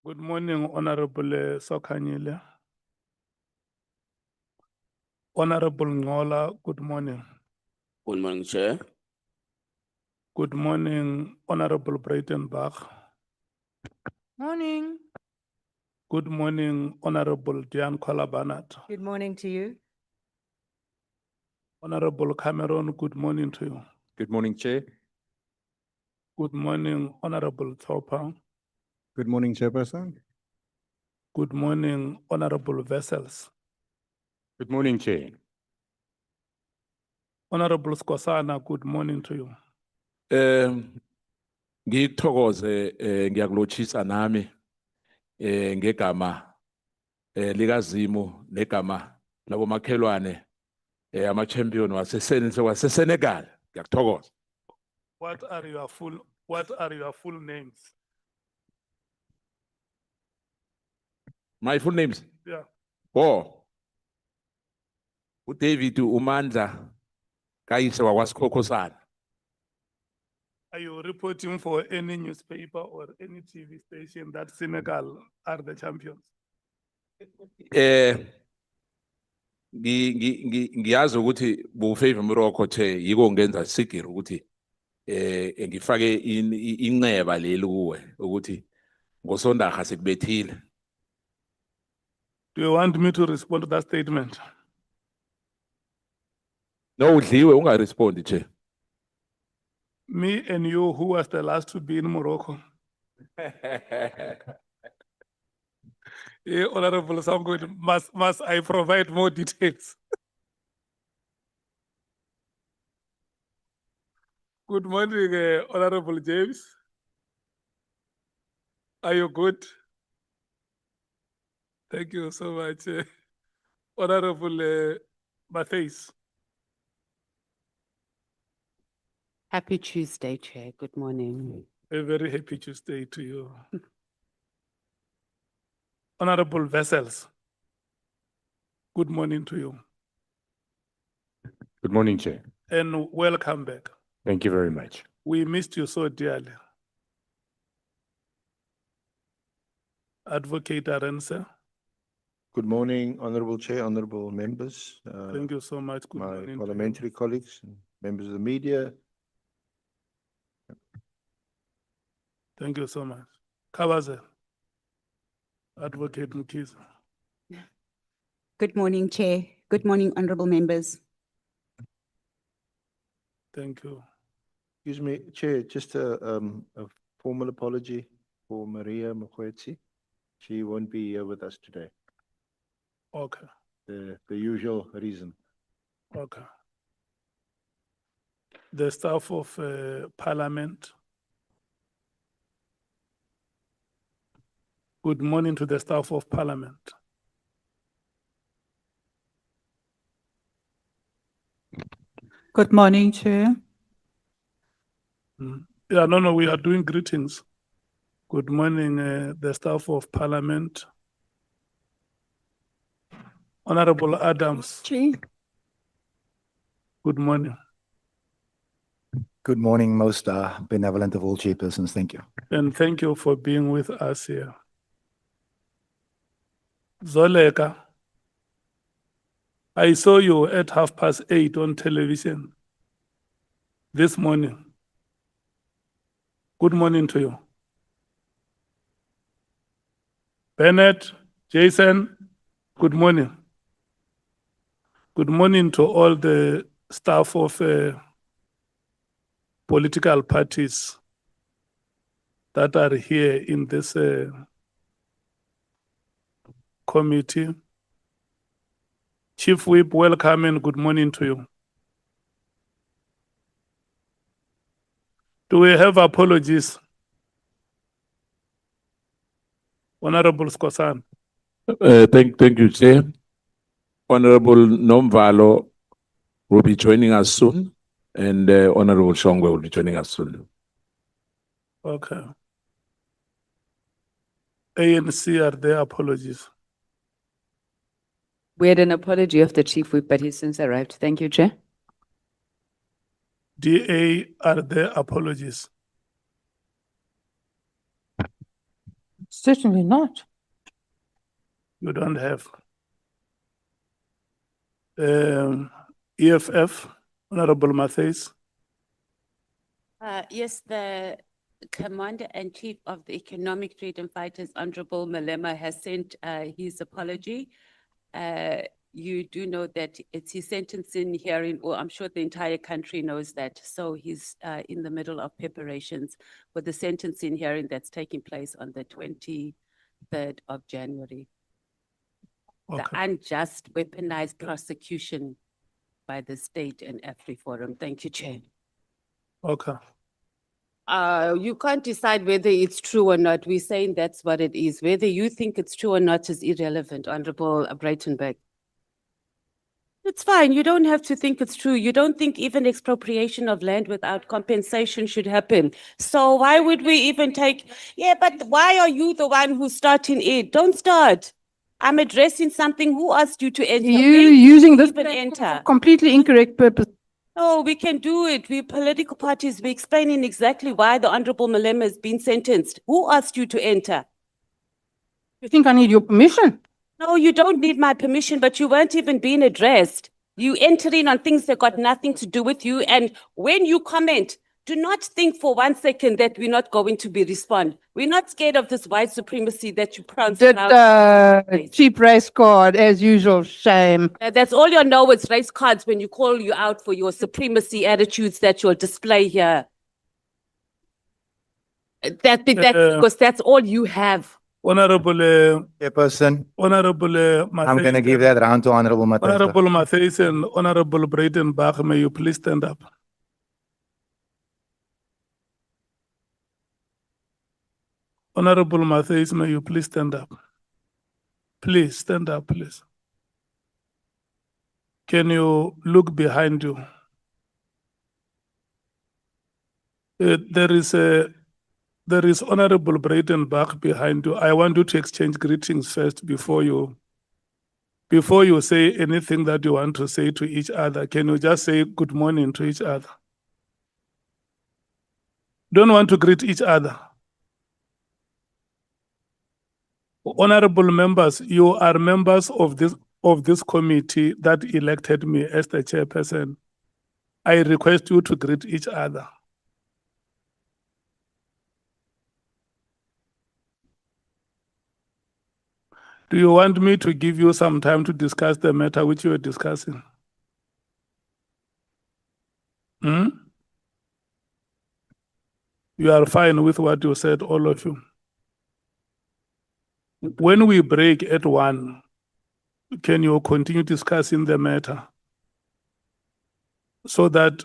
Good morning, Honorable Sokhanyile. Honorable Ngola, good morning. Good morning, Chair. Good morning, Honorable Breitenbach. Morning. Good morning, Honorable Diane Kolabanat. Good morning to you. Honorable Cameron, good morning to you. Good morning, Chair. Good morning, Honorable Thopa. Good morning, Chairperson. Good morning, Honorable Vessels. Good morning, Chair. Honorable Skosana, good morning to you. Ngikuthokoze ngiyakulochisa nami ngegama likaZimu negama labomakhelwane ama-champion waseSenegal. Ngiyakuthokoza. What are your full names? My full names? Yeah. uDavid Umandla kayise wakwaSikhokhosana. Are you reporting for any newspaper or any TV station that Senegal are the champions? Ngiyazi ukuthi bu-favor Morocco the yiko ngenza sigiri ukuthi ngifake inceba leli kuwe ukuthi ngosondaga sikubethile. Do you want me to respond to that statement? No, udliwe ungarespondi che. Me and you, who was the last to be in Morocco? Honorable Sangwe, must I provide more details? Good morning, Honorable James. Are you good? Thank you so much. Honorable Matthews. Happy Tuesday, Chair. Good morning. A very happy Tuesday to you. Honorable Vessels. Good morning to you Good morning, Chair. and welcome back. Thank you very much. We missed you so dearly. Advocate Arense, Good morning, Honorable Chair, Honorable members, thank you so much. Good my morning to you. parliamentary colleagues, and members of the media. Thank you so much. Kabaze. Advocate Mkiza. Good morning, Chair. Good morning, honorable members. Thank you. Excuse me, Chair, just a formal apology for Maria Mokgweetsi. She won't be here with us today, Okay, the usual reason. okay. The staff of Parliament. Good morning to the staff of Parliament. Good morning, Chair. Yeah, no, we are doing greetings. Good morning, the staff of Parliament. Honorable Adams, Chair. good morning. Good morning, most benevolent of all chairpersons. Thank you. And thank you for being with us here. Zoleka, I saw you at 8:30 on television this morning. Good morning to you. Bennett, Jason, good morning. Good morning to all the staff of political parties that are here in this committee. Chief Whip, welcome and good morning to you. Do we have apologies? Honorable Skosan. Thank you, Chair. Honorable Nomvalo will be joining us soon, and Honorable Shongwe will be joining us soon. Okay. ANC, are there apologies? We had an apology of the Chief Whip, but he's since arrived. Thank you, Chair. DA, are there apologies? Certainly not. You don't have. EFF, Honorable Matthys. Yes, the Commander-in-Chief of the Economic Freedom Fighters, Honorable Malema, has sent his apology. You do know that it's his sentencing hearing, or I'm sure the entire country knows that. So he's in the middle of preparations for the sentencing hearing that's taking place on the 23rd of January. The Okay. unjust weaponized prosecution by the state and AfriForum. Thank you, Chair. Okay. You can't decide whether it's true or not. We're saying that's what it is. Whether you think it's true or not is irrelevant, Honorable Breitenberg. It's fine. You don't have to think it's true. You don't think even expropriation of land without compensation should happen. So why would we even take? Yeah, but why are you the one who's starting it? Don't start. I'm addressing something. Who asked you to enter? You When did using you this even platform for enter? completely incorrect purpose. Oh, we can do it. We're political parties. We're explaining exactly why the Honorable Malema has been sentenced. Who asked you to enter? You think I need your permission? No, you don't need my permission, but you weren't even being addressed. You entering on things that got nothing to do with you. And when you comment, do not think for 1 second that we're not going to be respond. We're not scared of this white supremacy that you pronounce. Did cheap race card as usual. Shame. That's all you know. It's race cards when you call you out for your supremacy attitudes that you'll display here. Because that's all you have. Honorable, Chairperson, Honorable I'm going to give that round to Honorable Matthys. Honorable Matthys and Honorable Breitenberg, may you please stand up? Honorable Matthys, may you please stand up? Please stand up, please. Can you look behind you? There is Honorable Breitenberg behind you. I want you to exchange greetings first before you say anything that you want to say to each other. Can you just say good morning to each other? Don't want to greet each other. Honorable members, you are members of this committee that elected me as the chairperson. I request you to greet each other. Do you want me to give you some time to discuss the matter which you are discussing? You are fine with what you said, all of you. When we break at 1, can you continue discussing the matter? So that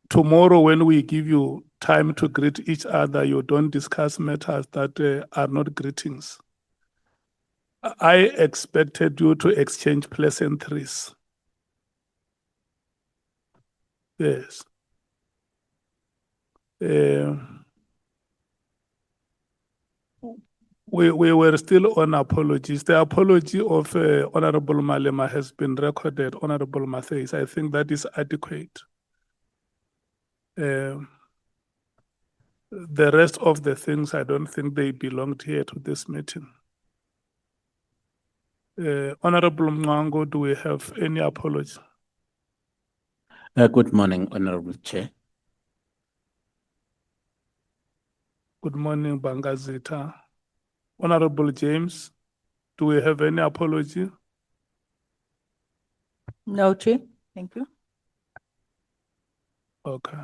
tomorrow when we give you time to greet each other, you don't discuss matters that are not greetings. I expected you to exchange pleasantries. Yes. We were still on apologies. The apology of Honorable Malema has been recorded, Honorable Matthys. I think that is adequate. The rest of the things, I don't think they belonged here to this meeting. Honorable Mwango, do we have any apology? Good morning, Honorable Chair. Good morning, Bangazita. Honorable James, do we have any apology? No, Chair. Thank you. Okay.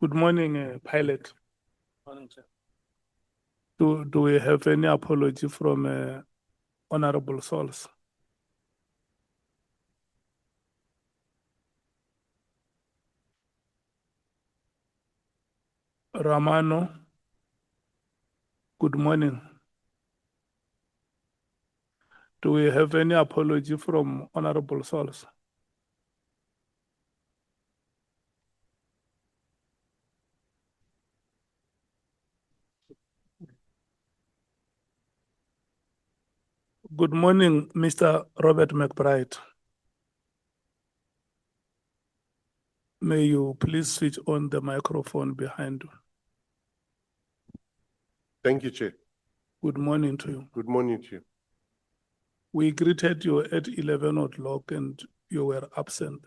Good morning, Pilot. Morning, sir. Do we have any apology from Honorable Souls? Ramano, good morning. Do we have any apology from Honorable Souls? Good morning, Mr. Robert McBride. May you please switch on the microphone behind you. Thank you, Chair. Good morning to you. Good morning to you. We greeted you at 11 o'clock and you were absent.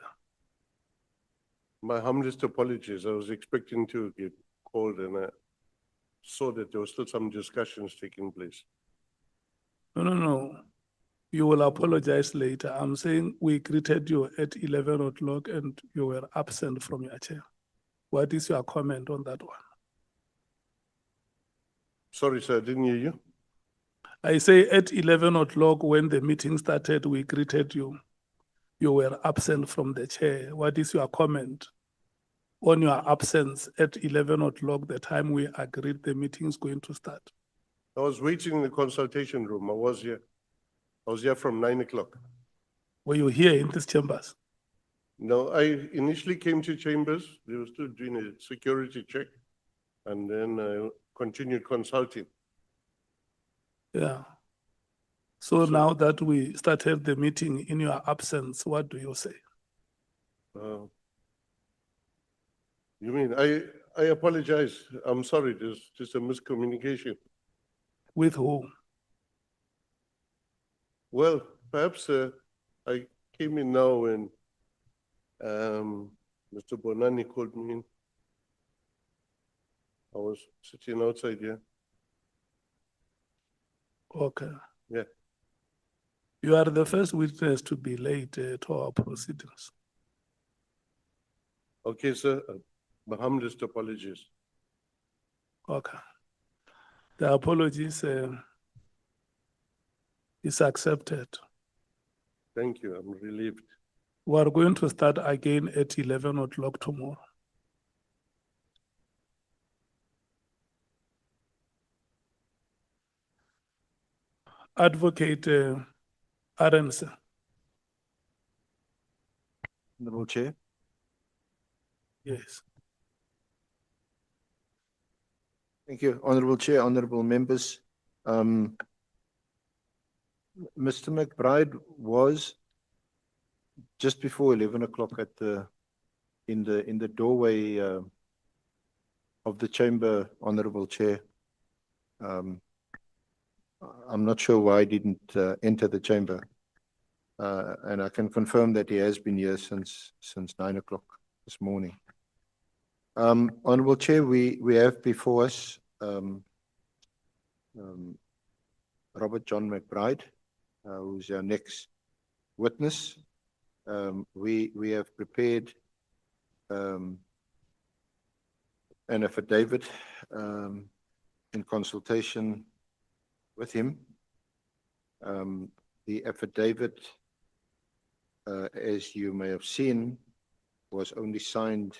My humblest apologies. I was expecting to get called and I saw that there was still some discussions taking place. No. You will apologize later. I'm saying we greeted you at 11 o'clock and you were absent from your chair. What is your comment on that one? Sorry, sir, I didn't hear you. I say at 11 o'clock when the meeting started, we greeted you. You were absent from the chair. What is your comment on your absence at 11 o'clock, the time we agreed the meeting is going to start? I was waiting in the consultation room. I was here. I was here from 9 o'clock. Were you here in these chambers? No, I initially came to chambers. They were still doing a security check. And then I continued consulting. Yeah. So now that we started the meeting in your absence, what do you say? You mean, I apologize. I'm sorry, there's just a miscommunication. With who? Well, perhaps I came in now when Mr. Bonani called me in. I was sitting outside here. Okay. Yeah. You are the first witness to be late to our proceedings. Okay, sir. My humblest apologies. Okay. The apologies is accepted. Thank you. I'm relieved. We are going to start again at 11 o'clock tomorrow. Advocate Arends. Honorable Chair. Yes. Thank you, Honorable Chair, honorable members. Mr. McBride was just before 11 o'clock at in the doorway of the chamber, Honorable Chair. I'm not sure why he didn't enter the chamber. And I can confirm that he has been here since 9 o'clock this morning. Honorable Chair, we have before us Robert John McBride, who's our next witness. We have prepared an affidavit in consultation with him. The affidavit, as you may have seen, was only signed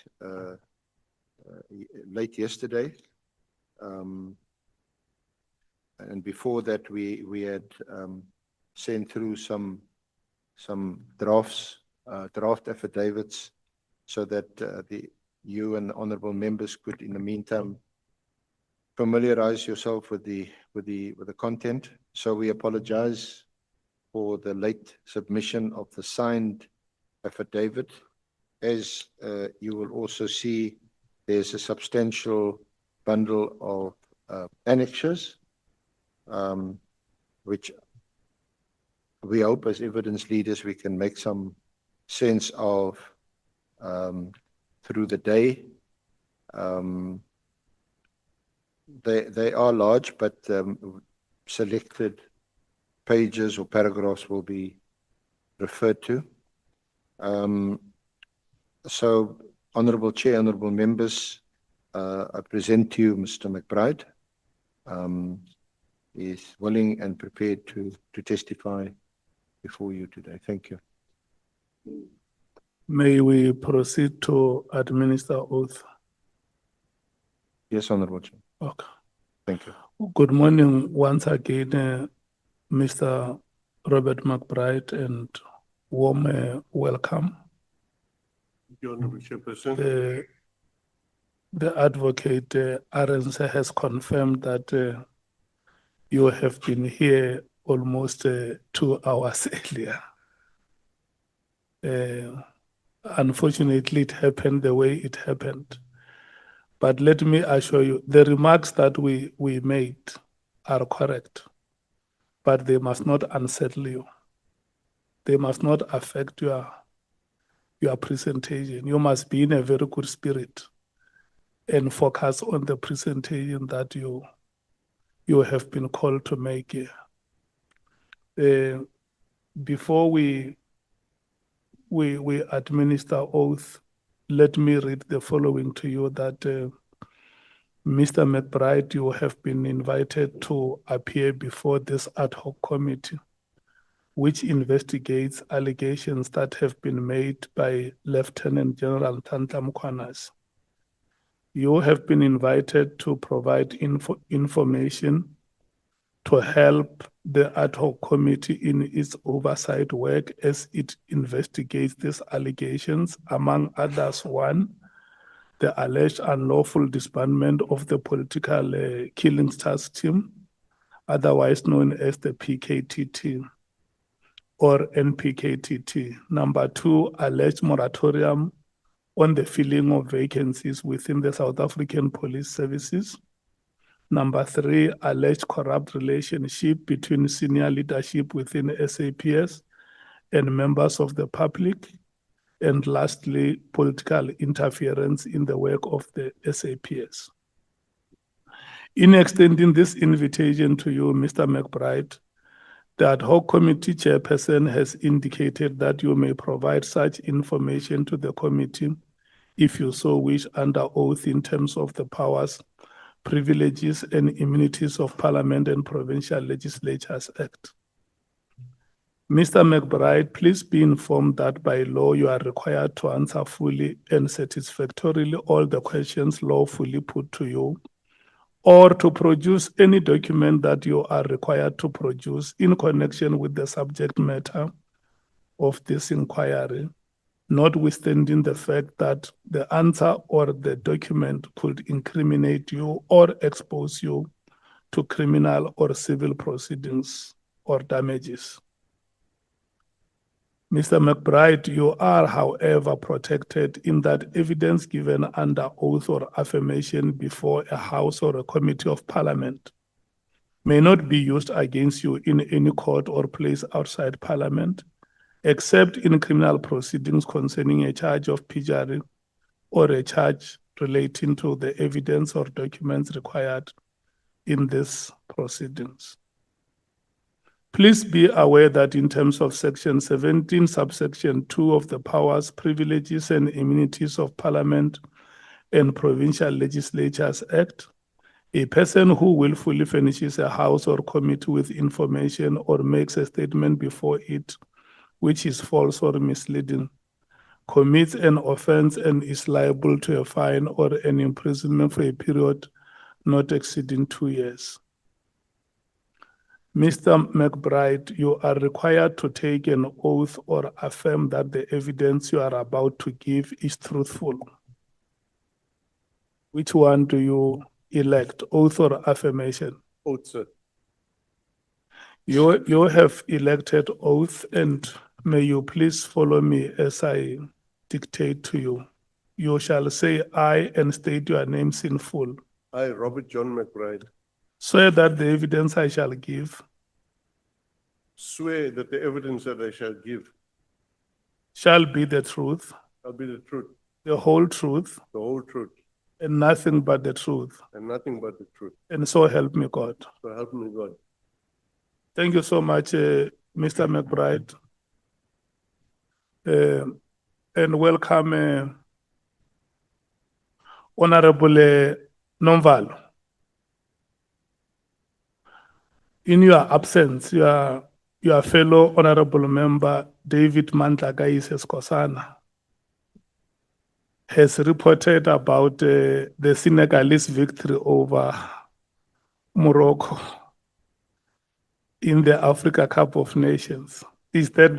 late yesterday. And before that, we had sent through some draft affidavits so that you and honorable members could, in the meantime, familiarize yourself with the content. So we apologize for the late submission of the signed affidavit. As you will also see, there's a substantial bundle of annexures, which we hope as evidence leaders we can make some sense of through the day. They are large, but selected pages or paragraphs will be referred to. So, Honorable Chair, honorable members, I present to you Mr. McBride. He is willing and prepared to testify before you today. Thank you. May we proceed to administer oath? Yes, Honorable Chair. Okay. Thank you. Good morning once again, Mr. Robert McBride, and warm welcome. Thank you, Honorable Chairperson. The advocate Arends has confirmed that you have been here almost 2 hours earlier. Unfortunately, it happened the way it happened. But let me assure you, the remarks that we made are correct, but they must not unsettle you. They must not affect your presentation. You must be in a very good spirit and focus on the presentation that you have been called to make here. Before we administer oath, let me read the following to you that Mr. McBride, you have been invited to appear before this ad hoc committee, which investigates allegations that have been made by Lieutenant General Ntantla Mkhwanazi. You have been invited to provide information to help the ad hoc committee in its oversight work as it investigates these allegations, among others. One, the alleged unlawful disbandment of the political killings task team, otherwise known as the PKTT or NPKTT. Number two, alleged moratorium on the filling of vacancies within the South African Police Services. Number three, alleged corrupt relationship between senior leadership within SAPS and members of the public. And lastly, political interference in the work of the SAPS. In extending this invitation to you, Mr. McBride, the ad hoc committee chairperson has indicated that you may provide such information to the committee if you so wish under oath in terms of the powers, privileges, and immunities of Parliament and Provincial Legislatures Act. Mr. McBride, please be informed that by law you are required to answer fully and satisfactorily all the questions lawfully put to you, or to produce any document that you are required to produce in connection with the subject matter of this inquiry, notwithstanding the fact that the answer or the document could incriminate you or expose you to criminal or civil proceedings or damages. Mr. McBride, you are, however, protected in that evidence given under oath or affirmation before a House or a Committee of Parliament may not be used against you in any court or place outside Parliament, except in criminal proceedings concerning a charge of perjury or a charge relating to the evidence or documents required in these proceedings. Please be aware that in terms of Section 17, subsection 2 of the Powers, Privileges and Immunities of Parliament and Provincial Legislatures Act, a person who willfully furnishes a House or committee with information or makes a statement before it which is false or misleading, commits an offense and is liable to a fine or an imprisonment for a period not exceeding 2 years. Mr. McBride, you are required to take an oath or affirm that the evidence you are about to give is truthful. Which one do you elect, oath or affirmation? Oath, sir. You have elected oath, and may you please follow me as I dictate to you. You shall say I and state your names in full. I, Robert John McBride, Swear that the evidence I shall give swear that the evidence that I shall give shall be the truth, shall be the truth, the whole truth, the whole truth, and nothing but the truth. and nothing but the truth. And so help me God. So help me God. Thank you so much, Mr. McBride. And welcome, Honorable Nomvalo. In your absence, your fellow honorable member, David Mantlagais Skosana, has reported about the Senegalese victory over Morocco in the Africa Cup of Nations. Is that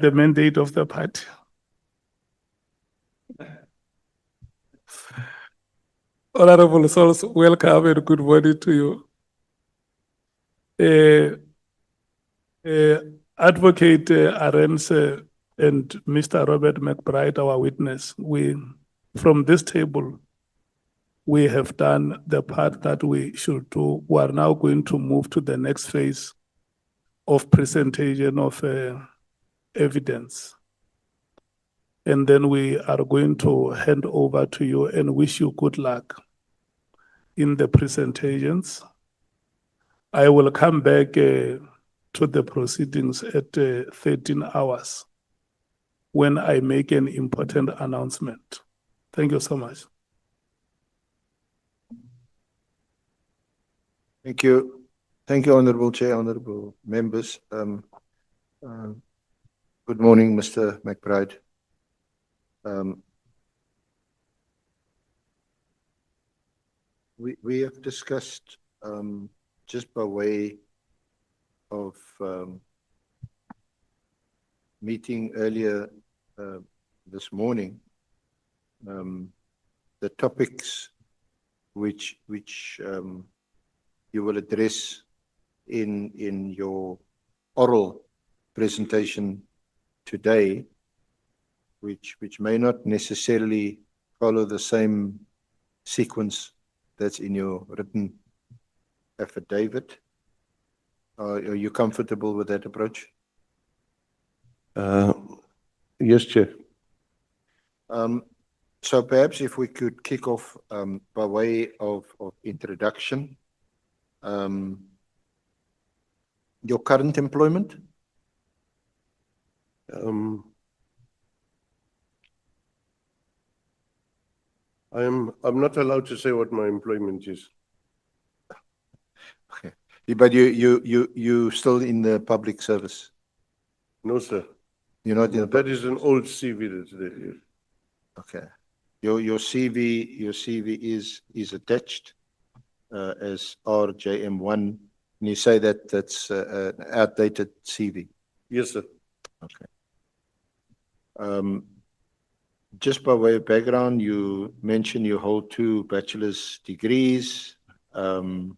the mandate of the party? Honorable Souls, welcome and good morning to you. Advocate Arends and Mr. Robert McBride, our witness, from this table, we have done the part that we should do. We are now going to move to the next phase of presentation of evidence. And then we are going to hand over to you and wish you good luck in the presentations. I will come back to the proceedings at 13 hours when I make an important announcement. Thank you so much. Thank you. Thank you, Honorable Chair, honorable members. Good morning, Mr. McBride. We have discussed, just by way of meeting earlier this morning, the topics which you will address in your oral presentation today, which may not necessarily follow the same sequence that's in your written affidavit. Are you comfortable with that approach? Yes, Chair. So perhaps if we could kick off by way of introduction, your current employment? I'm not allowed to say what my employment is. Okay, but you still in the public service? No, sir. You're not in the That is an old CV that's there. Yes. Okay. Your CV is attached as RJM1, and you say that that's an outdated CV. Yes, sir. Okay. Just by way of background, you mentioned you hold 2 bachelor's degrees. You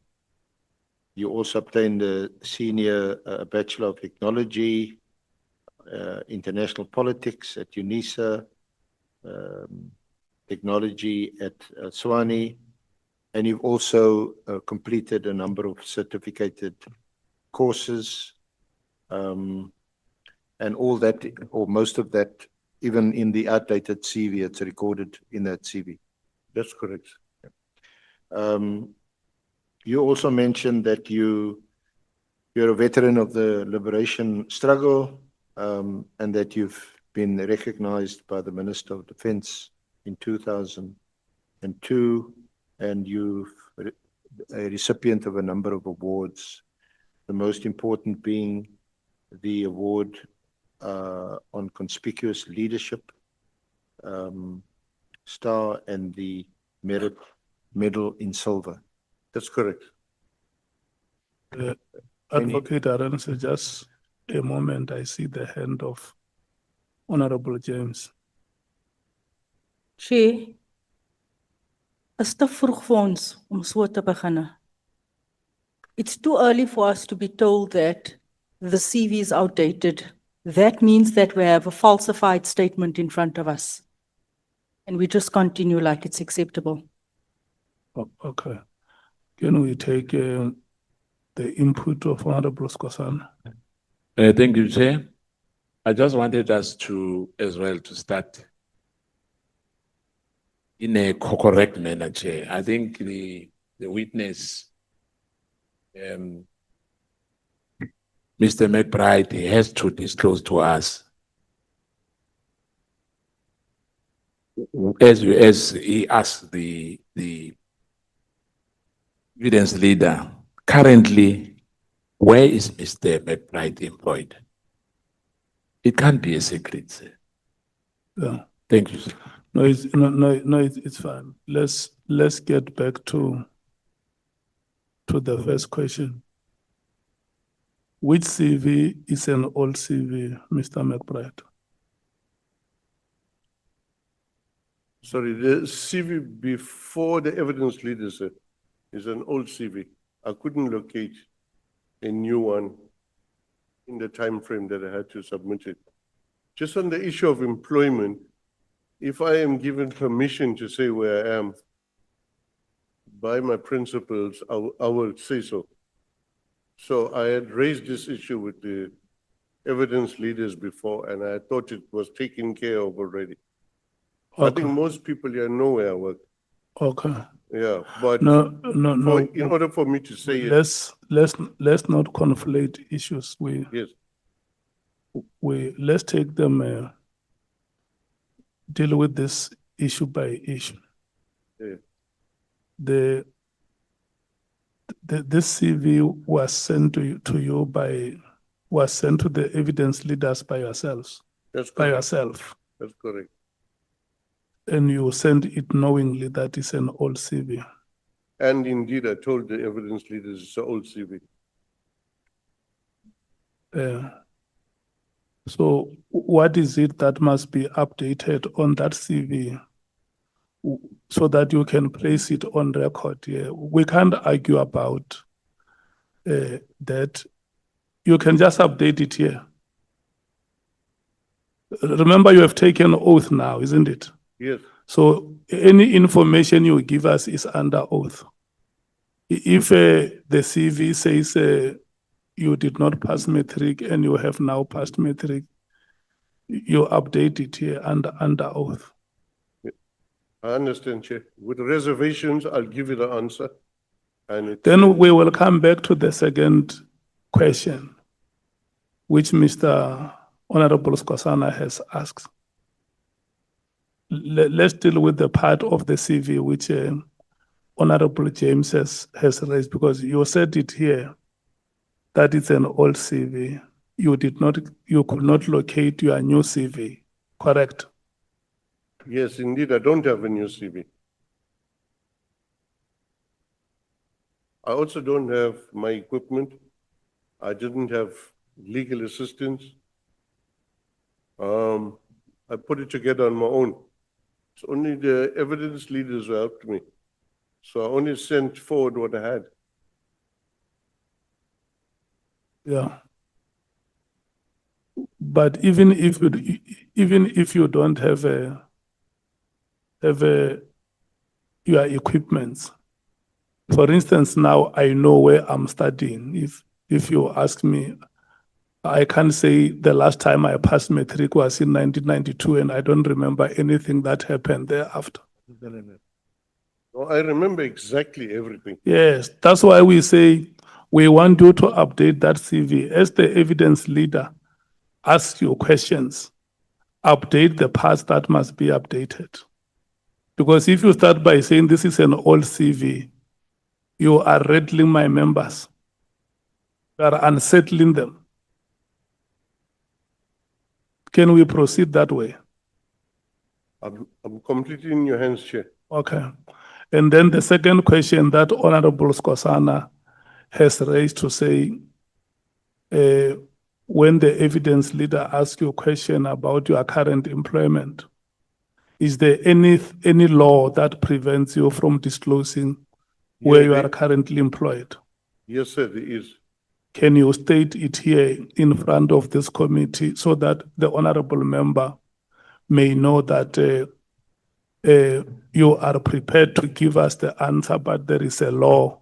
also obtained a senior Bachelor of Technology, International Politics at UNISA, Technology at Swani, and you've also completed a number of certificated courses, and all that, or most of that, even in the outdated CV, it's recorded in that CV. That's correct. You also mentioned that you're a veteran of the liberation struggle, and that you've been recognized by the Minister of Defense in 2002, and you're a recipient of a number of awards, the most important being the award on conspicuous leadership, star, and the merit medal in silver. That's correct. Advocate Arendse, just a moment. I see the hand of Honorable James. Chair, is te vroeg vir ons om so te begin. It's too early for us to be told that the CV is outdated. That means that we have a falsified statement in front of us. And we just continue like it's acceptable. Okay. Can we take the input of Honorable Skosana? Thank you, Chair. I just wanted us to, as well, to start in a correct manner, Chair. I think the witness, Mr. McBride, has to disclose to us, as he asked the evidence leader, currently, where is Mr. McBride employed? It can't be a secret, sir. Yeah. Thank you, sir. No, it's fine. Let's get back to the first question. Which CV is an old CV, Mr. McBride? Sorry, the CV before the evidence leader, sir, is an old CV. I couldn't locate a new one in the time frame that I had to submit it. Just on the issue of employment, if I am given permission to say where I am by my principals, I will say so. So I had raised this issue with the evidence leaders before, and I thought it was taken care of already. I think Okay. most people here know where I work. Okay. Yeah, but No. in order for me to say it, Let's not conflate issues. yes, Let's take them, deal with this issue by issue. yeah. This CV was sent was sent to the evidence leaders by yourselves, That's by correct. yourself, That's correct. and you send it knowingly that it's an old CV. And indeed, I told the evidence leaders it's an old CV. So what is it that must be updated on that CV so that you can place it on record here? We can't argue about that. You can just update it here. Remember, you have taken oath now, isn't it? Yes, So any information you give us is under oath. If the CV says you did not pass matric and you have now passed matric, you update it here under oath. I understand, Chair. With reservations, I'll give you the answer. And it's, Then we will come back to the second question, which Mr. Honorable Skosana has asked. Let's deal with the part of the CV which Honorable James has raised, because you said it here that it's an old CV. You could not locate your new CV, correct? yes, indeed, I don't have a new CV. I also don't have my equipment. I didn't have legal assistance. I put it together on my own. It's only the evidence leaders who helped me. So I only sent forward what I had. Yeah. But even if you don't have your equipment, for instance, now I know where I'm studying. If you ask me, I can say the last time I passed matric was in 1992, and I don't remember anything that happened thereafter. No, I remember exactly everything. Yes, that's why we say we want you to update that CV. As the evidence leader, ask you questions, update the parts that must be updated. Because if you start by saying this is an old CV, you are rattling my members. You are unsettling them. Can we proceed that way? I'm completely in your hands, Chair. Okay. And then the second question that Honorable Skosana has raised to say, when the evidence leader asks you a question about your current employment, is there any law that prevents you from disclosing where you are currently employed? Yes, sir, there is. Can you state it here in front of this committee so that the honorable member may know that you are prepared to give us the answer, but there is a law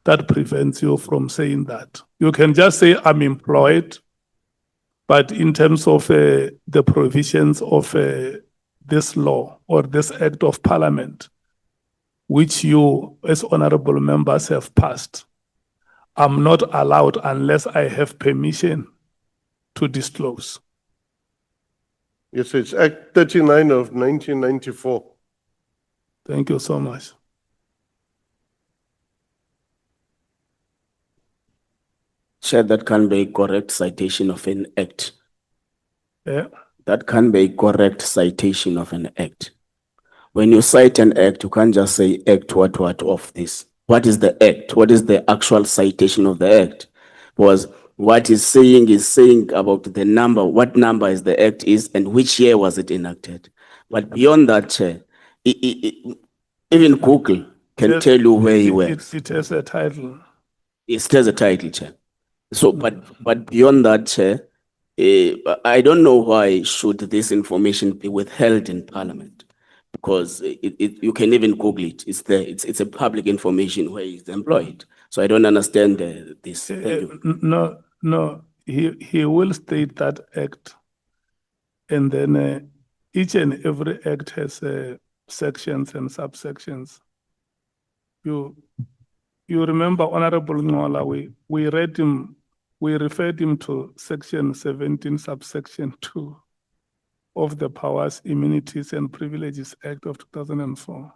that prevents you from saying that? You can just say, I'm employed, but in terms of the provisions of this law or this act of parliament, which you as honorable members have passed, I'm not allowed unless I have permission to disclose. Yes, it's Act 39 of 1994. Thank you so much. Chair, that can be a correct citation of an act. Yeah. That can be a correct citation of an act. When you cite an act, you can't just say act what of this. What is the act? What is the actual citation of the act? Because what is saying about the number, what number is the act is, and which year was it enacted. But beyond that, Chair, even Google can tell you where he works. It has a title. It has a title, Chair. So, but beyond that, Chair, I don't know why should this information be withheld in Parliament, because you can even Google it. It's there. It's a public information where he's employed. So I don't understand this. Thank you. No, he will state that act. And then each and every act has sections and subsections. You remember, Honorable Ngola, we referred him to section 17, subsection 2 of the Powers, Immunities and Privileges Act of 2004.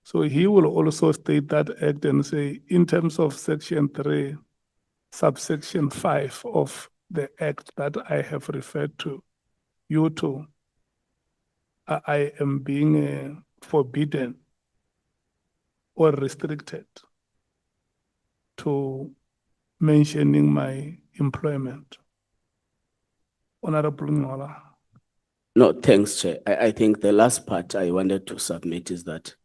So he will also state that act and say, in terms of section 3, subsection 5 of the act that I have referred to, you to, I am being forbidden or restricted to mentioning my employment. Honorable Ngola. No, thanks, Chair. I think the last part I wanted to submit is that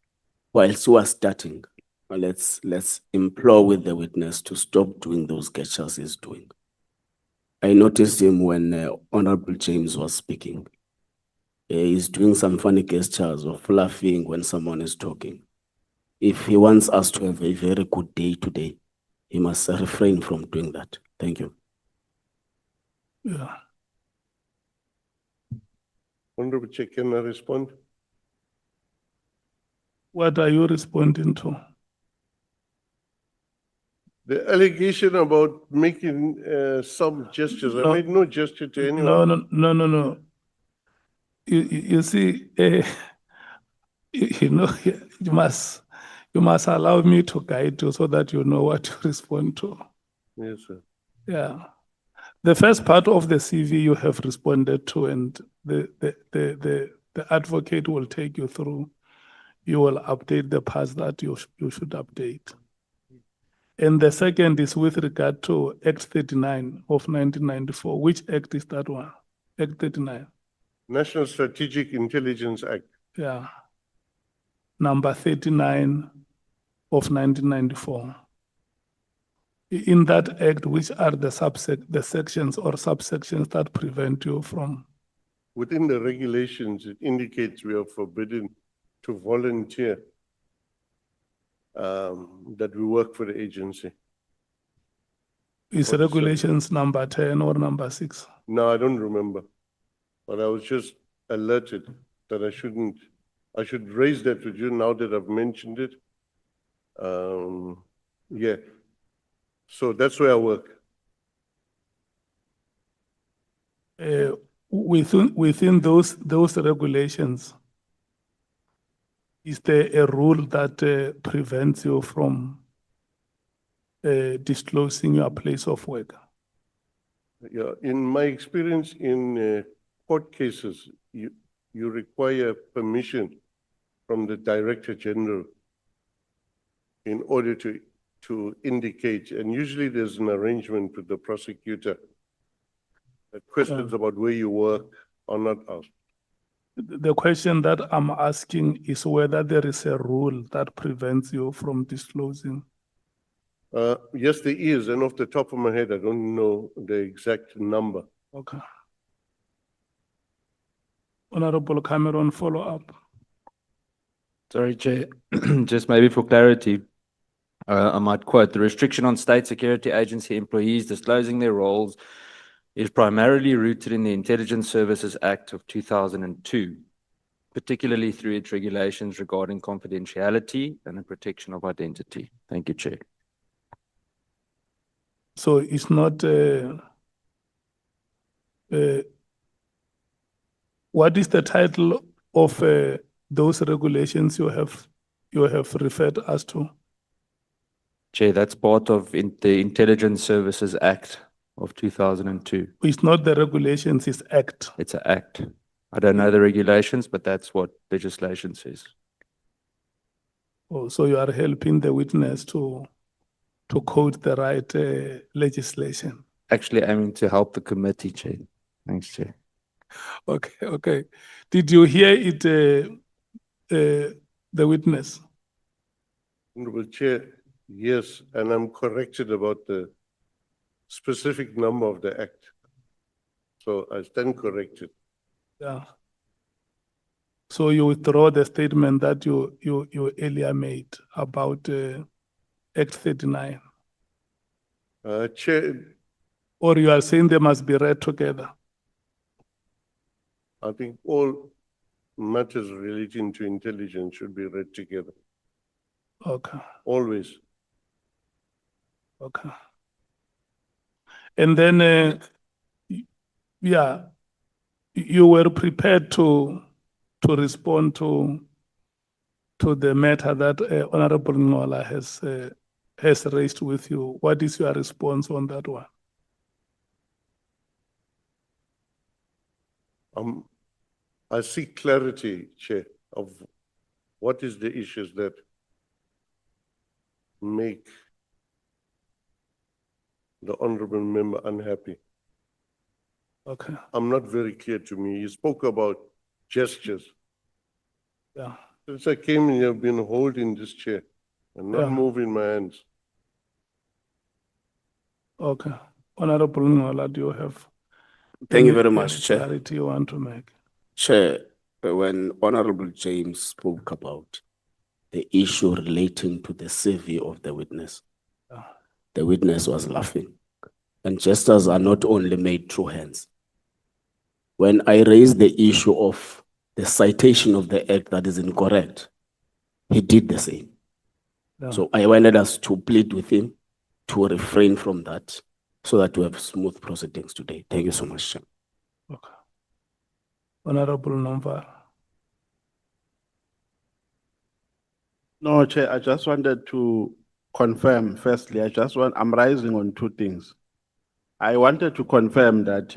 whilst we are starting, let's implore with the witness to stop doing those gestures he's doing. I noticed him when Honorable James was speaking. He's doing some funny gestures of laughing when someone is talking. If he wants us to have a very good day today, he must refrain from doing that. Thank you. Yeah. Honorable Chair, can I respond? What are you responding to? The allegation about making some gestures. I made no gesture to anyone. No. You see, you know, you must allow me to guide you so that you know what to respond to. Yes, sir. Yeah. The first part of the CV you have responded to, and the advocate will take you through. You will update the parts that you should update. And the second is with regard to Act 39 of 1994. Which act is that one? Act 39. National Strategic Intelligence Act. Yeah. Number 39 of 1994. In that act, which are the sections or subsections that prevent you from? Within the regulations, it indicates we are forbidden to volunteer that we work for the agency. Is regulations number 10 or number 6? No, I don't remember. But I was just alerted that I should raise that with you now that I've mentioned it. Yeah. So that's where I work. Within those regulations, is there a rule that prevents you from disclosing your place of work? Yeah, in my experience in court cases, you require permission from the Director General in order to indicate, and usually there's an arrangement with the prosecutor that questions about where you work are not asked. The question that I'm asking is whether there is a rule that prevents you from disclosing. Yes, there is, and off the top of my head, I don't know the exact number. Okay. Honorable Cameron, follow up. Sorry, Chair. Just maybe for clarity, I might quote, the restriction on state security agency employees disclosing their roles is primarily rooted in the Intelligence Services Act of 2002, particularly through its regulations regarding confidentiality and the protection of identity. Thank you, Chair. So it's not, what is the title of those regulations you have referred us to? Chair, that's part of the Intelligence Services Act of 2002. It's not the regulations, it's act. It's an act. I don't know the regulations, but that's what legislation says. Oh, so you are helping the witness to quote the right legislation. Actually aiming to help the committee, Chair. Thanks, Chair. Okay. Did you hear it, the witness? Honorable Chair, yes, and I'm corrected about the specific number of the act. So I stand corrected. Yeah. So you withdraw the statement that you earlier made about Act 39, Chair, or you are saying they must be read together? I think all matters relating to intelligence should be read together, Okay, always. okay. And then, yeah, you were prepared to respond to the matter that Honorable Ngola has raised with you. What is your response on that one? I seek clarity, Chair, of what is the issues that make the honorable member unhappy. Okay, I'm not very clear to me. You spoke about gestures. yeah, Since I came in, I've been holding this chair and not Yeah. moving my hands. okay. Honorable Ngola, do you have Thank you any very much, Chair. clarity you want to make? Chair, when Honorable James spoke about the issue relating to the CV of the witness, Yeah. the witness was laughing. And gestures are not only made through hands. When I raised the issue of the citation of the act that is incorrect, he did the same. Yeah. So I wanted us to plead with him to refrain from that so that we have smooth proceedings today. Thank you so much, Chair. Okay. Honorable Nomvar. No, Chair, I just wanted to confirm, firstly, I'm rising on two things. I wanted to confirm that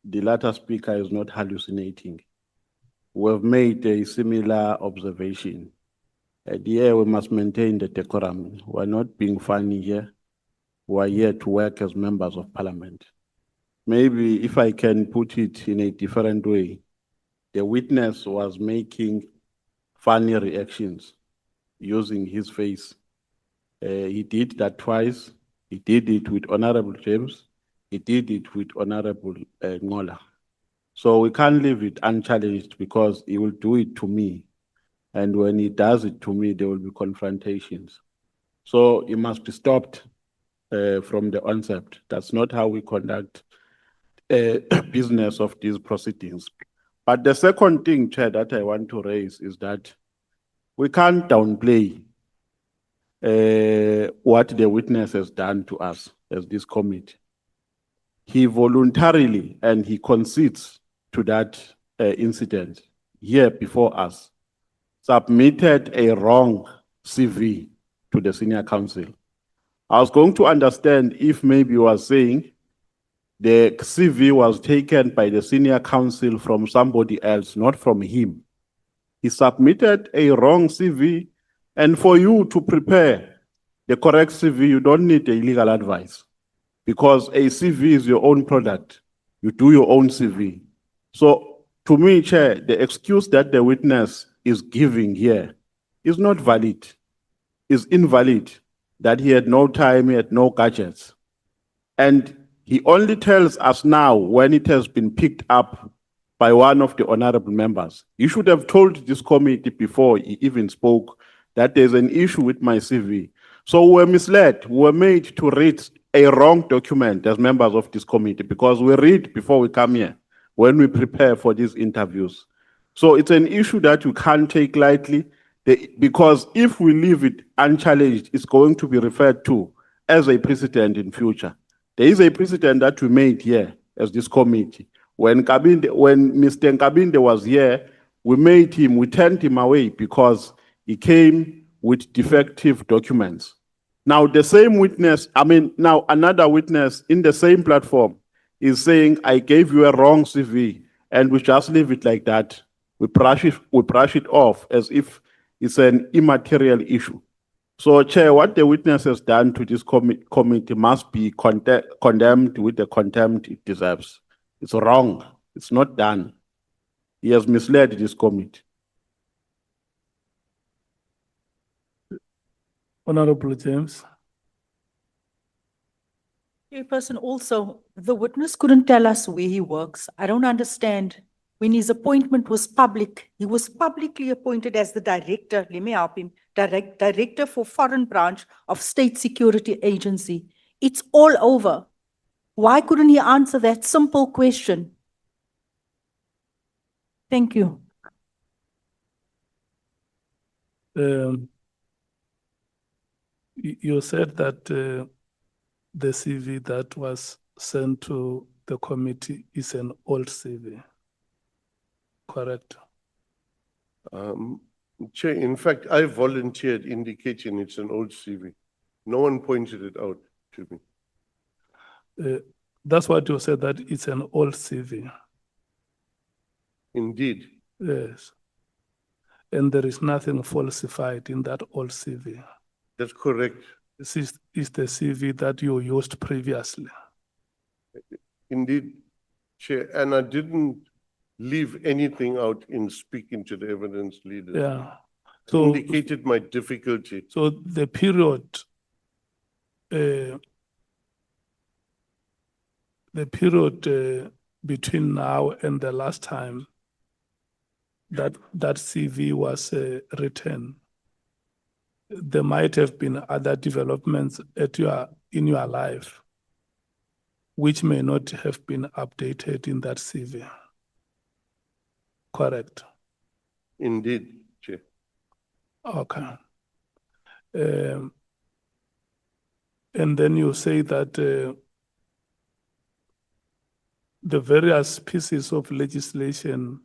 the latter speaker is not hallucinating. We've made a similar observation. Here, we must maintain the decorum. We're not being funny here. We're here to work as members of parliament. Maybe if I can put it in a different way, the witness was making funny reactions using his face. He did that twice. He did it with Honorable James. He did it with Honorable Ngola. So we can't leave it unchallenged because he will do it to me. And when he does it to me, there will be confrontations. So it must be stopped from the onset. That's not how we conduct business of these proceedings. But the second thing, Chair, that I want to raise is that we can't downplay what the witness has done to us as this committee. He voluntarily and he concedes to that incident here before us, submitted a wrong CV to the senior counsel. I was going to understand if maybe you was saying the CV was taken by the senior counsel from somebody else, not from him. He submitted a wrong CV, and for you to prepare the correct CV, you don't need a legal advice because a CV is your own product. You do your own CV. So to me, Chair, the excuse that the witness is giving here is not valid, is invalid, that he had no time, he had no gadgets. And he only tells us now when it has been picked up by one of the honorable members. You should have told this committee before he even spoke that there's an issue with my CV. So we were misled, we were made to read a wrong document as members of this committee because we read before we come here when we prepare for these interviews. So it's an issue that you can't take lightly because if we leave it unchallenged, it's going to be referred to as a precedent in future. There is a precedent that we made here as this committee. When Mr. Nkabinde was here, we turned him away because he came with defective documents. Now the same witness, now another witness in the same platform is saying, I gave you a wrong CV, and we just leave it like that. We brush it off as if it's an immaterial issue. So, Chair, what the witness has done to this committee must be condemned with the contempt it deserves. It's wrong. It's not done. He has misled this committee. Honorable James. Chairperson, also, the witness couldn't tell us where he works. I don't understand. When his appointment was public, he was publicly appointed as the director, let me help him, director for foreign branch of State Security Agency. It's all over. Why couldn't he answer that simple question? Thank you. You said that the CV that was sent to the committee is an old CV, correct? Chair, in fact, I volunteered indicating it's an old CV. No one pointed it out to me. That's what you said, that it's an old CV. Indeed. Yes. And there is nothing falsified in that old CV. That's correct. This is the CV that you used previously. Indeed, Chair, and I didn't leave anything out in speaking to the evidence leaders. Yeah. So indicated my difficulty. So the period between now and the last time that CV was written, there might have been other developments in your life which may not have been updated in that CV. Correct? Indeed, Chair. Okay. And then you say that the various pieces of legislation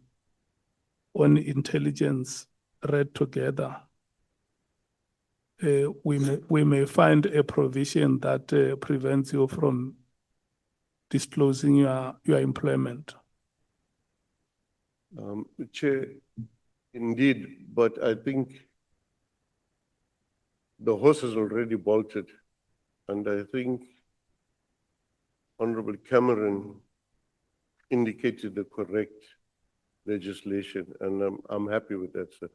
on intelligence read together, we may find a provision that prevents you from disclosing your employment. Chair, indeed, but I think the horse has already bolted, and I think Honorable Cameron indicated the correct legislation, and I'm happy with that, sir.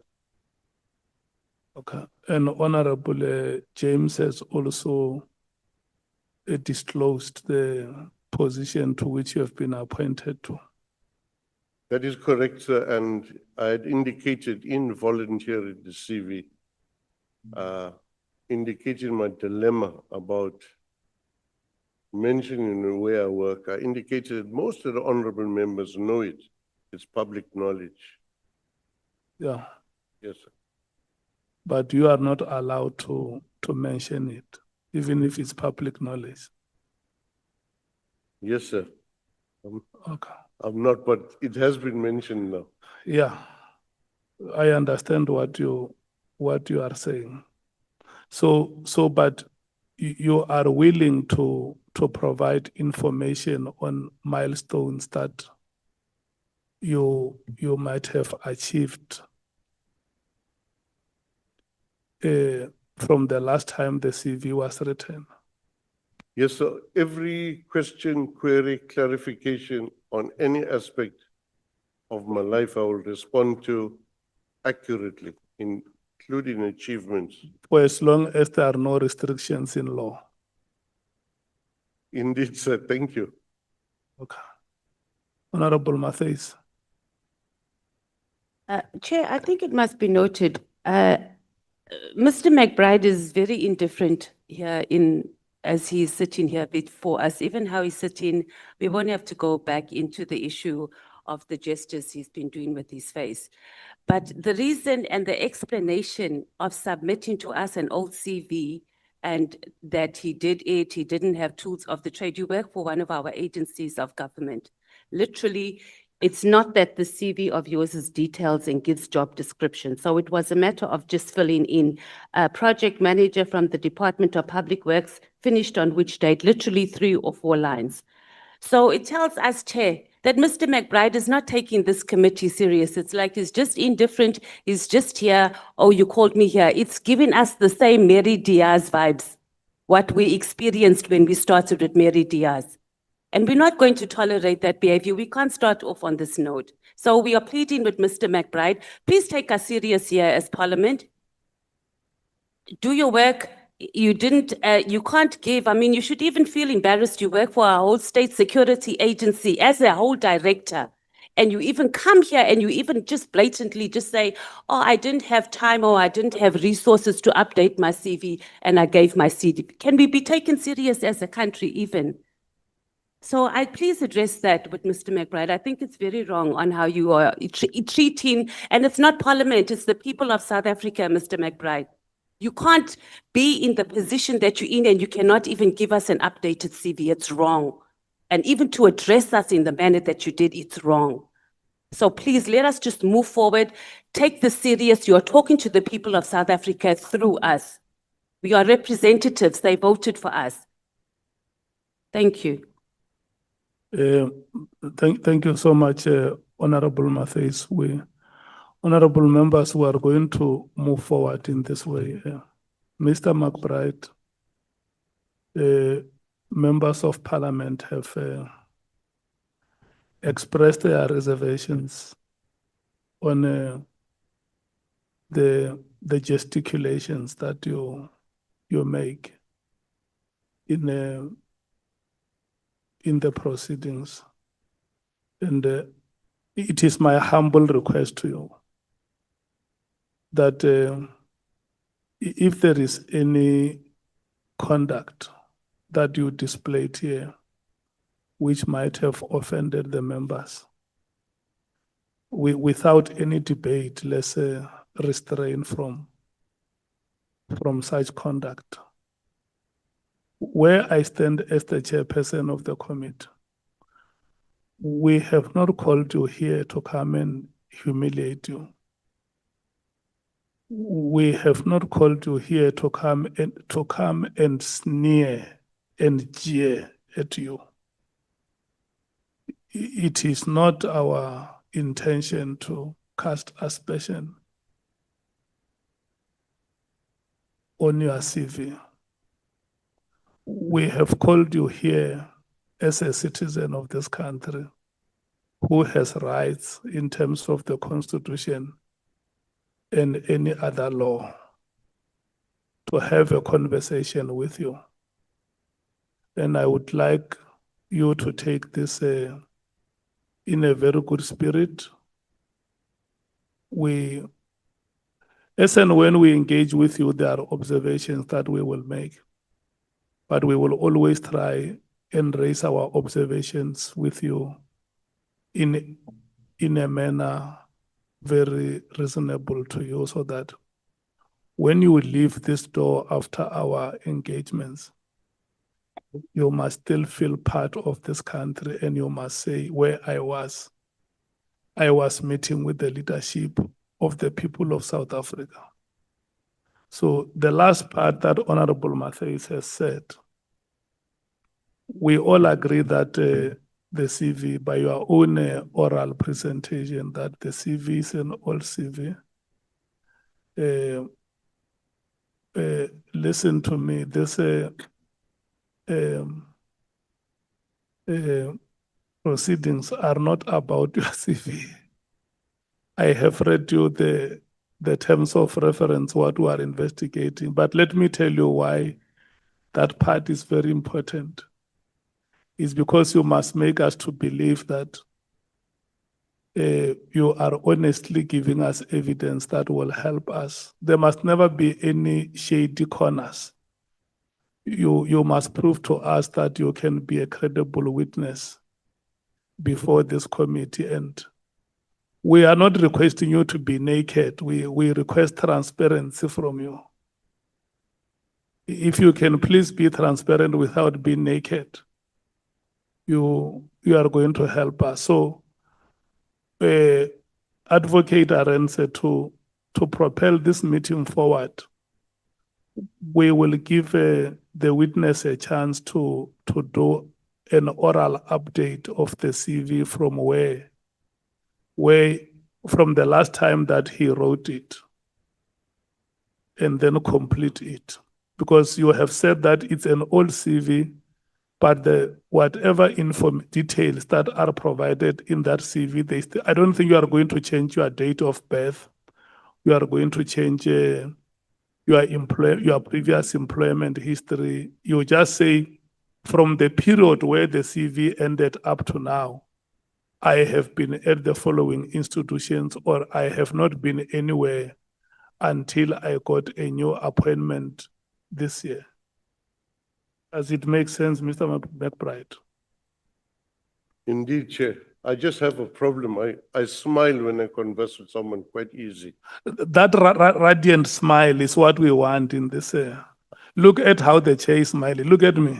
Okay. And Honorable James has also disclosed the position to which you have been appointed to. That is correct, sir, and I had indicated in volunteering the CV, indicating my dilemma about mentioning where I work. I indicated most of the honorable members know it. It's public knowledge. Yeah. Yes, sir. But you are not allowed to mention it, even if it's public knowledge. Yes, sir. Okay. I'm not, but it has been mentioned now. Yeah, I understand what you are saying. So, but you are willing to provide information on milestones that you might have achieved from the last time the CV was written. Yes, sir. Every question, query, clarification on any aspect of my life, I will respond to accurately, including achievements. For as long as there are no restrictions in law. Indeed, sir. Thank you. Okay. Honorable Matthys. Chair, I think it must be noted, Mr. McBride is very indifferent here as he's sitting here before us, even how he's sitting. We won't have to go back into the issue of the gestures he's been doing with his face. But the reason and the explanation of submitting to us an old CV and that he didn't have tools of the trade. You work for one of our agencies of government. Literally, it's not that the CV of yours is details and gives job description. So it was a matter of just filling in. Project manager from the Department of Public Works, finished on which date, literally 3 or 4 lines. So it tells us, Chair, that Mr. McBride is not taking this committee serious. It's like he's just indifferent. He's just here. Oh, you called me here. It's giving us the same Mary Diaz vibes, what we experienced when we started with Mary Diaz. And we're not going to tolerate that behavior. We can't start off on this note. So we are pleading with Mr. McBride. Please take us serious here as Parliament. Do your work, You didn't, you can't give, I mean, you should even feel embarrassed. You work for a whole state security agency as a whole director. And you even come here and you even just blatantly just say, oh, I didn't have time or I didn't have resources to update my CV and I gave my CV. Can we be taken serious as a country even? So I please address that with Mr. McBride. I think it's very wrong on how you are treating, and it's not Parliament, it's the people of South Africa, Mr. McBride. You can't be in the position that you're in and you cannot even give us an updated CV. It's wrong. And even to address us in the manner that you did, it's wrong. So please let us just move forward. Take this serious. You are talking to the people of South Africa through us. We are representatives. They voted for us. Thank you. Thank you so much, Honorable Matthias. Honorable members, we are going to move forward in this way. Mr. McBride, members of Parliament have expressed their reservations on the gesticulations that you make in the proceedings. And it is my humble request to you that if there is any conduct that you displayed here which might have offended the members, without any debate, let's refrain from such conduct. Where I stand as the chairperson of the committee, we have not called you here to come and humiliate you. We have not called you here to come and sneer and jeer at you. It is not our intention to cast aspersion on your CV. We have called you here as a citizen of this country who has rights in terms of the Constitution and any other law to have a conversation with you. And I would like you to take this in a very good spirit. As and when we engage with you, there are observations that we will make, but we will always try and raise our observations with you in a manner very reasonable to you, so that when you leave this door after our engagements, you must still feel part of this country and you must say, where I was meeting with the leadership of the people of South Africa. So the last part that Honorable Matthias has said, we all agree that the CV, by your own oral presentation, that the CV is an old CV. Listen to me, this proceedings are not about your CV. I have read you the terms of reference, what we are investigating, but let me tell you why that part is very important. It's because you must make us to believe that you are honestly giving us evidence that will help us. There must never be any shady corners. You must prove to us that you can be a credible witness before this committee. And we are not requesting you to be naked. We request transparency from you. If you can please be transparent without being naked, you are going to help us. So, Advocate Arendse, to propel this meeting forward, we will give the witness a chance to do an oral update of the CV from from the last time that he wrote it, and then complete it. Because you have said that it's an old CV, but whatever details that are provided in that CV, I don't think you are going to change your date of birth. You are going to change your previous employment history. You just say, from the period where the CV ended up to now, I have been at the following institutions, or I have not been anywhere until I got a new appointment this year. Does it make sense, Mr. McBride? Indeed, Chair. I just have a problem. I smile when I converse with someone quite easy. That radiant smile is what we want in this. Look at how the chair is smiling. Look at me.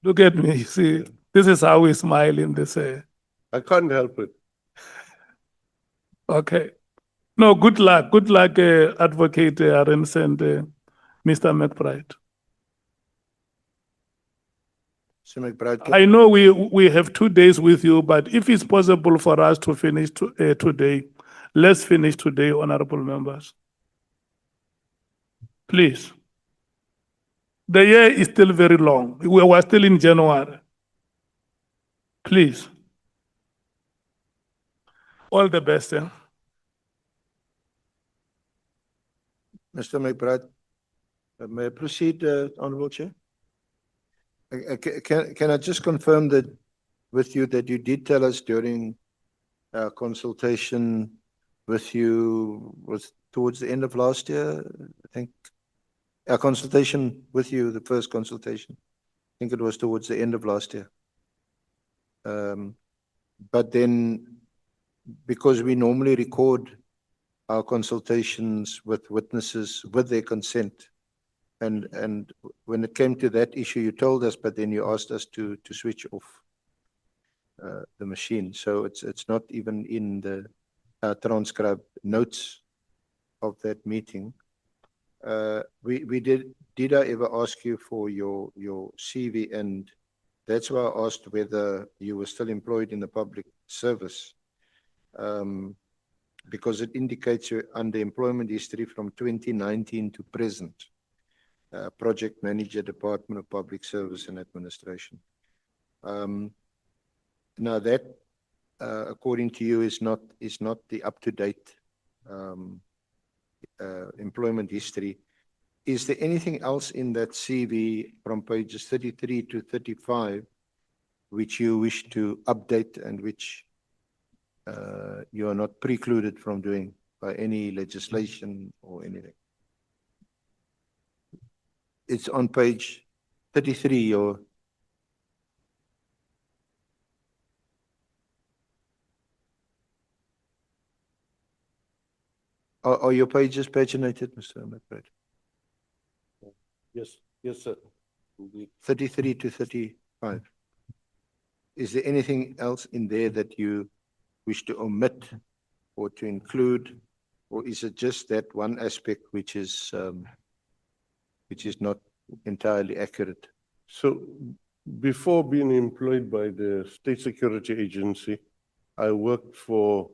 Look at me. You see, this is how we smile in this. I can't help it. Okay. No, good luck. Good luck, Advocate Arends and Mr. McBride. So McBride, I know we have 2 days with you, but if it's possible for us to finish today, let's finish today, honorable members. Please. The year is still very long. We are still in January. Please. All the best. Mr. McBride, may I proceed, Honorable Chair? Can I just confirm that with you that you did tell us during our consultation with you was towards the end of last year, I think? Our consultation with you, the first consultation, I think it was towards the end of last year. But then, because we normally record our consultations with witnesses with their consent, and when it came to that issue, you told us, but then you asked us to switch off the machine. So it's not even in the transcribed notes of that meeting. Did I ever ask you for your CV? And that's why I asked whether you were still employed in the public service, because it indicates you're under employment history from 2019 to present. Project Manager, Department of Public Service and Administration. Now that, according to you, is not the up-to-date employment history. Is there anything else in that CV from pages 33 to 35 which you wish to update and which you are not precluded from doing by any legislation or anything? It's on page 33, or are your pages paginated, Mr. McBride? Yes, sir. Indeed. 33 to 35. Is there anything else in there that you wish to omit or to include, or is it just that one aspect which is not entirely accurate? So before being employed by the State Security Agency, I worked for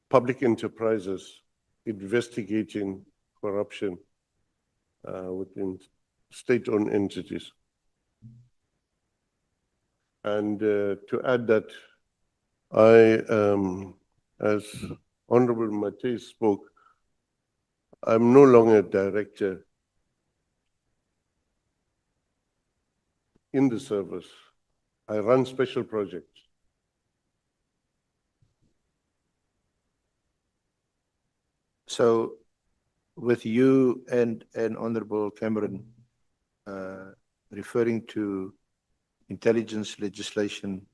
public enterprises investigating corruption within state-owned entities. And to add that, as Honorable Matei spoke, I'm no longer a director in the service. I run special projects. So with you and Honorable Cameron referring to intelligence legislation,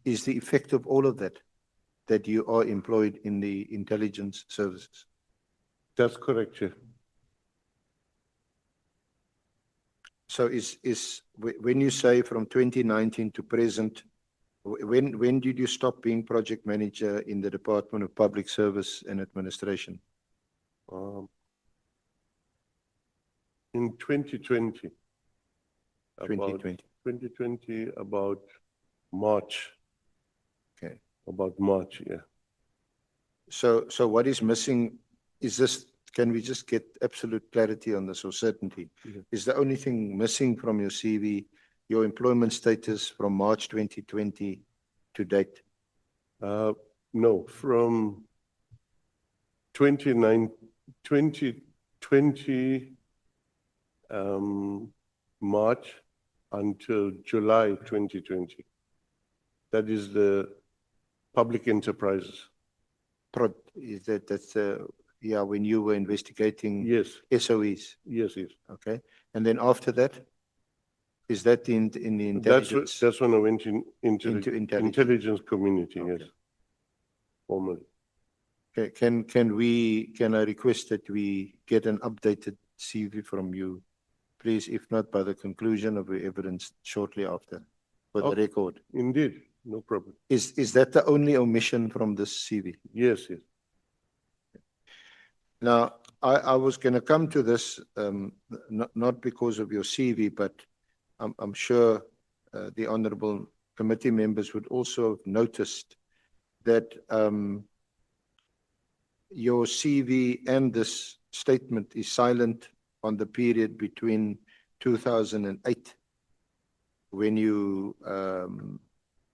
is the effect of all of that you are employed in the intelligence services? That's correct, Chair. So when you say from 2019 to present, when did you stop being project manager in the Department of Public Service and Administration? In 2020. 2020. About March. Okay. About March, yeah. So what is missing is this? Can we just get absolute clarity on this, or certainty? Yeah. Is the only thing missing from your CV your employment status from March 2020 to date? No, from 2020 March until July 2020. That is the public enterprises. Is that's yeah, when you were investigating Yes, SOEs? yes, yes. Okay. And then after that, is that in the intelligence? That's when I went into Into the intelligence. intelligence community, yes. Okay. Formally. Okay, can I request that we get an updated CV from you, please, if not by the conclusion of the evidence shortly after, for the Okay. record? Indeed, no problem. Is that the only omission from this CV? Yes, yes. Now, I was gonna come to this, not because of your CV, but I'm sure the honorable committee members would also have noticed that your CV and this statement is silent on the period between 2008, when you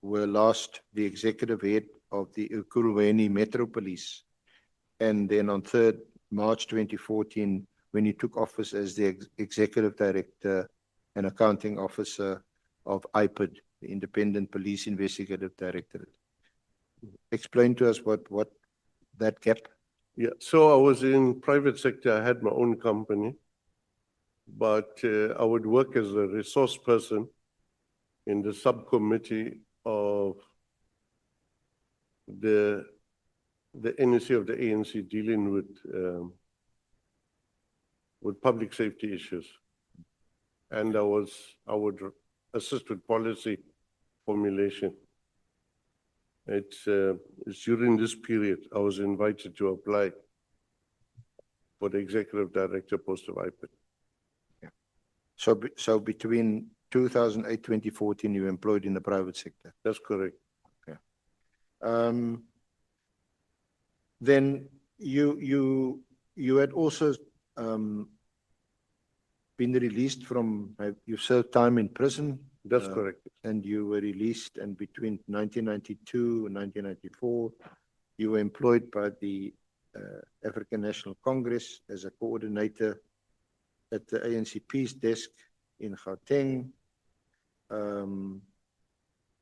were last the executive head of the Ekurhuleni Metro Police, and then on 3rd March 2014, when you took office as the executive director and accounting officer of IPID, the Independent Police Investigative Directorate. Explain to us what that gap. Yeah, so I was in private sector. I had my own company, but I would work as a resource person in the subcommittee of the NEC of the ANC dealing with public safety issues. And I would assist with policy formulation. It's during this period I was invited to apply for the executive director post of IPID. Yeah. So between 2008 2014, you were employed in the private sector. That's correct. Okay. Then you had also been released from, you served time in prison. That's correct. And you were released, and between 1992 and 1994, you were employed by the African National Congress as a coordinator at the ANC Peace Desk in Gauteng.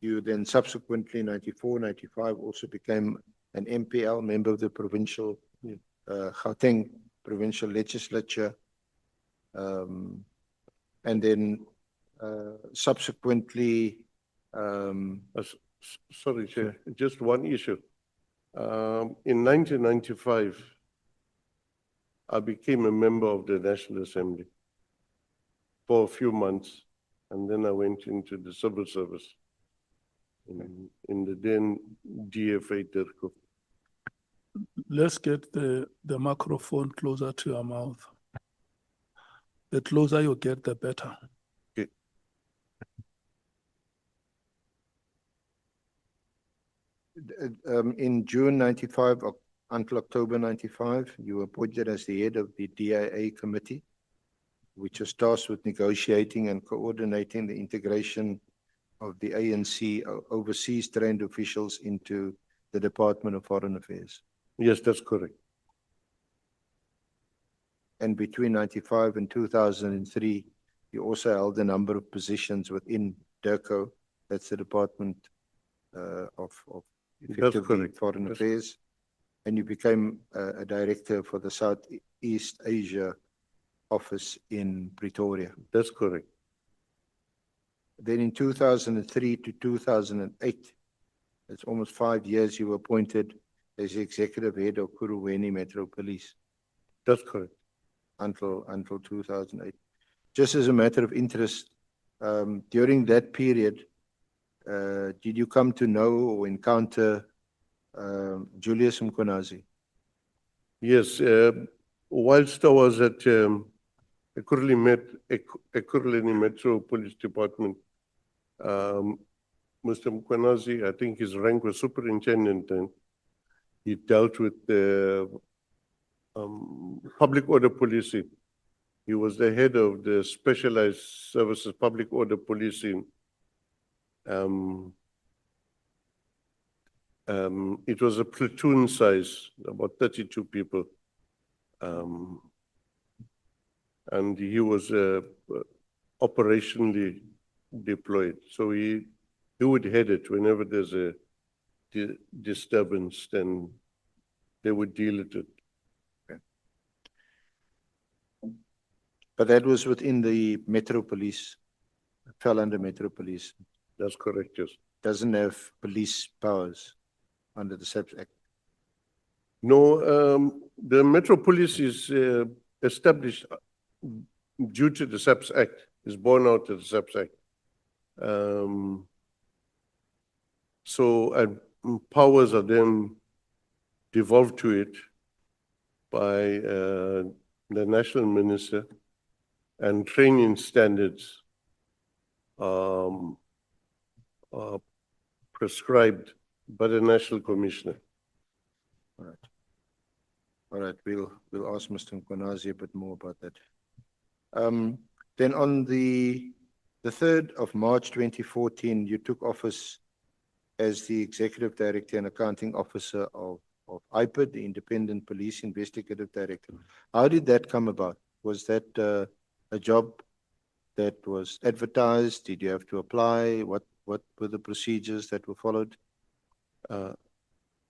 You then subsequently, 94, 95, also became an MPL, member of the provincial, Gauteng Provincial Legislature. And then subsequently, sorry, Chair, just one issue. In 1995, I became a member of the National Assembly for a few months, and then I went into the civil service in the then DFA Dirko. Let's get the microphone closer to your mouth. The closer you get, the better. Okay. In June 95 until October 95, you were appointed as the head of the DIA committee, which was tasked with negotiating and coordinating the integration of the ANC overseas trained officials into the Department of Foreign Affairs. Yes, that's correct. And between 95 and 2003, you also held a number of positions within DIRCO, that's the Department of effectively Foreign Affairs, and you became a director for the Southeast Asia office in Pretoria. That's correct. Then in 2003 to 2008, that's almost 5 years, you were appointed as the executive head of Ekurhuleni Metro Police. That's correct. Until 2008. Just as a matter of interest, during that period, did you come to know or encounter Julius Mkhwanazi? Yes, whilst I was at Ekurhuleni Metro Police Department, Mr. Mkhwanazi, I think his rank was superintendent, and he dealt with the public order policing. He was the head of the specialized services public order policing It was a platoon size, about 32 people. And he was operationally deployed. So he would head it whenever there's a disturbance, then they would deal with it. But that was within the Metro Police, it fell under Metro Police. That's correct, yes. Doesn't have police powers under the SAPS Act. No, the Metro Police is established due to the SAPS Act, is born out of the SAPS Act. So powers are then devolved to it by the national minister, and training standards are prescribed by the national commissioner. All right. All right, we'll ask Mr. Mkwanazi a bit more about that. Then on the 3rd of March 2014, you took office as the Executive Director and Accounting Officer of IPID, the Independent Police Investigative Director. How did that come about? Was that a job that was advertised? Did you have to apply? What were the procedures that were followed?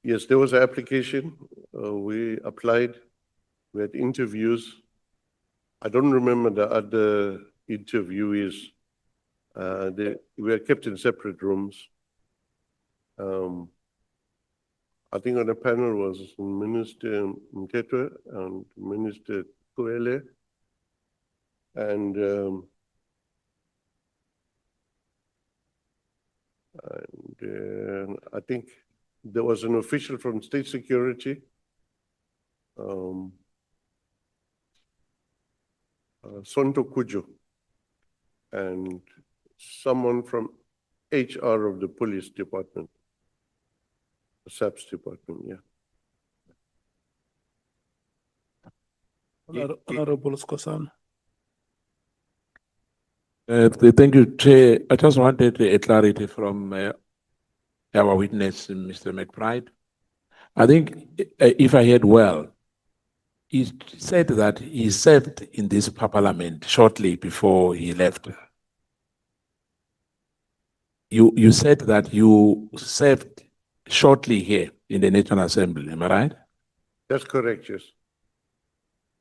Yes, there was an application. We applied. We had interviews. I don't remember the other interviewees. We were kept in separate rooms. I think on the panel was Minister Mtetwa and Minister Kuele. And I think there was an official from State Security, Sonto Kujo, and someone from HR of the police department, the SAPS department, yeah. Honorable Skosana. Thank you, Chair. I just wanted a clarity from our witness, Mr. McBride. I think, if I heard well, he said that he served in this parliament shortly before he left. You said that you served shortly here in the National Assembly, am I right? That's correct, yes.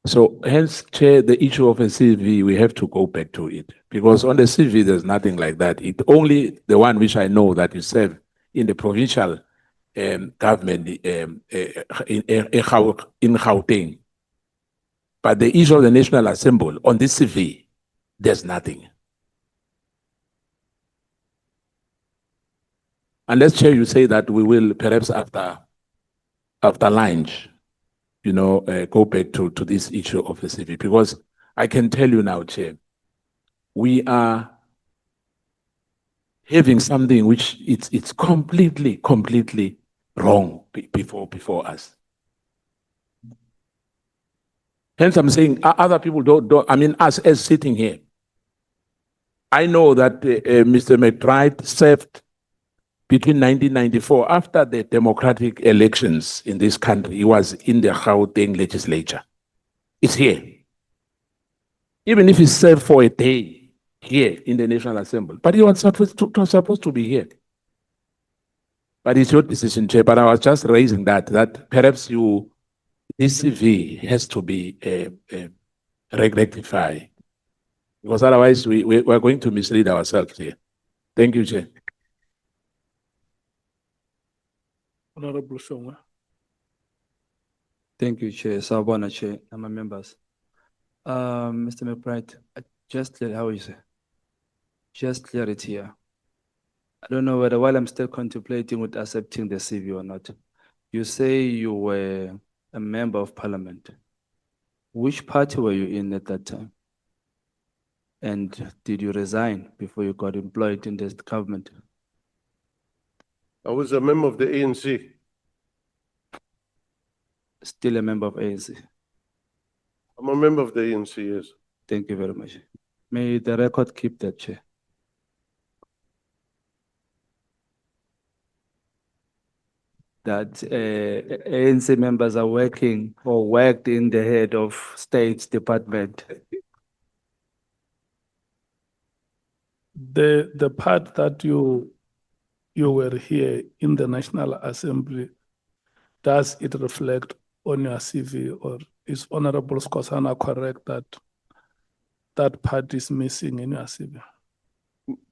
So hence, Chair, the issue of a CV, we have to go back to it. Because on the CV, there's nothing like that. It only the one which I know that you serve in the provincial government in Gauteng. But the issue of the National Assembly, on this CV, there's nothing. Unless, Chair, you say that we will perhaps after lunch, you know, go back to this issue of the CV, because I can tell you now, Chair, we are having something which it's completely wrong before us. Hence, I'm saying other people don't. I mean, us as sitting here, I know that Mr. McBride served between 1994, after the democratic elections in this country. He was in the Gauteng legislature. It's here. Even if he served for a day here in the National Assembly, but he was supposed to be here. But it's your decision, Chair. But I was just raising that perhaps this CV has to be rectified, because otherwise we're going to mislead ourselves here. Thank you, Chair. Honorable Shonga. Thank you, Chair. Sawubona, Chair, and my members. Mr. McBride, how you say? Just clarity here. I don't know whether, while I'm still contemplating with accepting the CV or not, you say you were a member of parliament. Which party were you in at that time? And did you resign before you got employed in this government? I was a member of the ANC. Still a member of ANC? I'm a member of the ANC, yes. Thank you very much. May the record keep that, Chair. that ANC members are working or worked in the head of State's department? The part that you were here in the National Assembly, does it reflect on your CV, or is Honorable Skosana correct that that part is missing in your CV?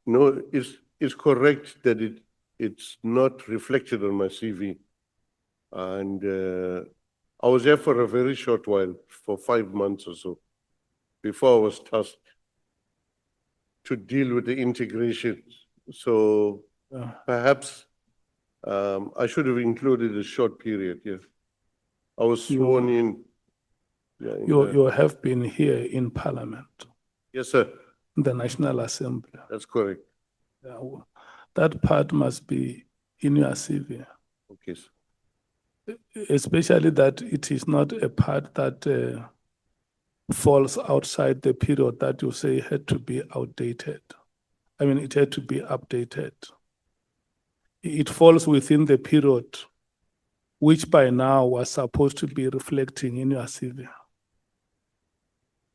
No, it's correct that it's not reflected on my CV. And I was there for a very short while, for 5 months or so, before I was tasked to deal with the integration. So perhaps I should have included a short period, yes. I was sworn in. Yeah, You have been here in Parliament, yes, sir. in the National Assembly. That's correct. Yeah, that part must be in your CV. Okay, sir. Especially that it is not a part that falls outside the period that you say had to be outdated. I mean, it had to be updated. It falls within the period which by now was supposed to be reflecting in your CV.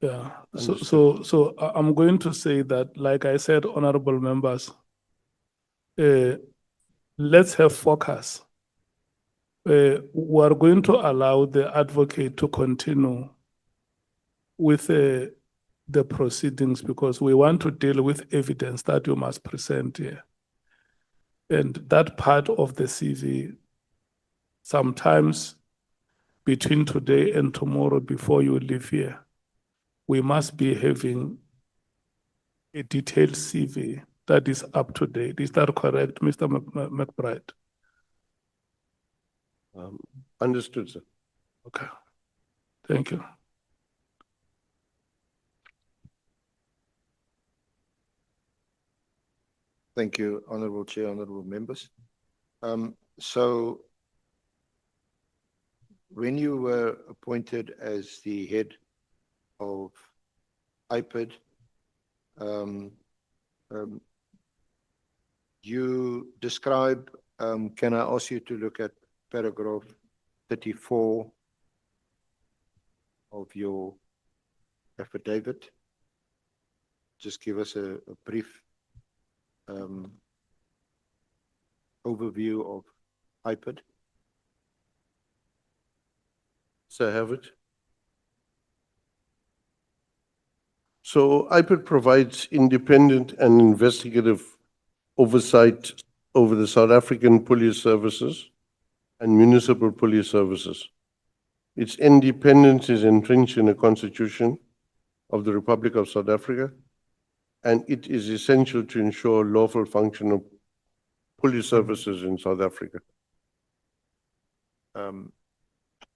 Yeah. So I'm going to say that, like I said, honorable members, let's have focus. We are going to allow the advocate to continue with the proceedings because we want to deal with evidence that you must present here. And that part of the CV, sometimes between today and tomorrow before you leave here, we must be having a detailed CV that is up to date. Is that correct, Mr. McBride? Understood, sir. Okay. Thank you. Thank you, Honorable Chair, honorable members. So when you were appointed as the head of IPID, you describe, can I ask you to look at paragraph 34 of your affidavit? Just give us a brief overview of IPID. So I have it. So IPID provides independent and investigative oversight over the South African police services and municipal police services. Its independence is entrenched in the Constitution of the Republic of South Africa, and it is essential to ensure lawful function of police services in South Africa. Who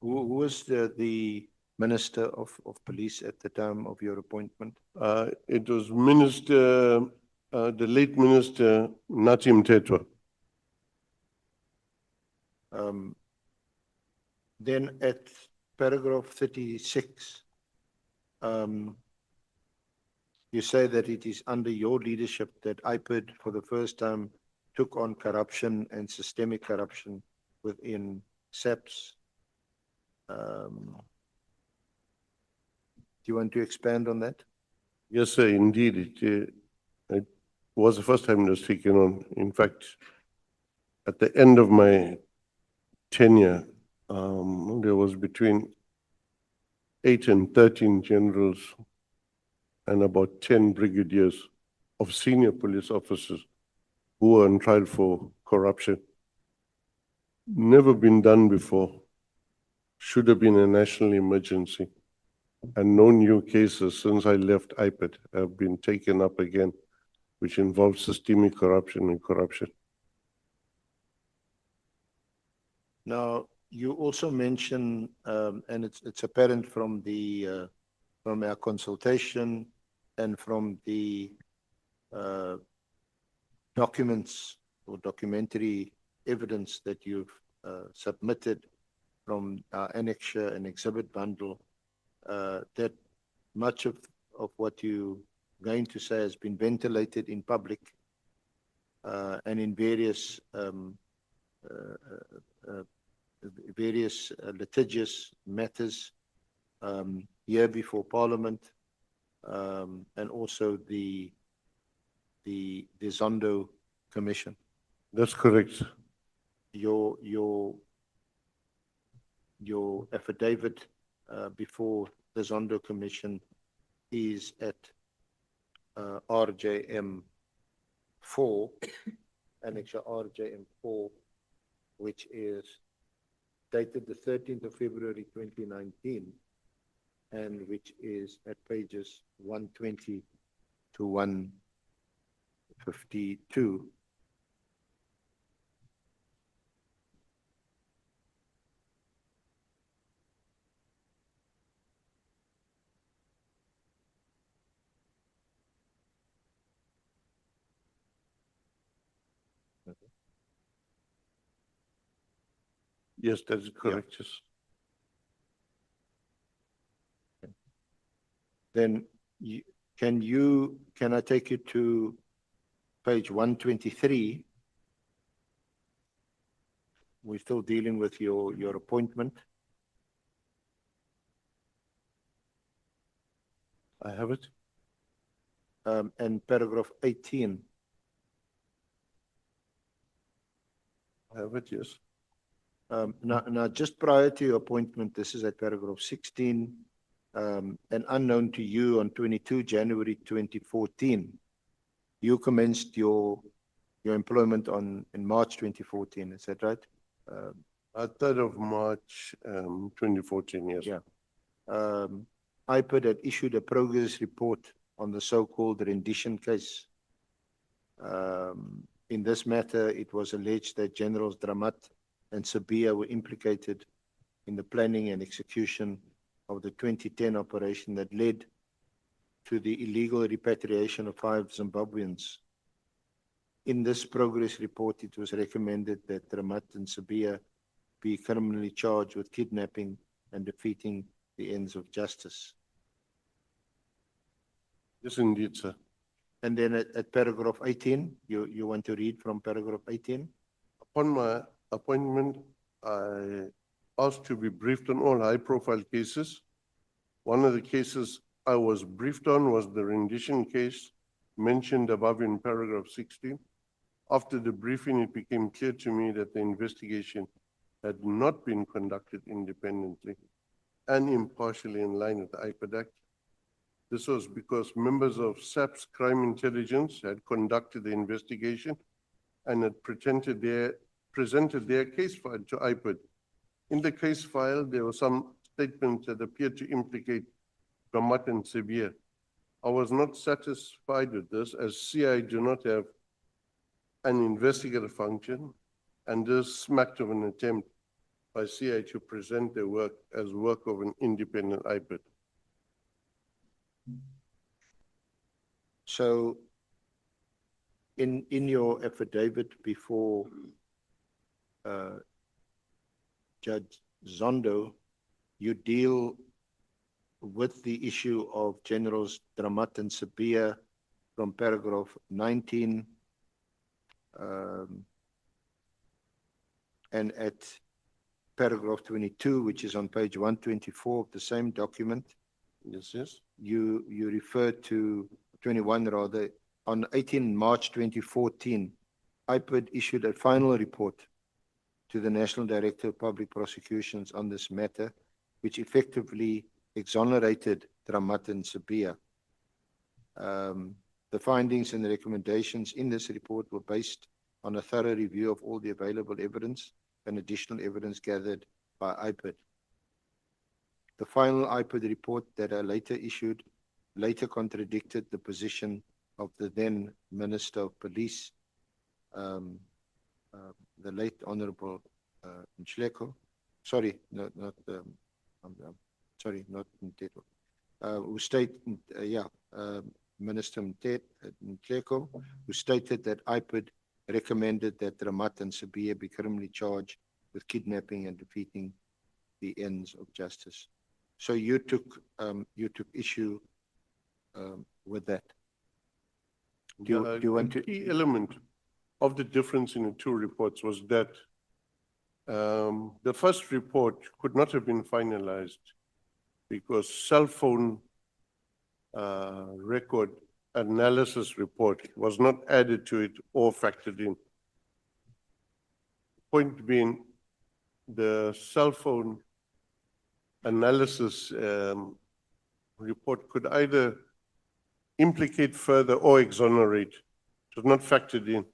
was the Minister of Police at the time of your appointment? It was the late Minister Nathi Mthethwa. Then at paragraph 36, you say that it is under your leadership that IPID for the first time took on corruption and systemic corruption within SAPS. Do you want to expand on that? Yes, sir, indeed. It was the first time it was taken on. In fact, at the end of my tenure, there was between 8 and 13 generals and about 10 brigadiers of senior police officers who were on trial for corruption. Never been done before. Should have been a national emergency. And no new cases since I left IPID have been taken up again, which involves systemic corruption and corruption. Now, you also mention, and it's apparent from the from our consultation and from the documents or documentary evidence that you've submitted from our annexure and exhibit bundle, that much of what you're going to say has been ventilated in public and in various various litigious matters here before Parliament, and also the Zondo Commission. That's correct. Your affidavit before the Zondo Commission is at RJM 4, Annexure RJM 4, which is dated the 13th of February 2019, and which is at pages 120 to 152. Yes, that is correct. Yes. Then can I take you to page 123? We're still dealing with your appointment. I have it. And paragraph 18. I have it, yes. Now, just prior to your appointment, this is at paragraph 16, and unknown to you on 22 January 2014, you commenced your employment in March 2014, is that right? 3rd of March 2014, yes. Yeah. IPID had issued a progress report on the so-called rendition case. In this matter, it was alleged that Generals Dramat and Sabia were implicated in the planning and execution of the 2010 operation that led to the illegal repatriation of 5 Zimbabweans. In this progress report, it was recommended that Dramat and Sabia be criminally charged with kidnapping and defeating the ends of justice. Yes, indeed, sir. And then at paragraph 18, you want to read from paragraph 18? Upon my appointment, I asked to be briefed on all high-profile cases. One of the cases I was briefed on was the rendition case mentioned above in paragraph 16. After the briefing, it became clear to me that the investigation had not been conducted independently and impartially in line with the IPID Act. This was because members of SAP's crime intelligence had conducted the investigation and had presented their case file to IPID. In the case file, there were some statements that appeared to implicate Dramat and Sabia. I was not satisfied with this, as CI do not have an investigative function, and this smacked of an attempt by CI to present their work as work of an independent IPID. So, in your affidavit before Judge Zondo, you deal with the issue of Generals Dramat and Sabia from paragraph 19, and at paragraph 22, which is on page 124 of the same document. Yes, yes. You refer to 21 rather. On 18 March 2014, IPID issued a final report to the National Director of Public Prosecutions on this matter, which effectively exonerated Dramat and Sabia. The findings and the recommendations in this report were based on a thorough review of all the available evidence and additional evidence gathered by IPID. The final IPID report that I later issued later contradicted the position of the then Minister of Police, the late Honorable Mtleko. Sorry, not Mteto. Who stated, Minister Mtleko, who stated that IPID recommended that Dramat and Sabia be criminally charged with kidnapping and defeating the ends of justice. So you took issue with that. Do you want to? The key element of the difference in the two reports was that The first report could not have been finalized because cell phone record analysis report was not added to it or factored in. Point being, the cell phone analysis report could either implicate further or exonerate. It was not factored in.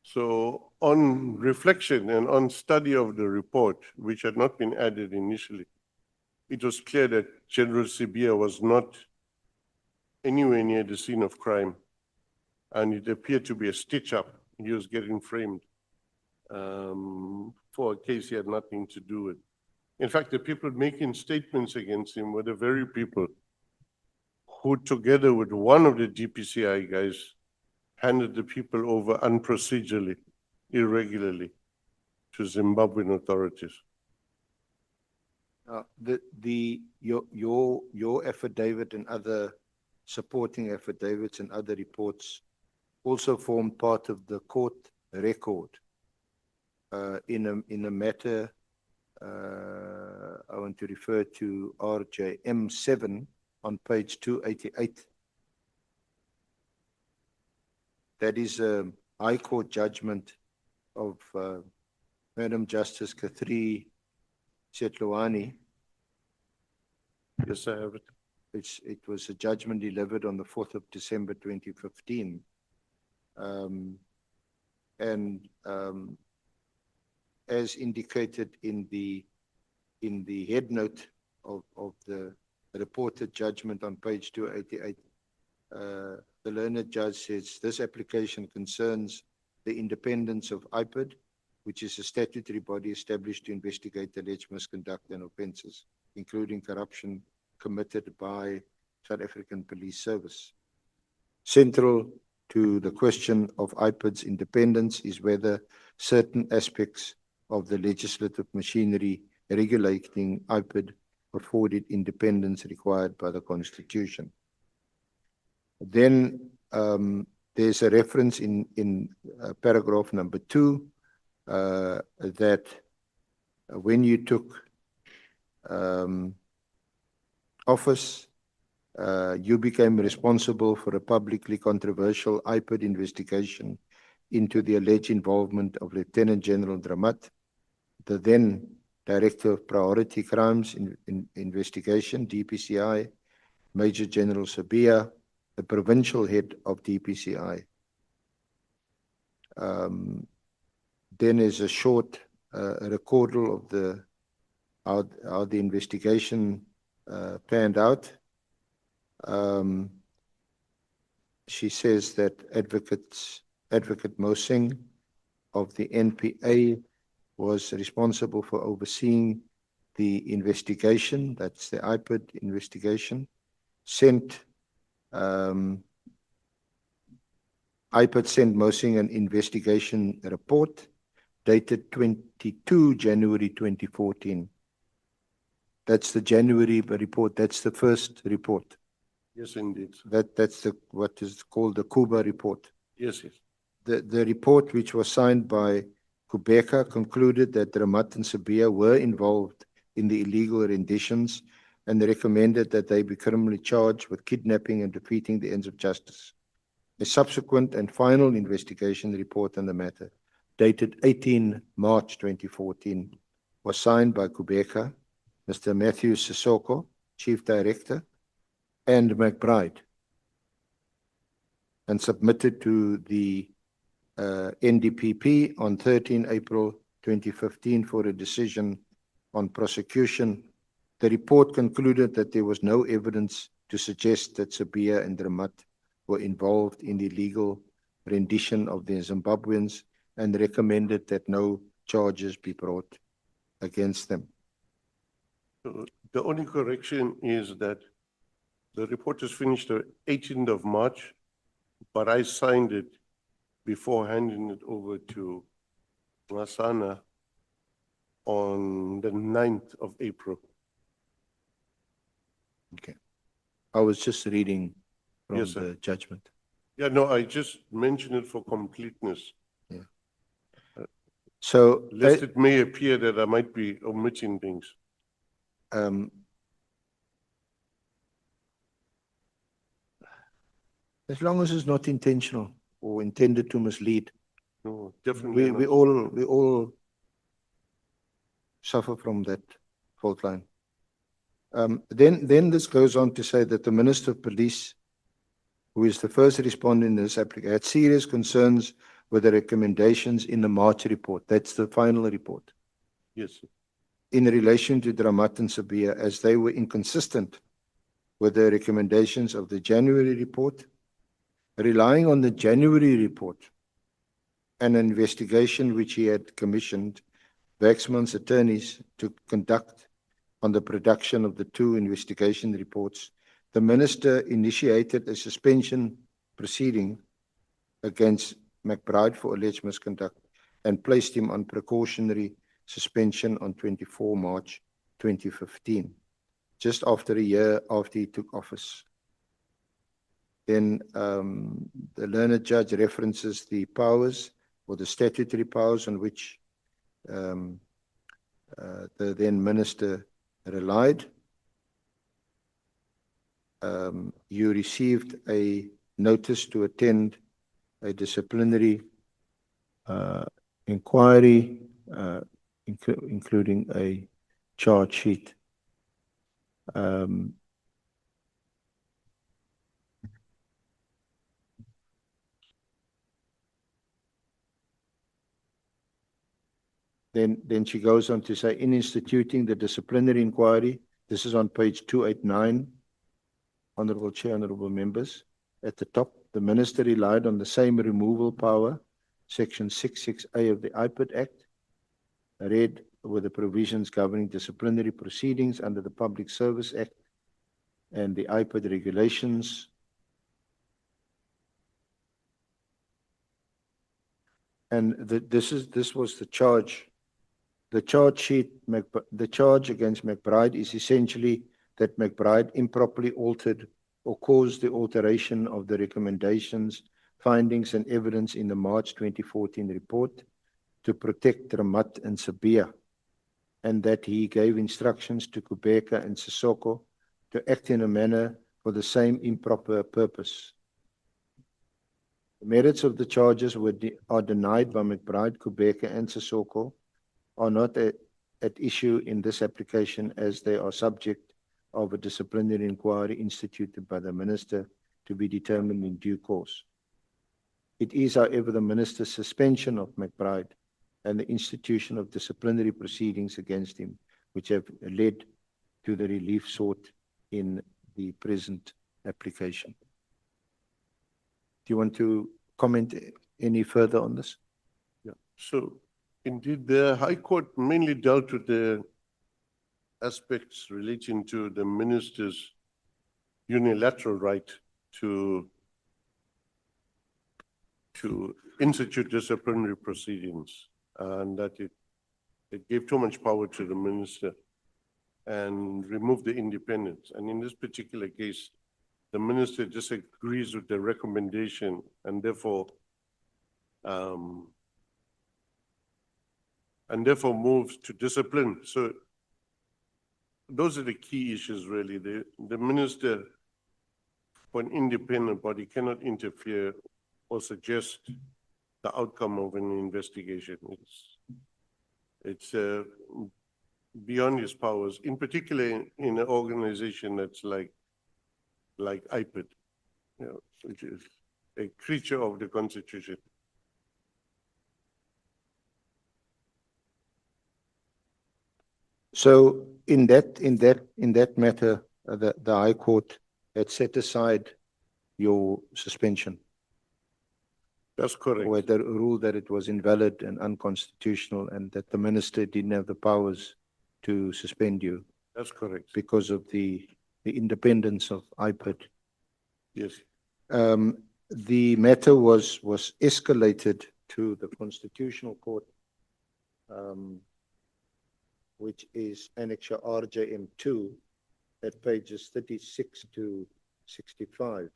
So on reflection and on study of the report, which had not been added initially, it was clear that General Sibia was not anywhere near the scene of crime. And it appeared to be a stitch-up. He was getting framed for a case he had nothing to do with. In fact, the people making statements against him were the very people who, together with one of the DPCI guys, handed the people over unprocedurally, irregularly, to Zimbabwean authorities. Your affidavit and other supporting affidavits and other reports also form part of the court record in a matter. I want to refer to RJM 7 on page 288. That is a High Court judgment of Madam Justice Kathri Setlowani. Yes, I have it. It was a judgment delivered on the 4th of December 2015. As indicated in the head note of the reported judgment on page 288, the learned judge says this application concerns the independence of IPID, which is a statutory body established to investigate alleged misconduct and offences, including corruption committed by South African Police Service. Central to the question of IPID's independence is whether certain aspects of the legislative machinery regulating IPID afforded independence required by the Constitution. Then there's a reference in paragraph number 2 that when you took office, you became responsible for a publicly controversial IPID investigation into the alleged involvement of Lieutenant General Dramat, the then Director of Priority Crimes Investigation, DPCI, Major General Sabia, the provincial head of DPCI. Then there's a short recordal of how the investigation panned out. She says that Advocate Mosing of the NPA was responsible for overseeing the investigation, that's the IPID investigation, IPID sent Mosing an investigation report dated 22 January 2014. That's the January report, that's the first report. Yes, indeed. That's what is called the Kuba report. Yes, yes. The report, which was signed by Kubeka, concluded that Dramat and Sabia were involved in the illegal renditions and recommended that they be criminally charged with kidnapping and defeating the ends of justice. A subsequent and final investigation report on the matter, dated 18 March 2014, was signed by Kubeka, Mr. Matthew Sissoko, Chief Director, and McBride, and submitted to the NDPP on 13 April 2015 for a decision on prosecution. The report concluded that there was no evidence to suggest that Sabia and Dramat were involved in the illegal rendition of the Zimbabweans and recommended that no charges be brought against them. The only correction is that the report is finished the 18th of March, but I signed it before handing it over to Ngasana on the 9th of April. Okay. I was just reading from Yes, sir. the judgment. Yeah, no, I just mentioned it for completeness. Yeah. So, Lest it may appear that I might be omitting things. um, as long as it's not intentional or intended to mislead, No, definitely we not. all suffer from that fault line. Then this goes on to say that the Minister of Police, who is the first respondent in this application, had serious concerns with the recommendations in the March report. That's the final report. Yes. In relation to Dramat and Sabia, as they were inconsistent with the recommendations of the January report. Relying on the January report, an investigation which he had commissioned Waxman's attorneys to conduct on the production of the two investigation reports, the minister initiated a suspension proceeding against McBride for alleged misconduct and placed him on precautionary suspension on 24 March 2015, just after a year after he took office. Then the learned judge references the powers or the statutory powers on which the then minister relied. You received a notice to attend a disciplinary inquiry, including a charge sheet. Then she goes on to say, in instituting the disciplinary inquiry, this is on page 289, Honorable Chair, Honorable Members. At the top, the Minister relied on the same removal power, Section 66A of the IPID Act, read with the provisions governing disciplinary proceedings under the Public Service Act and the IPID regulations. And this was the charge. The charge sheet, the charge against McBride is essentially that McBride improperly altered or caused the alteration of the recommendations, findings, and evidence in the March 2014 report to protect Ramat and Sabia, and that he gave instructions to Kubeka and Sissoko to act in a manner for the same improper purpose. The merits of the charges are denied by McBride, Kubeka, and Sissoko, are not at issue in this application as they are subject of a disciplinary inquiry instituted by the Minister to be determined in due course. It is, however, the Minister's suspension of McBride and the institution of disciplinary proceedings against him which have led to the relief sought in the present application. Do you want to comment any further on this? Yeah. So, indeed, the High Court mainly dealt with the aspects relating to the minister's unilateral right to institute disciplinary proceedings, and that it gave too much power to the minister and removed the independence. And in this particular case, the minister disagrees with the recommendation and therefore moves to discipline. So those are the key issues, really. The minister, for an independent body, cannot interfere or suggest the outcome of an investigation. It's beyond his powers, in particular in an organization that's like IPID, which is a creature of the Constitution. So in that matter, the High Court had set aside your suspension. That's correct. Or the rule that it was invalid and unconstitutional, and that the minister didn't have the powers to suspend you. That's correct. Because of the independence of IPID. Yes. The matter was escalated to the Constitutional Court, which is Annexure RJM2 at pages 36 to 65.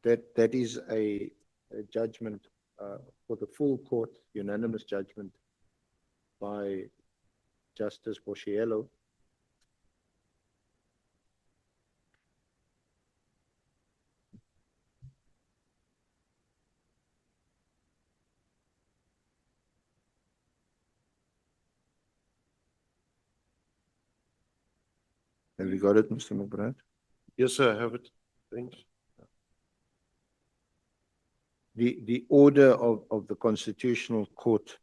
That is a judgment for the full court, unanimous judgment by Justice Boshielo. Have you got it, Mr. McBride? Yes, sir, I have it. Thanks. The order of the Constitutional Court,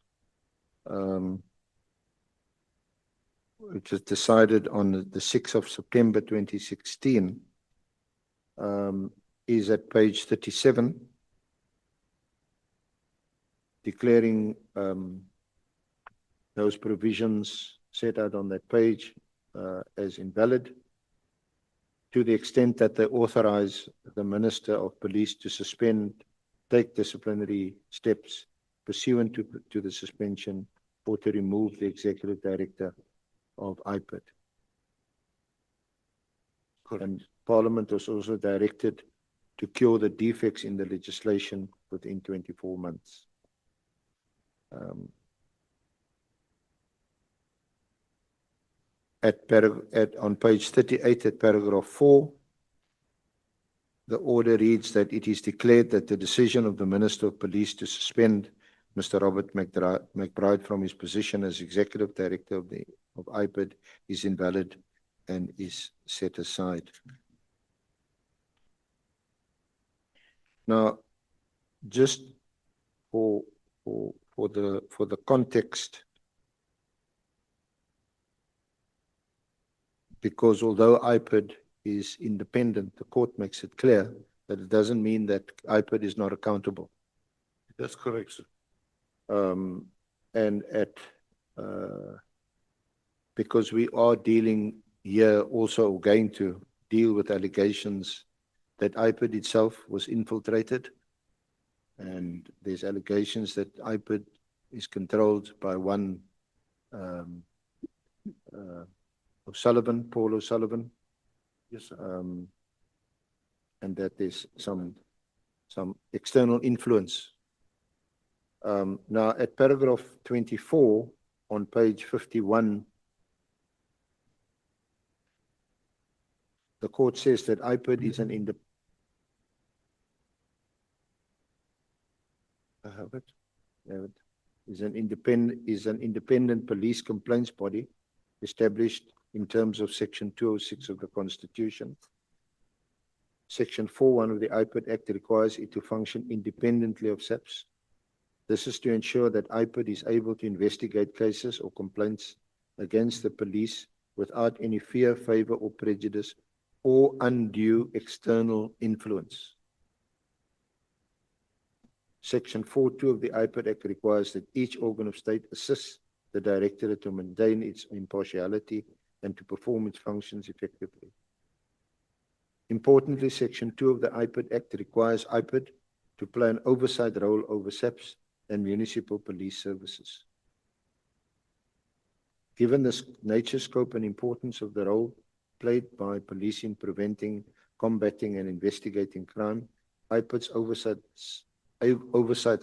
which was decided on the 6th of September 2016, is at page 37, declaring those provisions set out on that page as invalid, to the extent that they authorize the Minister of Police to take disciplinary steps pursuant to the suspension, or to remove the Executive Director of IPID. And Parliament was also directed to cure the defects in the legislation within 24 months. On page 38 at paragraph 4, the order reads that it is declared that the decision of the Minister of Police to suspend Mr. Robert McBride from his position as Executive Director of IPID is invalid and is set aside. Now, just for the context, because although IPID is independent, the court makes it clear that it doesn't mean that IPID is not accountable. That's correct, sir. Because we are dealing here, also going to deal with allegations that IPID itself was infiltrated, and there's allegations that IPID is controlled by one Paul O'Sullivan. Yes, sir. And that there's some external influence. Now, at paragraph 24 on page 51, the court says that IPID is an independent police complaints body established in terms of Section 206 of the Constitution. Section 4(1) of the IPID Act requires it to function independently of SAPS. This is to ensure that IPID is able to investigate cases or complaints against the police without any fear, favor, or prejudice, or undue external influence. Section 4(2) of the IPID Act requires that each organ of state assists the Directorate to maintain its impartiality and to perform its functions effectively. Importantly, Section 2 of the IPID Act requires IPID to play an oversight role over SAPS and municipal police services. Given the nature, scope, and importance of the role played by police in preventing, combating, and investigating crime, IPID's oversight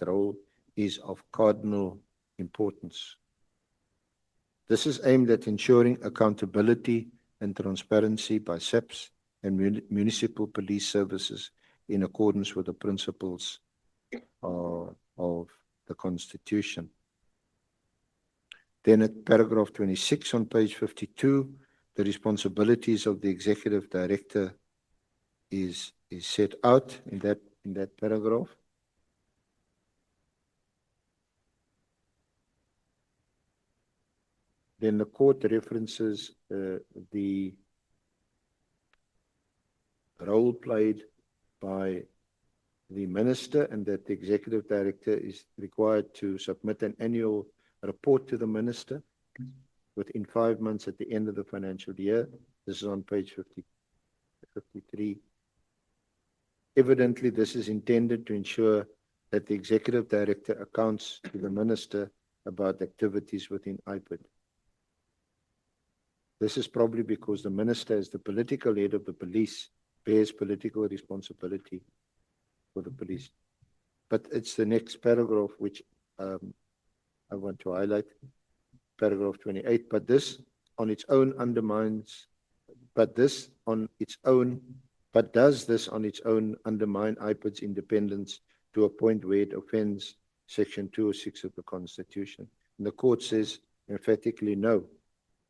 role is of cardinal importance. This is aimed at ensuring accountability and transparency by SAPS and municipal police services in accordance with the principles of the Constitution. Then at paragraph 26 on page 52, the responsibilities of the Executive Director is set out in that paragraph. Then the court references the role played by the Minister, and that the Executive Director is required to submit an annual report to the Minister within 5 months at the end of the financial year. This is on page 53. Evidently, this is intended to ensure that the Executive Director accounts to the Minister about activities within IPID. This is probably because the Minister, as the political head of the police, bears political responsibility for the police. but it's the next paragraph which I want to highlight, paragraph 28. But this on its own undermines, but this on its own, but does this on its own undermine IPID's independence to a point where it offends Section 206 of the Constitution? And the court says emphatically no.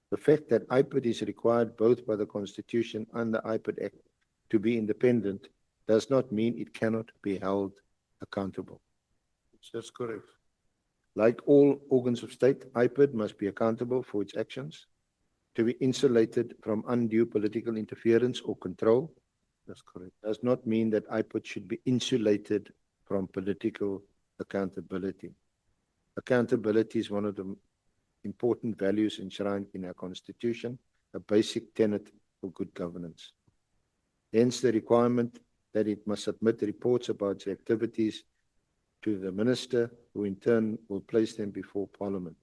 The fact that IPID is required both by the Constitution and the IPID Act to be independent does not mean it cannot be held accountable. That's correct. Like all organs of state, IPID must be accountable for its actions. To be insulated from undue political interference or control, that's correct, does not mean that IPID should be insulated from political accountability. Accountability is one of the important values enshrined in our Constitution, a basic tenet for good governance. Hence the requirement that it must submit reports about its activities to the Minister, who in turn will place them before Parliament.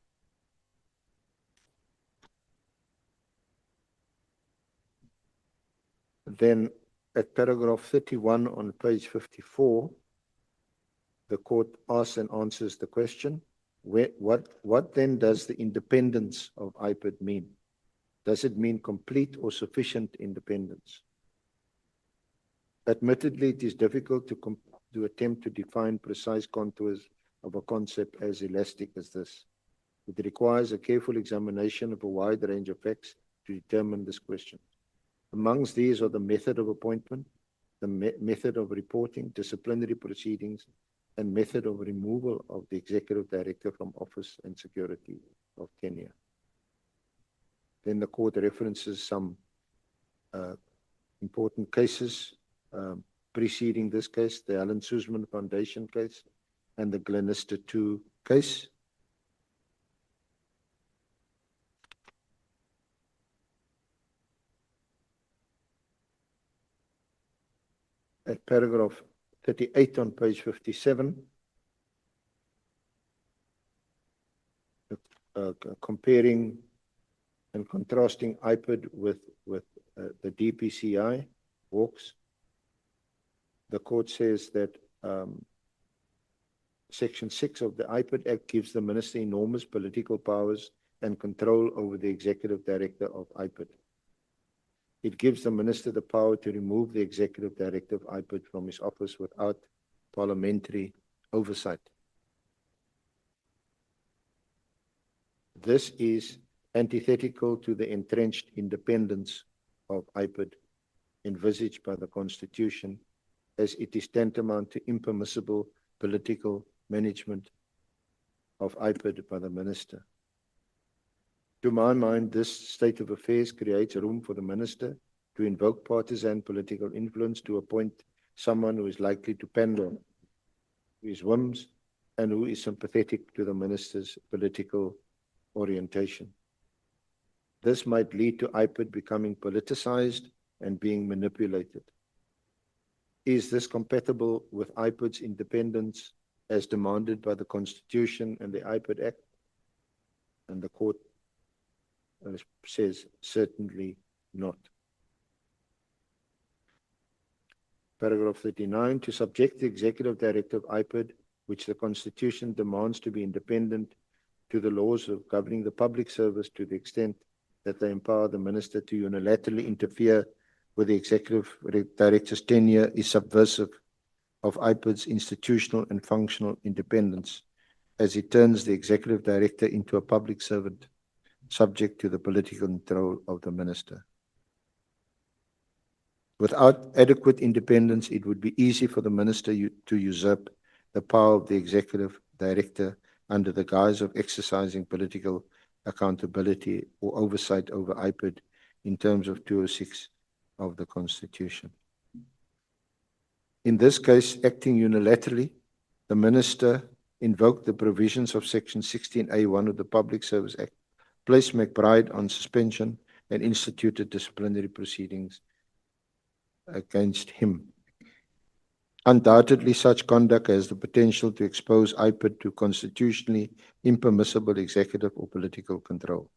Then at paragraph 31 on page 54, the court asks and answers the question, what then does the independence of IPID mean? Does it mean complete or sufficient independence? Admittedly, it is difficult to attempt to define precise contours of a concept as elastic as this. It requires a careful examination of a wide range of facts to determine this question. Amongst these are the method of appointment, the method of reporting, disciplinary proceedings, and method of removal of the executive director from office and security of tenure. Then the court references some important cases preceding this case, the Alan Suzman Foundation case and the Glenister 2 case. At paragraph 38 on page 57, comparing and contrasting IPID with the DPCI, Hawks, the court says that Section 6 of the IPID Act gives the Minister enormous political powers and control over the Executive Director of IPID. It gives the Minister the power to remove the Executive Director of IPID from his office without parliamentary oversight. This is antithetical to the entrenched independence of IPID envisaged by the Constitution, as it is tantamount to impermissible political management of IPID by the Minister. To my mind, this state of affairs creates room for the Minister to invoke partisan political influence to appoint someone who is likely to pander to his whims and who is sympathetic to the Minister's political orientation. This might lead to IPID becoming politicized and being manipulated. Is this compatible with IPID's independence as demanded by the Constitution and the IPID Act? And the court says certainly not. Paragraph 39, to subject the Executive Director of IPID, which the Constitution demands to be independent, to the laws of governing the public service to the extent that they empower the Minister to unilaterally interfere with the Executive Director's tenure, is subversive of IPID's institutional and functional independence, as it turns the Executive Director into a public servant subject to the political control of the Minister. Without adequate independence, it would be easy for the Minister to usurp the power of the Executive Director under the guise of exercising political accountability or oversight over IPID in terms of 206 of the Constitution. In this case, acting unilaterally, the Minister invoked the provisions of Section 16A1 of the Public Service Act, placed McBride on suspension, and instituted disciplinary proceedings against him. Undoubtedly, such conduct has the potential to expose IPID to constitutionally impermissible executive or political control.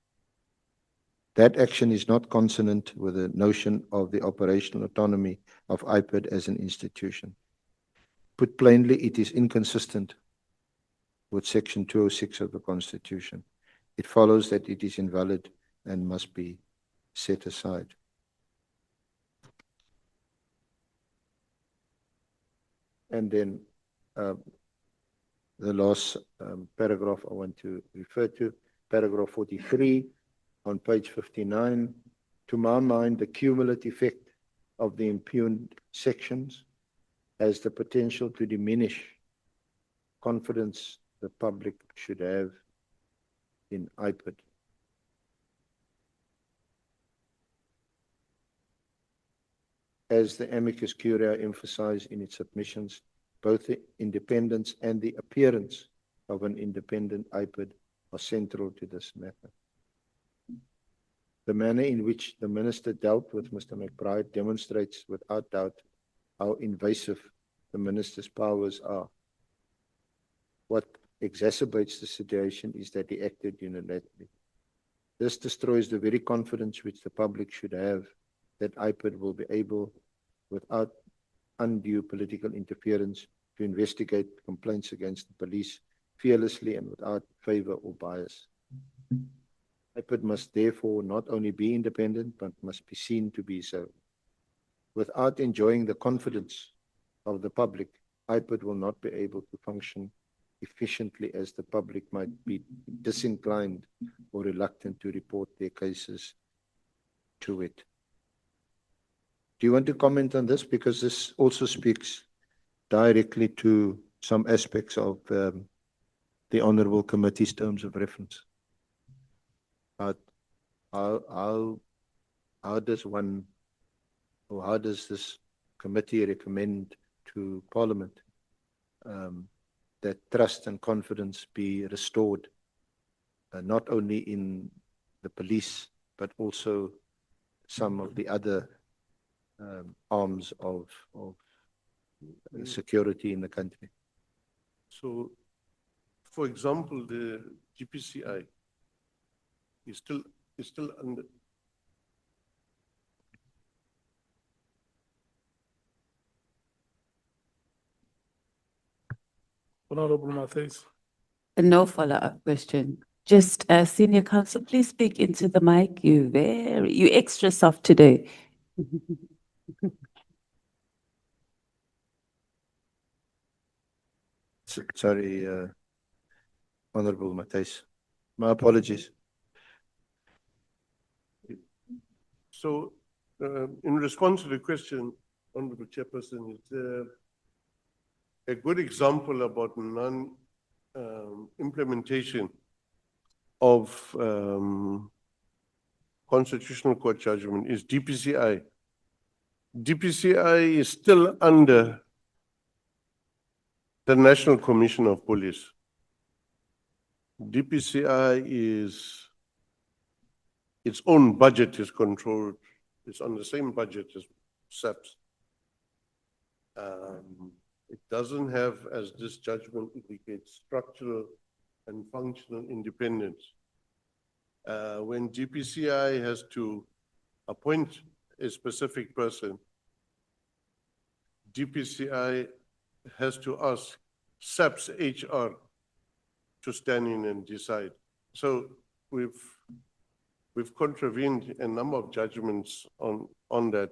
That action is not consonant with the notion of the operational autonomy of IPID as an institution. Put plainly, it is inconsistent with Section 206 of the Constitution. It follows that it is invalid and must be set aside. And then the last paragraph I want to refer to, paragraph 43 on page 59. To my mind, the cumulative effect of the impugned sections has the potential to diminish confidence the public should have in IPID. As the amicus curiae emphasized in its submissions, both the independence and the appearance of an independent IPID are central to this matter. The manner in which the Minister dealt with Mr. McBride demonstrates without doubt how invasive the Minister's powers are. What exacerbates the situation is that he acted unilaterally. This destroys the very confidence which the public should have that IPID will be able, without undue political interference, to investigate complaints against the police fearlessly and without favor or bias. IPID must therefore not only be independent, but must be seen to be so. Without enjoying the confidence of the public, IPID will not be able to function efficiently, as the public might be disinclined or reluctant to report their cases to it. Do you want to comment on this? Because this also speaks directly to some aspects of the Honourable Committee's terms of reference. How does one, or how does this committee recommend to Parliament that trust and confidence be restored, not only in the police, but also some of the other arms of security in the country? So, for example, the GPCI is still under. Honorable Matthys. No follow-up question. Just Senior Counsel, please speak into the mic. You extra soft today. Sorry, Honourable Matthys. My apologies. So, in response to the question, Honourable Chairperson, it's a good example about non-implementation of Constitutional Court judgment is DPCI. DPCI is still under the National Commission of Police. DPCI is, its own budget is controlled, it's on the same budget as SAPS. It doesn't have, as this judgment indicates, structural and functional independence. When DPCI has to appoint a specific person, DPCI has to ask SAPS HR to stand in and decide. So we've contravened a number of judgments on that.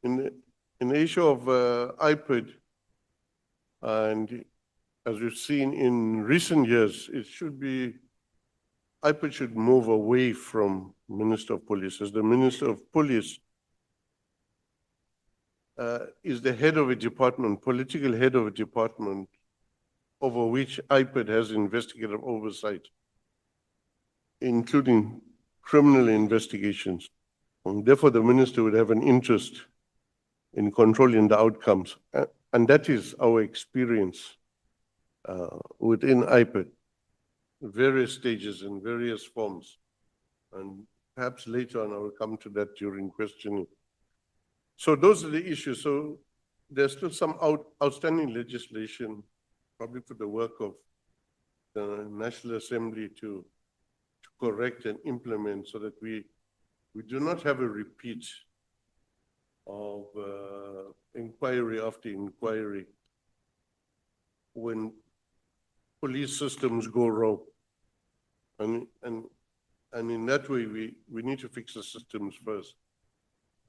In the issue of IPID, and as we've seen in recent years, IPID should move away from Minister of Police, as the Minister of Police is the head of a department, political head of a department, over which IPID has investigative oversight, including criminal investigations. And therefore, the minister would have an interest in controlling the outcomes. And that is our experience within IPID, various stages and various forms. And perhaps later on, I will come to that during questioning. So those are the issues. So there's still some outstanding legislation, probably for the work of the National Assembly to correct and implement, so that we do not have a repeat of inquiry after inquiry when police systems go wrong. And in that way, we need to fix the systems first.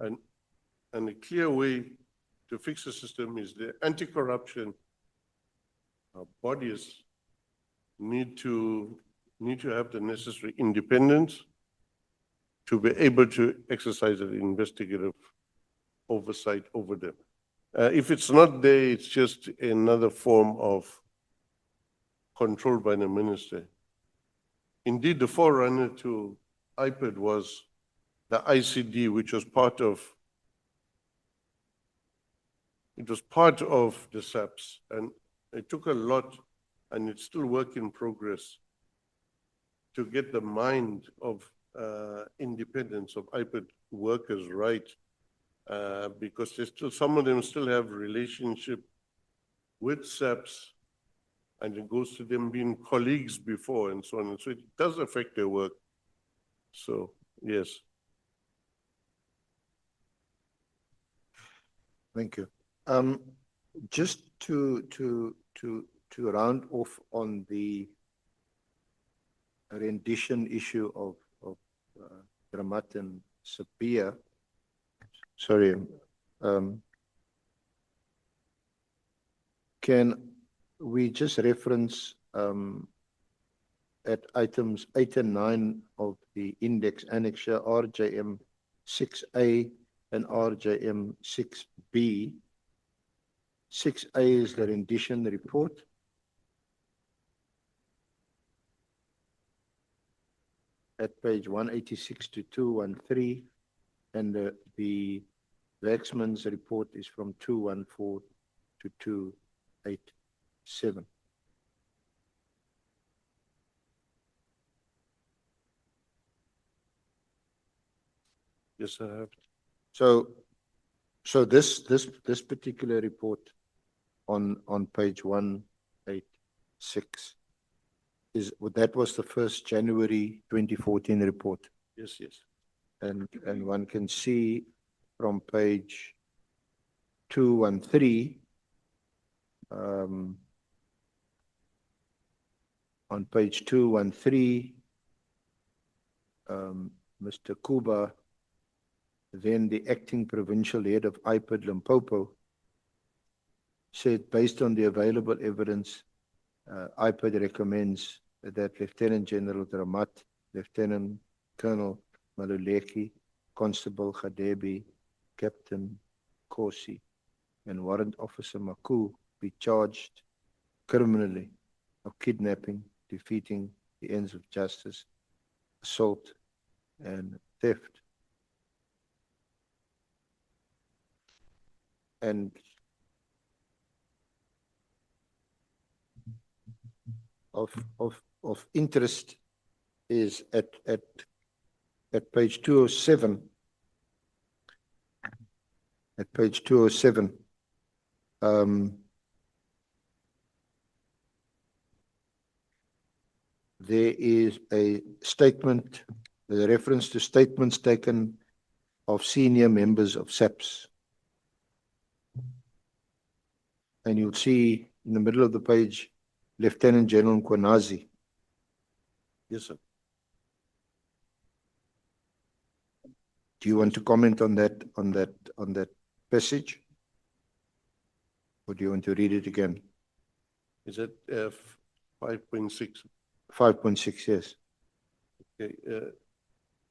And a clear way to fix the system is the anti-corruption bodies need to have the necessary independence to be able to exercise an investigative oversight over them. If it's not there, it's just another form of control by the minister. Indeed, the forerunner to IPID was the ICD, which was part of the SAPS, and it took a lot, and it's still work in progress to get the mind of independence of IPID workers right, because some of them still have relationship with SAPS, and it goes to them being colleagues before and so on, and so it does affect their work. So, yes. Thank you. Just to round off on the rendition issue of Ramat and Sapia. Sorry. Can we just reference at items 8 and 9 of the index annexure RJM 6A and RJM 6B? 6A is the rendition report. At page 186 to 213, and the Waxman's report is from 214 to 287. Yes, I have. So this particular report on page 186 that was the 1st January 2014 report. Yes, yes. And one can see from page 213 on page 213 Mr. Kuba, then the acting provincial head of IPID Limpopo, said based on the available evidence, IPID recommends that Lieutenant General Ramat, Lieutenant Colonel Maluleki, Constable Khadebi, Captain Kosi, and Warrant Officer Maku be charged criminally of kidnapping, defeating the ends of justice, assault, and theft. And of interest is at page 207. At page 207, there is a statement, a reference to statements taken of senior members of SAPS. And you'll see in the middle of the page, Lieutenant General Nkwanazi. Yes, sir. Do you want to comment on that passage? Or do you want to read it again? Is it 5.6? 5.6, yes. Okay.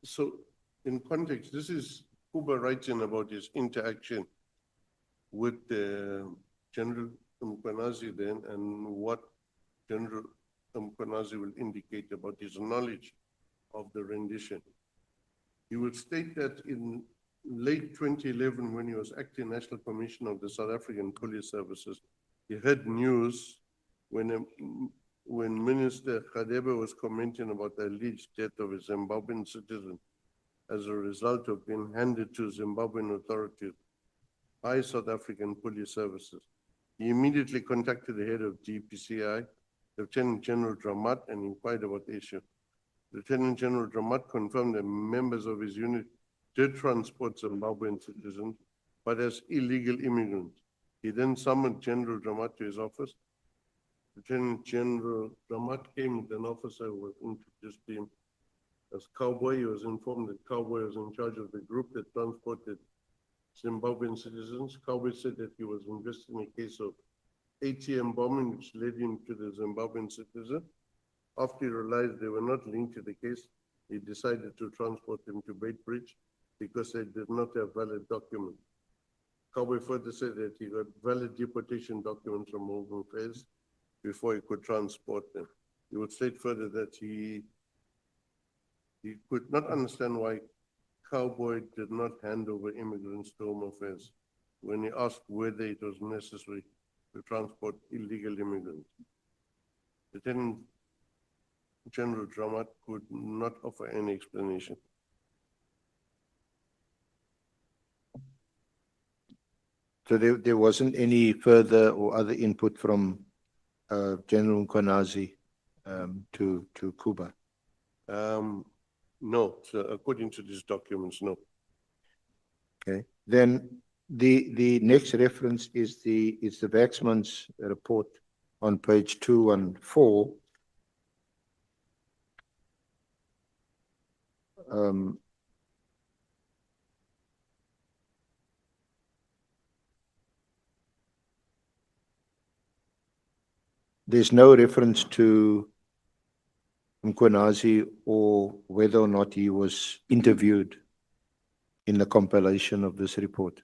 So in context, this is Kuba writing about his interaction with General Mkwanazi then, and what General Mkwanazi will indicate about his knowledge of the rendition. He will state that in late 2011, when he was acting National Commissioner of the South African Police Services, he heard news when Minister Khadebi was commenting about the alleged death of a Zimbabwean citizen as a result of being handed to Zimbabwean authorities by South African Police Services. He immediately contacted the head of DPCI, Lieutenant General Ramat, and inquired about the issue. Lieutenant General Ramat confirmed that members of his unit did transport Zimbabwean citizens, but as illegal immigrants. He then summoned General Ramat to his office Lieutenant General Ramat came with an officer who was introduced to him as Cowboy. He was informed that Cowboy was in charge of the group that transported Zimbabwean citizens. Cowboy said that he was investigating a case of ATM bombing, which led him to the Zimbabwean citizen. After he realized they were not linked to the case, he decided to transport them to Beitbridge because they did not have valid documents. Cowboy further said that he got valid deportation documents from Home Affairs before he could transport them. He would state further that he could not understand why Cowboy did not hand over immigrants to Home Affairs when he asked whether it was necessary to transport illegal immigrants. Lieutenant General Dramat could not offer any explanation. So there wasn't any further or other input from General Nkanazi to Cuba? No, so according to these documents, no. Okay, then the next reference is the Waxman's report on page 214. There's no reference to Mkhonazi or whether or not he was interviewed in the compilation of this report.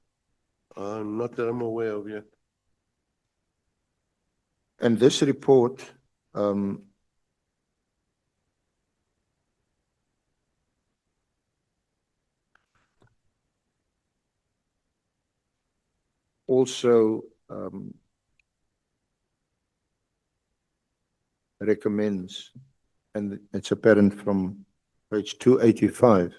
Not that I'm aware of yet. And this report also recommends, and it's apparent from page 285,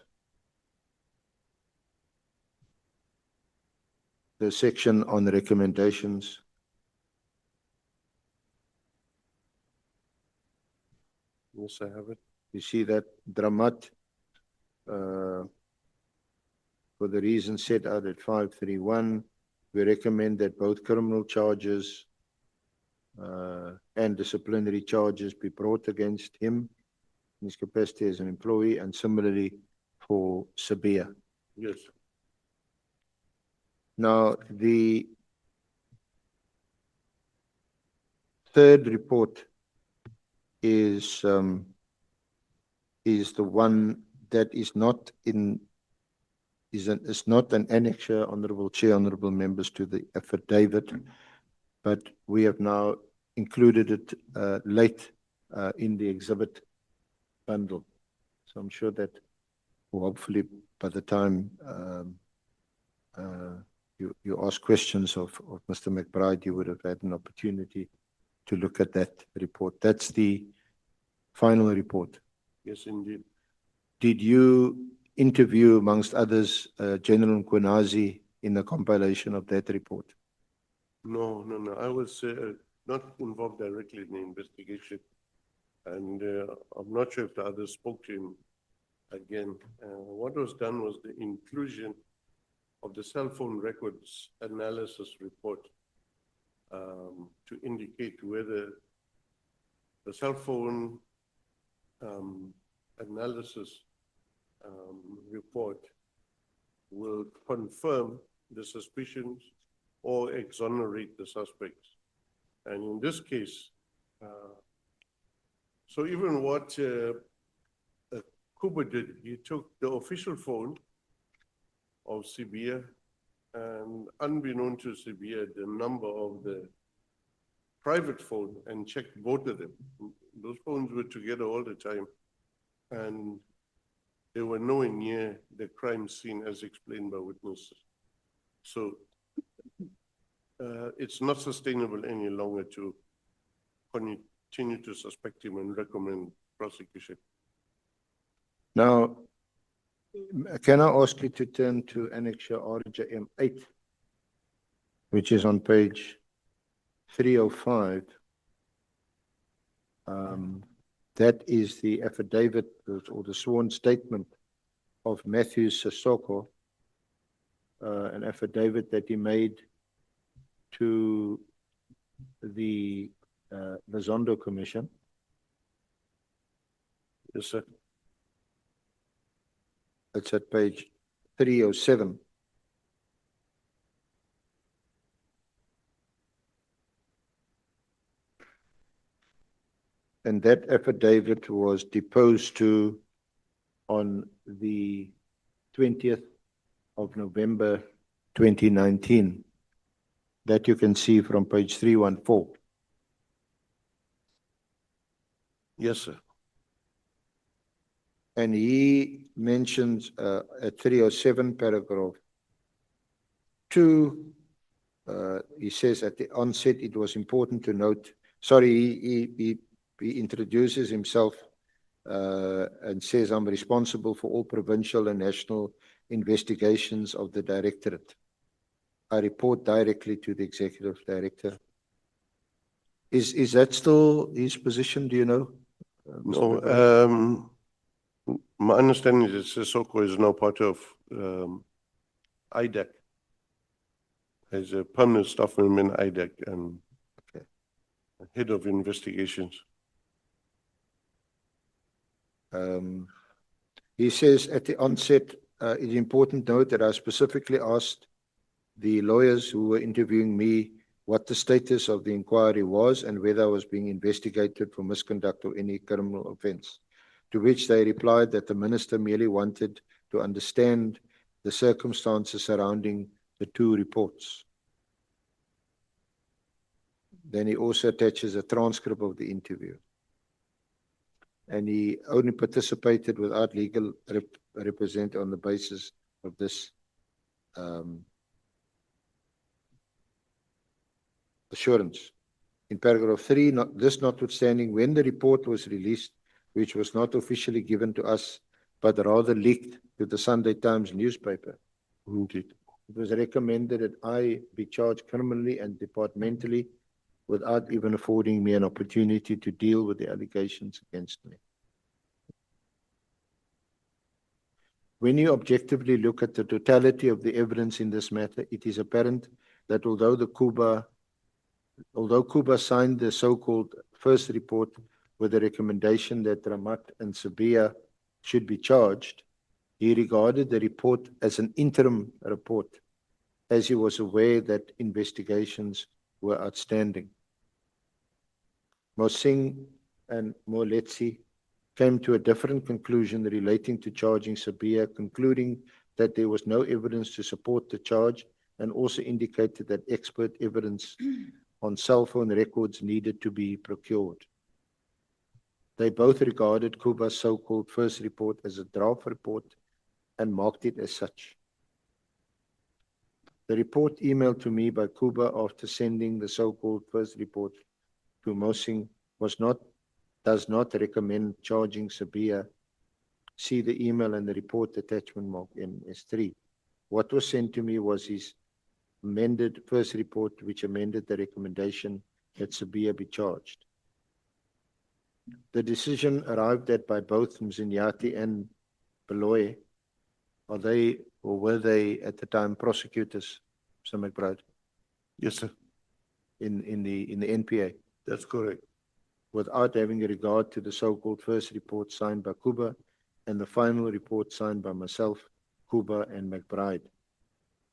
the section on the recommendations. Yes, I have it. You see that Dramat, for the reasons set out at 531, we recommend that both criminal charges and disciplinary charges be brought against him in his capacity as an employee, and similarly for Sabia. Yes. Now, the third report is the one that is not in, is not an annexure, Honorable Chair, Honorable Members, to the affidavit, but we have now included it late in the exhibit bundle. So I'm sure that, well, hopefully by the time you ask questions of Mr. McBride, you would have had an opportunity to look at that report. That's the final report. Yes, indeed. Did you interview, amongst others, General Nkhonazi in the compilation of that report? No. I was not involved directly in the investigation, and I'm not sure if the others spoke to him again. What was done was the inclusion of the cell phone records analysis report to indicate whether the cell phone analysis report will confirm the suspicions or exonerate the suspects. And in this case, so even what Kuba did, he took the official phone of Sibia, and unbeknown to Sibia, the number of the private phone, and checked both of them. Those phones were together all the time, and they were nowhere near the crime scene as explained by witnesses. So it's not sustainable any longer to continue to suspect him and recommend prosecution. Now, can I ask you to turn to Annexure RJM8, which is on page 305. That is the affidavit or the sworn statement of Matthew Sissoko, an affidavit that he made to the the Zondo Commission. Yes, sir. It's at page 307. And that affidavit was deposed to on the 20th of November 2019. That you can see from page 314. Yes, sir. And he mentions at 307 paragraph 2, he says at the onset it was important to note, he introduces himself and says, I'm responsible for all provincial and national investigations of the directorate. I report directly to the executive director. Is that still his position, do you know? Mr. McBride? No, my understanding is that Sissoko is now part of IDEC. As a permanent staff member in IDEC and head of investigations. He says at the onset, it's important to note that I specifically asked the lawyers who were interviewing me what the status of the inquiry was and whether I was being investigated for misconduct or any criminal offense. To which they replied that the minister merely wanted to understand the circumstances surrounding the two reports. Then he also attaches a transcript of the interview. And he only participated without legal represent on the basis of this assurance. In paragraph 3, this notwithstanding, when the report was released, which was not officially given to us, but rather leaked to the Sunday Times newspaper, Indeed. it was recommended that I be charged criminally and departmentally without even affording me an opportunity to deal with the allegations against me. When you objectively look at the totality of the evidence in this matter, it is apparent that although Kuba signed the so-called first report with the recommendation that Ramat and Sabia should be charged, he regarded the report as an interim report, as he was aware that investigations were outstanding. Mosing and Moletsi came to a different conclusion relating to charging Sabia, concluding that there was no evidence to support the charge and also indicated that expert evidence on cell phone records needed to be procured. They both regarded Kuba's so-called first report as a draft report and marked it as such. The report emailed to me by Kuba after sending the so-called first report to Mosing does not recommend charging Sabia. See the email and the report attachment marked MS3. What was sent to me was his amended first report, which amended the recommendation that Sabia be charged. The decision arrived at by both Mzinyati and Beloy, were they at the time prosecutors, Mr. McBride? Yes, sir. In the NPA? That's correct. Without having regard to the so-called first report signed by Kuba and the final report signed by myself, Kuba, and McBride,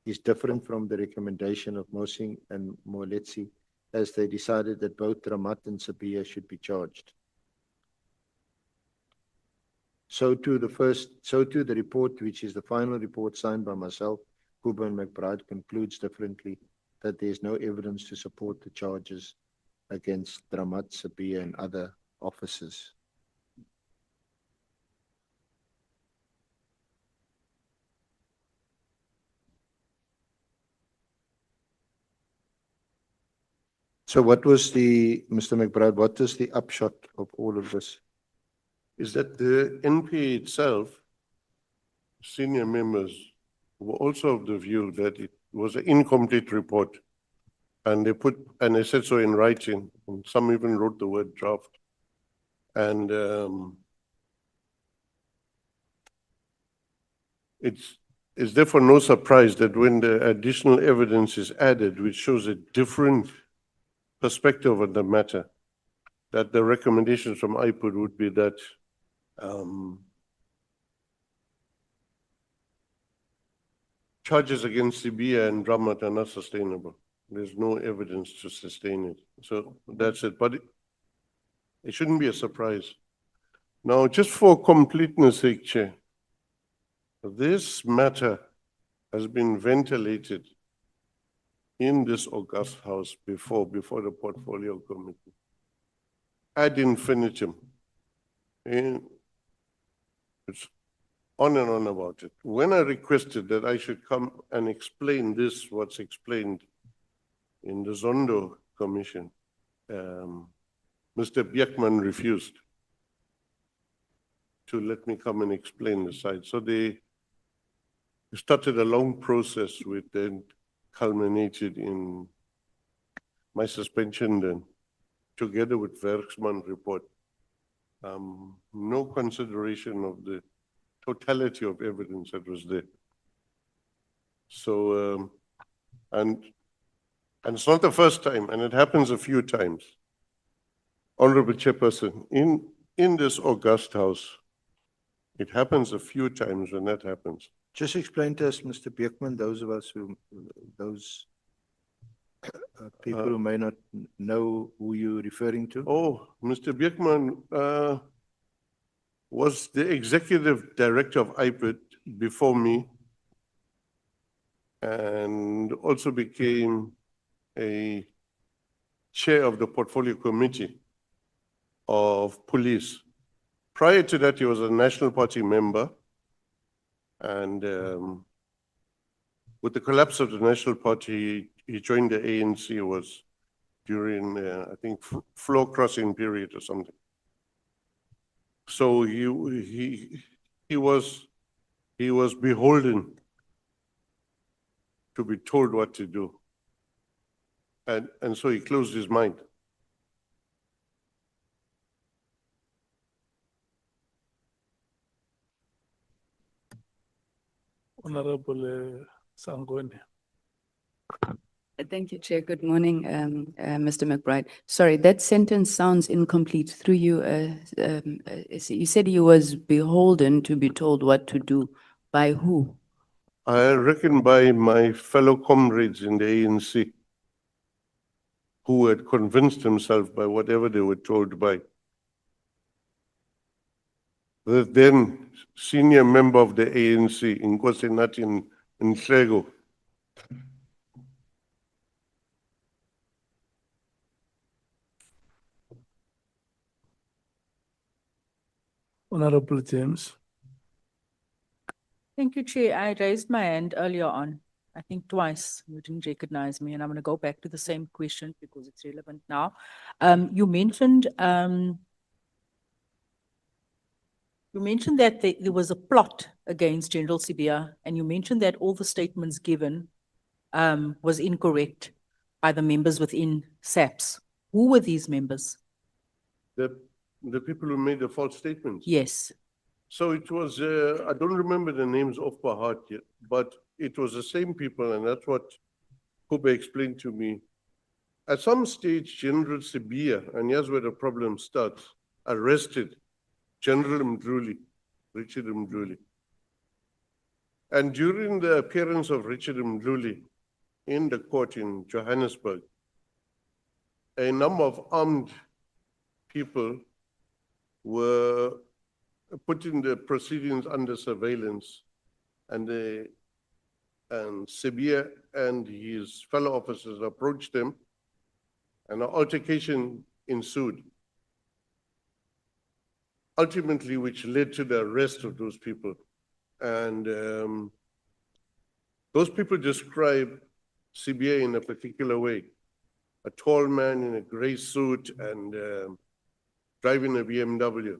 is different from the recommendation of Mosing and Moletsi, as they decided that both Ramat and Sabia should be charged. So too the report, which is the final report signed by myself, Kuba, and McBride, concludes differently, that there is no evidence to support the charges against Ramat, Sabia, and other officers. So what was Mr. McBride, what is the upshot of all of this? Is that the NPA itself, senior members, were also of the view that it was an incomplete report. And they said so in writing, and some even wrote the word draft. And it's therefore no surprise that when the additional evidence is added, which shows a different perspective of the matter, that the recommendations from IPUD would be that charges against Sibia and Ramat are not sustainable. There's no evidence to sustain it. So that's it. But it shouldn't be a surprise. Now, just for completeness sake, Chair, this matter has been ventilated in this August House before the Portfolio Committee, ad infinitum. And it's on and on about it. When I requested that I should come and explain this, what's explained in the Zondo Commission, Mr. Bjekman refused to let me come and explain the side. So they started a long process which then culminated in my suspension then, together with Werksman report. No consideration of the totality of evidence that was there. So, and it's not the first time, and it happens a few times. Honorable Chairperson, in this August House, it happens a few times when that happens. Just explain to us, Mr. Beekman, those of us who, people who may not know who you're referring to. Oh, Mr. Beekman was the executive director of IPID before me, and also became a chair of the Portfolio Committee of Police. Prior to that, he was a National Party member, and with the collapse of the National Party, he joined the ANC. It was during, I think, floor crossing period or something. So he was beholden to be told what to do, and so he closed his mind. Honorable Sangoni. Thank you, Chair. Good morning, Mr. McBride. Sorry, that sentence sounds incomplete. Through you, you said he was beholden to be told what to do. By who? I reckon by my fellow comrades in the ANC, who had convinced themselves by whatever they were told by the then senior member of the ANC, Nkosi Nathi Nhleko. Honorable James. Thank you, Chair. I raised my hand earlier on, I think twice. You didn't recognize me, and I'm going to go back to the same question because it's relevant now. You mentioned that there was a plot against General Sibia, and you mentioned that all the statements given was incorrect by the members within SAPS. Who were these members? The people who made the false statements. Yes. So it was, I don't remember the names off by heart yet, but it was the same people, and that's what Kube explained to me. At some stage, General Sibia, and here's where the problem starts, arrested General Mdluli, Richard Mdluli. And during the appearance of Richard Mdluli in the court in Johannesburg, a number of armed people were putting the proceedings under surveillance, and Sibia and his fellow officers approached them, and an altercation ensued, ultimately which led to the arrest of those people. And those people describe Sibia in a particular way: a tall man in a gray suit and driving a BMW.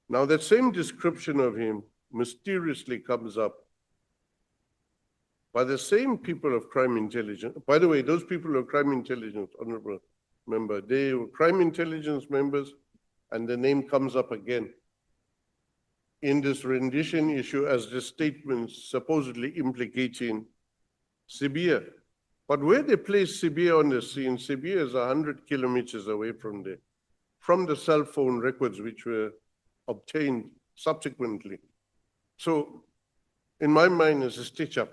Now that same description of him mysteriously comes up by the same people of crime intelligence. By the way, those people of crime intelligence, honorable member, they were crime intelligence members, and the name comes up again in this rendition issue as the statements supposedly implicating Sibia. But where they place Sibia on the scene, Sibia is 100 kilometers away from there. from the cell phone records which were obtained subsequently. So in my mind, it's a stitch up.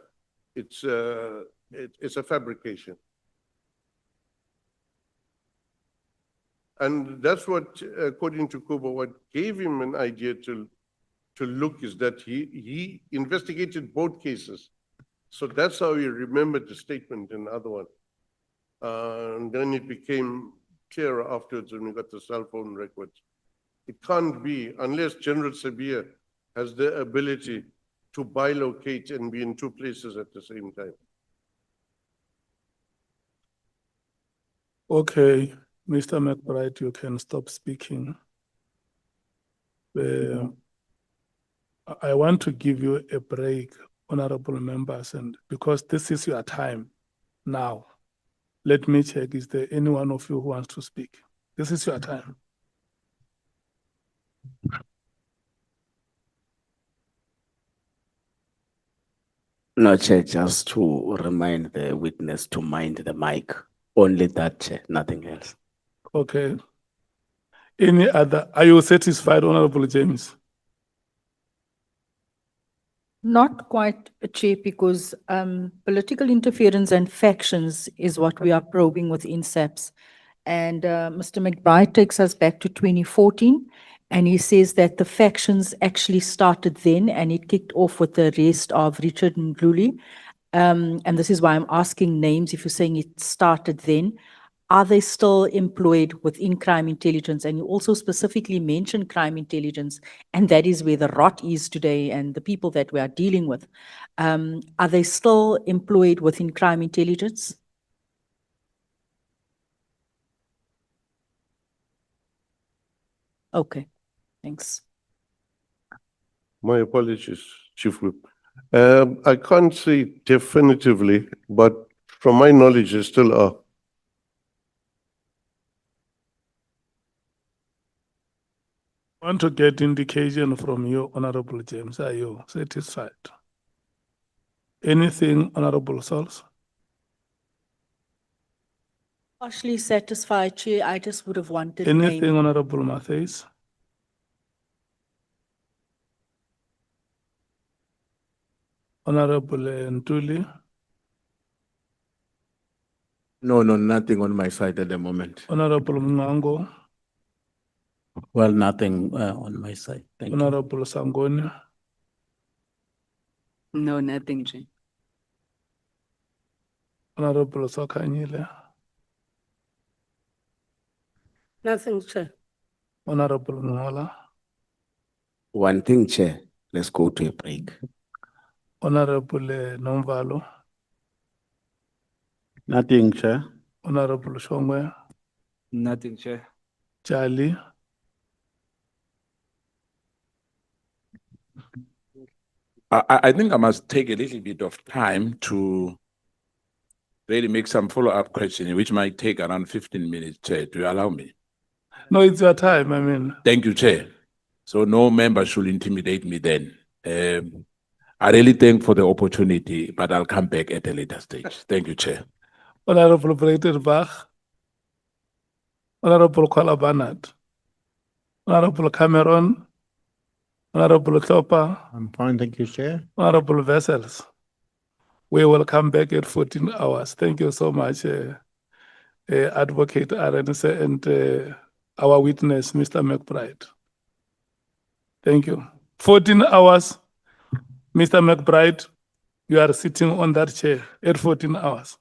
It's a fabrication. And that's what, according to Kuba, what gave him an idea to look is that he investigated both cases. So that's how he remembered the statement in the other one. And then it became clearer afterwards when we got the cell phone records. It can't be unless General Sabia has the ability to bilocate and be in two places at the same time. Okay, Mr. McBride, you can stop speaking. I want to give you a break, honorable members, and because this is your time now, let me check, is there any one of you who wants to speak? This is your time. No, Chair, just to remind the witness to mind the mic. Only that, Chair, nothing else. Okay. Any other, are you satisfied, Honorable James? Not quite, Chair, because political interference and factions is what we are probing within SAPS. And Mr. McBride takes us back to 2014, and he says that the factions actually started then, and it kicked off with the arrest of Richard Ndluli. And this is why I'm asking names. If you're saying it started then, are they still employed within crime intelligence? And you also specifically mentioned crime intelligence, and that is where the rot is today and the people that we are dealing with. Are they still employed within crime intelligence? Okay, thanks. My apologies, Chief Whip. I can't say definitively, but from my knowledge, they still are. I want to get indication from you, Honorable James. Are you satisfied? Anything, Honorable Sauls? Partially satisfied, Chair. I just would have wanted Anything, name. Honorable Matthys? Honorable Ntuli? No, nothing on my side at the moment. Honorable Mngango? Well, nothing on my side. Thank you. Honorable Sangoni? No, nothing, Chair. Honorable Sokanyile? Nothing, Chair. Honorable Ngola? One thing, Chair, let's go to a break. Honorable Nomvalo? Nothing, Chair. Honorable Shongwe? Nothing, Chair. Charlie? I think I must take a little bit of time to really make some follow-up questions, which might take around 15 minutes, Chair. Do you allow me? No, it's your time, I mean. Thank you, Chair. So no member should intimidate me then. I really thank for the opportunity, but I'll come back at a later stage. Thank you, Chair. Honorable Breitenbach? Honorable Kuala Barnard? Honorable Cameron? Honorable Topa? I'm fine, thank you, Chair. Honorable Vessels? We will come back at 14 hours. Thank you so much, Advocate Arendse and our witness, Mr. McBride. Thank you. 14 hours, Mr. McBride, you are sitting on that chair at 14 hours.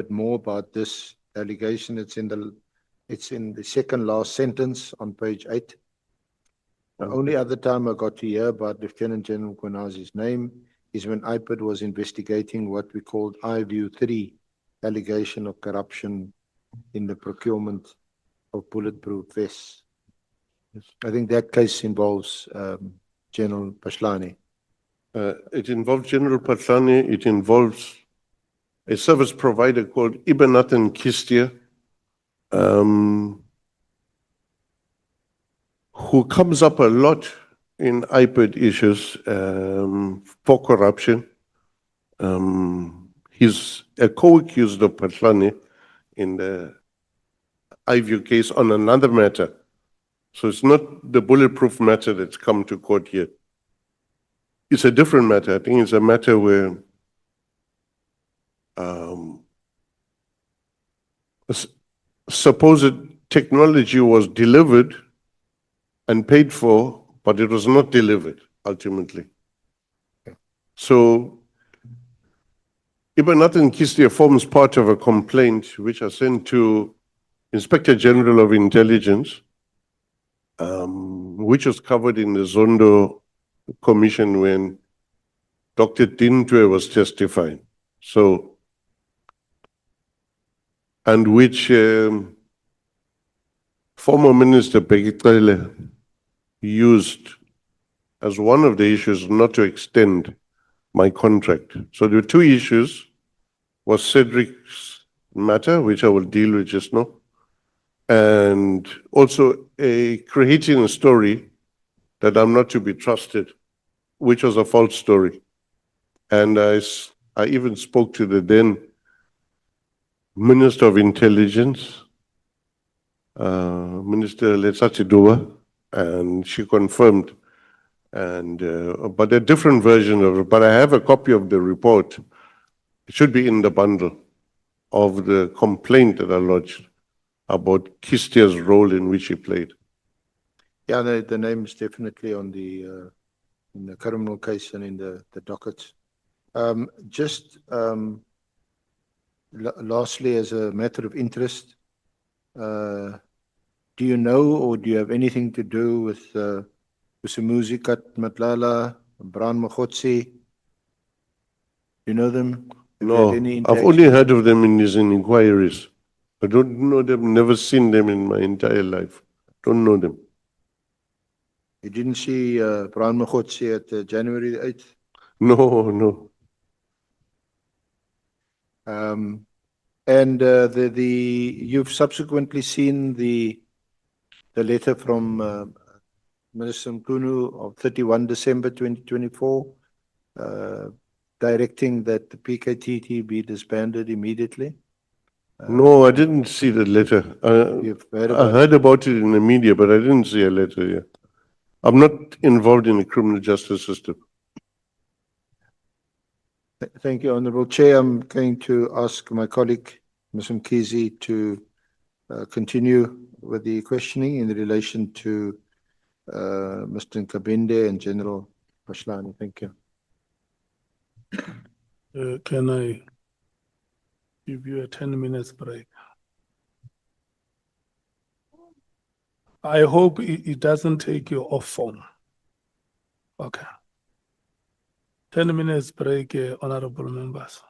bit more about this allegation. It's in the second last sentence on page 8. The only other time I got to hear about Lieutenant General Kwanazi's name is when IPID was investigating what we called I-View 3 allegation of corruption in the procurement of bulletproof vests. I think that case involves General Paslani. It involves General Patlani. It involves a service provider called Ibenathan Kistia, who comes up a lot in IPID issues for corruption. He's a co-accused of Patlani in the iView case on another matter. So it's not the bulletproof matter that's come to court yet. It's a different matter. I think it's a matter where supposed technology was delivered and paid for, but it was not delivered ultimately. So Ibenathan Kistia forms part of a complaint which I sent to Inspector General of Intelligence, which was covered in the Zondo Commission when Dr. Tintwe was testifying. So, and which former Minister Bekitele used as one of the issues not to extend my contract. So there were two issues, was Cedric's matter, which I will deal with just now, and also creating a story that I'm not to be trusted, which was a false story. And I even spoke to the then Minister of Intelligence, Minister Letsatsi, and she confirmed. And but a different version of it. But I have a copy of the report. It should be in the bundle of the complaint that I lodged about Kistia's role in which he played. Yeah, the name is definitely on the in the criminal case and in the dockets. Lastly, as a matter of interest, do you know or do you have anything to do with Usumuzi Kat Matlala, Bran Mogotsi? You know them? Have you had No, any I've interaction only with heard them? of them in his inquiries. I don't know them, never seen them in my entire life. Don't know them. You didn't see Bran Mogotsi at January the 8th? No, no. And you've subsequently seen the letter from Minister Mkunu of 31 December 2024, directing that the PKTT be disbanded immediately. No, I didn't see the letter. You've heard I about heard about it in the media, but I didn't see a letter yet. I'm not involved in the criminal justice system. Thank you, Honorable Chair. I'm going to ask my colleague, Ms. Mkhize, to continue with the questioning in relation to Mr. Nkabinde and General Paslani. Thank you. Can I give you a 10 minutes break? I hope it doesn't take you off phone. Okay. 10 minutes break, honorable members.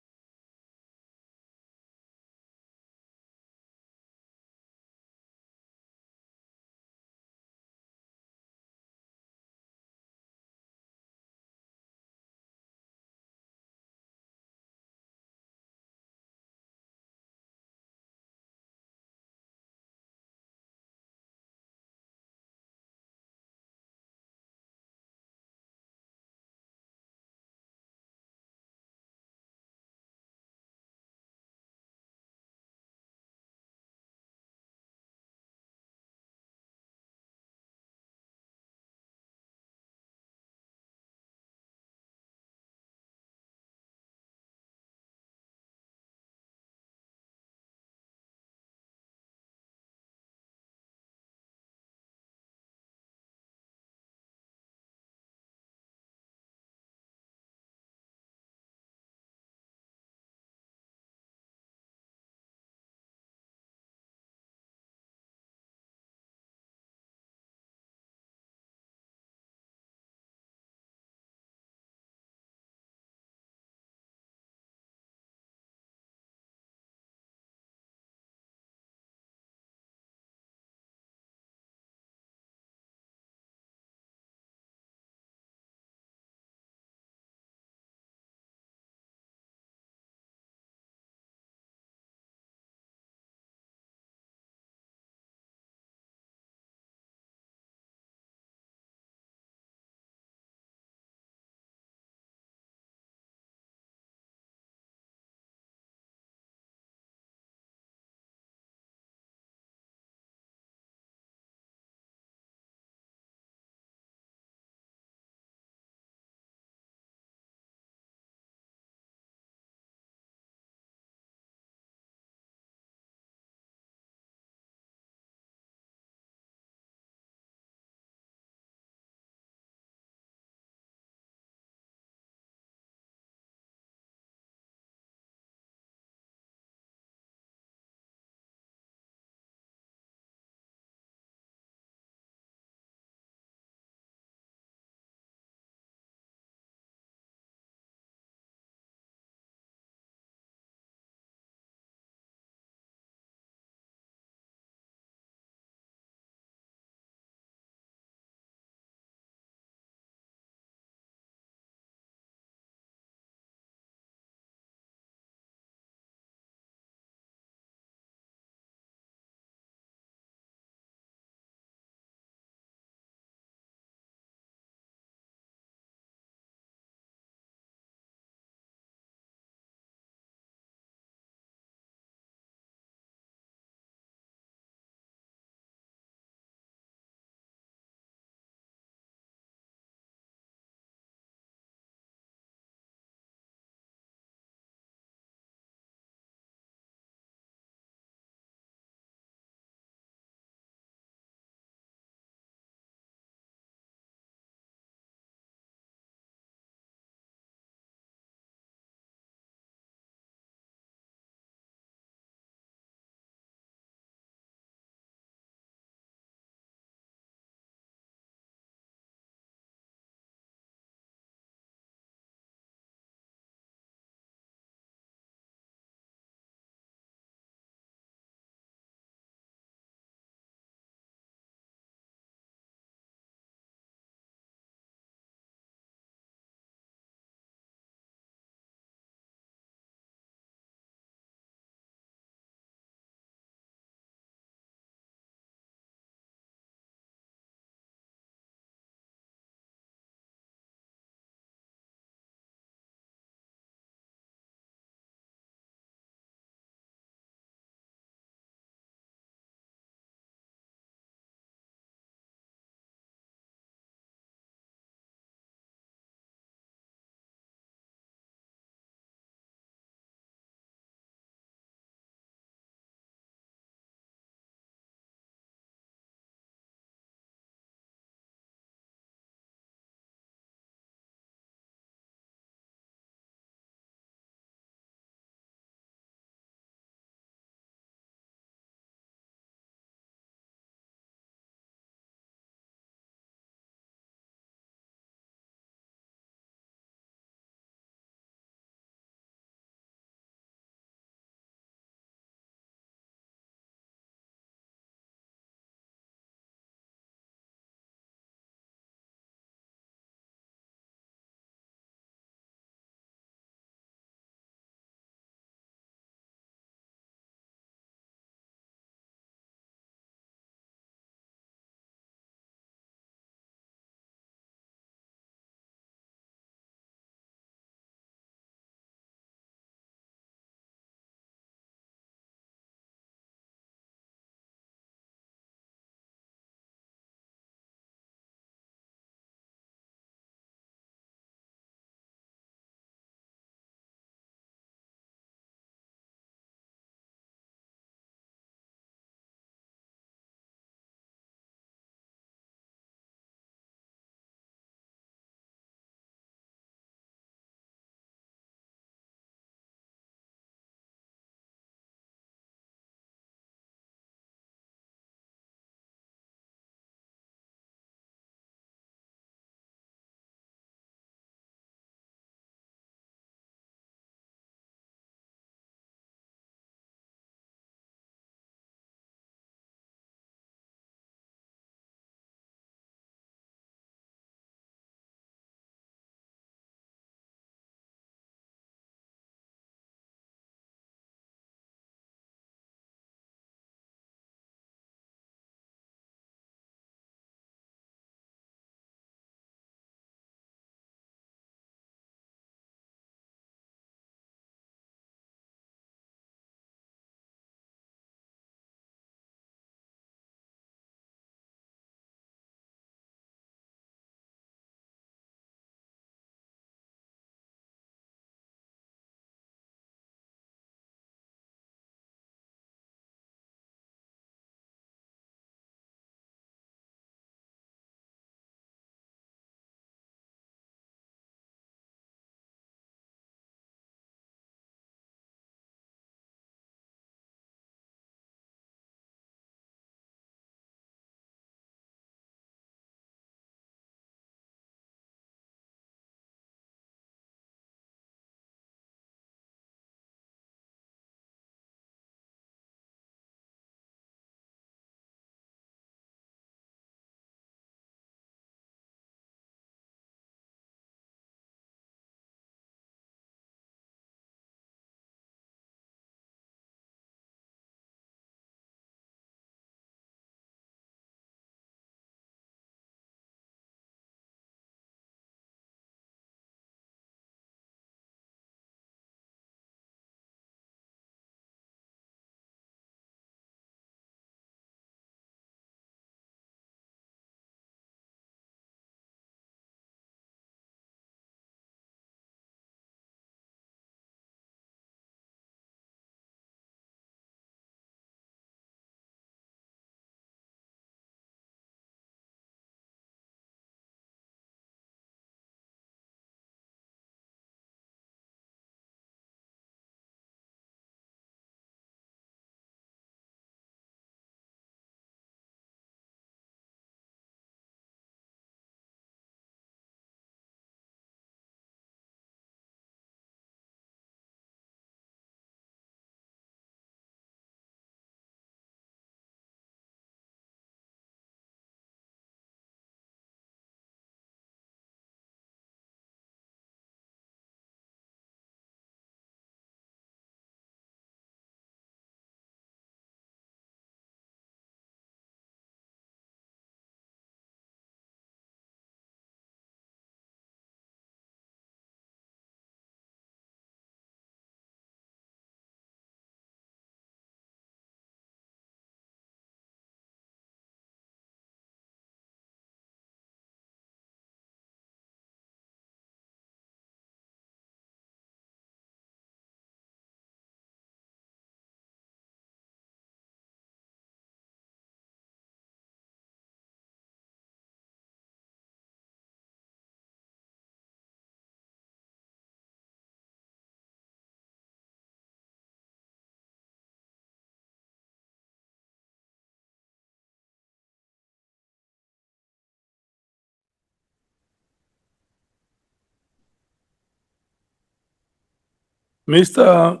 Mr.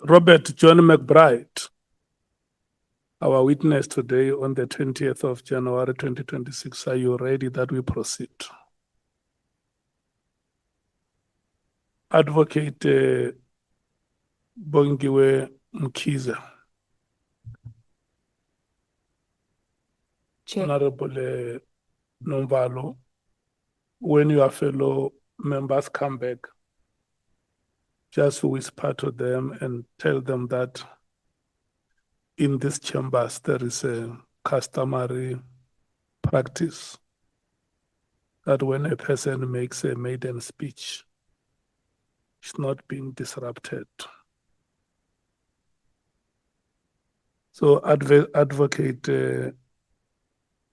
Robert John McBride, our witness today on the 20th of January 2026, are you ready that we proceed? Advocate Bongiwe Mkhize. Chair. Honorable Nomvalo, when your fellow members come back, just whisper to them and tell them that in these chambers there is a customary practice that when a person makes a maiden speech, it's not being disrupted. So Advocate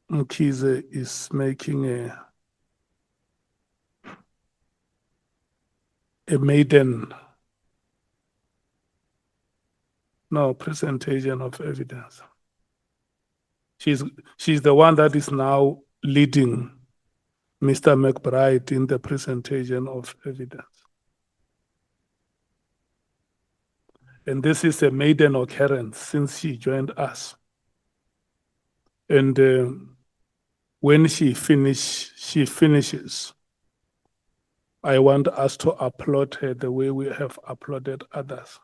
Mkhize is making a maiden presentation of evidence. She's the one that is now leading Mr. McBride in the presentation of evidence. And this is a maiden occurrence since she joined us. And when she finishes, I want us to applaud her the way we have applauded others.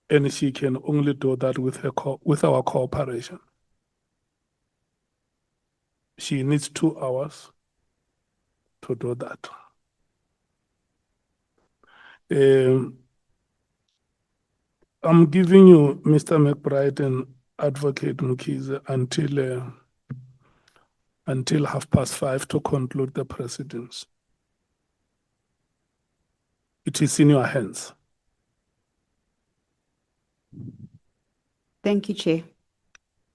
And she can only do that with our cooperation. She needs 2 hours to do that. I'm giving you, Mr. McBride and Advocate Mkhize, until 5:30 to conclude the proceedings. It is in your hands. Thank you, Chair.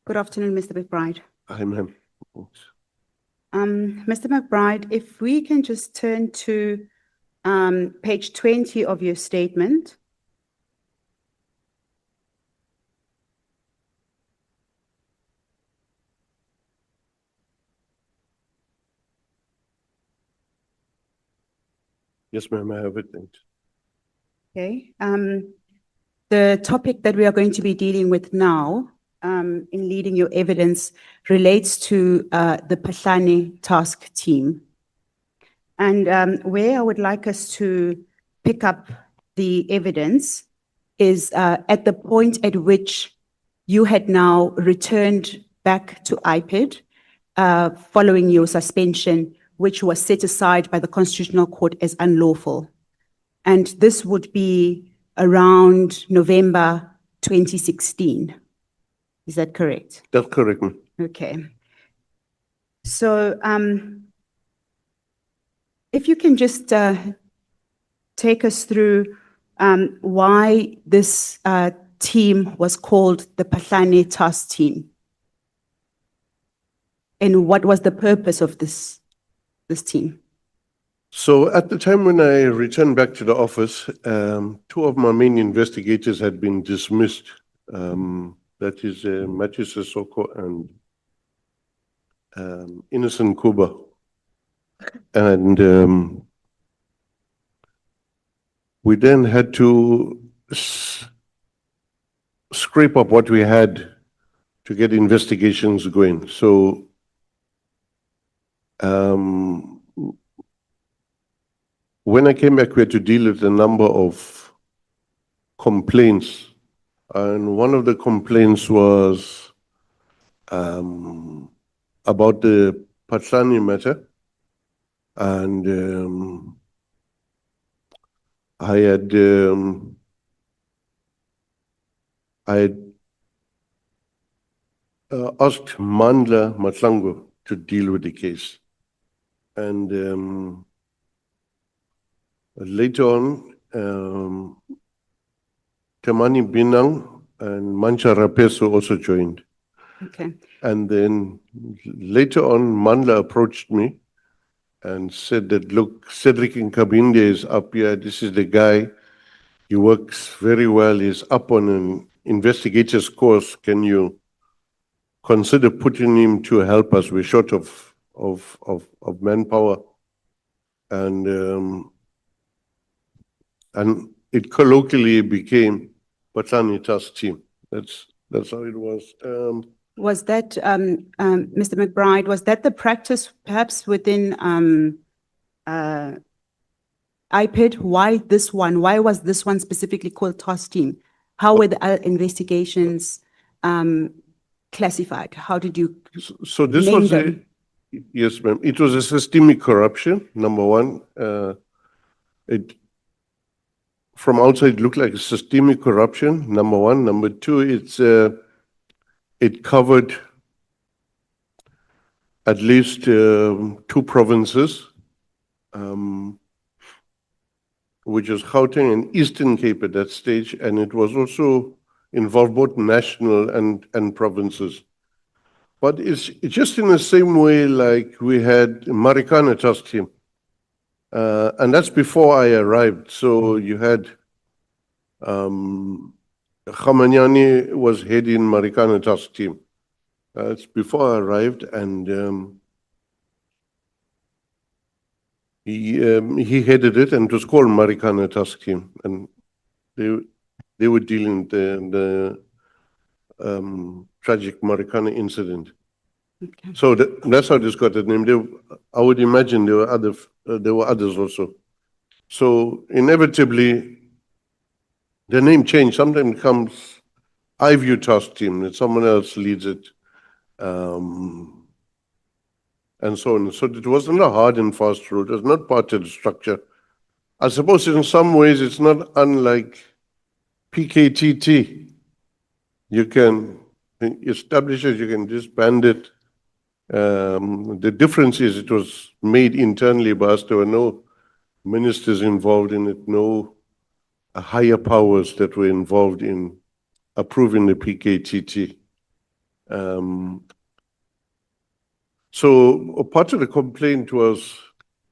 Good afternoon, Mr. McBride. Hi, ma'am. Mr. McBride, if we can just turn to page 20 of your statement. Yes, ma'am, I have it. Okay. The topic that we are going to be dealing with now, in leading your evidence, relates to the Pahlane task team. And where I would like us to pick up the evidence is at the point at which you had now returned back to IPED following your suspension, which was set aside by the Constitutional Court as unlawful. And this would be around November 2016. Is that correct? That's correct, ma'am. Okay. So if you can just take us through why this team was called the Pahlane Task Team, and what was the purpose of this team? So at the time when I returned back to the office, 2 of my main investigators had been dismissed. That is Matthew Sissoko and Innocent Kuba. And we then had to scrape up what we had to get investigations going. So when I came back, we had to deal with a number of complaints. And one of the complaints was about the Pahlane matter. And I had asked Mandla Matlango to deal with the case. And later on, Temani Binang and Mancha Rapeso also joined. Okay. And then later on, Mandla approached me and said that, look, Cedric Nkabinde is up here. This is the guy. He works very well. He's up on an investigator's course. Can you consider putting him to help us? We're short of manpower. And And it colloquially became Patlani Task Team. That's how it was. Was that, Mr. McBride, was that the practice perhaps within IPID? Why this one? Why was this one specifically called task team? How were the other investigations classified? How did you So this name was them? yes, ma'am. It was a systemic corruption, number one. It from outside looked like a systemic corruption, number one. Number two, it covered at least two provinces, which was Gauteng and Eastern Cape at that stage, and it was also involved both national and provinces. But it's just in the same way like we had Marikana task team. And that's before I arrived. So you had Khamanyani was heading Marikana task team. It's before I arrived, and he headed it, and it was called Marikana task team, and they were dealing with the tragic Marikana incident. Okay. So that's how this got the name. I would imagine there were others also. So inevitably, the name change sometimes becomes I-View task team, and someone else leads it, and so on. So it wasn't a hard and fast rule. It was not part of the structure. I suppose in some ways it's not unlike PKTT. You can establish it, you can disband it. The difference is it was made internally by us. There were no ministers involved in it, no higher powers that were involved in approving the PKTT. So part of the complaint was.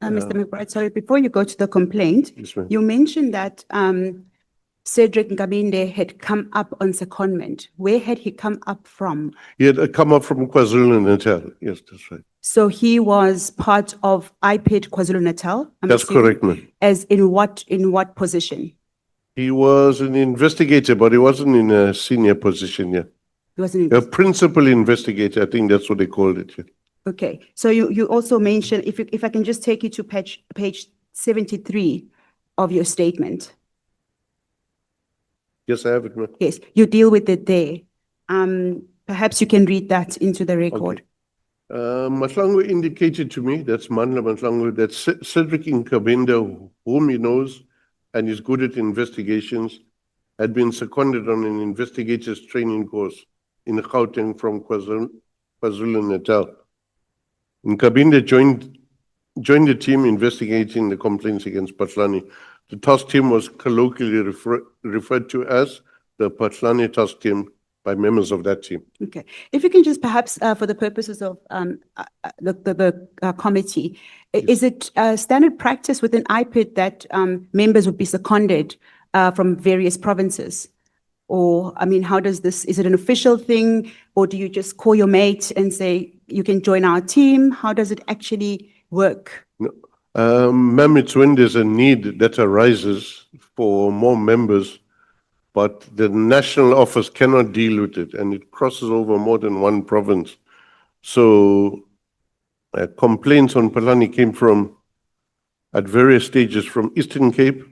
Mr. McBride, sorry, before you go to the complaint, Yes, ma'am. you mentioned that Cedric Nkabinde had come up on secondment. Where had he come up from? He had come up from KwaZulu-Natal. Yes, that's right. So he was part of IPID KwaZulu-Natal? I'm That's assuming? correct, ma'am. As in what position? He was an investigator, but he wasn't in a senior position yet. He wasn't. A principal investigator, I think that's what they called it. Yeah. Okay, so you also mentioned, if I can just take you to page 73 of your statement. Yes, I have it, ma'am. Yes, you deal with it there. Perhaps you can read that into the record. Mahlangu indicated to me, that's Mandla Mahlangu, that Cedric Nkabinde, whom he knows and is good at investigations, had been seconded on an investigator's training course in Gauteng from KwaZulu-Natal. Nkabinde joined the team investigating the complaints against Patlani. The task team was colloquially referred to as the Patlani task team by members of that team. Okay, if you can just perhaps, for the purposes of the committee, is it standard practice within IPID that members would be seconded from various provinces? Or, I mean, how does this, is it an official thing, or do you just call your mate and say, you can join our team? How does it actually work? No. Ma'am, it's when there's a need that arises for more members, but the national office cannot deal with it, and it crosses over more than one province. So complaints on Patlani came from, at various stages, from Eastern Cape,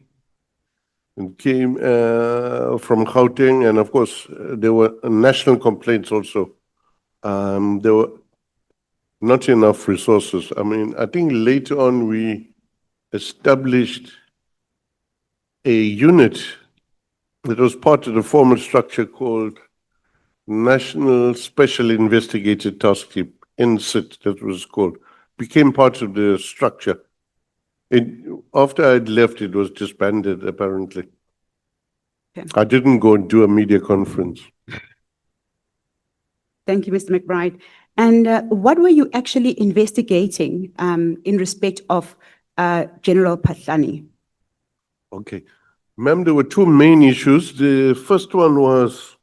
and came from Gauteng, and of course, there were national complaints also. There were not enough resources. I mean, I think later on we established a unit that was part of the former structure called National Special Investigator Task Team, NSIT, that was called, became part of the structure. After I'd left, it was disbanded, apparently. Okay. I didn't go and do a media conference. Thank you, Mr. McBride. And what were you actually investigating in respect of General Patlani? Okay. Ma'am, there were two main issues. The first one was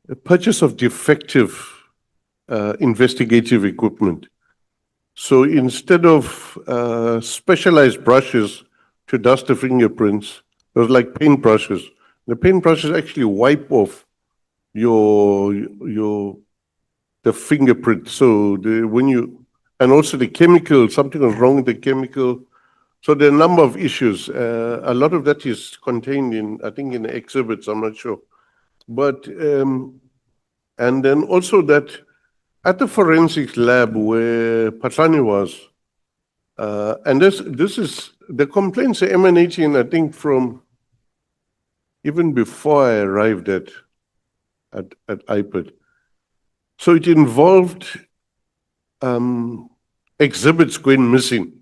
a purchase of defective investigative equipment. So instead of specialized brushes to dust the fingerprints. It was like paintbrushes. The paintbrushes actually wipe off the fingerprint. So and also the chemical, something was wrong with the chemical. So there are a number of issues. A lot of that is contained in, I think, in the exhibits, I'm not sure. But, and then also that at the forensics lab where Patlani was, and this is, the complaints are emanating, I think, from even before I arrived at IPID. So it involved exhibits going missing,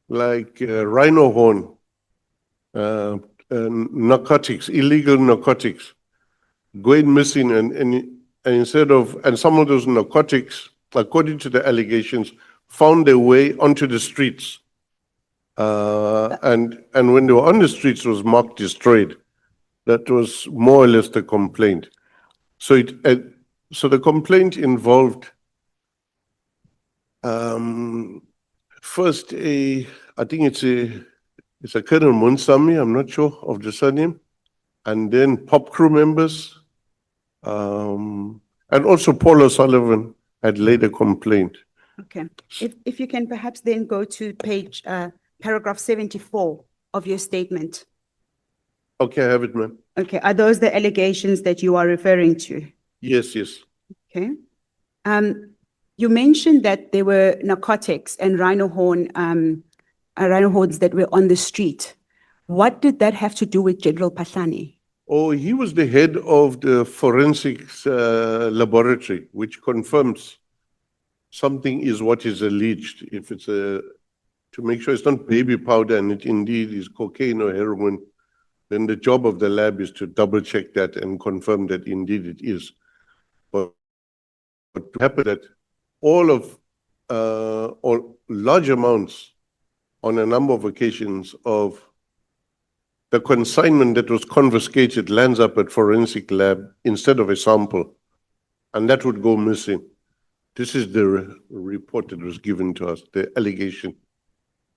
like rhino horn, narcotics, illegal narcotics, going missing, and instead of, and some of those narcotics, according to the allegations, found their way onto the streets. And when they were on the streets, it was marked destroyed. That was more or less the complaint. So so the complaint involved first I think it's a Colonel Munsami, I'm not sure of the surname, and then pop crew members, and also Paul O'Sullivan had laid a complaint. Okay. If you can perhaps then go to page, paragraph 74 of your statement. Okay, I have it, ma'am. Okay, are those the allegations that you are referring to? Yes, yes. Okay. You mentioned that there were narcotics and rhino horns that were on the street. What did that have to do with General Patlani? Oh, he was the head of the forensics laboratory, which confirms something is what is alleged. If it's to make sure it's not baby powder and it indeed is cocaine or heroin, then the job of the lab is to double check that and confirm that indeed it is. But to happen that or large amounts on a number of occasions of the consignment that was confiscated lands up at forensic lab instead of a sample, and that would go missing. This is the report that was given to us, the allegation.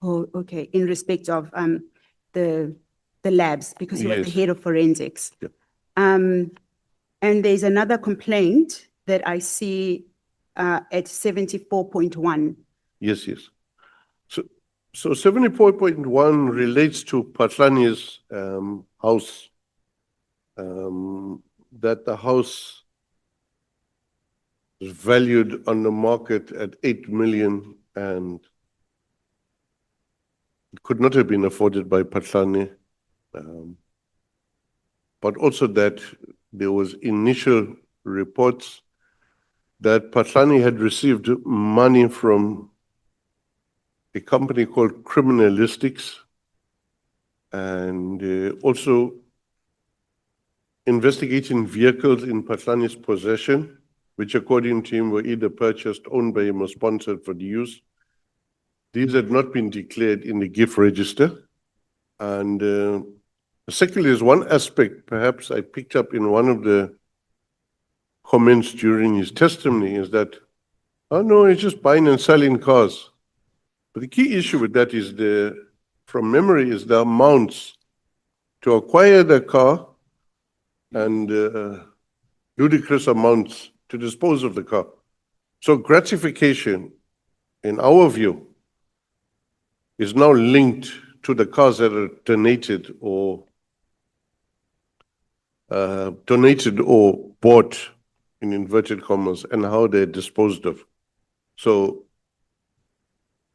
Oh, okay, in respect of the labs, because you were the Yes. head of forensics. Yep. And there's another complaint that I see at 74.1. Yes, yes. So 74.1 relates to Patlani's house, that the house is valued on the market at 8 million and it could not have been afforded by Patlani. But also that there was initial reports that Patlani had received money from a company called Criminalistics and also investigating vehicles in Patlani's possession, which according to him were either purchased, owned by him or sponsored for the use. These had not been declared in the gift register. And secondly, there's one aspect perhaps I picked up in one of the comments during his testimony is that, oh no, he's just buying and selling cars. But the key issue with that is from memory, is the amounts to acquire the car and ludicrous amounts to dispose of the car. So gratification, in our view, is now linked to the cars that are donated or bought, in inverted commas, and how they're disposed of. So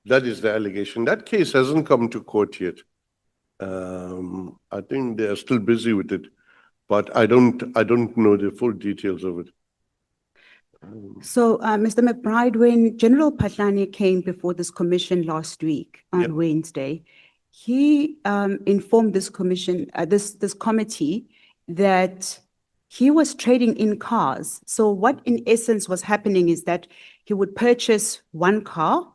that is the allegation. That case hasn't come to court yet. I think they are still busy with it, but I don't know the full details of it. So, Mr. McBride, when General Patlani came before this commission last week on Yep. Wednesday, he informed this commission, this committee, that he was trading in cars. So what in essence was happening is that he would purchase one car,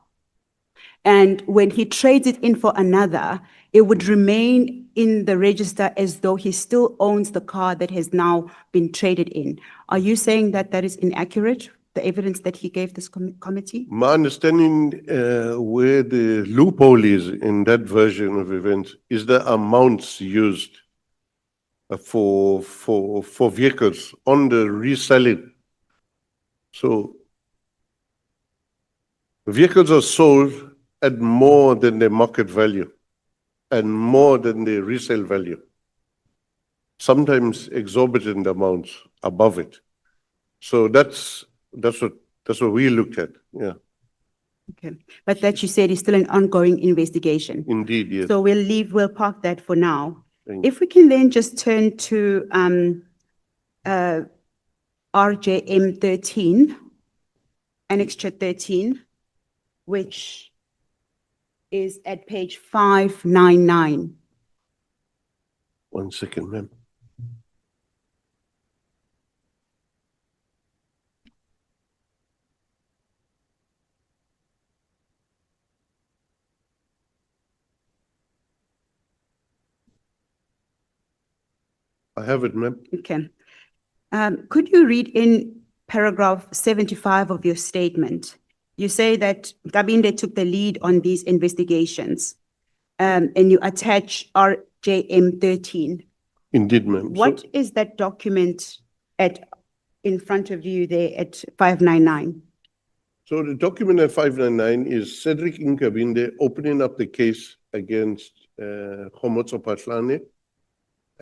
and when he trades it in for another, it would remain in the register as though he still owns the car that has now been traded in. Are you saying that that is inaccurate? the evidence that he gave this committee? My understanding, where the loophole is in that version of events is the amounts used for vehicles on the reselling. So vehicles are sold at more than their market value and more than their resale value. Sometimes exorbitant amounts above it. So that's what we looked at. Yeah, Okay, but that you said is still an ongoing investigation. indeed, yes. So we'll park that for now. Thank you. If we can then just turn to RJM 13, Annexure 13, which is at page 599. 1 second, ma'am. I have it, ma'am. Okay. Could you read in paragraph 75 of your statement? You say that Gabinde took the lead on these investigations, and you attach RJM 13. Indeed, ma'am. What is that document in front of you there at 599? So the document at 599 is Cedric Nkabinde opening up the case against Khomotso Patlane,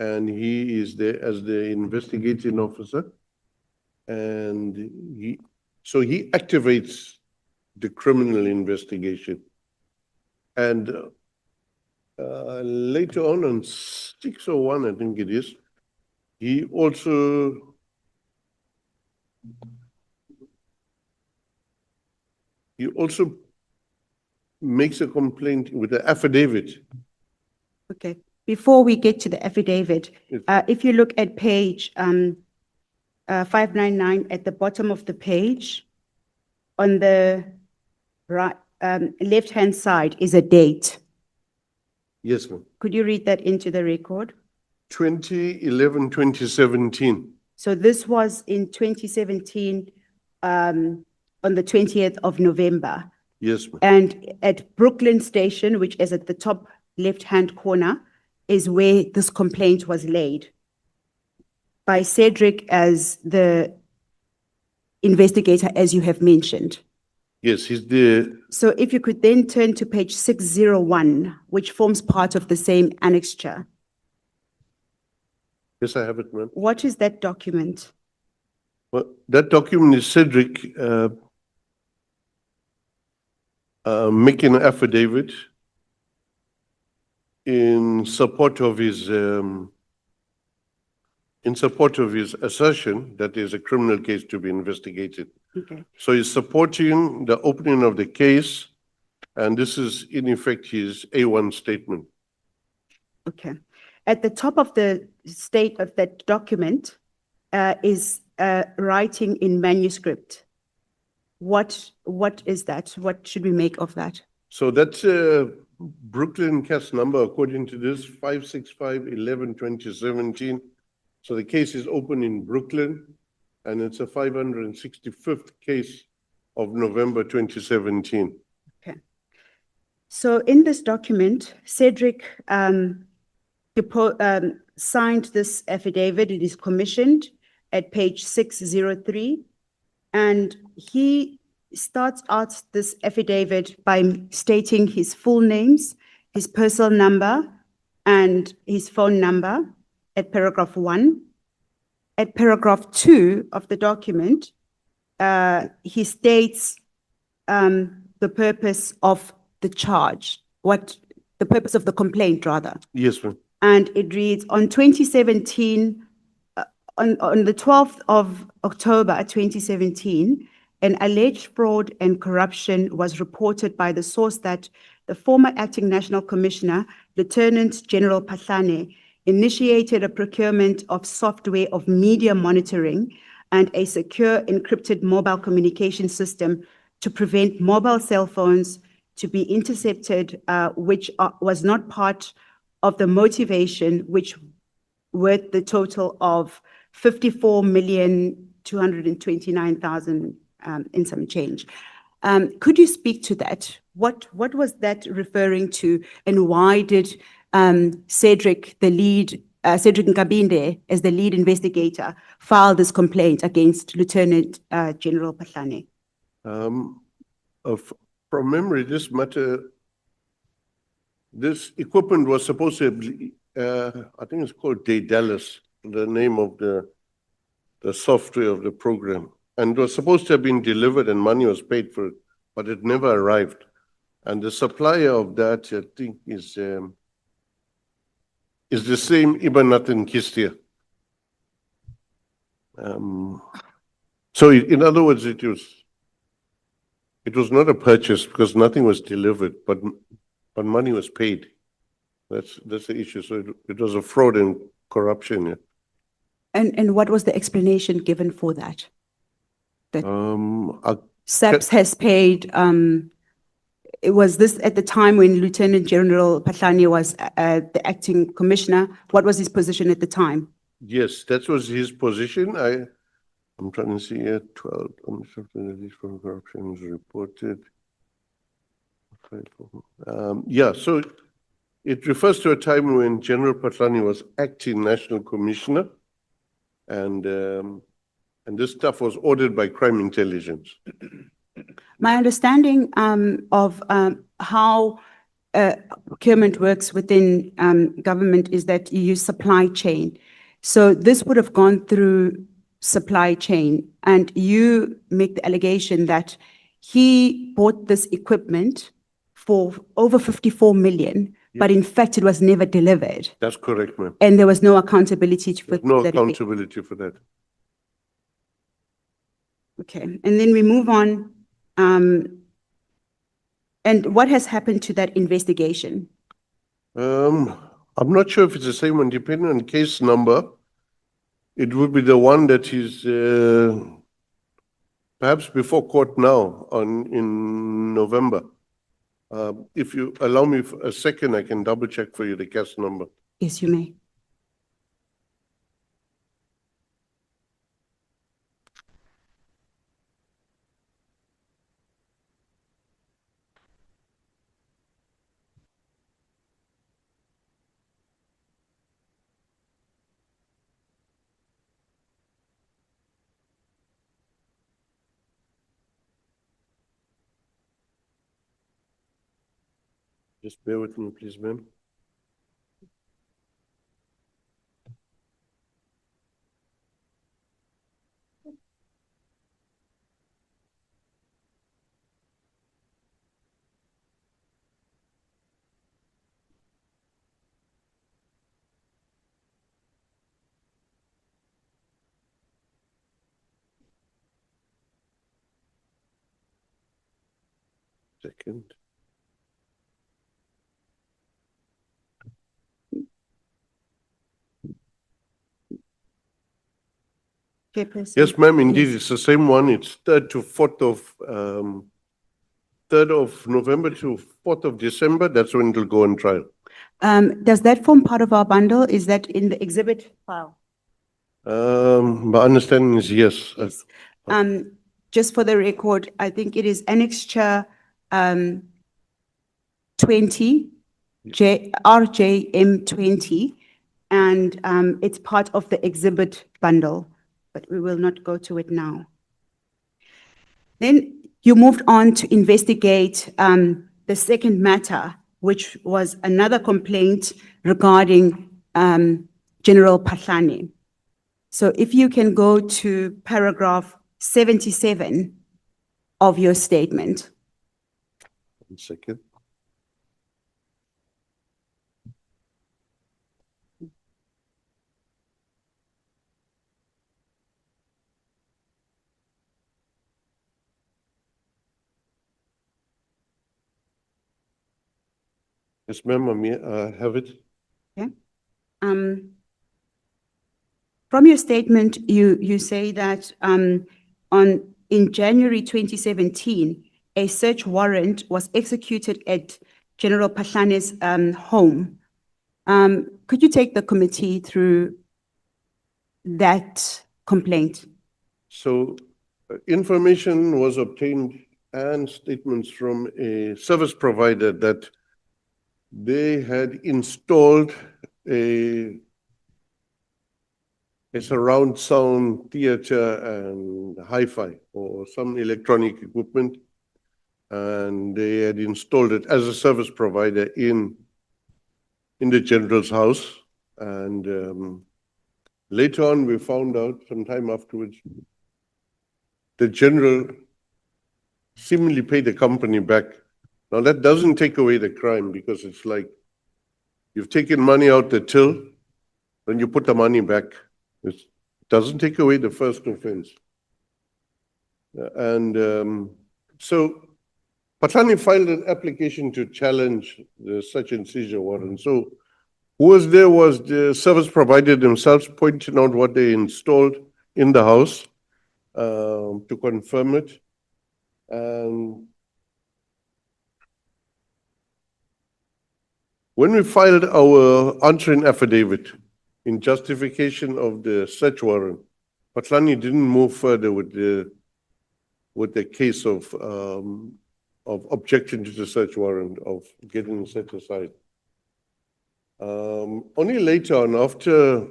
and he is there as the investigating officer. And he activates the criminal investigation. And later on 601, I think it is, he also makes a complaint with the affidavit. Okay. Before we get to the affidavit, Yes. if you look at page 599 at the bottom of the page, on the right, left-hand side is a date. Yes, ma'am. Could you read that into the record? 2011-2017. So this was in 2017, on the 20th of November. Yes, ma'am. And at Brooklyn Station, which is at the top left-hand corner, is where this complaint was laid by Cedric as the investigator, as you have mentioned. Yes, he's the, So if you could then turn to page 601, which forms part of the same annexure. yes, I have it, ma'am. What is that document? Well, that document is Cedric making an affidavit in support of his assertion that there's a criminal case to be investigated. Okay. So he's supporting the opening of the case, and this is in effect his A1 statement. Okay. At the top of the state of that document is writing in manuscript. What is that? What should we make of that? So that's Brooklyn case number, according to this, 565-11-2017. So the case is open in Brooklyn, and it's a 565th case of November 2017. Okay. So in this document, Cedric signed this affidavit. It is commissioned at page 603. And he starts out this affidavit by stating his full names, his personal number, and his phone number at paragraph 1. At paragraph 2 of the document, he states the purpose of the charge, the purpose of the complaint, rather. Yes, ma'am. And it reads, on 2017, on the 12th of October 2017, an alleged fraud and corruption was reported by the source that the former acting national commissioner, Lieutenant General Patlane, initiated a procurement of software of media monitoring and a secure encrypted mobile communication system to prevent mobile cell phones to be intercepted, which was not part of the motivation, which worth the total of 54,229,000 change. Could you speak to that? What was that referring to, and why did Cedric Nkabinde, as the lead investigator, file this complaint against Lieutenant General Pahlane? From memory, this equipment was supposed to be, I think it's called Daedalus, the name of the software of the program. And it was supposed to have been delivered and money was paid for it, but it never arrived. And the supplier of that, I think, is the same Ibanatan Kistia. So in other words, it was not a purchase because nothing was delivered, but money was paid. That's the issue. So it was a fraud and corruption. Yeah. And what was the explanation given for that? SAPS has paid, was this at the time when Lieutenant General Pahlane was the acting commissioner? What was his position at the time? Yes, that was his position. I'm trying to see here, 12, from corruption was reported. Yeah, so it refers to a time when General Pahlane was acting national commissioner, and this stuff was ordered by crime intelligence. My understanding of how procurement works within government is that you use supply chain. So this would have gone through supply chain, and you make the allegation that he bought this equipment for over 54 million, but in fact it was never delivered. That's correct, ma'am. And there was no accountability for that. No accountability for that. Okay, and then we move on. And what has happened to that investigation? I'm not sure if it's the same one, depending on case number. It would be the one that is perhaps before court now in November. If you allow me for a second, I can double check for you the case number. Yes, you may. Just bear with me, please, ma'am. Second. Yes, ma'am, indeed, it's the same one. It's 3rd to 4th of 3rd of November to 4th of December. That's when it'll go on trial. Does that form part of our bundle? Is that in the exhibit file? My understanding is yes. Just for the record, I think it is annexure 20, RJM 20, and it's part of the exhibit bundle, but we will not go to it now. Then you moved on to investigate the second matter, which was another complaint regarding General Pahlane. So if you can go to paragraph 77 of your statement. 1 second. Yes, ma'am, I have it. Okay. From your statement, you say that in January 2017, a search warrant was executed at General Pahlane's home. Could you take the committee through that complaint? So information was obtained and statements from a service provider that they had installed a surround sound theater and hi-fi or some electronic equipment, and they had installed it as a service provider in the general's house. And later on, we found out sometime afterwards, the general seemingly paid the company back. Now that doesn't take away the crime, because it's like you've taken money out the till, then you put the money back. It doesn't take away the first offense. So Patani filed an application to challenge the search and seizure warrant. So who was there was the service provider themselves pointing out what they installed in the house to confirm it. And when we filed our answering affidavit in justification of the search warrant, Patlani didn't move further with the case of objecting to the search warrant, of getting it set aside. Only later on, after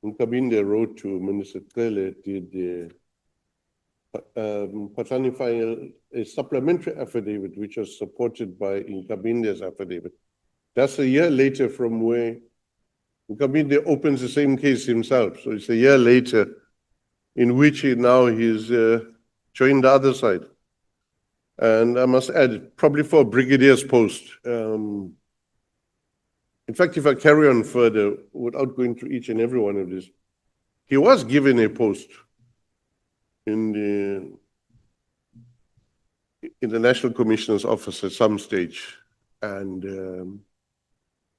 Nkabinde wrote to Minister Kele, did Patlani file a supplementary affidavit, which was supported by Nkabinde's affidavit. That's a year later from where Nkabinde opens the same case himself. So it's a year later in which he's joined the other side. And I must add, probably for a brigadier's post. In fact, if I carry on further, without going through each and every one of these, he was given a post in the National Commissioner's office at some stage. And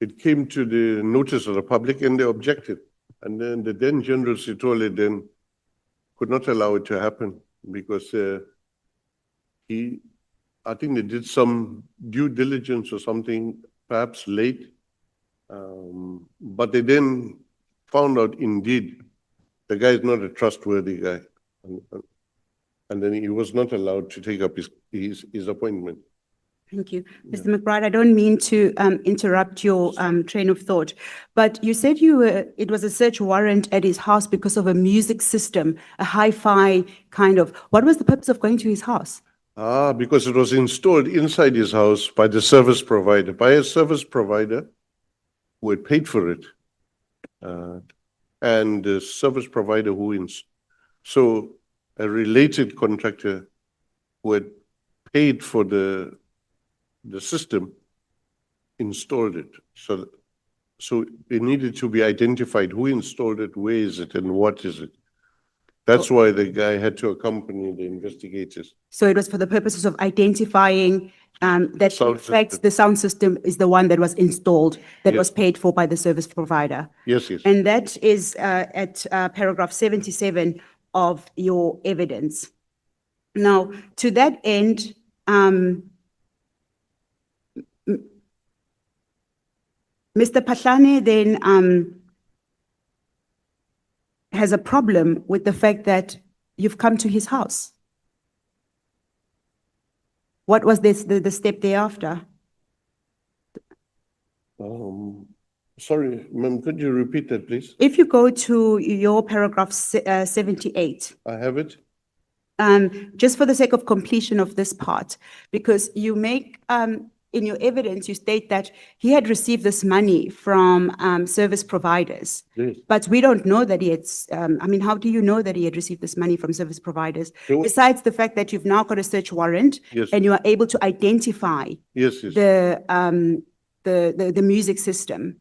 it came to the notice of the public and they objected. And then the then General Sitole then could not allow it to happen because I think they did some due diligence or something, perhaps late. But they then found out indeed the guy is not a trustworthy guy. And then he was not allowed to take up his appointment. Thank you. Mr. McBride, I don't mean to interrupt your train of thought, but you said it was a search warrant at his house because of a music system, a hi-fi kind of. What was the purpose of going to his house? Because it was installed inside his house by the service provider, by a service provider who had paid for it. And the service provider so a related contractor who had paid for the system installed it. So it needed to be identified who installed it, where is it, and what is it. That's why the guy had to accompany the investigators. So it was for the purposes of identifying that in fact the sound system is the one that was installed, that was paid for by the service provider. Yes, yes. And that is at paragraph 77 of your evidence. Now, to that end, Mr. Patlani then has a problem with the fact that you've come to his house. What was the step thereafter? Sorry, ma'am, could you repeat that, please? If you go to your paragraph 78. I have it. Just for the sake of completion of this part, because you make, in your evidence, you state that he had received this money from service providers. Yes. But we don't know that he had, how do you know that he had received this money from service providers? Besides the fact that you've now got a search warrant and you are able to identify the music system.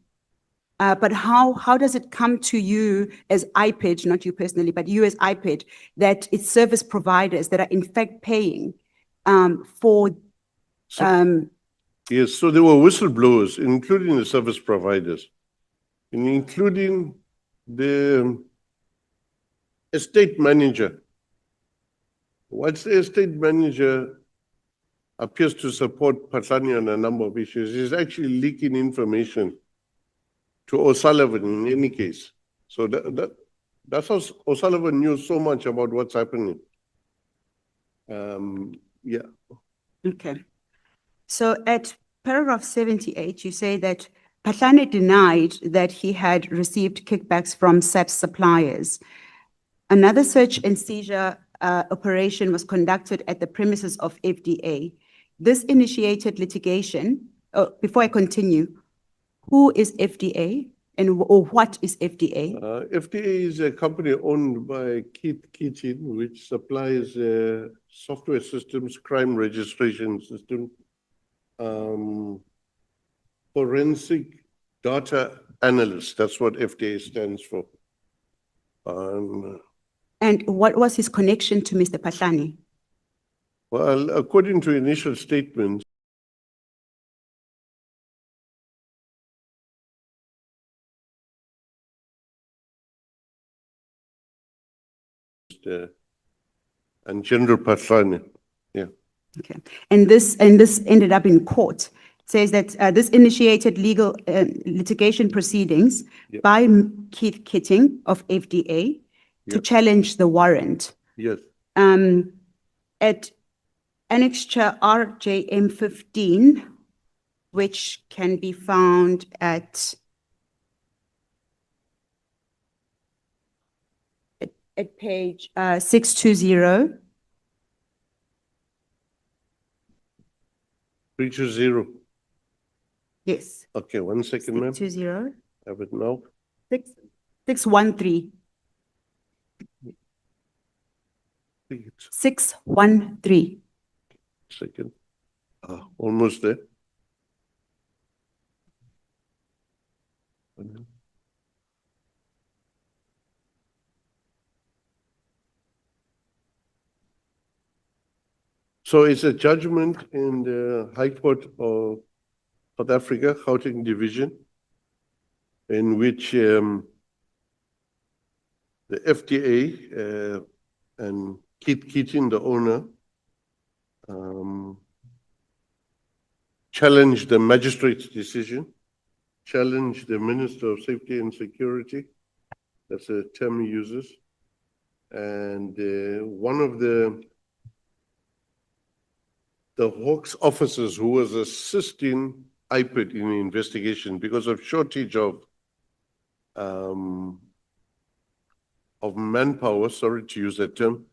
But how does it come to you as IPID, not you personally, but you as IPID, that it's service providers that are in fact paying for... Yes, so there were whistleblowers, including the service providers, and including the estate manager. Once the estate manager appears to support Patlani on a number of issues, he's actually leaking information to O'Sullivan in any case. So That's how O'Sullivan knew so much about what's happening. Yeah. Okay. So at paragraph 78, you say that Patlane denied that he had received kickbacks from SAPS suppliers. Another search and seizure operation was conducted at the premises of FDA. This initiated litigation. Oh, before I continue, who is FDA or what is FDA? FDA is a company owned by Keith Kitchen, which supplies software systems, crime registration system, forensic data analyst. That's what FDA stands for. And what was his connection to Mr. Patlane? Well, according to initial statements, and General Patlane, yeah. Okay. And this ended up in court. It says that this initiated legal litigation proceedings Yep. by Keith Kitting of FDA to Yep. challenge the warrant. Yes. At Annexure RJM 15, which can be found at page 620. 320. Yes. Okay, 1 second, ma'am. 620. Have it now. 613. I think it's 613. second. Almost there. So it's a judgment in the High Court of South Africa, Gauteng Division, in which the FDA and Keith Keating, the owner, challenged the magistrate's decision, challenged the Minister of Safety and Security, that's a term he uses, and one of the Hawks officers who was assisting IPID in the investigation because of shortage of manpower, sorry to use that term.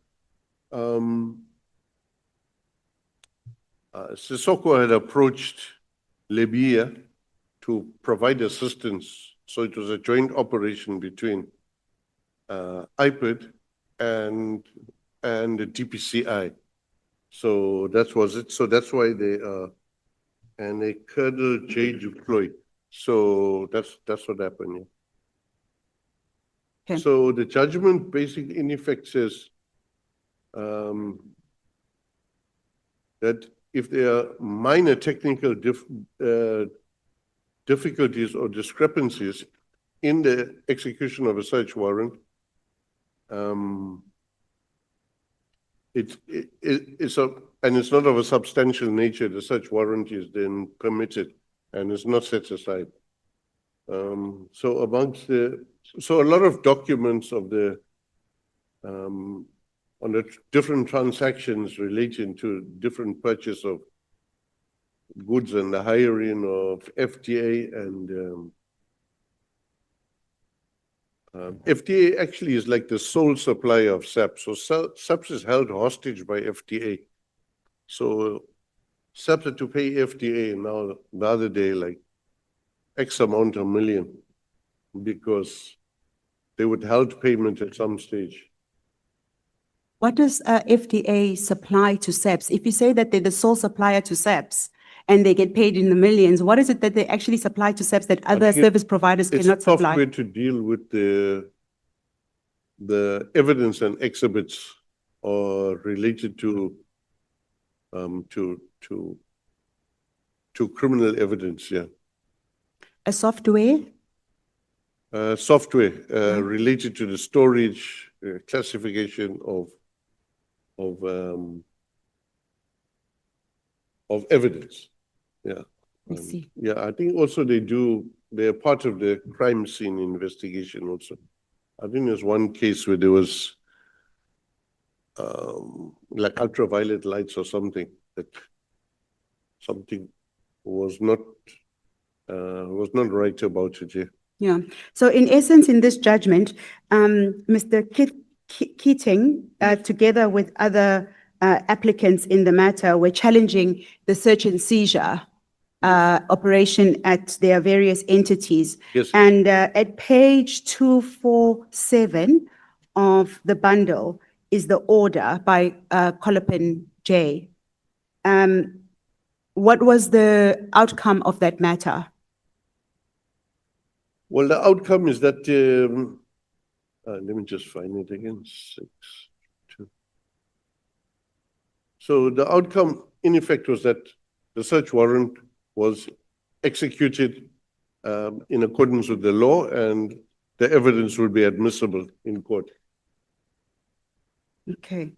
Sissoko had approached Libya to provide assistance. So it was a joint operation between IPID and the DPCI. So that was it. So that's why they and a Colonel J. deployed. So that's what happened. Yeah. Okay. So the judgment basically in effect says that if there are minor technical difficulties or discrepancies in the execution of a search warrant, it's not of a substantial nature, the search warrant is then permitted and is not set aside. So a lot of documents of on the different transactions relating to different purchase of goods and the hiring of FDA and FDA actually is like the sole supplier of SAPS. So SAPS is held hostage by FDA. So SAPS had to pay FDA now the other day like X amount of million because they withheld payment at some stage. What does FDA supply to SAPS? If you say that they're the sole supplier to SAPS and they get paid in the millions, what is it that they actually supply to SAPS that other service providers cannot It's supply? software to deal with the evidence and exhibits or related to criminal evidence, yeah. A software? Software related to the storage, classification of evidence. Yeah. I see. Yeah, I think also they're part of the crime scene investigation also. I think there's one case where there was like ultraviolet lights or something that something was not right about it here. Yeah. So in essence, in this judgment, Mr. Keating, together with other applicants in the matter, were challenging the search and seizure operation at their various entities. Yes. And at page 247 of the bundle is the order by Colopin J. What was the outcome of that matter? Well, the outcome is that, let me just find it again, 6:2. So the outcome, in effect, was that the search warrant was executed in accordance with the law, and the evidence will be admissible in court. Okay.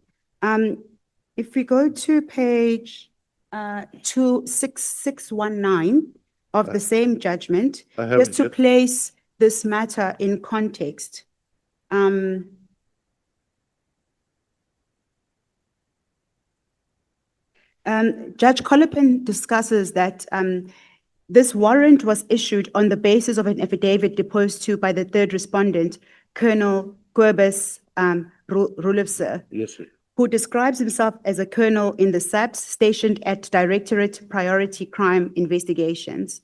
If we go to page 26619 of the same judgment, I have just it to here. place this matter in context. Judge Colopin discusses that this warrant was issued on the basis of an affidavit deposed to by the third respondent, Colonel Kobus Rulofse, Yes, sir. who describes himself as a colonel in the SAPS stationed at Directorate Priority Crime Investigations.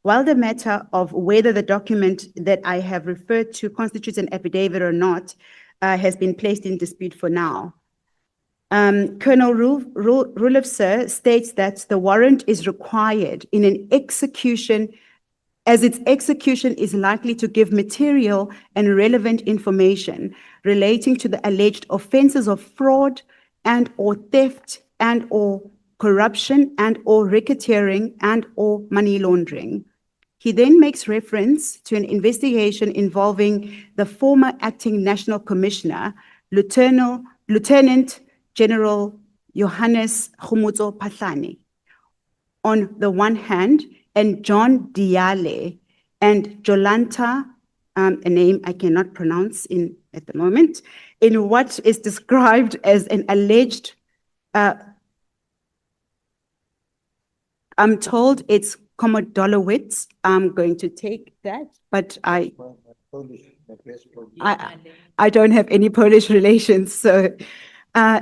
While the matter of whether the document that I have referred to constitutes an affidavit or not has been placed in dispute for now. Colonel Rulofse states that the warrant is required in an execution as its execution is likely to give material and relevant information relating to the alleged offenses of fraud and or theft and or corruption and or racketeering and or money laundering. He then makes reference to an investigation involving the former acting national commissioner, Lieutenant General Johannes Khumutso Phahlane, on the one hand, and John Diale and Jolanta, a name I cannot pronounce at the moment, in what is described as an alleged, I'm told it's Komodolowitz. I'm going to take that, but I don't have any Polish relations, so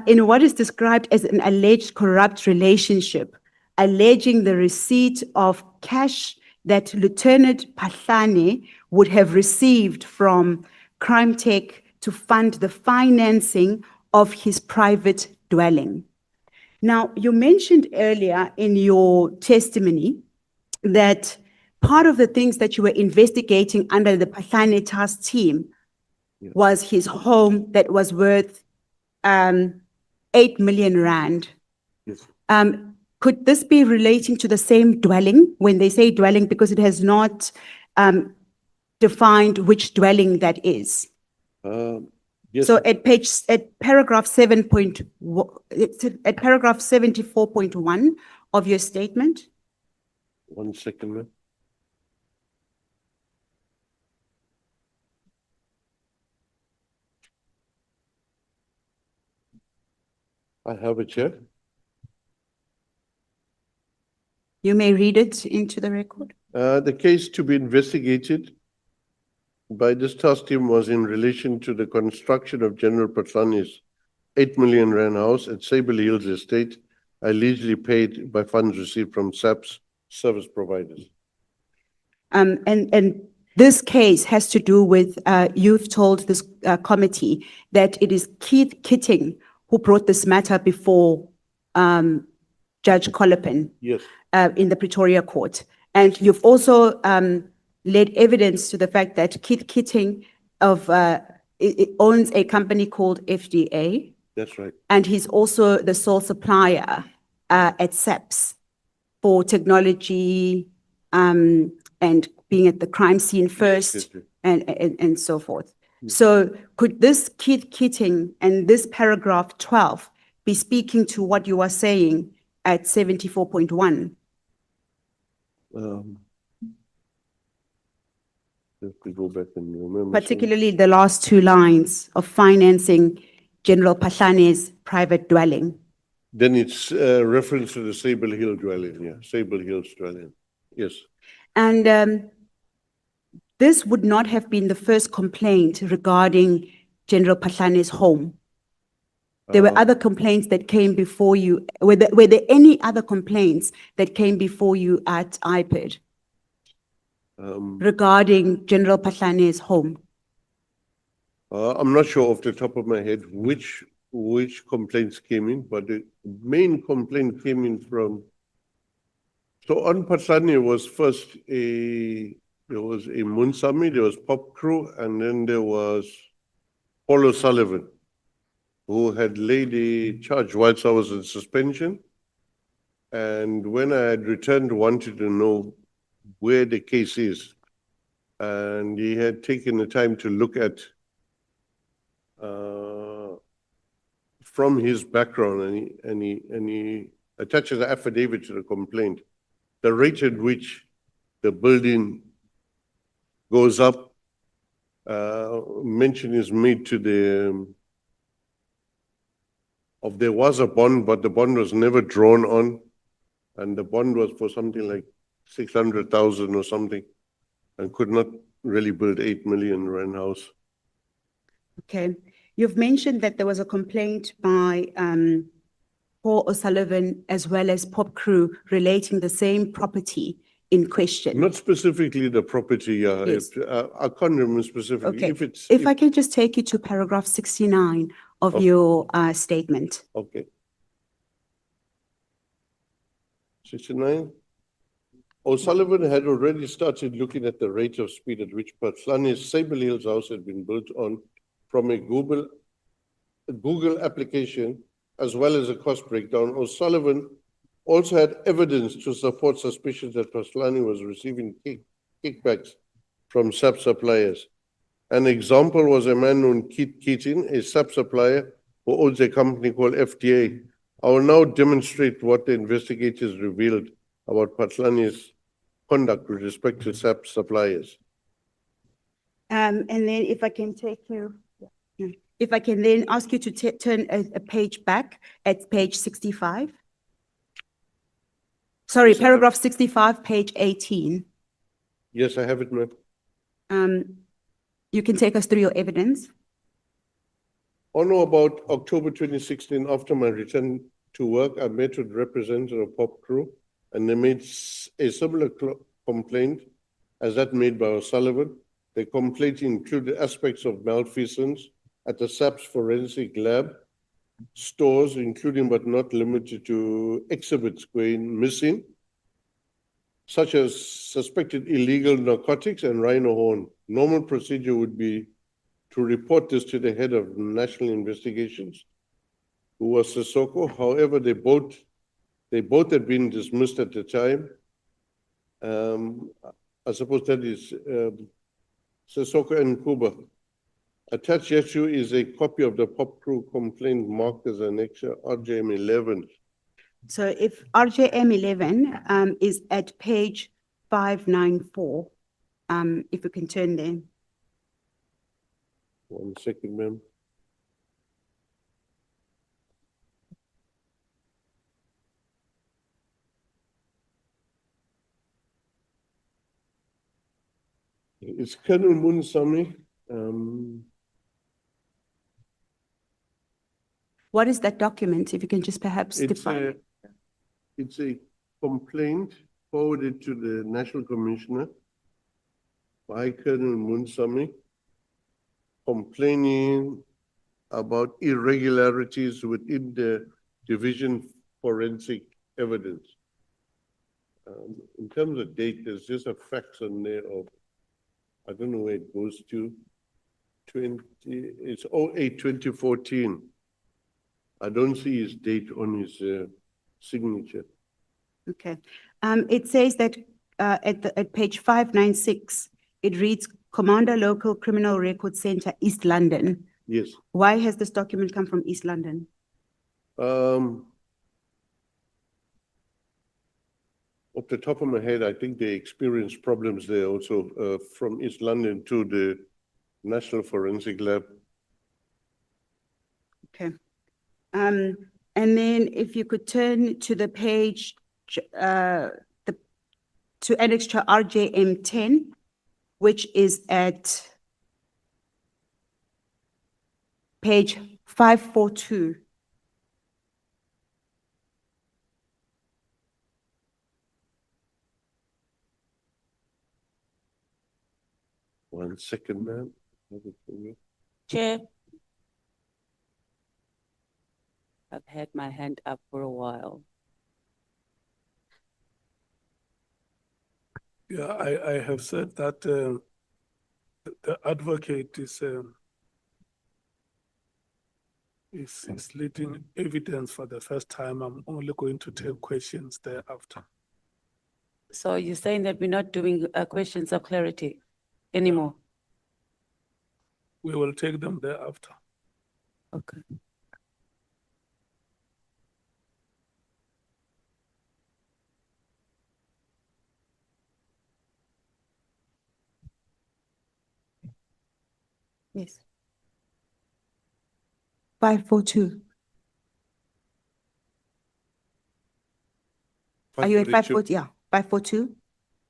in what is described as an alleged corrupt relationship, alleging the receipt of cash that Lieutenant Phahlane would have received from Crime Tech to fund the financing of his private dwelling. Now, you mentioned earlier in your testimony that part of the things that you were investigating under the Phahlane task team was his home that was worth 8 million rand. Yes. Could this be relating to the same dwelling when they say dwelling, because it has not defined which dwelling that is? Yes. So at paragraph 74.1 of your statement. 1 second, ma'am. I have it here. You may read it into the record. The case to be investigated by this task team was in relation to the construction of General Phahlane's 8 million rand house at Sable Hills Estate, allegedly paid by funds received from SAPS service providers. And this case has to do with, you've told this committee that it is Keith Kitting who brought this matter before Judge Colopin. Yes. In the Pretoria court. And you've also led evidence to the fact that Keith Kitting owns a company called FDA. That's right. And he's also the sole supplier at SAPS for technology and being at the crime scene first and so forth. So could this Keith Kitting and this paragraph 12 be speaking to what you are saying at 74.1? Have to go back and remember. some- particularly the last two lines of financing General Patlane's private dwelling. Then it's reference to the Sable Hill dwelling, yeah, Sable Hills dwelling. Yes. And this would not have been the first complaint regarding General Patlane's home. There were other complaints that came before you. Were there any other complaints that came before you at IPID regarding General Patlane's home? I'm not sure off the top of my head which complaints came in, but the main complaint came in from. So on Patlane was first there was a Munsami, there was Pop Crew, and then there was Paul O'Sullivan, who had laid a charge whilst I was in suspension. And when I had returned, wanted to know where the case is. And he had taken the time to look at from his background, and he attaches an affidavit to the complaint. The rate at which the building goes up, mention is made to there was a bond, but the bond was never drawn on, and the bond was for something like 600,000 or something, and could not really build 8 million rand house. Okay. You've mentioned that there was a complaint by Paul O'Sullivan as well as Pop Crew relating the same property in question. Not specifically the property, Yes. I can't remember specifically. Okay. If I can just take you to paragraph 69 of your statement. Okay. 69. O'Sullivan had already started looking at the rate of speed at which Patlane's Sable Hills house had been built on from a Google application, as well as a cost breakdown. O'Sullivan also had evidence to support suspicions that Patlane was receiving kickbacks from sub-suppliers. An example was a man named Keating, a sub-supplier who owns a company called FTA. I will now demonstrate what the investigators revealed about Patlane's conduct with respect to sub-suppliers. And then if I can take you, if I can then ask you to turn a page back at page 65. Sorry, paragraph 65, page 18. Yes, I have it, ma'am. You can take us through your evidence. On or about October 2016, after my return to work, I met with representatives of Pop Crew, and they made a similar complaint as that made by O'Sullivan. The complaint included aspects of malfeasance at the SAP's forensic lab, stores, including but not limited to exhibits going missing, such as suspected illegal narcotics and rhino horn. Normal procedure would be to report this to the head of national investigations, who was Sissoko. However, they both had been dismissed at the time. I suppose that is Sissoko and Kuba. Attached issue is a copy of the Pop Crew complaint marked as Annexure RJM 11. So if RJM 11 is at page 594, if you can turn there. 1 second, ma'am. It's Colonel Munsami. What is that document? If you can just perhaps define. It's a complaint forwarded to the National Commissioner by Colonel Munsami, complaining about irregularities within the Division Forensic Evidence. In terms of date, there's just a fax on there of, I don't know where it goes to, it's 08/2014. I don't see his date on his signature. Okay. It says that at page 596, it reads Commander Local Criminal Record Center, East London. Yes. Why has this document come from East London? off the top of my head, I think they experienced problems there also, from East London to the National Forensic Lab. Okay. And then if you could turn to the page, to Annexure RJM 10, which is at page 542. One second, ma'am. Chair. I've had my hand up for a while. Yeah, I have said that the advocate is leading evidence for the first time. I'm only going to take questions thereafter. So you're saying that we're not doing questions of clarity anymore? We will take them thereafter. Okay. Yes. 542. Are you at 542? Yeah, 542?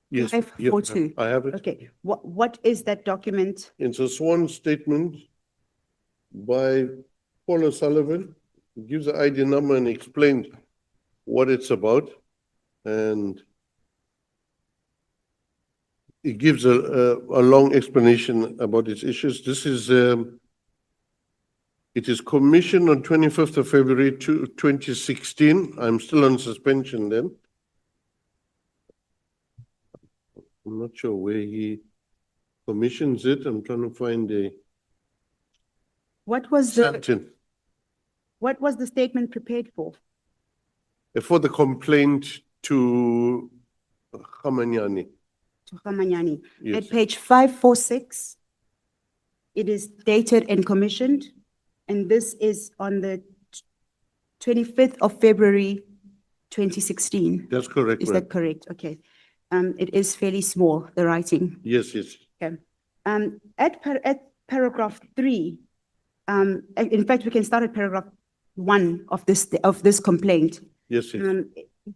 Yes, 542. I have it. Okay. What is that document? It's a sworn statement by Paul O'Sullivan. He gives the ID number and explains what it's about. And it gives a long explanation about its issues. This is, it is commissioned on 25th of February 2016. I'm still on suspension then. I'm not sure where he commissions it. I'm trying to find a What was Sampton. what was the statement prepared for? For the complaint to Khamanyani. To Khamanyani. Yes. At page 546, it is dated and commissioned, and this is on the 25th of February, 2016. That's correct, Is ma'am. that correct? Okay. It is fairly small, the writing. Yes, yes. Okay. At paragraph 3, in fact, we can start at paragraph 1 of this complaint. Yes, yes.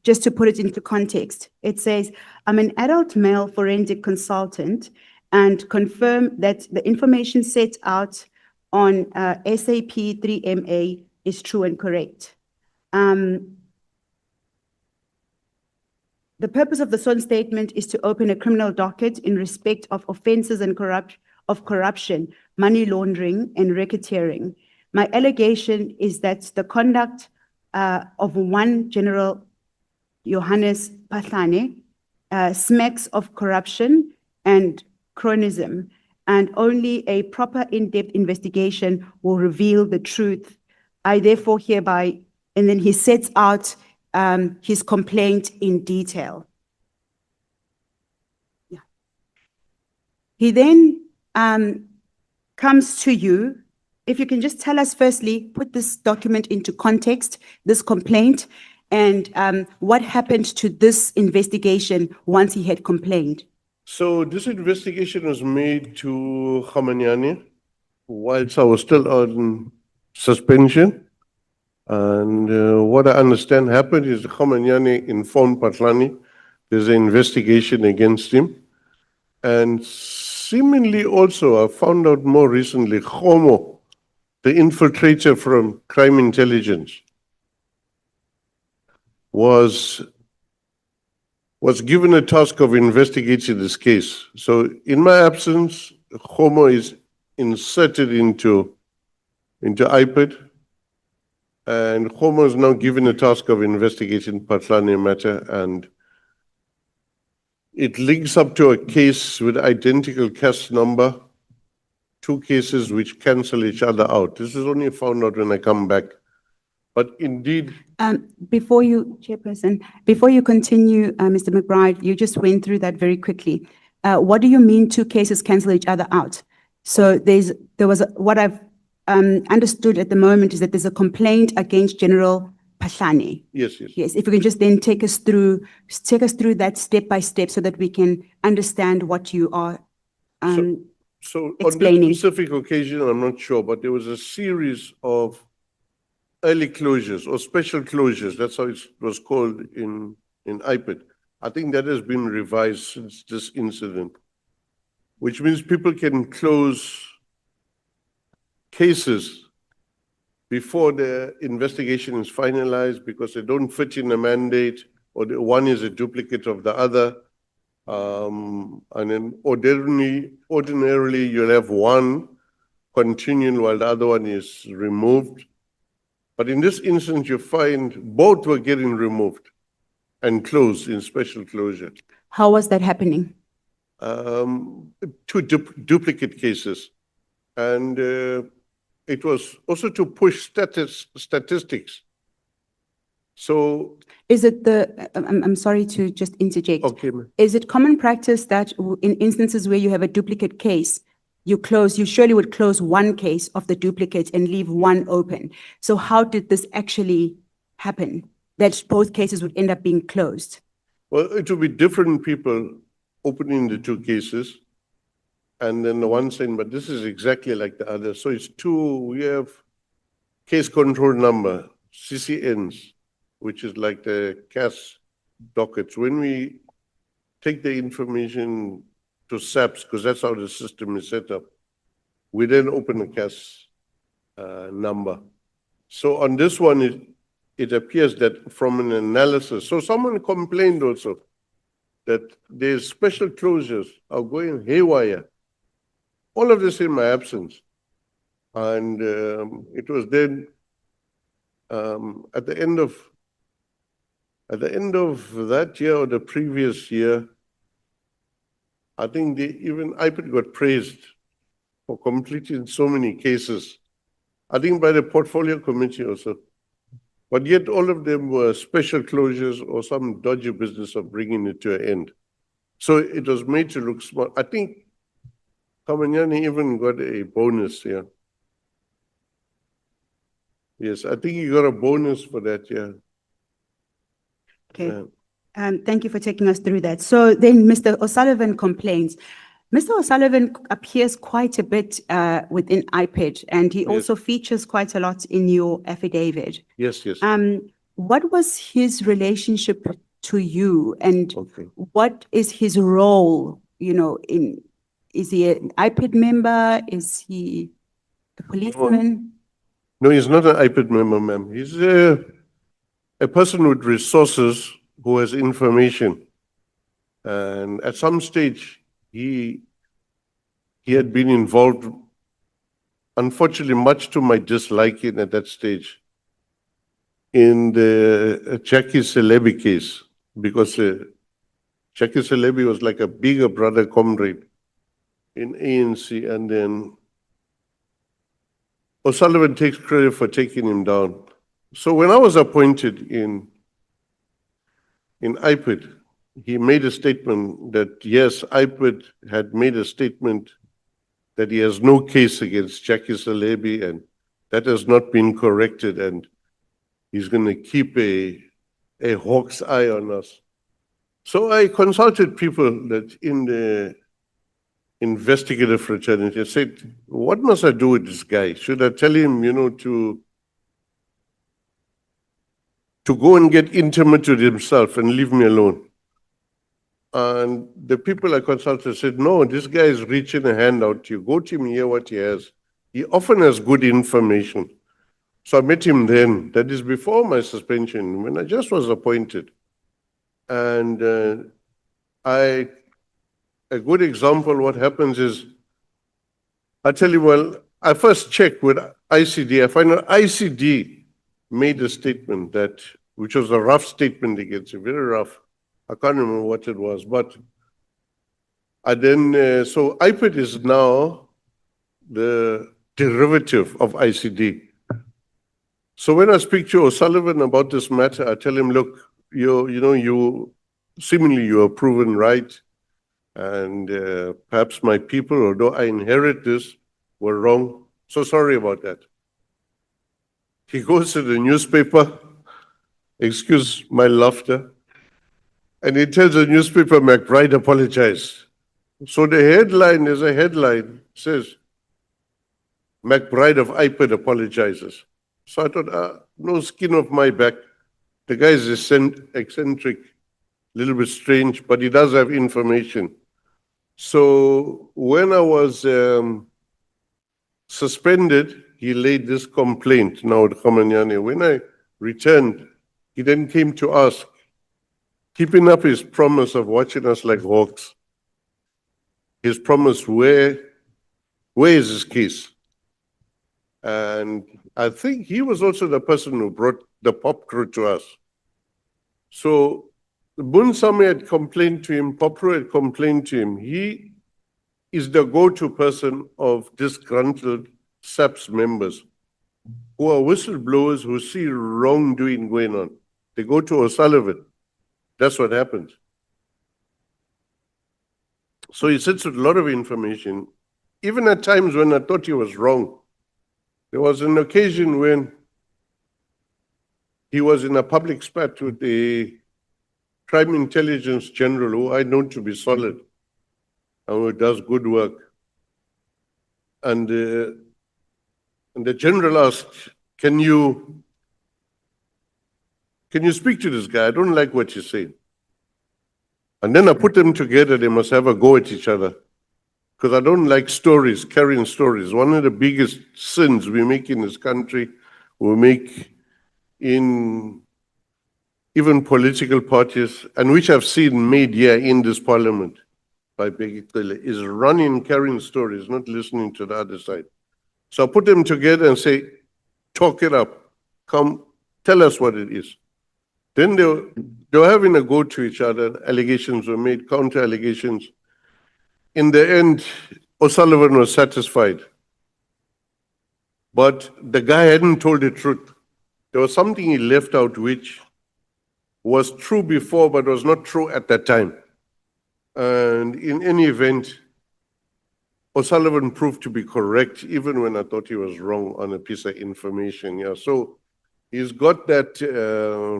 Just to put it into context, it says, I'm an adult male forensic consultant and confirm that the information set out on SAP 3MA is true and correct. The purpose of the sworn statement is to open a criminal docket in respect of offenses and corruption, money laundering, and racketeering. My allegation is that the conduct of one General Johannes Pahlane smacks of corruption and cronyism, and only a proper in-depth investigation will reveal the truth. I therefore hereby, and then he sets out his complaint in detail. Yeah. He then comes to you. If you can just tell us firstly, put this document into context, this complaint, and what happened to this investigation once he had complained. So this investigation was made to Khamanyani whilst I was still on suspension. And what I understand happened is Khamanyani informed Pahlane there's an investigation against him. And seemingly also, I found out more recently, Khomo, the infiltrator from crime intelligence, was given a task of investigating this case. So in my absence, Khomo is inserted into IPID, and Khomo is now given a task of investigating Pahlane matter, and it links up to a case with identical case number, 2 cases which cancel each other out. This is only found out when I come back. But indeed, Before you, Chairperson, before you continue, Mr. McBride, you just went through that very quickly. What do you mean 2 cases cancel each other out? So what I've understood at the moment is that there's a complaint against General Phahlane. Yes, yes. Yes, if you can just then take us through that step by step so that we can understand what you are So on explaining. this specific occasion, I'm not sure, but there was a series of early closures or special closures. That's how it was called in IPID. I think that has been revised since this incident, which means people can close cases before the investigation is finalized because they don't fit in a mandate or the one is a duplicate of the other. And then ordinarily you'll have one continuing while the other one is removed. But in this instance, you find both were getting removed and closed in special closure. How was that happening? Two duplicate cases. And it was also to push statistics. So Is it I'm sorry to just interject. Okay, ma'am. Is it common practice that in instances where you have a duplicate case, you surely would close one case of the duplicate and leave one open? So how did this actually happen, that both cases would end up being closed? Well, it will be different people opening the two cases. And then the one saying, but this is exactly like the other. So it's we have case control number, CCNs, which is like the CAS dockets. When we take the information to SAPS, because that's how the system is set up, we then open a CAS number. So on this one, it appears that from an analysis, so someone complained also that there's special closures are going haywire. All of this in my absence. And it was then at the end of that year or the previous year, I think even IPID got praised for completing so many cases. I think by the portfolio committee also. But yet all of them were special closures or some dodgy business of bringing it to an end. So it was made to look smart. I think Kamanyani even got a bonus here. Yes, I think he got a bonus for that, yeah. Okay. Thank you for taking us through that. So then Mr. O'Sullivan complains. Mr. O'Sullivan appears quite a bit within IPID, and he also features quite a lot in your affidavit. Yes, yes. What was his relationship to you, and what is his role, is he an IPID member? Is he a policeman? No, he's not an IPID member, ma'am. He's a person with resources who has information. And at some stage, he had been involved, unfortunately, much to my disliking at that stage, in the Jackie Celebi case, because Jackie Celebi was like a bigger brother comrade in ANC, and then O'Sullivan takes credit for taking him down. So when I was appointed in IPID, he made a statement that, yes, IPID had made a statement that he has no case against Jackie Celebi, and that has not been corrected, and he's going to keep a hawk's eye on us. So I consulted people that in the investigative fraternity. I said, what must I do with this guy? Should I tell him, to go and get intimate with himself and leave me alone? And the people I consulted said, no, this guy is reaching a hand out to you. Go to him, hear what he has. He often has good information. So I met him then. That is before my suspension, when I just was appointed. And a good example, what happens is, I tell you, well, I first checked with ICD. I find out ICD made a statement which was a rough statement against you, very rough. I can't remember what it was, but I then, so IPID is now the derivative of ICD. So when I speak to O'Sullivan about this matter, I tell him, look, seemingly you are proven right. And perhaps my people, although I inherit this, were wrong. So sorry about that. He goes to the newspaper excuse my laughter. And he tells the newspaper, McBride apologized. So the headline is a headline, says, McBride of IPED apologizes. So I thought, no skin off my back. The guy is eccentric, a little bit strange, but he does have information. So when I was suspended, he laid this complaint, now at Khamanyane. When I returned, he then came to ask, keeping up his promise of watching us like hawks, his promise, where is his case? And I think he was also the person who brought the pop crew to us. So Bunsame had complained to him, Popro had complained to him. He is the go-to person of disgruntled SAPS members who are whistleblowers who see wrongdoing going on. They go to O'Sullivan. That's what happens. So he sits with a lot of information, even at times when I thought he was wrong. There was an occasion when he was in a public spat with the Crime Intelligence General, who I know to be solid and who does good work. And the general asked, can you speak to this guy? I don't like what you're saying. And then I put them together, they must have a go at each other. Because I don't like stories, carrying stories. One of the biggest sins we make in this country, we make in even political parties, and which I've seen made here in this parliament by Begitele, is running, carrying stories, not listening to the other side. So I put them together and say, talk it up. Come, tell us what it is. Then they were having a go to each other. Allegations were made, counter allegations. In the end, O'Sullivan was satisfied. But the guy hadn't told the truth. There was something he left out which was true before, but was not true at that time. And in any event, O'Sullivan proved to be correct, even when I thought he was wrong on a piece of information. Yeah, so he's got that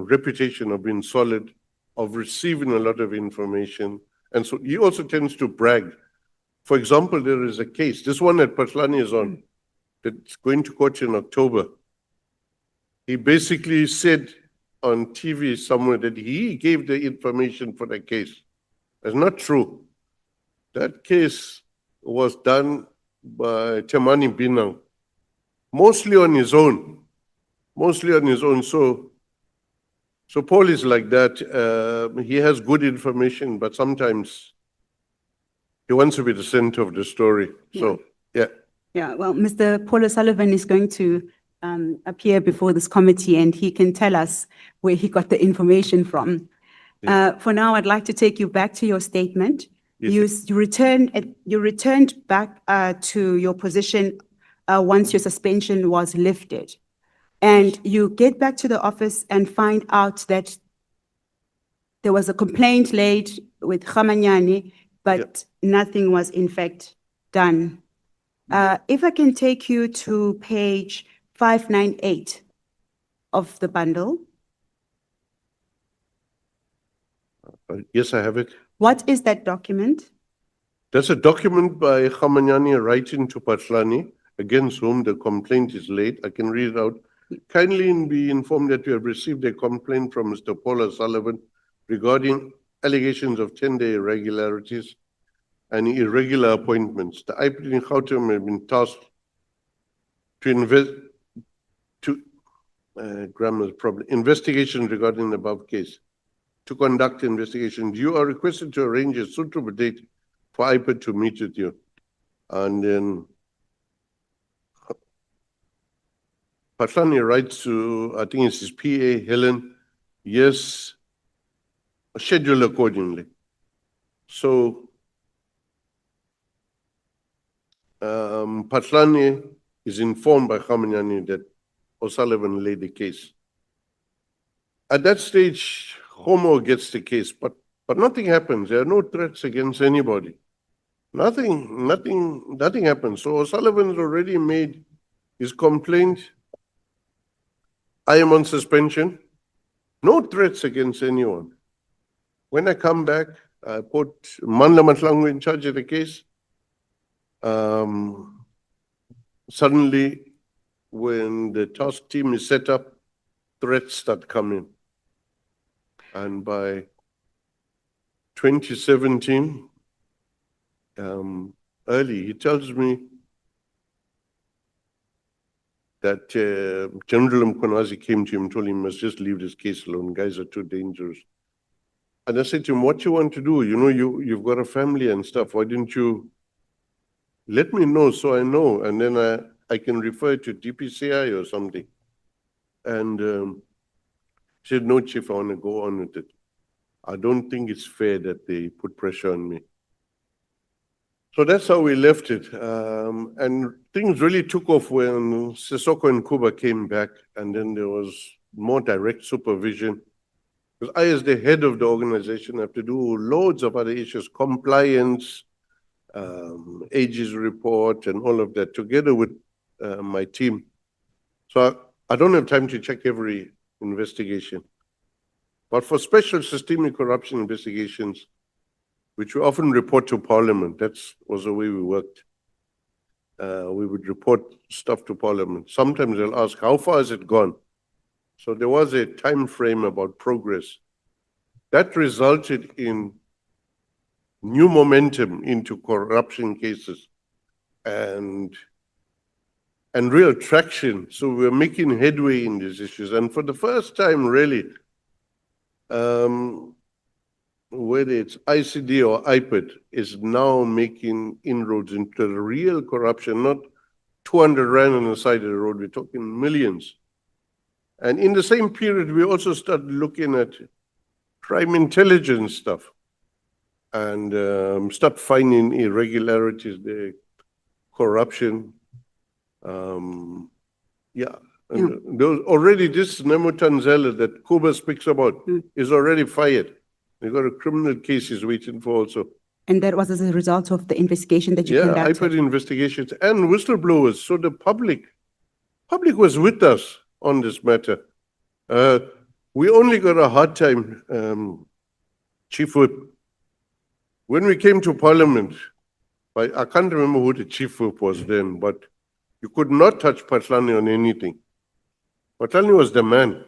reputation of being solid, of receiving a lot of information. And so he also tends to brag. For example, there is a case, this one that Patlani is on, that's going to court in October. He basically said on TV somewhere that he gave the information for the case. That's not true. That case was done by Temani Binang, mostly on his own. Mostly on his own. So Paul is like that. He has good information, but sometimes he wants to be the center of the story. So, yeah. Yeah, well, Mr. Paul O'Sullivan is going to appear before this committee and he can tell us where he got the information from. For now, I'd like to take you back to your statement. Yes. You returned back to your position once your suspension was lifted. And you get back to the office and find out that there was a complaint laid with Khamanyane, but nothing was in fact done. If I can take you to page 598 of the bundle. Yes, I have it. What is that document? There's a document by Khamanyane writing to Patlani, against whom the complaint is laid. I can read it out. Kindly be informed that we have received a complaint from Mr. Paul O'Sullivan regarding allegations of 10-day irregularities and irregular appointments. The IPD in Gauteng have been tasked to grammar's problem, investigation regarding the above case, to conduct investigations. You are requested to arrange a suitable date for IPD to meet with you. And then Patlani writes to, I think it's his PA, Helen, yes, schedule accordingly. So Patlani is informed by Khamanyane that O'Sullivan laid the case. At that stage, Homo gets the case, but nothing happens. There are no threats against anybody. Nothing happens. So O'Sullivan's already made his complaint. I am on suspension. No threats against anyone. When I come back, I put Mandla Matlangu in charge of the case. Suddenly, when the task team is set up, threats start coming. And by 2017, early, he tells me that General Mkonazi came to him and told him he must just leave this case alone. Guys are too dangerous. And I said to him, what you want to do? You know, you've got a family and stuff. Why didn't you let me know so I know? And then I can refer to DPCI or something. And he said, no, Chief, I want to go on with it. I don't think it's fair that they put pressure on me. So that's how we left it. And things really took off when Sissoko and Kuba came back, and then there was more direct supervision. Because I, as the head of the organization, have to do loads of other issues, compliance, ages report, and all of that, together with my team. So I don't have time to check every investigation. But for special systemic corruption investigations, which we often report to Parliament, that was the way we worked. We would report stuff to Parliament. Sometimes they'll ask, how far has it gone? So there was a time frame about progress. That resulted in new momentum into corruption cases and real traction. So we're making headway in these issues. And for the first time, really, whether it's ICD or IPED, is now making inroads into the real corruption, not 200 rand on the side of the road, we're talking millions. And in the same period, we also started looking at crime intelligence stuff and start finding irregularities, the corruption. And those, already this Nemo Tanzela that Kuba speaks about is already fired. They've got a criminal case he's waiting for also. And that was as a result of the investigation that you conducted? IPED investigations and whistleblowers. So the public was with us on this matter. We only got a hard time, Chief Whip. When we came to Parliament, I can't remember who the Chief Whip was then, but you could not touch Patlani on anything. Patlani was the man.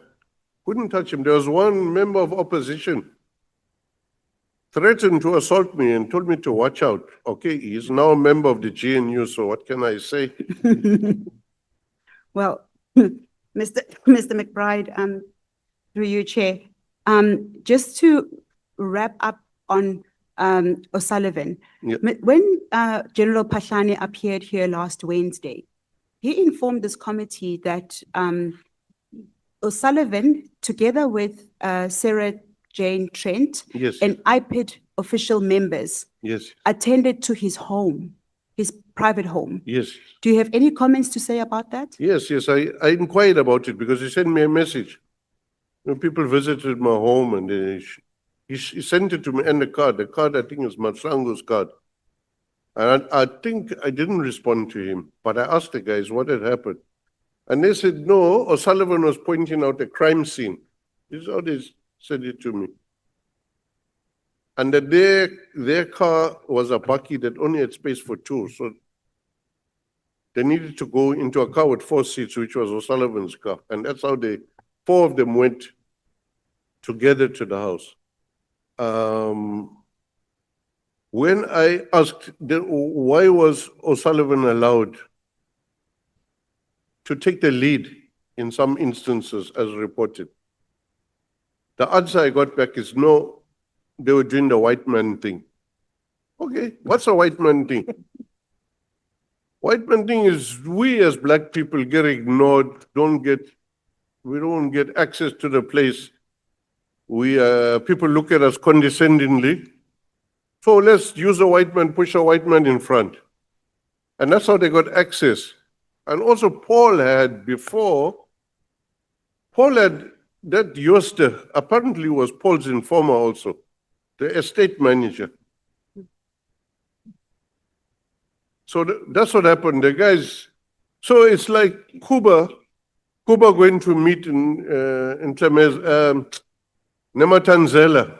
Couldn't touch him. There was one member of opposition threatened to assault me and told me to watch out. Okay, he's now a member of the GNU, so what can I say? Well, Mr. McBride, through you, Chair, just to wrap up on O'Sullivan, when General Patlani appeared here last Wednesday, he informed this committee that O'Sullivan, together with Sarah Jane Trent and IPED official members, attended to his home, his private home. Yes. Do you have any comments to say about that? Yes, I inquired about it because he sent me a message. You know, people visited my home and he sent it to me and the card I think is Matlangu's card. And I think I didn't respond to him, but I asked the guys what had happened. And they said, no, O'Sullivan was pointing out a crime scene. This is how they said it to me. And that their car was a bakkie that only had space for two. So they needed to go into a car with 4 seats, which was O'Sullivan's car. And that's how four of them went together to the house. When I asked why was O'Sullivan allowed to take the lead in some instances as reported, the answer I got back is no, they were doing the white man thing. Okay, what's a white man thing? White man thing is we as black people get ignored, we don't get access to the place. People look at us condescendingly. So let's use a white man, push a white man in front. And that's how they got access. And also Paul had that Joster apparently was Paul's informer also, the estate manager. So that's what happened. The guys, so it's like Kuba Kuba going to meet in Nematanzela.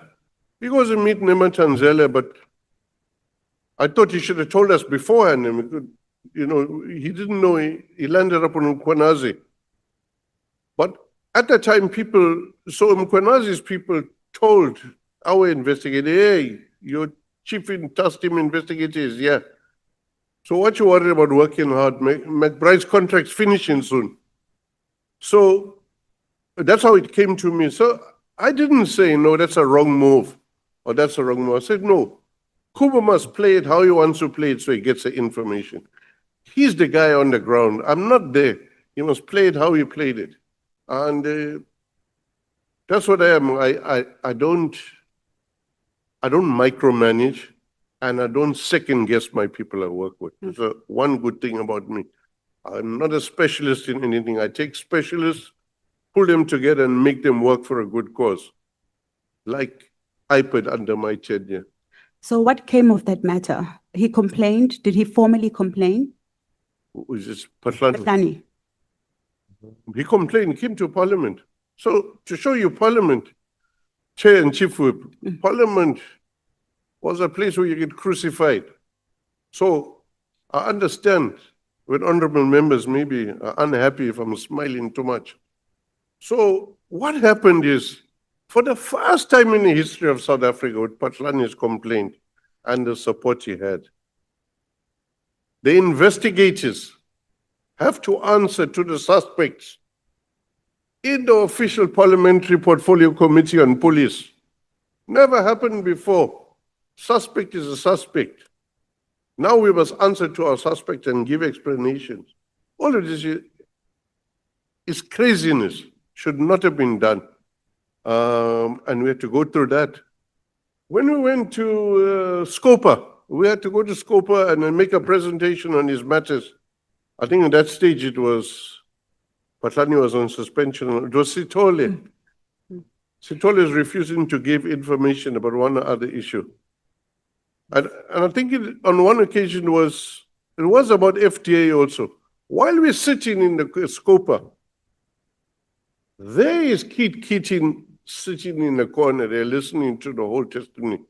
He goes to meet Nematanzela, but I thought he should have told us beforehand. And we could, he didn't know he landed up on Mkwenazi. But at the time, so Mkwenazi's people told our investigator, hey, your chief task team investigator is here. So what you worried about working hard? McBride's contract's finishing soon. So that's how it came to me. So I didn't say, no, that's a wrong move, or that's a wrong move. I said, no, Kuba must play it how he wants to play it so he gets the information. He's the guy on the ground. I'm not there. He must play it how he played it. And that's what I am. I don't micromanage, and I don't second guess my people I work with. That's one good thing about me. I'm not a specialist in anything. I take specialists, pull them together and make them work for a good cause. Like IPED under my tenure. So what came of that matter? He complained. Did he formally complain? Which is Patlani. Patlani. He complained, came to Parliament. So to show you Parliament, Chair and Chief Whip, Parliament was a place where you get crucified. So I understand when honorable members maybe are unhappy if I'm smiling too much. So what happened is, for the first time in the history of South Africa, with Patlani's complaint and the support he had, the investigators have to answer to the suspects in the official parliamentary portfolio committee on police. Never happened before. Suspect is a suspect. Now we must answer to our suspect and give explanations. All of this is craziness. Should not have been done. And we had to go through that. When we went to Scopa, we had to go to Scopa and then make a presentation on his matters. I think at that stage Patlani was on suspension. It was Sithole. Sithole is refusing to give information about one other issue. And I think on one occasion it was about FTA also. While we're sitting in the Scopa, there is Kit Keating sitting in the corner there listening to the whole testimony.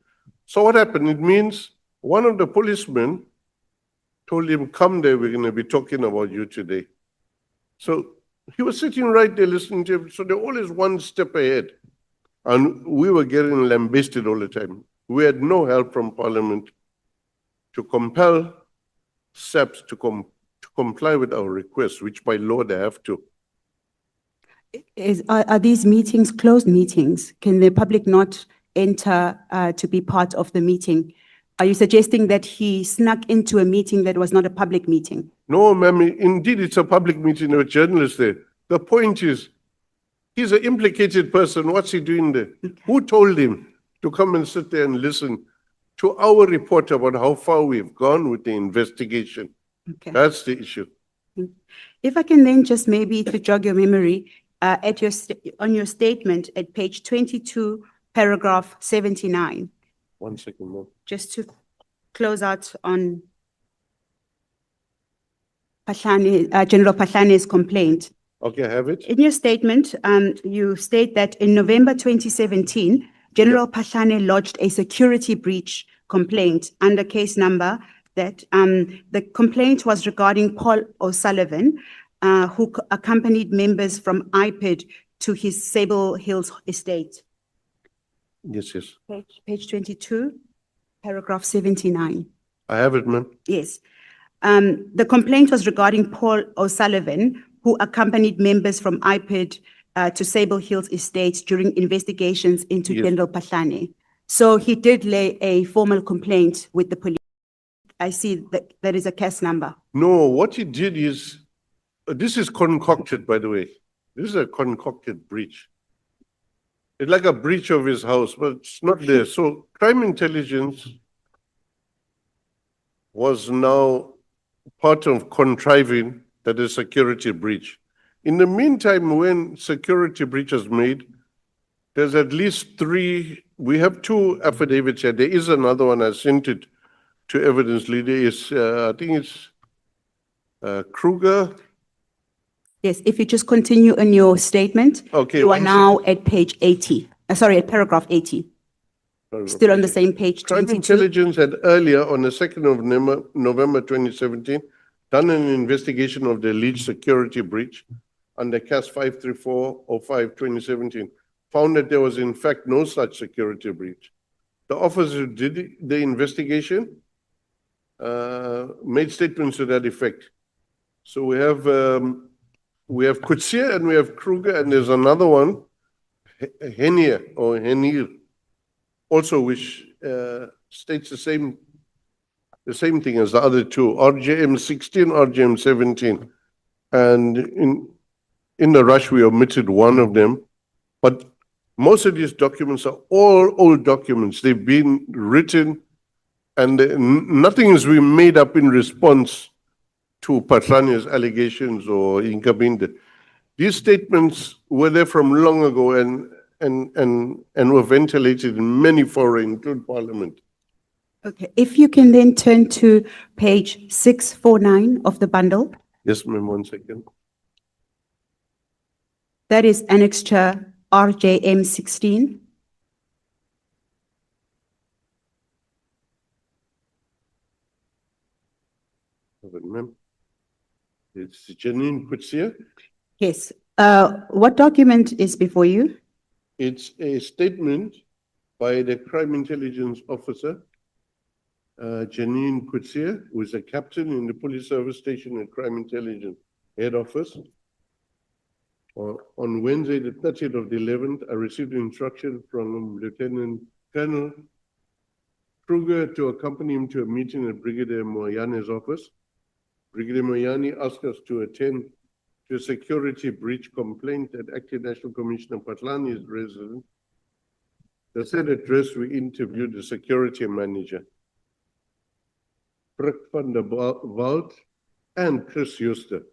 So what happened? It means one of the policemen told him, come there, we're going to be talking about you today. So he was sitting right there listening to him. So they're always one step ahead. And we were getting lambasted all the time. We had no help from Parliament to compel SAPS to comply with our requests, which by law they have to. Are these meetings closed meetings? Can the public not enter to be part of the meeting? Are you suggesting that he snuck into a meeting that was not a public meeting? No, ma'am, indeed it's a public meeting, there were journalists there. The point is, he's an implicated person, what's he doing there? Okay. Who told him to come and sit there and listen to our report about how far we've gone with the investigation? Okay. That's the issue. If I can then just maybe to jog your memory, on your statement at page 22, paragraph 79. 1 second more. Just to close out on General Patlani's complaint. Okay, I have it. In your statement, you state that in November 2017, General Patlani lodged a security breach complaint under case number that the complaint was regarding Paul O'Sullivan, who accompanied members from IPED to his Sable Hills estate. Yes, yes. Page 22, paragraph 79. I have it, ma'am. Yes. The complaint was regarding Paul O'Sullivan, who accompanied members from IPED to Sable Hills estate during investigations into General Patlani. So he did lay a formal complaint with the police. I see that there is a case number. No, what he did is, this is concocted, by the way. This is a concocted breach. It's like a breach of his house, but it's not there. So crime intelligence was now part of contriving that is security breach. In the meantime, when security breach is made, there's at least 3, we have 2 affidavits here. There is another one, I sent it to evidence leader, is I think it's Kruger Yes, if you just continue in your statement. Okay, You are one now at page 80, sorry, at paragraph 80. Still on the same page, Crime 22. Intelligence had earlier, on the 2nd of November 2017, done an investigation of the alleged security breach under CAS 534/05/2017, found that there was in fact no such security breach. The officer who did the investigation made statements to that effect. So we have Kutsia and we have Kruger, and there's another one, Henir, also which states the same thing as the other two, RJM 16, RJM 17. And in the rush, we omitted one of them. But most of these documents are all old documents. They've been written and nothing has been made up in response to Patlani's allegations or Inkabinde. These statements were there from long ago and were ventilated in many forums, including Parliament. Okay, if you can then turn to page 649 of the bundle. Yes, ma'am, 1 second. That is annexure RJM 16. Ma'am. It's Janine Kutsia. Yes, what document is before you? It's a statement by the crime intelligence officer, Janine Kutsia, who is a captain in the police service station at crime intelligence head office. On Wednesday, the 30th of the 11th, I received instruction from Lieutenant Colonel Kruger to accompany him to a meeting at Brigadier Moyane's office. Brigadier Moyane asked us to attend to a security breach complaint that Acting National Commissioner Patlani's resident. The said address, we interviewed the security manager, Prik van der Walt and Chris Huster.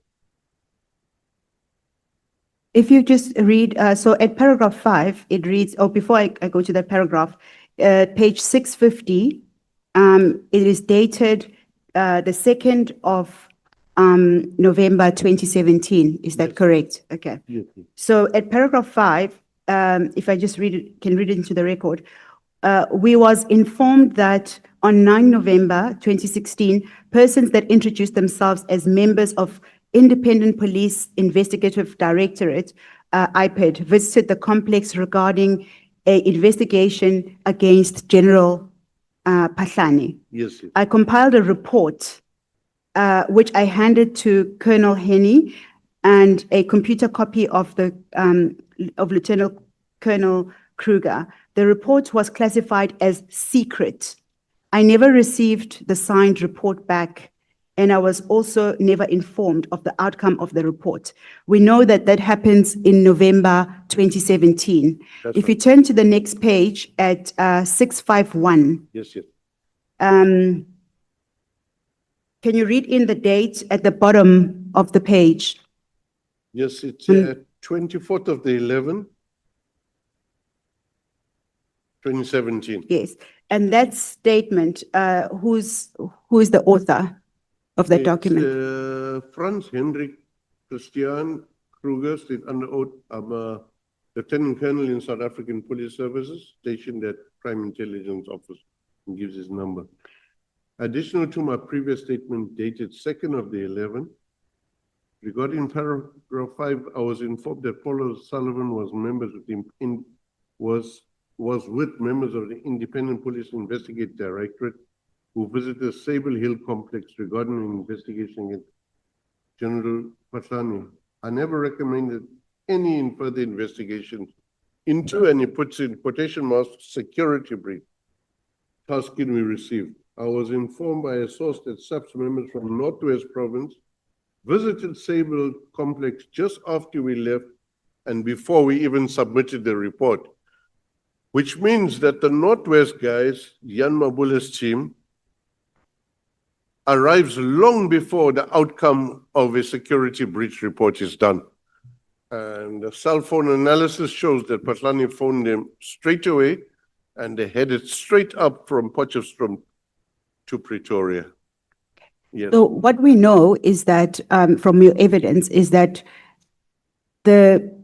If you just read, so at paragraph 5, it reads, before I go to that paragraph, page 650, it is dated the 2nd of November 2017. Is that correct? Okay. Yes. So at paragraph 5, if I just read it, can read it into the record, we was informed that on 9 November 2016, persons that introduced themselves as members of Independent Police Investigative Directorate, IPID, visited the complex regarding an investigation against General Patlani. Yes. I compiled a report, which I handed to Colonel Henny, and a computer copy of the of Lieutenant Colonel Kruger. The report was classified as secret. I never received the signed report back, and I was also never informed of the outcome of the report. We know that that happens in November 2017. That's If you turn to the next page at 651. Yes, yes. Can you read in the date at the bottom of the page? Yes, it's 24th of the 11th, 2017. Yes, and that statement, who is the author of that document? Franz Hendrik Christian Kruger, state under oath. I'm a Lieutenant Colonel in South African Police Services, stationed at Crime Intelligence Office, and gives his number. Additional to my previous statement dated 2nd of the 11th, regarding paragraph 5, I was informed that Paul Sullivan was members of the was with members of the Independent Police Investigative Directorate who visited Sable Hill complex regarding an investigation against General Patlani. I never recommended any further investigations into, and he puts in quotation marks, security brief tasking we received. I was informed by a source that SAPS members from Northwest Province visited Sable complex just after we left and before we even submitted the report, which means that the Northwest guys, Jan Mabula's team, arrives long before the outcome of a security breach report is done. And the cell phone analysis shows that Patlani phoned them straight away and they headed straight up from Potchefstroom to Pretoria. Yes. So what we know is that, from your evidence, is that The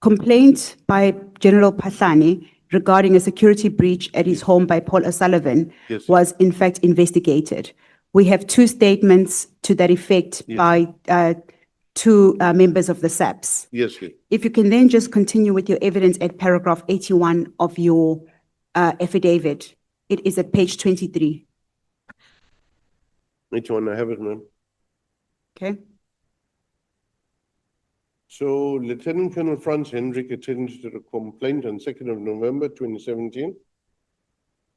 complaint by General Pahlani regarding a security breach at his home by Paul O'Sullivan Yes. was in fact investigated. We have two statements to that effect Yes. by two members of the SAPS. Yes, yes. If you can then just continue with your evidence at paragraph 81 of your affidavit. It is at page 23, Which one? I have it, ma'am. okay? So Lieutenant Colonel Franz Hendrik attended to the complaint on 2nd of November 2017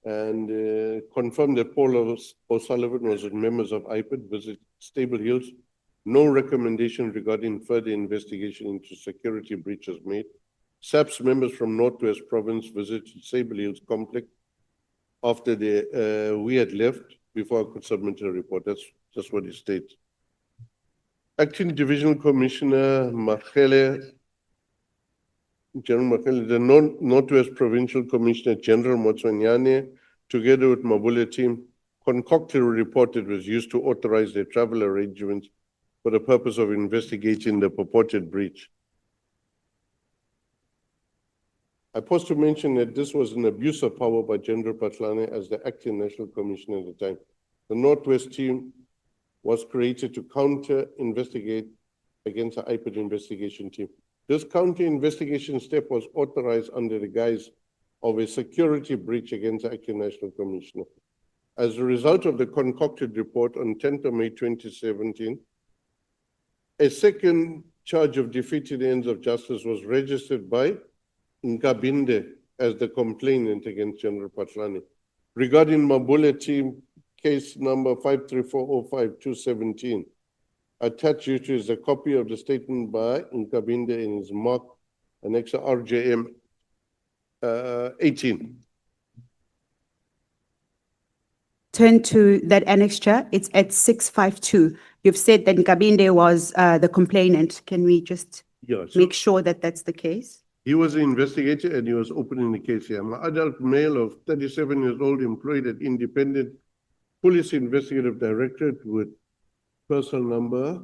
and confirmed that Paul O'Sullivan was with members of IPID visit Stable Hills. No recommendation regarding further investigation into security breaches made. SAPS members from Northwest Province visited Stable Hills complex after we had left before I could submit a report. That's just what it states. Acting Divisional Commissioner General Machele, the Northwest Provincial Commissioner General Motswanyane, together with Mabule team, concocted a report that was used to authorize their travel arrangements for the purpose of investigating the purported breach. I pause to mention that this was an abuse of power by General Pahlani as the acting National Commissioner at the time. The Northwest team was created to counter-investigate against the IPID investigation team. This counter-investigation step was authorized under the guise of a security breach against the acting National Commissioner. As a result of the concocted report on 10th of May 2017, a second charge of defeating the ends of justice was registered by Nkabinde as the complainant against General Pahlani. Regarding Mabule team, case number 53405-217. Attached to it is a copy of the statement by Nkabinde in his mark, annex RJM 18. Turn to that annexure, it's at 652. You've said that Nkabinde was the complainant. Can we just Yeah, so make sure that that's the case? he was the investigator and he was opening the case here. I'm an adult male of 37 years old, employed at Independent Police Investigative Directorate with personal number.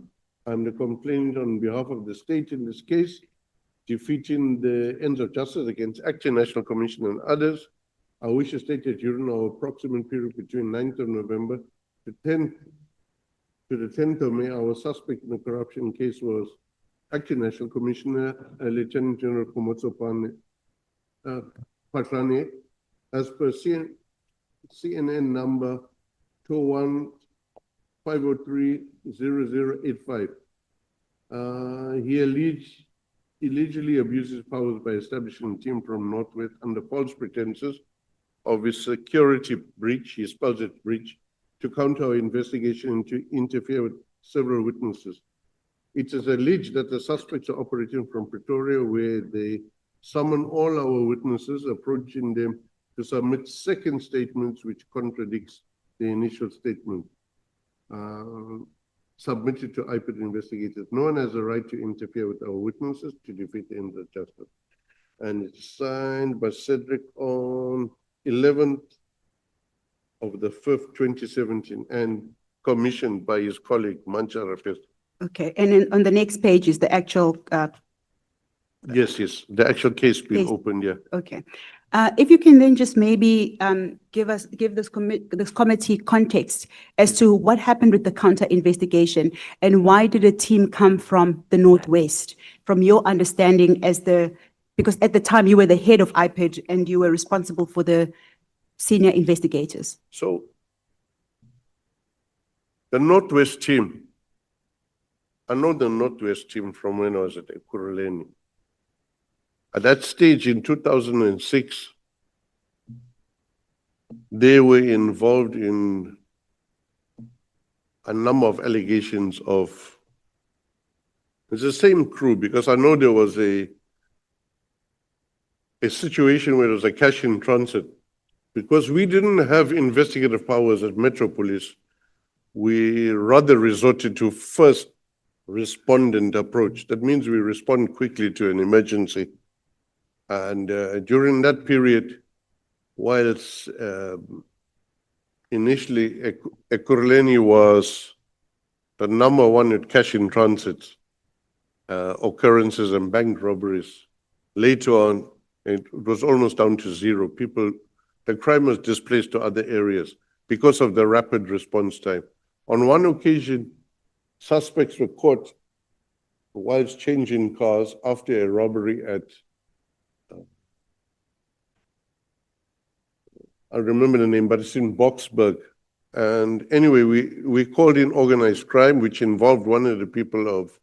I'm the complainant on behalf of the state in this case, defeating the ends of justice against acting National Commission and others. I wish to state that during our approximate period between 9th of November to the 10th of May, our suspect in the corruption case was acting National Commissioner, Lieutenant General Komotso Pahlani, as per CNN number 215030085. He allegedly abuses powers by establishing a team from Northwest under false pretenses of a security breach, he spells it breach, to counter our investigation and to interfere with several witnesses. It is alleged that the suspects are operating from Pretoria, where they summon all our witnesses, approaching them to submit second statements which contradicts the initial statement submitted to IPID investigators. No one has a right to interfere with our witnesses to defeat the ends of justice. And it's signed by Cedric on 11th of the 5th, 2017, and commissioned by his colleague, Mancha Rafes. Okay, and then on the next page is the actual, Yes, the actual case being Case. opened, yeah. okay. If you can then just maybe give this committee context as to what happened with the counter investigation and why did a team come from the Northwest, from your understanding because at the time you were the head of IPID and you were responsible for the senior investigators. So the Northwest team, I know the Northwest team from when I was at Ekurhuleni. At that stage in 2006, they were involved in a number of allegations of, it's the same crew, because I know there was a situation where there was a cash in transit. Because we didn't have investigative powers at Metro Police, we rather resorted to first respondent approach. That means we respond quickly to an emergency. And during that period, whilst initially Ekurhuleni was the #1 at cash in transit, occurrences and bank robberies. Later on, it was almost down to zero. The crime was displaced to other areas because of the rapid response time. On one occasion, suspects were caught whilst changing cars after a robbery at, I remember the name, but it's in Boksburg. And anyway, we called in organized crime, which involved one of the people of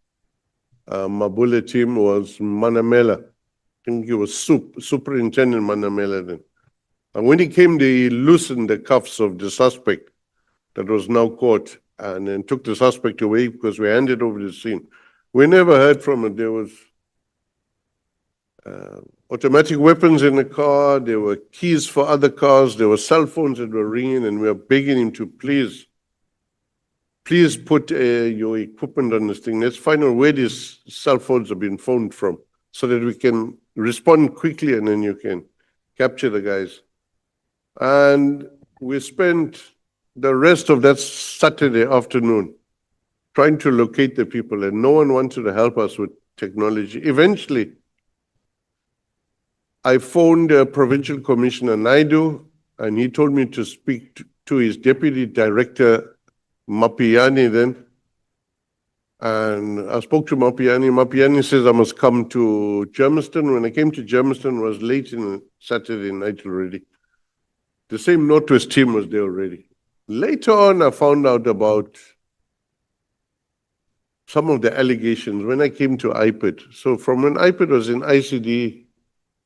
Mabula team was Manamela. I think he was Superintendent Manamela then. And when he came, they loosened the cuffs of the suspect that was now caught and then took the suspect away because we handed over the scene. We never heard from it. There was automatic weapons in the car. There were keys for other cars. There were cell phones that were ringing, and we were begging him to please put your equipment on this thing. Let's find out where these cell phones have been phoned from so that we can respond quickly and then you can capture the guys. And we spent the rest of that Saturday afternoon trying to locate the people, and no one wanted to help us with technology. Eventually, I phoned Provincial Commissioner Naidu, and he told me to speak to his Deputy Director, Mapiani then. And I spoke to Mapiani. Mapiani says I must come to Germiston. When I came to Germiston, it was late in Saturday night already. The same Northwest team was there already. Later on, I found out about some of the allegations when I came to IPID. So from when IPID was in ICD,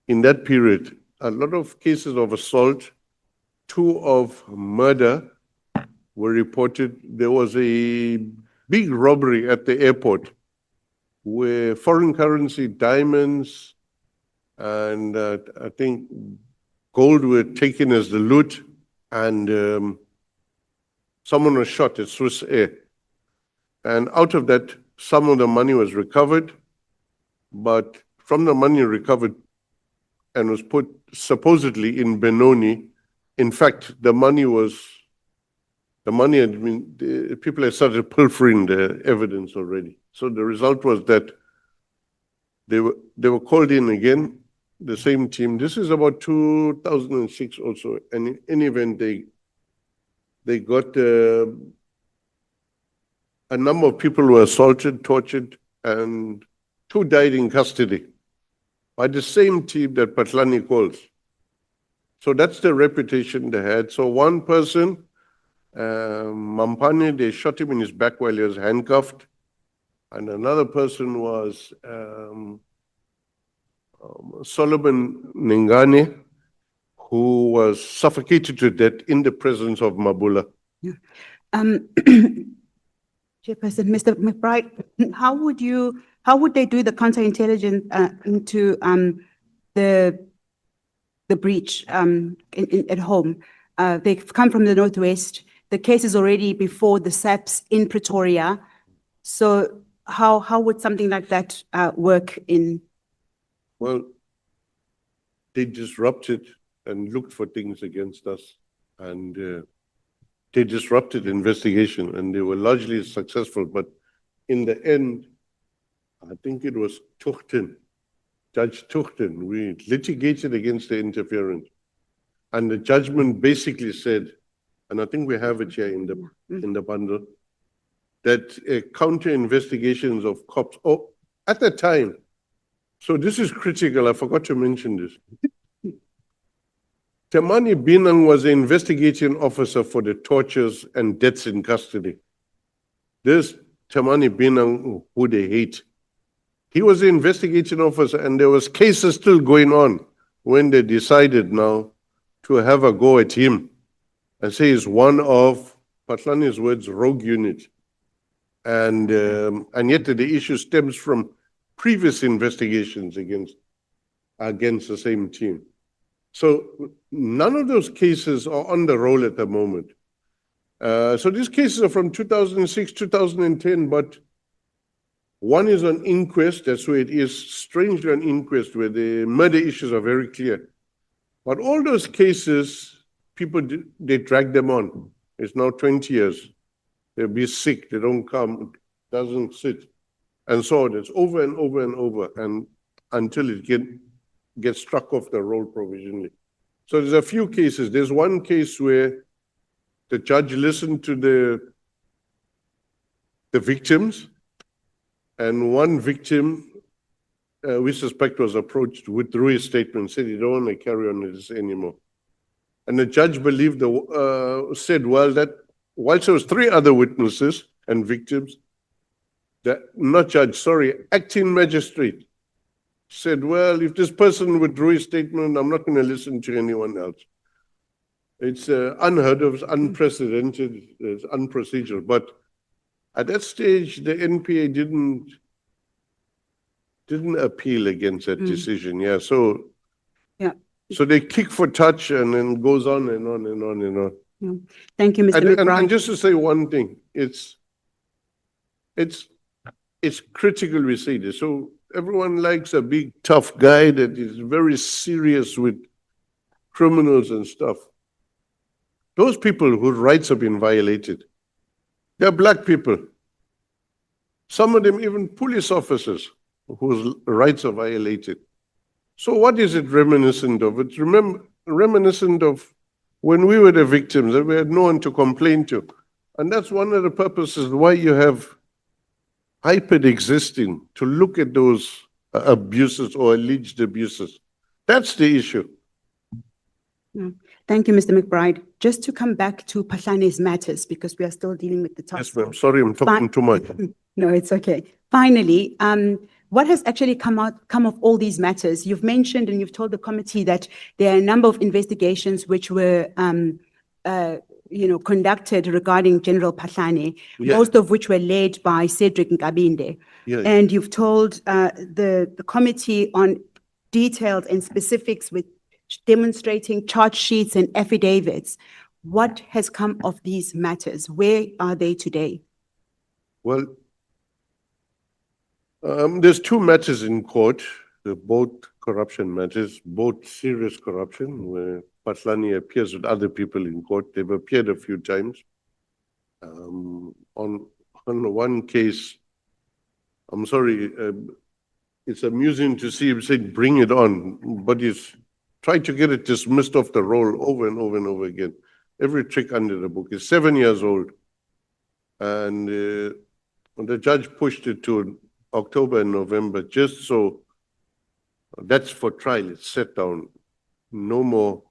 in that period, a lot of cases of assault, 2 of murder were reported. There was a big robbery at the airport where foreign currency, diamonds, and I think gold were taken as the loot, and someone was shot at Swiss Air. And out of that, some of the money was recovered, but from the money recovered and was put supposedly in Benoni, in fact, the money had been, the people had started pilfering the evidence already. So the result was that they were called in again, the same team. This is about 2006 also, and in any event, they got a number of people were assaulted, tortured, and 2 died in custody by the same team that Patlani calls. So that's the reputation they had. So one person, Mampane, they shot him in his back while he was handcuffed. And another person was Solomon Ningane, who was suffocated to death in the presence of Mabula. Yeah. Chairperson, Mr. McBride, how would they do the counterintelligence into the breach at home? They've come from the Northwest. The case is already before the SAPS in Pretoria. So how would something like that work in? Well, they disrupted and looked for things against us, and they disrupted investigation, and they were largely successful. But in the end, I think it was Tuchten, Judge Tuchten, we litigated against the interference. And the judgment basically said, and I think we have it here in the bundle, that counter investigations of cops, at the time, so this is critical, I forgot to mention this. Temani Binang was the investigating officer for the tortures and deaths in custody. This Temani Binang, who they hate, he was the investigating officer, and there was cases still going on when they decided now to have a go at him and say he's one of Patlani's words, rogue unit. And yet the issue stems from previous investigations against the same team. So none of those cases are on the roll at the moment. So these cases are from 2006, 2010, but one is on inquest. That's where it is, strangely on inquest, where the murder issues are very clear. But all those cases, they drag them on. It's now 20 years. They'll be sick, they don't come, it doesn't sit. and so on. It's over and over and over, and until it gets struck off the roll provisionally. So there's a few cases. There's one case where the judge listened to the victims, and one victim, we suspect was approached, withdrew his statement, said he don't want to carry on with this anymore. And the judge believed, said, well, that whilst there was 3 other witnesses and victims, acting magistrate said, well, if this person withdrew his statement, I'm not going to listen to anyone else. It's unheard of, unprecedented, it's unprocedural. But at that stage, the NPA didn't appeal against that decision. Yeah, so they kick for touch and then goes on and on and on and on. Yeah. Thank you, Mr. McBride. And just to say one thing, it's critical we say this. So everyone likes a big tough guy that is very serious with criminals and stuff. Those people whose rights have been violated, they're black people. Some of them even police officers whose rights are violated. So what is it reminiscent of? It's reminiscent of when we were the victims and we had no one to complain to. And that's one of the purposes why you have IPED existing, to look at those abuses or alleged abuses. That's the issue. Thank you, Mr. McBride. Just to come back to Patlane's matters, because we are still dealing with the task. Yes, ma'am. Sorry, I'm talking too much. No, it's okay. Finally, what has actually come of all these matters? You've mentioned and you've told the committee that there are a number of investigations which were conducted regarding General Patlane, most of which were led by Cedric Nkabinde. Yeah. And you've told the committee on details and specifics with demonstrating charge sheets and affidavits. What has come of these matters? Where are they today? Well, there's 2 matters in court. They're both corruption matters, both serious corruption, where Patlane appears with other people in court. They've appeared a few times. On one case, I'm sorry, it's amusing to see him saying, bring it on, but he's tried to get it dismissed off the roll over and over and over again. Every trick under the book. He's 7 years old. And the judge pushed it to October and November, just so that's for trial. It's set down. No more,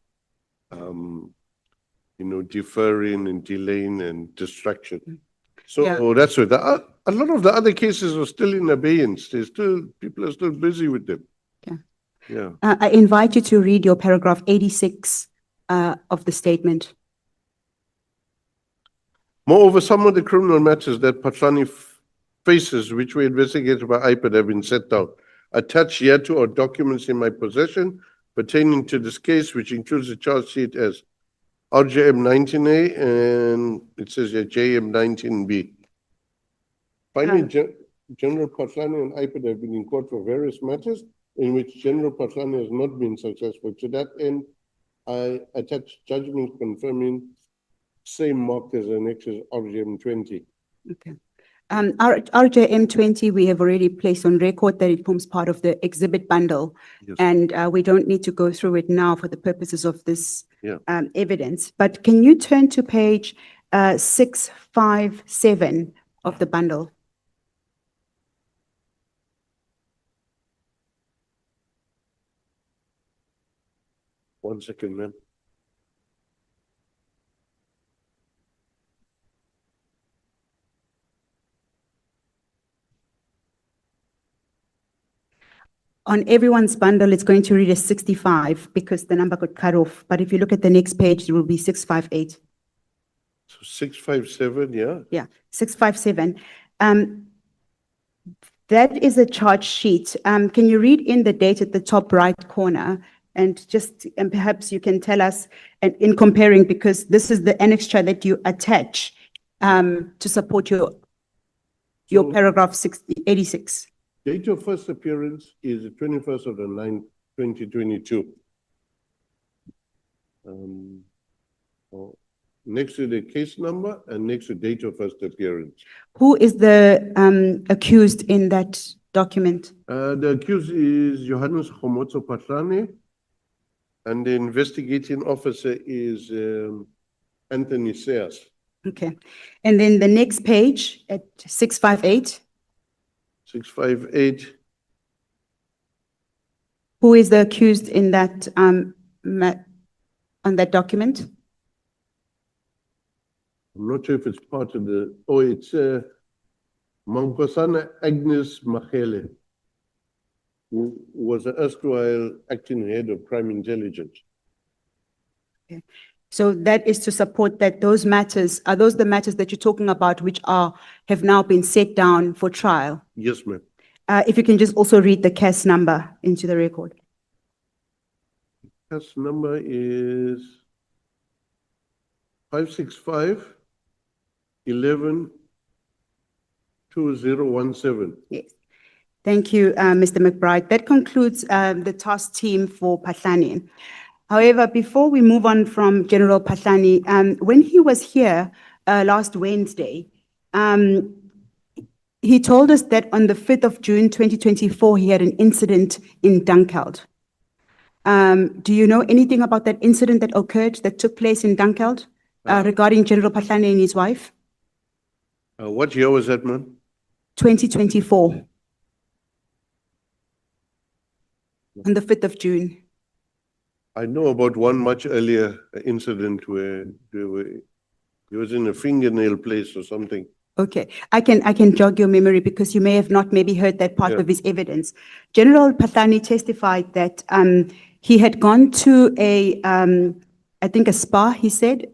deferring and delaying and distraction. So that's it. A lot of the other cases are still in abeyance. People are still busy with them. Yeah. I invite you to read your paragraph 86 of the statement. Moreover, some of the criminal matters that Patlane faces, which were investigated by IPED, have been set down. Attached hereto are documents in my possession pertaining to this case, which includes a charge sheet as RJM 19A and it says here JM 19B. Finally, General Patlane and IPED have been in court for various matters in which General Patlane has not been successful. To that end, I attach judgment confirming same markers annexes RJM 20. Okay. RJM 20, we have already placed on record that it forms part of the exhibit bundle. Yes. And we don't need to go through it now for the purposes of this Yeah. evidence. But can you turn to page 657 of the bundle? One second, ma'am. On everyone's bundle, it's going to read as 65 because the number got cut off. But if you look at the next page, it will be 658. So 657, yeah? Yeah, 657. That is a charge sheet. Can you read in the date at the top right corner? And perhaps you can tell us, and in comparing, because this is the annexure that you attach to support your paragraph 86. Date of first appearance is the 21st of the 9th, 2022. next to the case number and next to date of first appearance. Who is the accused in that document? The accused is Johannes Khomotso Patlane, and the investigating officer is Anthony Sears. Okay. And then the next page at 658, 658. who is the accused in that, on that document? I'm not sure if it's part of the, oh, it's Mankosana Agnes Machele, who was an erstwhile acting head of crime intelligence. Okay. So that is to support that those matters, are those the matters that you're talking about which have now been set down for trial? Yes, ma'am. If you can just also read the case number into the record. Case number is 565 11 2017. Yes. Thank you, Mr. McBride. That concludes the task team for Patlani. However, before we move on from General Patlani, when he was here last Wednesday, he told us that on the 5th of June 2024, he had an incident in Dunkeld. Do you know anything about that incident that occurred, that took place in Dunkeld regarding General Patlani and his wife? What year was that, ma'am? 2024. On the 5th of June. I know about one much earlier incident where he was in a fingernail place or something. Okay, I can jog your memory because you may have not maybe heard that part Yeah. of his evidence. General Patlani testified that he had gone to I think a spa, he said,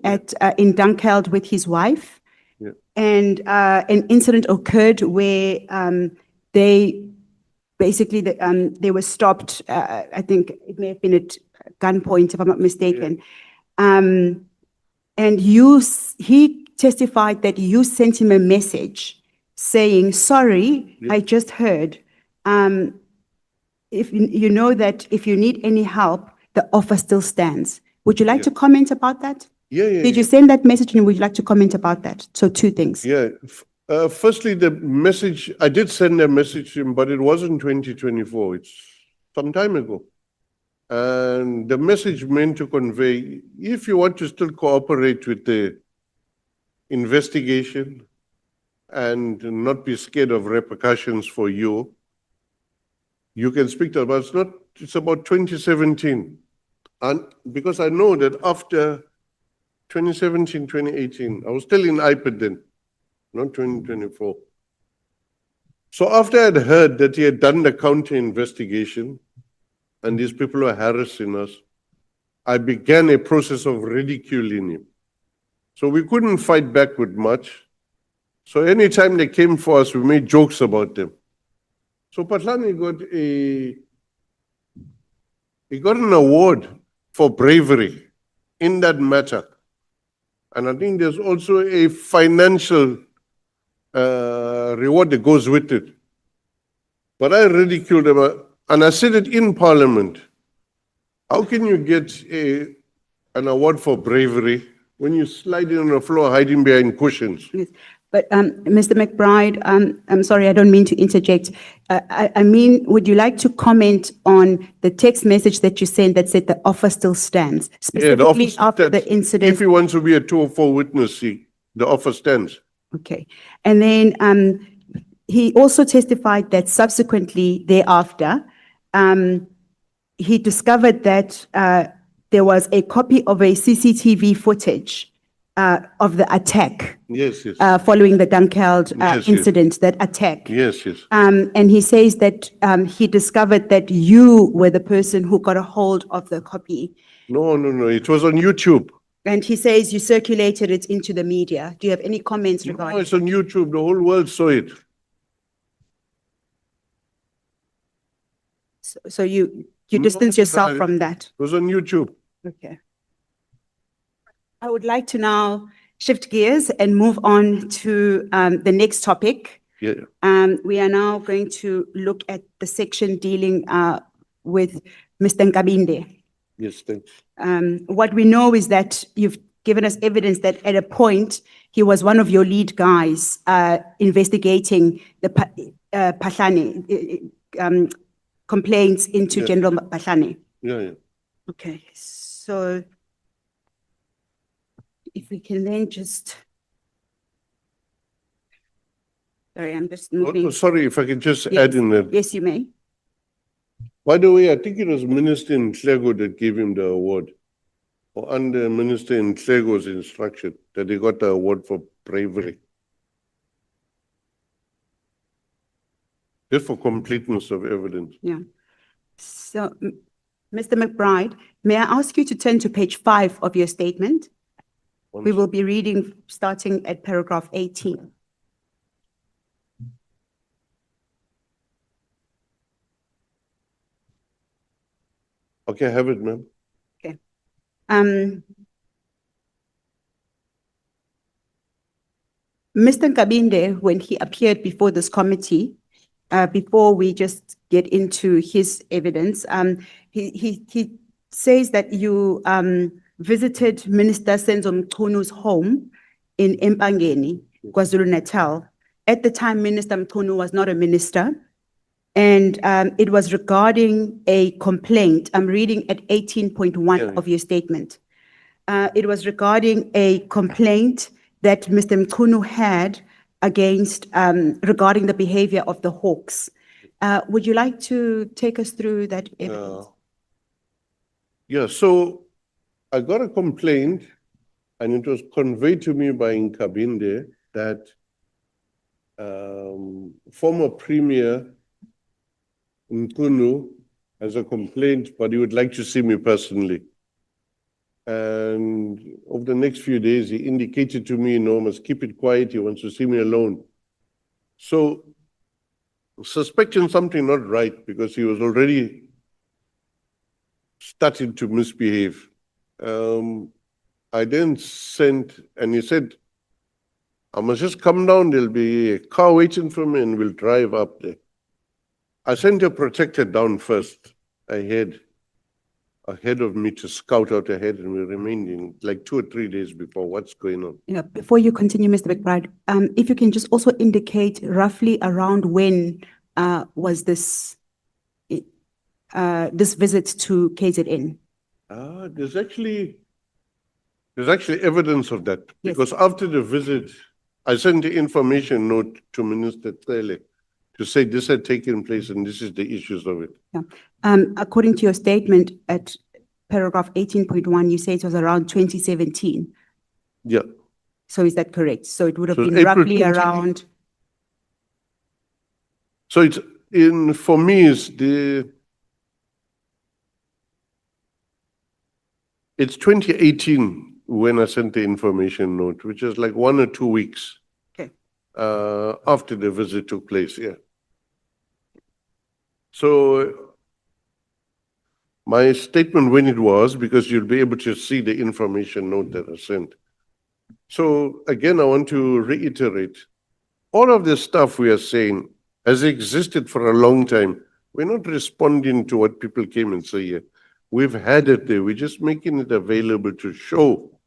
in Dunkeld with his wife. Yeah. And an incident occurred where they basically they were stopped. I think it may have been at gunpoint, if I'm not mistaken. And he testified that you sent him a message saying, sorry, I just heard. If you know that if you need any help, the offer still stands. Would you like to comment about that? Yeah. Did you send that message and would you like to comment about that? So two things. Yeah. Firstly, the message, I did send a message to him, but it wasn't 2024. It's some time ago. And the message meant to convey, if you want to still cooperate with the investigation and not be scared of repercussions for you, you can speak to us. But it's about 2017. And because I know that after 2017, 2018, I was still in IPED then, not 2024. So after I'd heard that he had done the counter investigation and these people were harassing us, I began a process of ridiculing him. So we couldn't fight back with much. So anytime they came for us, we made jokes about them. So Patlani got an award for bravery in that matter. And I think there's also a financial reward that goes with it. But I ridiculed him, and I said it in Parliament. How can you get an award for bravery when you slide in on the floor hiding behind cushions? Yes. But Mr. McBride, I'm sorry, I don't mean to interject. I mean, would you like to comment on the text message that you sent that said the offer still stands? Specifically after the incident. If he wants to be a 204 witness, the offer stands. Okay. And then he also testified that subsequently thereafter, he discovered that there was a copy of a CCTV footage of the attack. Yes. Following the Dunkeld incident, that attack. Yes. And he says that he discovered that you were the person who got a hold of the copy. No. It was on YouTube. And he says you circulated it into the media. Do you have any comments regarding? No, it's on YouTube. The whole world saw it. So you distance yourself from that? It was on YouTube. Okay. I would like to now shift gears and move on to the next topic. Yeah. We are now going to look at the section dealing with Mr. Nkabinde. Yes, thanks. What we know is that you've given us evidence that at a point, he was one of your lead guys, investigating the Pahlane, complaints into Yeah. General Pahlane. Yeah, yeah. Okay, so if we can then just. Sorry, I'm just moving. Sorry, if I can just Yes. add in that. Yes, you may. By the way, I think it was Minister Nhlego that gave him the award, or under Minister Nhlego's instruction, that he got the award for bravery. Just for completeness of evidence. Yeah. So, Mr. McBride, may I ask you to turn to page 5 of your statement? We will be reading starting at paragraph 18. Okay, I have it, ma'am. Okay. Mr. Nkabinde, when he appeared before this committee, before we just get into his evidence, he says that you visited Minister Senzo Mchunu's home in Empangeni, KwaZulu-Natal. At the time, Minister Mchunu was not a minister, and it was regarding a complaint. I'm reading at 18.1 of your statement. It was regarding a complaint that Mr. Mchunu had against, regarding the behavior of the Hawks. Would you like to take us through that evidence? Yeah, so I got a complaint, and it was conveyed to me by Nkabinde that former Premier Mchunu has a complaint, but he would like to see me personally. And over the next few days, he indicated to me, no, must keep it quiet. He wants to see me alone. So, suspecting something not right, because he was already starting to misbehave. I then sent, and he said, I must just come down. There'll be a car waiting for me, and we'll drive up there. I sent a protector down first, ahead of me to scout out ahead, and we remained in like 2 or 3 days before. What's going on? Yeah, before you continue, Mr. McBride, if you can just also indicate roughly around when was this this visit to KZN? There's actually evidence of that, because after the visit, I sent the information note to Minister Tsele to say this had taken place and this is the issues of it. Yeah. According to your statement at paragraph 18.1, you say it was around 2017. Yeah. So is that correct? So it would have So been April roughly 20 around. So it's for me, it's 2018 when I sent the information note, which is like 1 or 2 weeks. Okay. After the visit took place, yeah. So my statement when it was, because you'll be able to see the information note that I sent. So again, I want to reiterate, all of this stuff we are saying has existed for a long time. We're not responding to what people came and say here. We've had it there. We're just making it available to show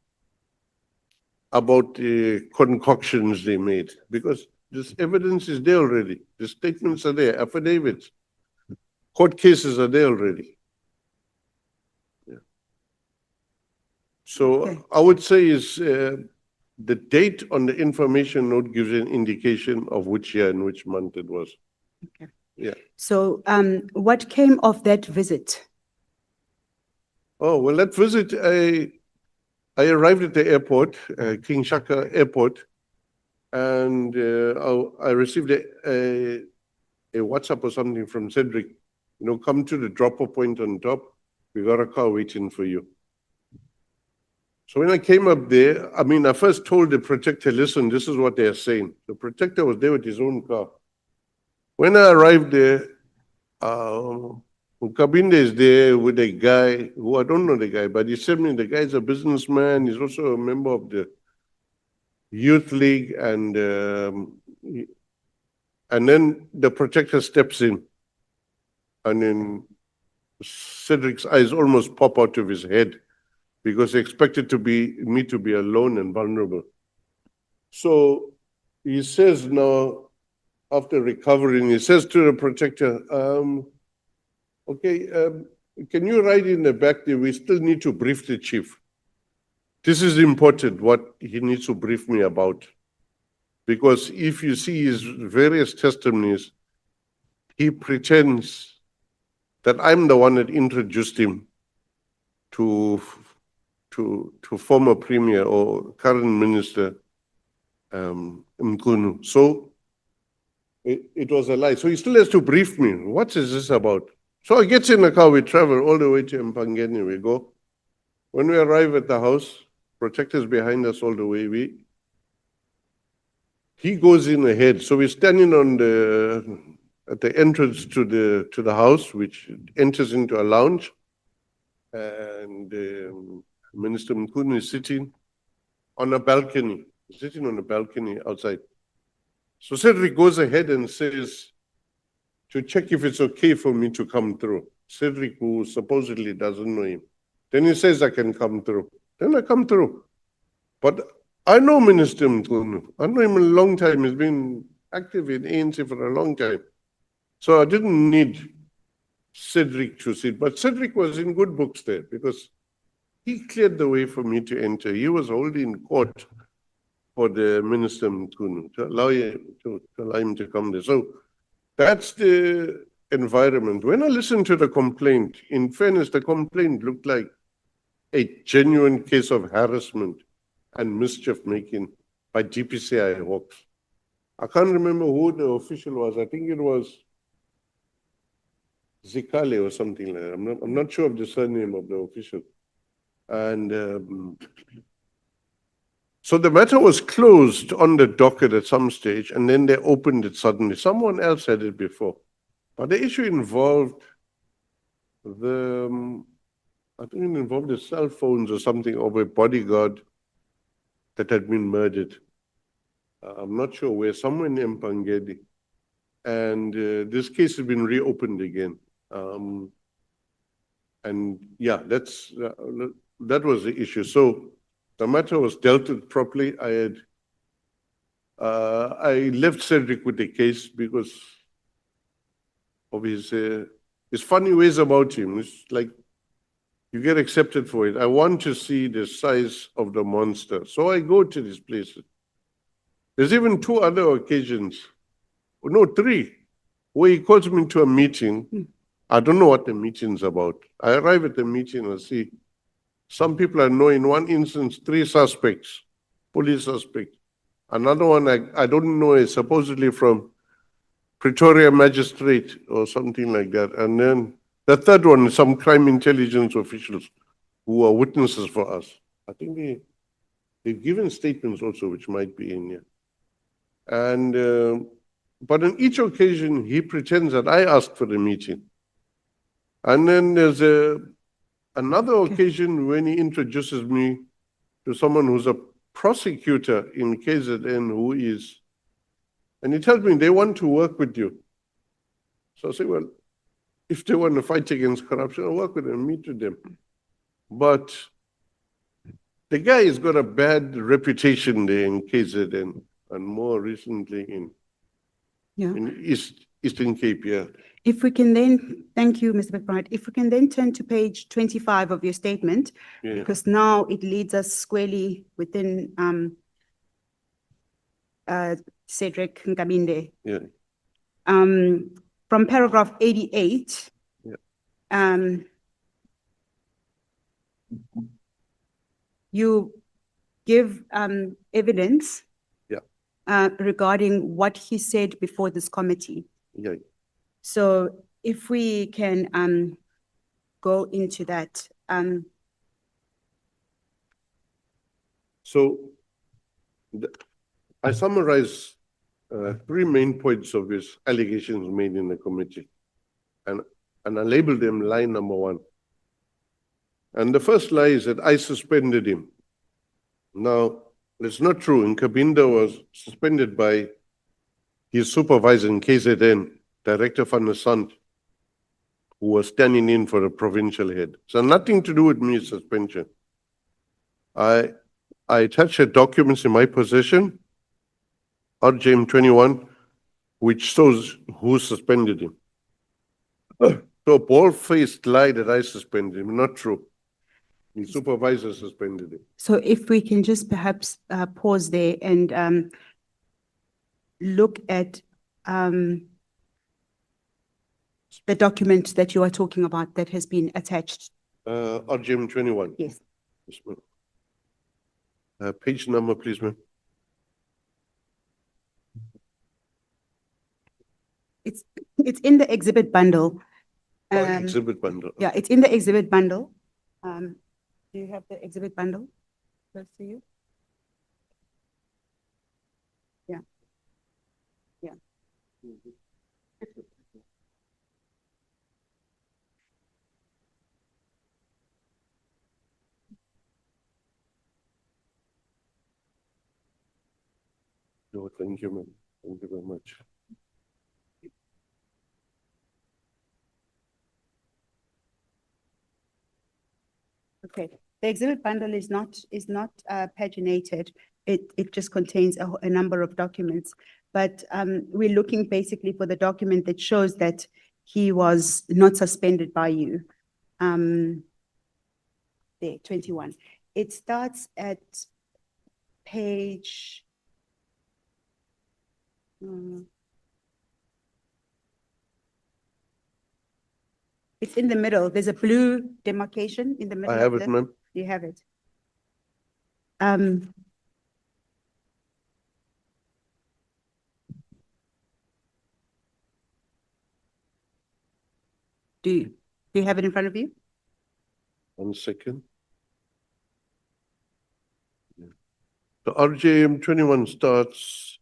about the concoctions they made, because this evidence is there already. The statements are there, affidavits, court cases are there already. Yeah. So I would say is the date on the information note gives an indication of which year and which month it was. Okay. Yeah. So what came of that visit? Oh, well, that visit, I arrived at the airport, King Shaka Airport, and I received a WhatsApp or something from Cedric. You know, come to the drop-off point on top. We got a car waiting for you. So when I came up there, I mean, I first told the protector, listen, this is what they're saying. The protector was there with his own car. When I arrived there, Nkabinde is there with a guy who I don't know the guy, but he said me the guy is a businessman. He's also a member of the youth league, and then the protector steps in, and then Cedric's eyes almost pop out of his head because they expected me to be alone and vulnerable. So he says now, after recovering, he says to the protector, okay, can you write in the back there, we still need to brief the chief. This is important, what he needs to brief me about. Because if you see his various testimonies, he pretends that I'm the one that introduced him to former premier or current minister Mkunu. So it was a lie. So he still has to brief me. What is this about? So I get in the car, we travel all the way to Mpangeni, we go. When we arrive at the house, protectors behind us all the way, he goes in ahead. So we're standing at the entrance to the house, which enters into a lounge. And Minister Mkunu is sitting on a balcony, outside. So Cedric goes ahead and says, to check if it's okay for me to come through. Cedric, who supposedly doesn't know him. Then he says, I can come through. Then I come through. But I know Minister Mkunu. I know him a long time. He's been active in ANC for a long time. So I didn't need Cedric to sit. But Cedric was in good books there because he cleared the way for me to enter. He was holding court for the Minister Mkunu to allow him to come there. So that's the environment. When I listened to the complaint, in fairness, the complaint looked like a genuine case of harassment and mischief making by DPCI Hawks. I can't remember who the official was. I think it was Zikale or something like that. I'm not sure of the surname of the official. And so the matter was closed on the docket at some stage, and then they opened it suddenly. Someone else had it before. But the issue involved I think it involved the cell phones or something of a bodyguard that had been murdered. I'm not sure where, somewhere in Mpangeni. And this case has been reopened again. And yeah, that was the issue. So the matter was dealt with properly. I left Cedric with the case because of his funny ways about him. It's like you get accepted for it. I want to see the size of the monster. So I go to these places. There's even 2 other occasions, no, 3, where he calls me to a meeting. I don't know what the meeting's about. I arrive at the meeting and see some people I know, in one instance, 3 suspects, police suspects. Another one I don't know is supposedly from Pretoria magistrate or something like that. And then the third one is some crime intelligence officials who are witnesses for us. I think they've given statements also, which might be in here. And but on each occasion, he pretends that I asked for the meeting. And then there's another occasion when he introduces me to someone who's a prosecutor in KZN and he tells me they want to work with you. So I say, well, if they want to fight against corruption, I'll work with them, meet with them. But the guy has got a bad reputation there in KZN and more recently in Eastern Cape, yeah. If we can then, thank you, Mr. McBride. If we can then turn to page 25 of your statement, because now it leads us squarely within Cedric Nkabinde. Yeah. From paragraph 88, you give evidence regarding what he said before this committee. Yeah. So if we can go into that. I summarize 3 main points of his allegations made in the committee, and I labeled them lie number 1. And the first lie is that I suspended him. Now, it's not true. Nkabinde was suspended by his supervisor in KZN, Director van der Sant, who was standing in for a provincial head. So nothing to do with me suspension. I attached the documents in my possession, RJM 21, which shows who suspended him. So a bald-faced lie that I suspended him, not true. The supervisor suspended him. So if we can just perhaps pause there and look at the document that you are talking about that has been attached. RJM 21. Yes. Yes, ma'am. Page number, please, ma'am. It's in the exhibit bundle. Exhibit bundle. Yeah, it's in the exhibit bundle. Do you have the exhibit bundle? Close to you? Yeah. Yeah. No, thank you, ma'am. Thank you very much. Okay, the exhibit bundle is not paginated. It just contains a number of documents. But we're looking basically for the document that shows that he was not suspended by you. There, 21. It starts at page. It's in the middle. There's a blue demarcation in the middle. I have of it, the- ma'am. You have it. Do you have it in front of you? 1 second. Yeah. The RJM 21 starts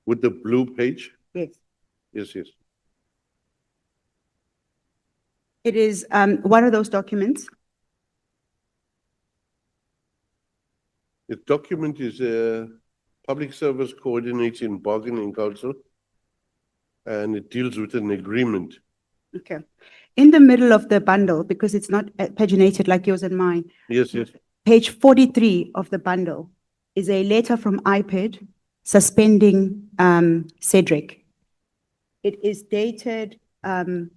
with the blue page. Yes. Yes, yes. It is one of those documents. The document is a Public Service Coordinating Bargaining Council, and it deals with an agreement. Okay. In the middle of the bundle, because it's not paginated like yours and mine, Yes, yes. page 43 of the bundle is a letter from IPED suspending Cedric. It is dated the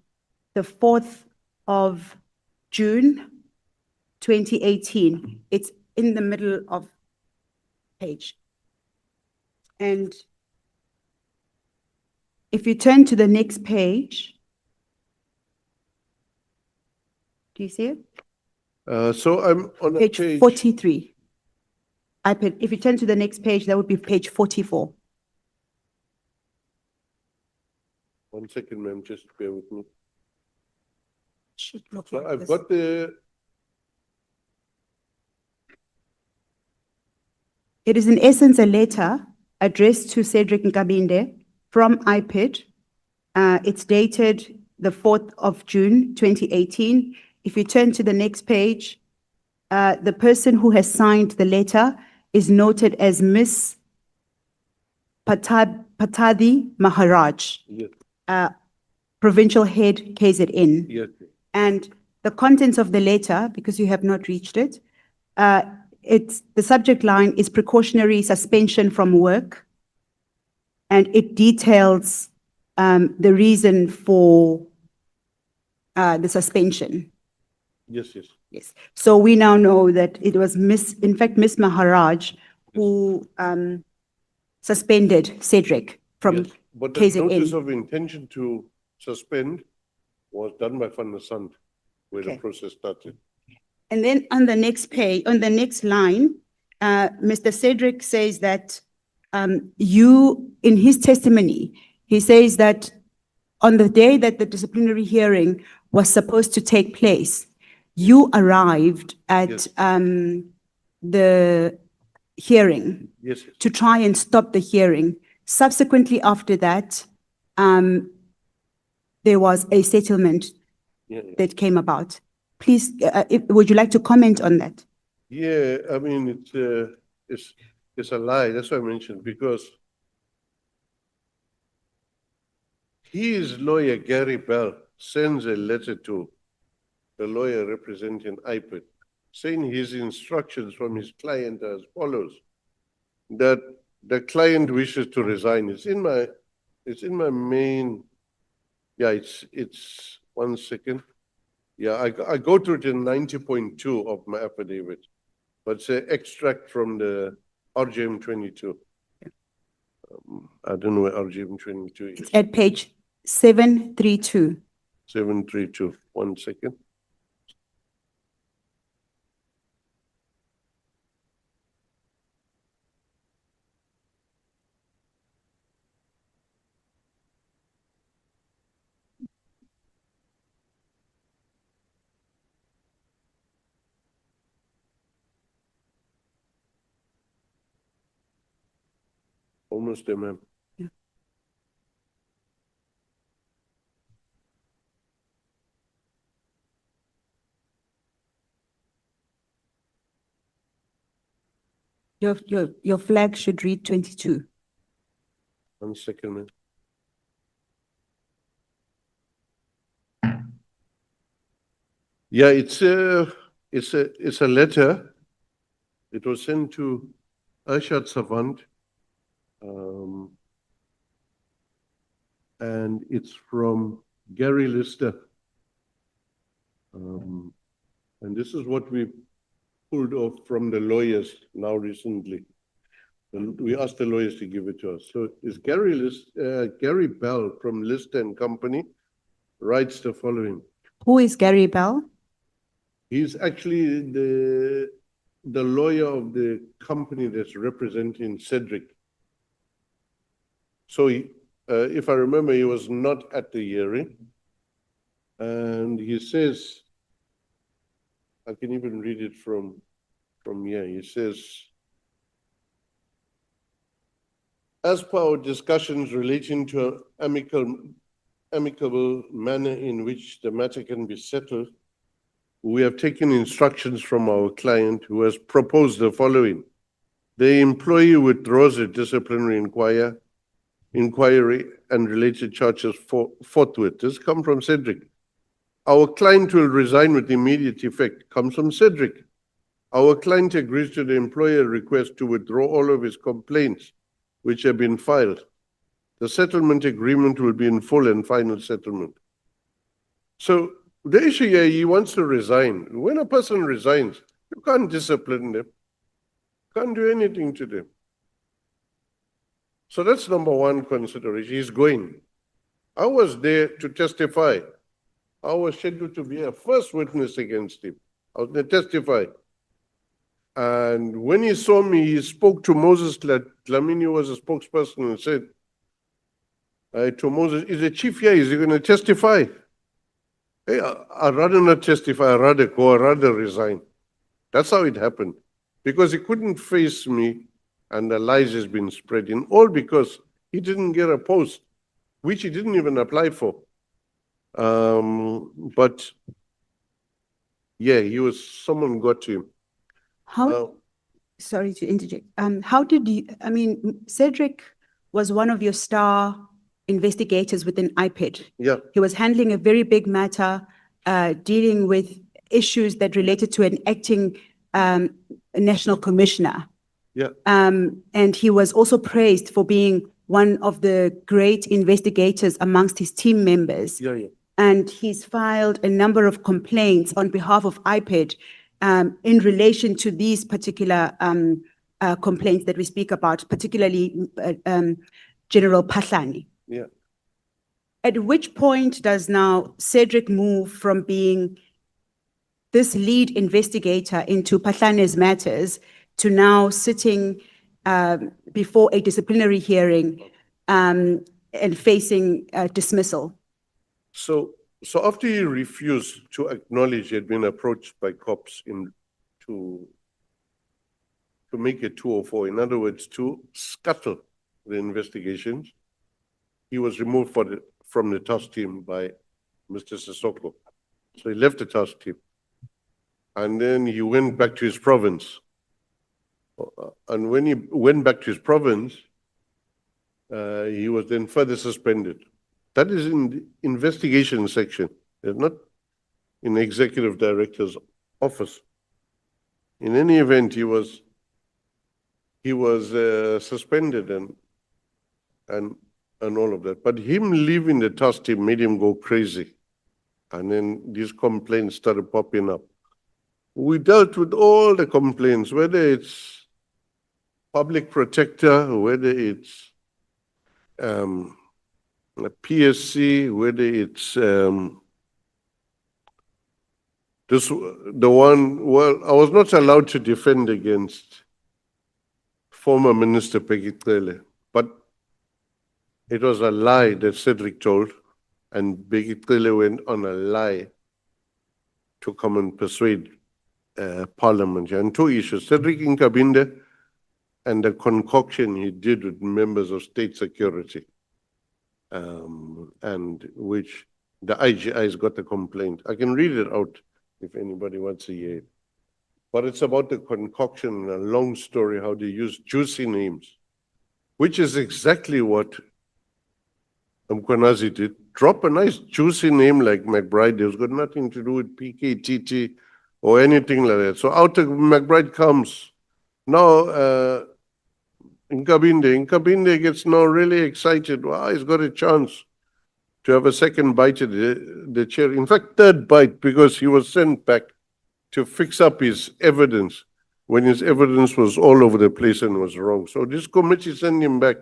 4th of June 2018. It's in the middle of page. And if you turn to the next page, do you see it? So I'm on a Page 43. IPED, if you turn to the next page, that would be page 44. 1 second, ma'am, just bear with me. Should look So like I've this. got the, It is in essence a letter addressed to Cedric Nkabinde from IPED. It's dated the 4th of June, 2018. If you turn to the next page, the person who has signed the letter is noted as Miss Patadi Maharaj, yes, Provincial Head KZN. yes. And the contents of the letter, because you have not reached it, the subject line is precautionary suspension from work. And it details the reason for the suspension. Yes, yes. Yes. So we now know that it was in fact, Miss Maharaj who suspended Cedric from Yes, but the notice KZN. of intention to suspend was done by Van der Sand, where the Okay. process started. And then on the next page, on the next line, Mr. Cedric says that in his testimony, he says that on the day that the disciplinary hearing was supposed to take place, you arrived at Yes. the hearing Yes, yes. to try and stop the hearing. Subsequently, after that, there was a settlement Yeah, yeah. that came about. Please, would you like to comment on that? Yeah, I mean, it's a lie, that's why I mentioned, because his lawyer, Gary Bell, sends a letter to the lawyer representing IPED saying his instructions from his client as follows, that the client wishes to resign. It's in my main, yeah, it's 1 second. Yeah, I go to it in 90.2 of my affidavit, but it's an extract from the RGM 22. I don't know where RGM 22 is. It's at page 732. 732. 1 second. Almost there, ma'am. Your flag should read 22. 1 second, ma'am. Yeah, it's a letter. It was sent to Arshad Savant, and it's from Gary Lister. And this is what we pulled off from the lawyers now recently. We asked the lawyers to give it to us. So it's Gary Bell from Lister and Company writes the following. Who is Gary Bell? He's actually the lawyer of the company that's representing Cedric. So if I remember, he was not at the hearing. And he says, I can even read it from here. He says, as per our discussions relating to an amicable manner in which the matter can be settled, we have taken instructions from our client who has proposed the following. The employee withdraws a disciplinary inquiry and related charges forthwith. This comes from Cedric. Our client will resign with immediate effect. Comes from Cedric. Our client agrees to the employer request to withdraw all of his complaints which have been filed. The settlement agreement will be in full and final settlement. So the issue here, he wants to resign. When a person resigns, you can't discipline them. Can't do anything to them. So that's number one consideration. He's going. I was there to testify. I was scheduled to be a first witness against him. I was going to testify. And when he saw me, he spoke to Moses Dlamini, who was a spokesperson, and said to Moses, is the chief here? Is he going to testify? Hey, I'd rather not testify. I'd rather go. I'd rather resign. That's how it happened. Because he couldn't face me, and the lies has been spreading, all because he didn't get a post, which he didn't even apply for. But yeah, someone got to him. How, sorry to interject. How did you, I mean, Cedric was one of your star investigators within IPED. Yeah. He was handling a very big matter, dealing with issues that related to an acting national commissioner. Yeah. And he was also praised for being one of the great investigators amongst his team members. Yeah, yeah. And he's filed a number of complaints on behalf of IPED in relation to these particular complaints that we speak about, particularly General Pahlani. Yeah. At which point does now Cedric move from being this lead investigator into Pahlani's matters to now sitting before a disciplinary hearing and facing dismissal? So after he refused to acknowledge he had been approached by cops to make a 204, in other words, to scuttle the investigations, he was removed from the task team by Mr. Sissoko. So he left the task team. And then he went back to his province. And when he went back to his province, he was then further suspended. That is in the investigation section. It's not in the executive director's office. In any event, he was suspended and all of that. But him leaving the task team made him go crazy. And then these complaints started popping up. We dealt with all the complaints, whether it's public protector, whether it's a PSC, whether it's the one, well, I was not allowed to defend against former Minister Peggy Cele, but it was a lie that Cedric told, and Peggy Cele went on a lie to come and persuade Parliament. And two issues, Cedric Nkabinde and the concoction he did with members of state security, and which the IGI's got a complaint. I can read it out if anybody wants to hear it. But it's about the concoction, a long story, how they use juicy names, which is exactly what Mkwanazi did. Drop a nice juicy name like McBride. It's got nothing to do with PKTT or anything like that. So out of McBride comes now Nkabinde gets now really excited. Wow, he's got a chance to have a second bite at the chair. In fact, third bite, because he was sent back to fix up his evidence when his evidence was all over the place and was wrong. So this committee sent him back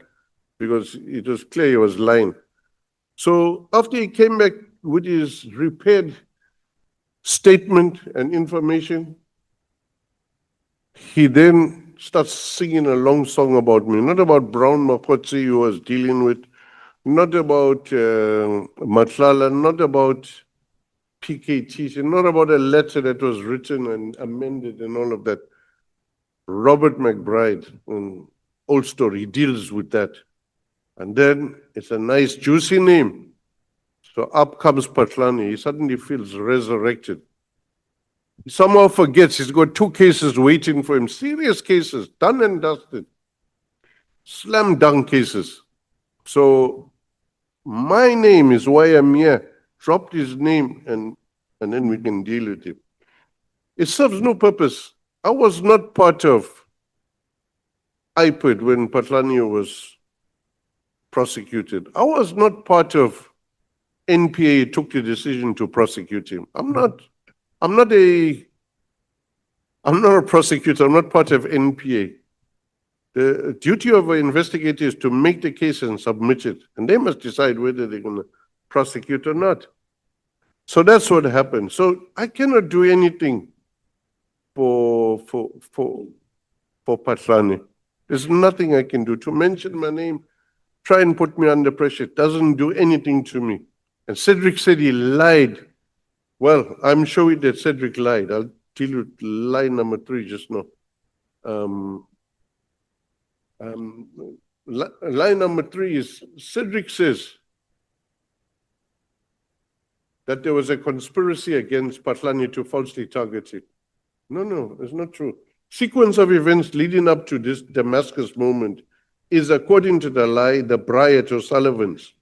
because it was clear he was lying. So after he came back with his repaired statement and information, he then starts singing a long song about me, not about Brown Makotsi who was dealing with, not about Matlala, not about PKT, not about a letter that was written and amended and all of that. Robert McBride, old story, he deals with that. And then it's a nice juicy name. So up comes Patlani, he suddenly feels resurrected. He somehow forgets he's got 2 cases waiting for him, serious cases, done and dusted, slam dunk cases. So my name is why I'm here. Dropped his name and then we can deal with him. It serves no purpose. I was not part of IPID when Patlani was prosecuted. I was not part of NPA took the decision to prosecute him. I'm not a prosecutor, I'm not part of NPA. The duty of an investigator is to make the case and submit it, and they must decide whether they're going to prosecute or not. So that's what happened. So I cannot do anything for Patlani. There's nothing I can do. To mention my name, try and put me under pressure, it doesn't do anything to me. And Cedric said he lied. Well, I'm showing that Cedric lied. I'll deal with lie number 3 just now. Lie number 3 is Cedric says that there was a conspiracy against Patlani to falsely target him. No, it's not true. Sequence of events leading up to this Damascus moment is, according to the lie, the Bryant O'Sullivans.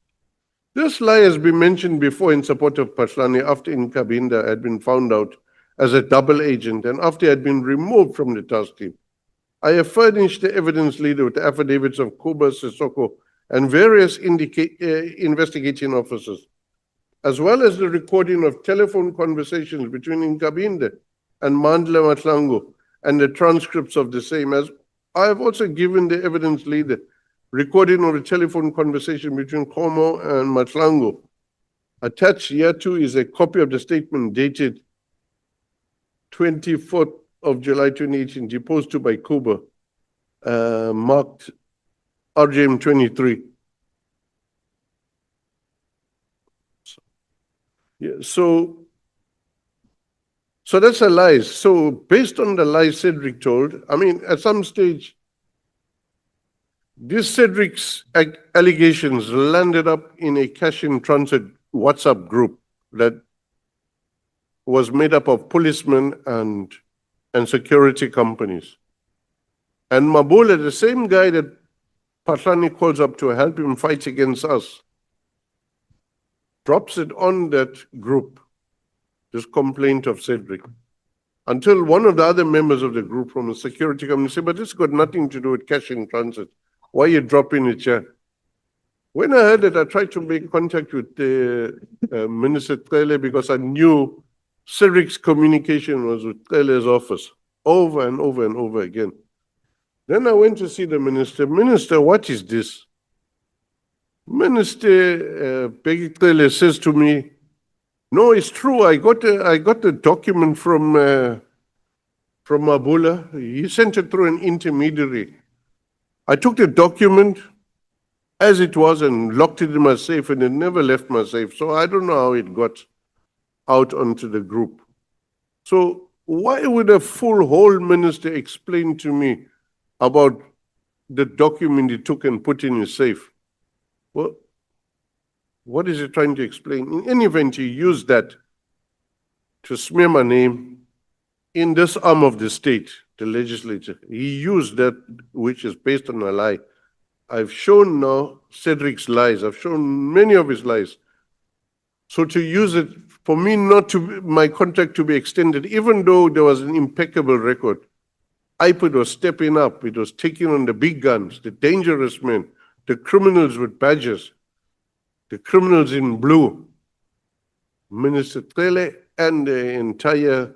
This lie has been mentioned before in support of Patlani after Nkabinde had been found out as a double agent and after he had been removed from the task team. I have furnished the evidence leader with the affidavits of Kuba, Sissoko, and various investigating officers, as well as the recording of telephone conversations between Nkabinde and Mandla Matlango and the transcripts of the same. As I have also given the evidence leader recording of a telephone conversation between Como and Matlango. Attached hereto is a copy of the statement dated 24th of July 2018, deposed to by Kuba, marked RJM 23. So that's a lie. So based on the lie Cedric told, I mean, at some stage, this Cedric's allegations landed up in a cash-in-transit WhatsApp group that was made up of policemen and security companies. And Mabula, the same guy that Patlani calls up to help him fight against us, drops it on that group, this complaint of Cedric. Until one of the other members of the group from the security company said, but this got nothing to do with cash in transit. Why are you dropping it here? When I heard it, I tried to make contact with Minister Cele because I knew Cedric's communication was with Cele's office over and over and over again. Then I went to see the minister. Minister, what is this? Minister Peggy Cele says to me, no, it's true. I got the document from Mabula. He sent it through an intermediary. I took the document as it was and locked it in my safe, and it never left my safe. So I don't know how it got out onto the group. So why would a full whole minister explain to me about the document he took and put in his safe? Well, what is he trying to explain? In any event, he used that to smear my name in this arm of the state, the legislature. He used that, which is based on a lie. I've shown now Cedric's lies. I've shown many of his lies. So to use it, for me not to, my contract to be extended, even though there was an impeccable record, IPID was stepping up. It was taking on the big guns, the dangerous men, the criminals with badges, the criminals in blue. Minister Cele and the entire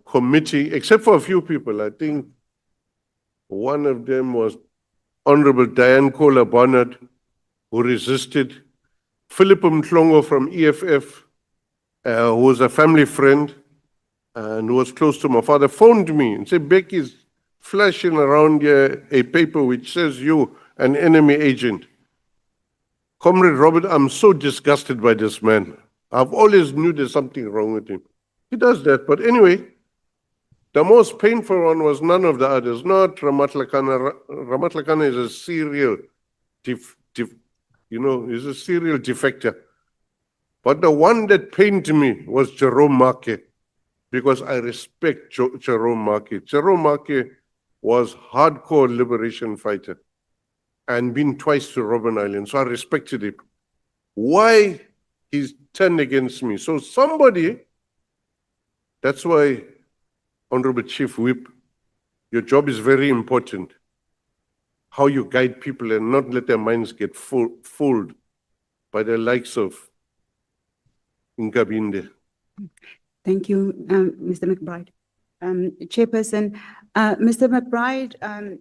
committee, except for a few people. I think one of them was Honorable Diane Kohler Barnard, who resisted. Philip Mhlongo from EFF, who was a family friend and who was close to my father, phoned me and said, Becky's flashing around here a paper which says you an enemy agent. Comrade Robert, I'm so disgusted by this man. I've always knew there's something wrong with him. He does that. But anyway, the most painful one was none of the others, not Ramatlakana. Ramatlakana is a serial he's a serial defector. But the one that pained me was Jerome Marke, because I respect Jerome Marke. Jerome Marke was hardcore liberation fighter and been twice to Robben Island, so I respected him. Why he's turned against me? So somebody, that's why, Honorable Chief Whip, your job is very important. How you guide people and not let their minds get fooled by the likes of Nkabinde. Thank you, Mr. McBride. Chairperson, Mr. McBride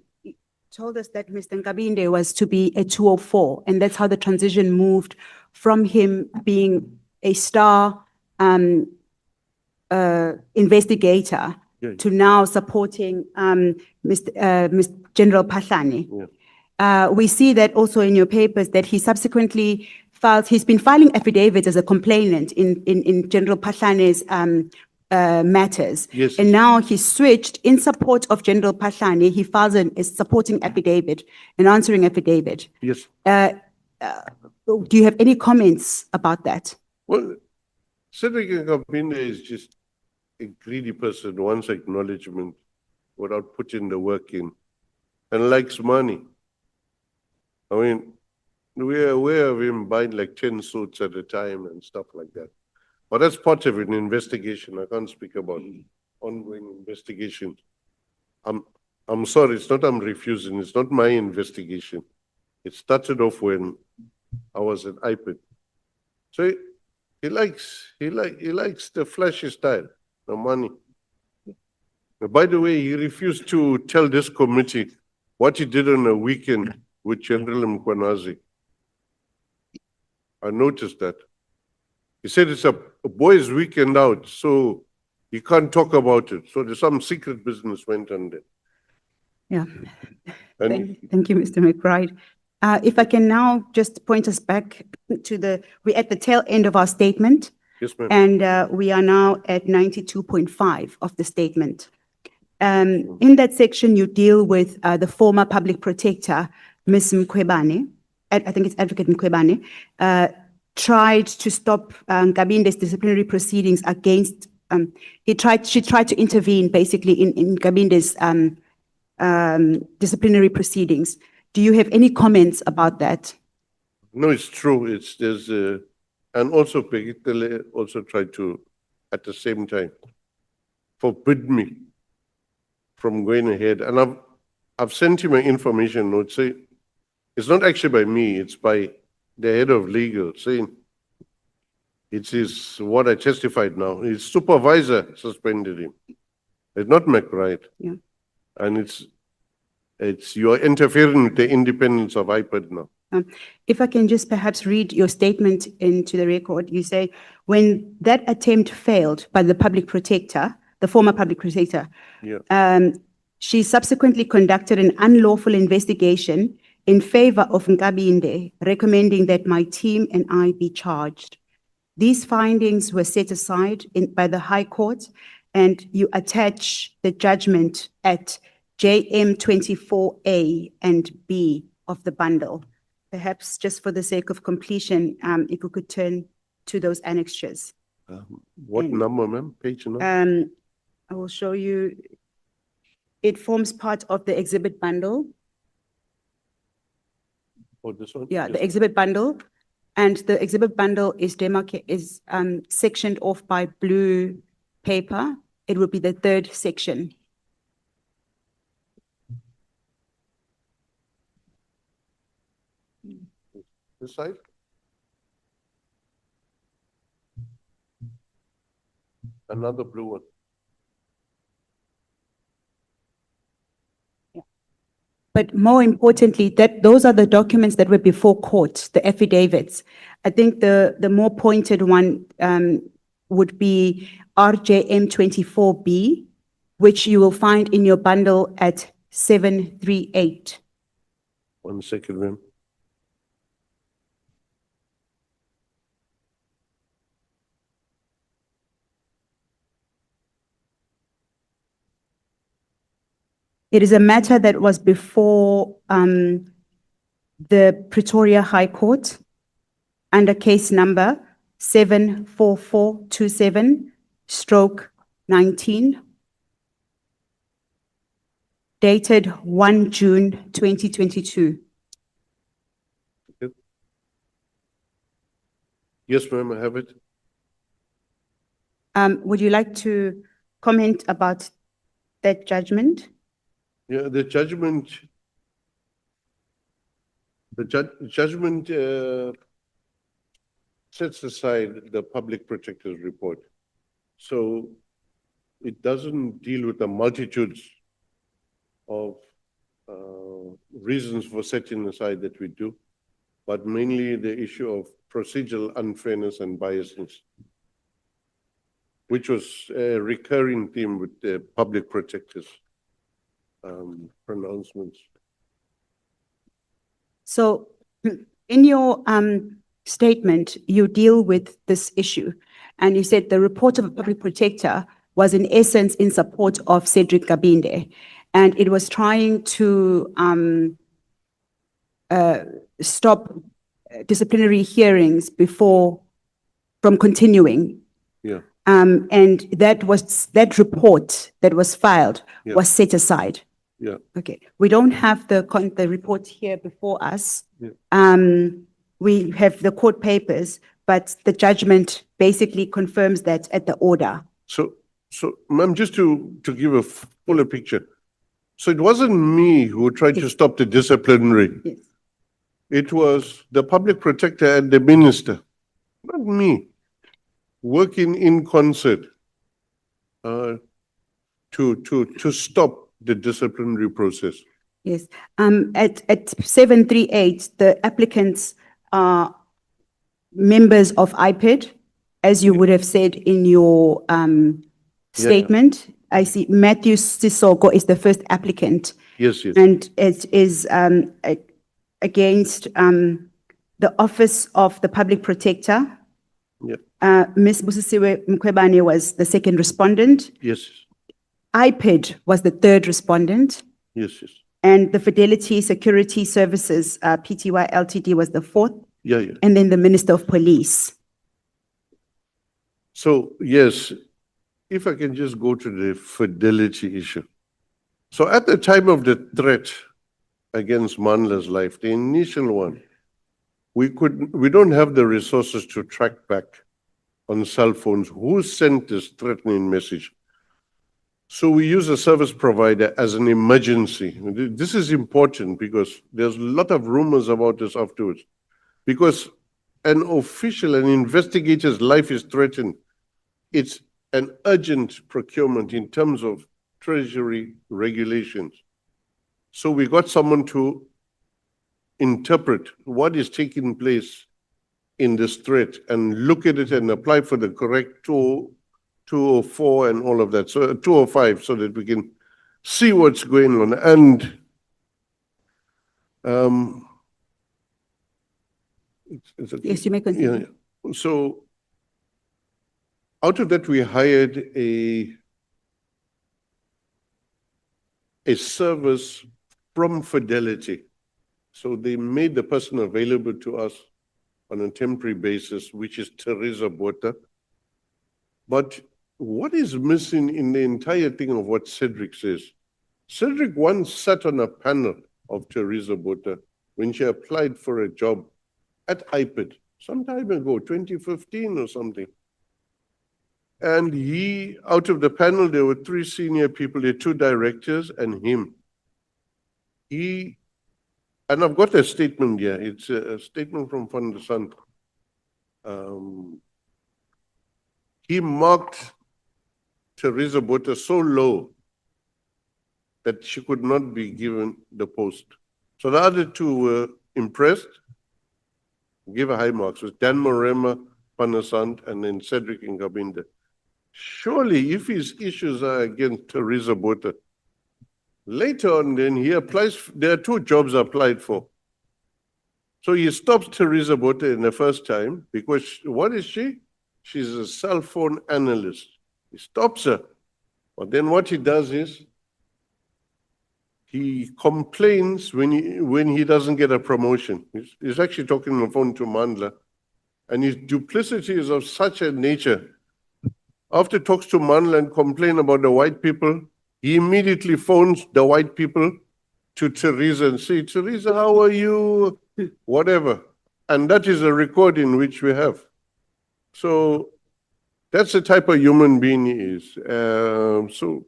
told us that Mr. Nkabinde was to be a 204, and that's how the transition moved from him being a star investigator to now supporting Mr. General Pahlane. We see that also in your papers that he subsequently he's been filing affidavits as a complainant in General Pahlane's matters. Yes. And now he's switched in support of General Pahlane. He files a supporting affidavit, an answering affidavit. Yes. Do you have any comments about that? Well, Cedric Nkabinde is just a greedy person who wants acknowledgement without putting the work in and likes money. I mean, we are aware of him buying like 10 suits at a time and stuff like that. But that's part of an investigation. I can't speak about ongoing investigation. I'm sorry, it's not I'm refusing. It's not my investigation. It started off when I was at IPID. So he likes the flashy style, the money. By the way, he refused to tell this committee what he did on a weekend with General Mkwanazi. I noticed that. He said it's a boys' weekend out, so he can't talk about it. So there's some secret business went on there. Yeah. And Thank you, Mr. McBride. If I can now just point us back to we're at the tail end of our statement. yes, ma'am. And we are now at 92.5 of the statement. In that section, you deal with the former public protector, Ms. Mkhwebane, I think it's Advocate Mkhwebane, tried to stop Nkabinde's disciplinary proceedings against, she tried to intervene basically in Nkabinde's disciplinary proceedings. Do you have any comments about that? No, it's true. And also Peggy Tele also tried to at the same time forbid me from going ahead. And I've sent him an information note saying, it's not actually by me, it's by the head of legal saying, it is what I testified now. His supervisor suspended him. It's not McBride. Yeah. And it's you're interfering with the independence of IPID now. If I can just perhaps read your statement into the record, you say, when that attempt failed by the public protector, the former public protector, Yeah. she subsequently conducted an unlawful investigation in favor of Nkabinde, recommending that my team and I be charged. These findings were set aside by the High Court, and you attach the judgment at JM 24A and B of the bundle. Perhaps just for the sake of completion, if we could turn to those annexures. What number, ma'am? Page number? I will show you. It forms part of the exhibit bundle. Oh, this one? Yeah, Yes. the exhibit bundle. And the exhibit bundle is sectioned off by blue paper. It will be the third section. This side? Another blue one. But more importantly, those are the documents that were before court, the affidavits. I think the more pointed one would be RJM 24B, which you will find in your bundle at 738. 1 second, ma'am. It is a matter that was before the Pretoria High Court under case number 74427/19, dated 1 June 2022. Yes, ma'am, I have it. Would you like to comment about that judgment? Yeah, the judgment sets aside the public protector's report. So it doesn't deal with the multitudes of reasons for setting aside that we do, but mainly the issue of procedural unfairness and biasness, which was a recurring theme with the public protectors' pronouncements. So in your statement, you deal with this issue, and you said the report of a public protector was in essence in support of Cedric Nkabinde, and it was trying to stop disciplinary hearings from continuing. Yeah. And that report that was filed Yeah. was set aside. Yeah. Okay, we don't have the report here before us. Yeah. We have the court papers, but the judgment basically confirms that at the order. So, ma'am, just to give a fuller picture. So it wasn't me who tried to stop the disciplinary. Yes. It was the public protector and the minister, not me, working in concert to stop the disciplinary process. Yes, at 738, the applicants are members of IPID, as you would have said in your statement. I see Matthew Sissoko is the first applicant. Yes, yes. And it is against the Office of the Public Protector. Yeah. Ms. Busisiwe Mkhwebane was the second respondent. Yes, IPID was the third respondent. yes, yes. And the Fidelity Security Services, PTY Ltd, was the fourth. Yeah, yeah. And then the Minister of Police. So, yes, if I can just go to the fidelity issue. So at the time of the threat against Mandla's life, the initial one, we don't have the resources to track back on cell phones. Who sent this threatening message? So we use a service provider as an emergency. This is important because there's a lot of rumors about this afterwards. Because an official, an investigator's life is threatened. It's an urgent procurement in terms of treasury regulations. So we got someone to interpret what is taking place in this threat and look at it and apply for the correct 204 and all of that, so 205, so that we can see what's going on. And Yes, you may continue. yeah. So out of that, we hired a service from Fidelity. So they made the person available to us on a temporary basis, which is Teresa Botha. But what is missing in the entire thing of what Cedric says? Cedric once sat on a panel of Teresa Botha when she applied for a job at IPID some time ago, 2015 or something. And he, out of the panel, there were 3 senior people, there were 2 directors and him. And I've got a statement here. It's a statement from Van der Sant. He marked Teresa Botha so low that she could not be given the post. So the other 2 were impressed, give a high marks. It was Dan Morema, Van der Sant, and then Cedric Ngabinde. Surely, if his issues are against Teresa Botha, later on, then he applies. There are 2 jobs applied for. So he stops Teresa Botha in the first time because what is she? She's a cell phone analyst. He stops her. But then what he does is he complains when he doesn't get a promotion. He's actually talking on the phone to Mandla. And his duplicity is of such a nature. After talks to Mandla and complain about the white people, he immediately phones the white people to Teresa and say, Teresa, how are you? Whatever. And that is a recording which we have. So that's the type of human being he is. So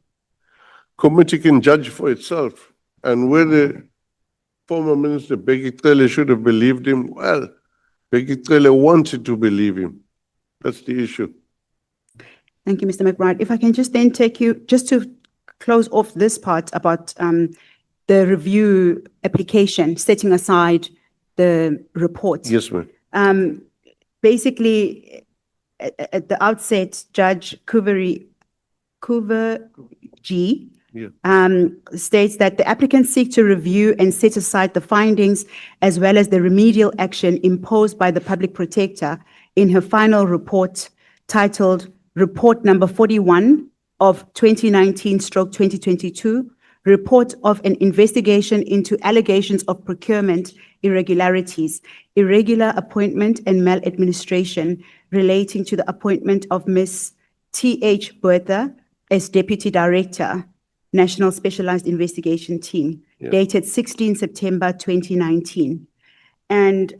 committee can judge for itself. And whether former Minister Bheki should have believed him, well, Bheki wanted to believe him. That's the issue. Thank you, Mr. McBride. If I can just then take you, just to close off this part about the review application, setting aside the report. Yes, ma'am. Basically, at the outset, Judge Kuverji states that the applicant seeks to review and set aside the findings as well as the remedial action imposed by the public protector in her final report titled Report number 41 of 2019/2022, report of an investigation into allegations of procurement irregularities, irregular appointment and maladministration relating to the appointment of Ms. T.H. Botha as Deputy Director, National Specialized Investigation Team, dated 16 September 2019. And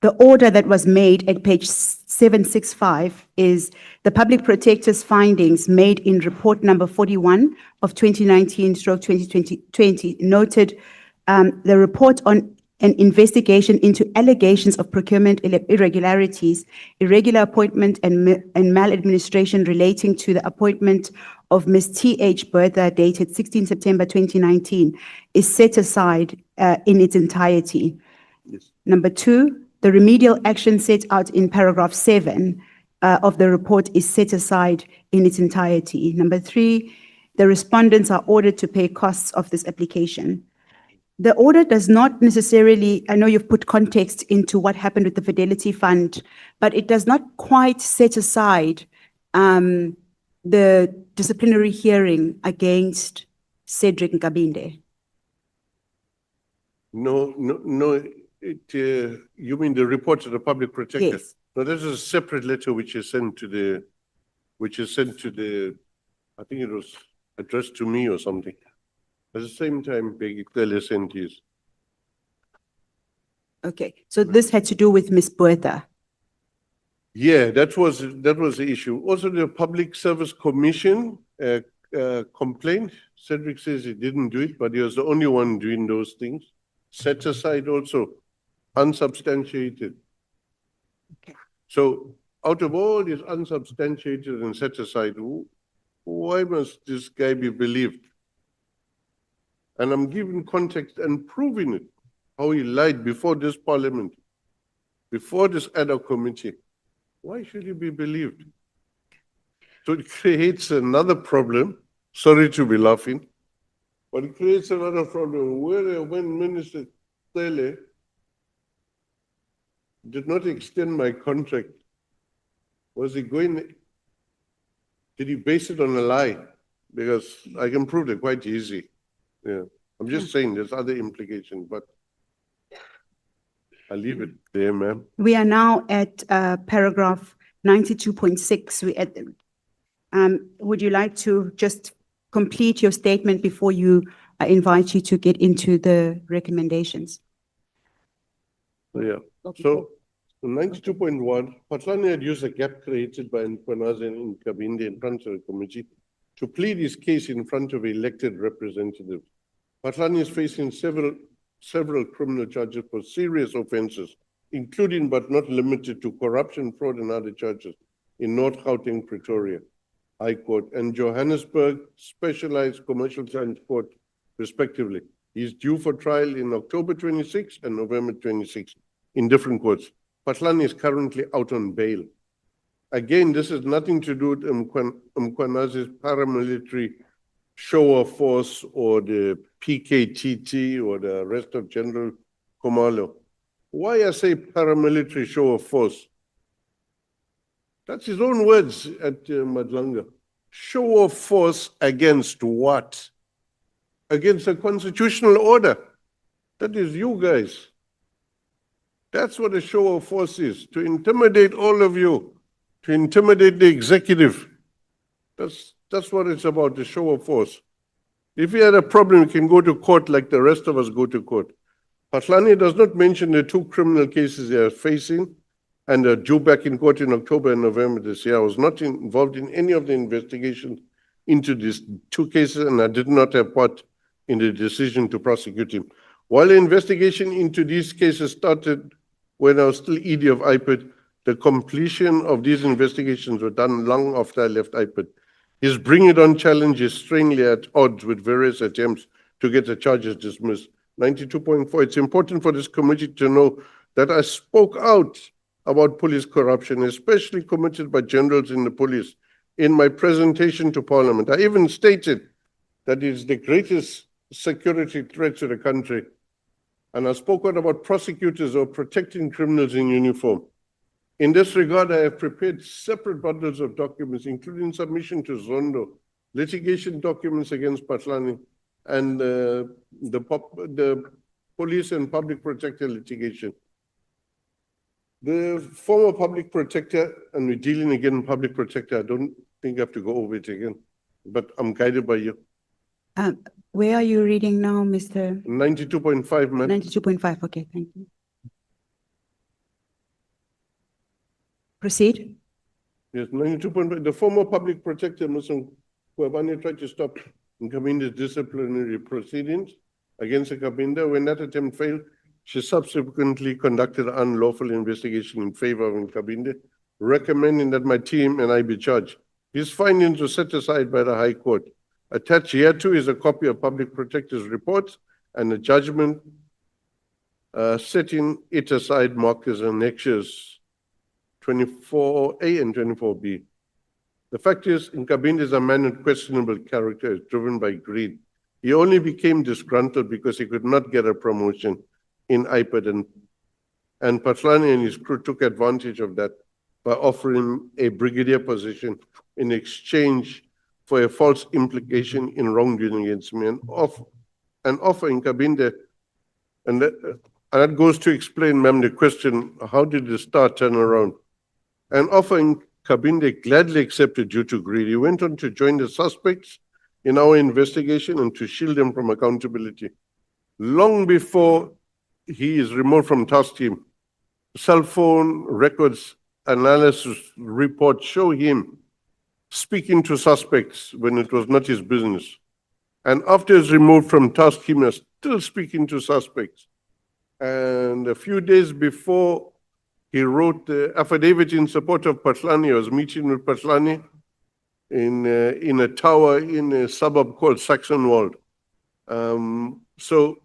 the order that was made at page 765 is the public protector's findings made in report number 41 of 2019/2020 noted the report on an investigation into allegations of procurement irregularities, irregular appointment and maladministration relating to the appointment of Ms. T.H. Botha dated 16 September 2019 is set aside in its entirety. Yes. Number 2, the remedial action set out in paragraph 7 of the report is set aside in its entirety. Number 3, the respondents are ordered to pay costs of this application. The order does not necessarily, I know you've put context into what happened with the Fidelity Fund, but it does not quite set aside the disciplinary hearing against Cedric Nkabinde. No. You mean the report to the public protector? Yes. No, this is a separate letter which is sent to the, I think it was addressed to me or something. At the same time, Bheki sent his. Okay, so this had to do with Ms. Botha. Yeah, that was the issue. Also, the Public Service Commission complained. Cedric says he didn't do it, but he was the only one doing those things. Set aside also, unsubstantiated. Okay. So out of all these unsubstantiated and set aside, why must this guy be believed? And I'm giving context and proving it, how he lied before this parliament, before this ad hoc committee. Why should he be believed? So it creates another problem. Sorry to be laughing, but it creates another problem. When Minister Tele did not extend my contract, was he going, did he base it on a lie? Because I can prove it quite easy. Yeah, I'm just saying there's other implications, but I'll leave it there, ma'am. We are now at paragraph 92.6. Would you like to just complete your statement before I invite you to get into the recommendations? Yeah. So 92.1, Patlani had used a gap created by Mkhwanazi and Nkabinde in front of the committee to plead his case in front of elected representatives. Patlani is facing several criminal charges for serious offences, including but not limited to corruption, fraud, and other charges in North Gauteng, Pretoria High Court, and Johannesburg Specialized Commercial Science Court, respectively. He is due for trial in October 26 and November 26 in different courts. Patlani is currently out on bail. Again, this has nothing to do with Mkhwanazi's paramilitary show of force or the PKTT or the arrest of General Khumalo. Why I say paramilitary show of force? That's his own words at Madlanga. Show of force against what? Against a constitutional order. That is you guys. That's what a show of force is, to intimidate all of you, to intimidate the executive. That's what it's about, the show of force. If you had a problem, you can go to court like the rest of us go to court. Patlani does not mention the two criminal cases they are facing and are due back in court in October and November this year. I was not involved in any of the investigations into these two cases, and I did not have part in the decision to prosecute him. While the investigation into these cases started when I was still ED of IPID, the completion of these investigations were done long after I left IPID. His bring it on challenge is strangely at odds with various attempts to get the charges dismissed. 92.4, it's important for this committee to know that I spoke out about police corruption, especially committed by generals in the police, in my presentation to Parliament. I even stated that it's the greatest security threat to the country. And I spoke out about prosecutors or protecting criminals in uniform. In this regard, I have prepared separate bundles of documents, including submission to Zondo, litigation documents against Patlani, and the police and public protector litigation. The former public protector, and we're dealing again with public protector, I don't think I have to go over it again, but I'm guided by you. Where are you reading now, Mr.? 92.5, ma'am. 92.5, okay, thank you. Proceed. Yes, 92.5. The former public protector, Mr. Kwabane, tried to stop Nkabinde's disciplinary proceedings against Nkabinde. When that attempt failed, she subsequently conducted an unlawful investigation in favor of Nkabinde, recommending that my team and I be charged. His findings were set aside by the High Court. Attached hereto is a copy of Public Protector's report and a judgment setting it aside marked as annexures 24A and 24B. The fact is, Nkabinde is a man of questionable character, driven by greed. He only became disgruntled because he could not get a promotion in IPID, and Patlani and his crew took advantage of that by offering him a brigadier position in exchange for a false implication in wrongdoing against me, and offering Nkabinde, and that goes to explain, ma'am, the question, how did the star turn around? And offering Nkabinde gladly accepted due to greed. He went on to join the suspects in our investigation and to shield them from accountability. Long before he is removed from task team, cell phone records analysis report show him speaking to suspects when it was not his business. And after he's removed from task, he was still speaking to suspects. And a few days before he wrote the affidavit in support of Patlani, he was meeting with Patlani in a tower in a suburb called Saxonwold. So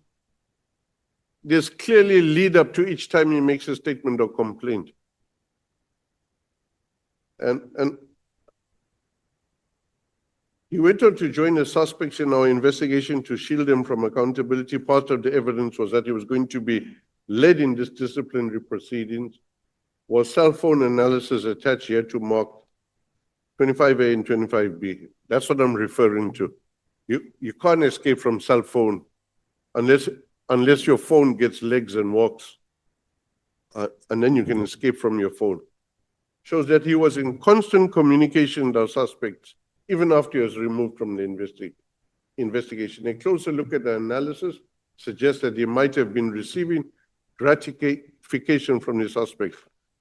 there's clearly lead up to each time he makes a statement or complaint. And he went on to join the suspects in our investigation to shield them from accountability. Part of the evidence was that he was going to be led in this disciplinary proceedings. Was cell phone analysis attached here to mark 25A and 25B. That's what I'm referring to. You can't escape from cell phone unless your phone gets legs and walks. And then you can escape from your phone. Shows that he was in constant communication with our suspects, even after he was removed from the investigation. A closer look at the analysis suggests that he might have been receiving gratification from the suspects.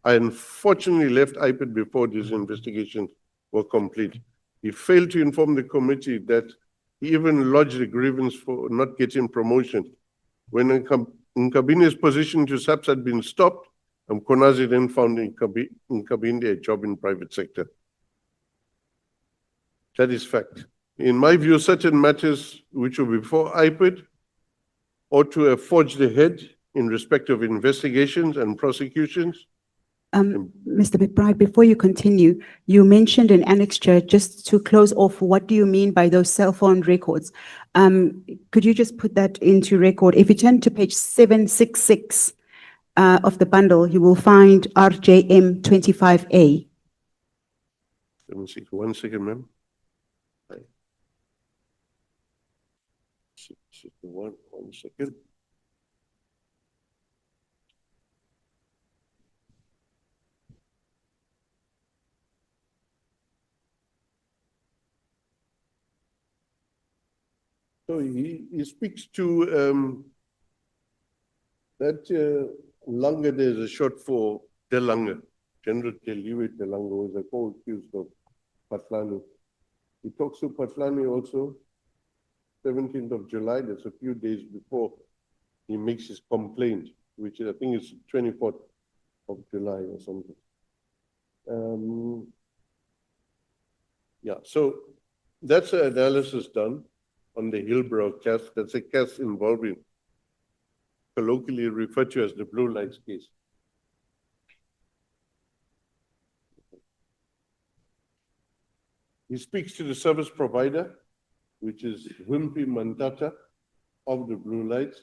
I unfortunately left IPID before these investigations were complete. He failed to inform the committee that he even lodged a grievance for not getting promotion. When Nkabine's position to SAPS had been stopped, Mkonazi then found Nkabinde a job in private sector. That is fact. In my view, certain matters which were before IPID ought to have forged ahead in respect of investigations and prosecutions. Mr. McBride, before you continue, you mentioned an annexure. Just to close off, what do you mean by those cell phone records? Could you just put that into record? If you turn to page 766 of the bundle, you will find RJM 25A. 1 second, ma'am. 1 second. So he speaks to that Langa. There's a short for De Lange, General Teliwe De Lange, who is a co-accused of Patlani. He talks to Patlani also, 17th of July. That's a few days before he makes his complaint, which I think is 24th of July or something. Yeah, so that's an analysis done on the Hillbrow case. That's a case involving, colloquially referred to as the Blue Lights case. He speaks to the service provider, which is Wimpy Mantata of the Blue Lights,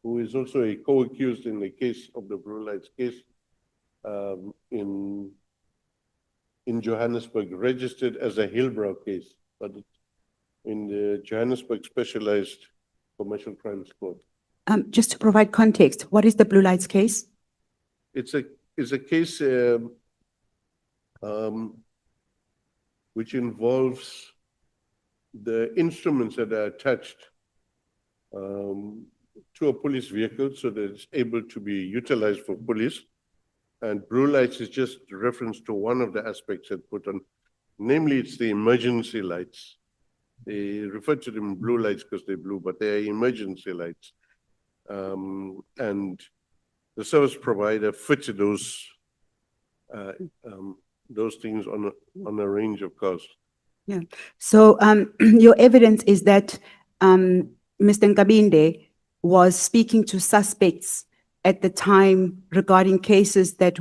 who is also a co-accused in the case of the Blue Lights case in Johannesburg, registered as a Hillbrow case, but in the Johannesburg Specialized Commercial Crimes Court. Just to provide context, what is the Blue Lights case? It's a case which involves the instruments that are attached to a police vehicle so that it's able to be utilized for police. And Blue Lights is just reference to one of the aspects that put on, namely it's the emergency lights. They refer to them blue lights because they're blue, but they're emergency lights. And the service provider fitted those things on a range of cars. Yeah. So your evidence is that Mr. Nkabinde was speaking to suspects at the time regarding cases that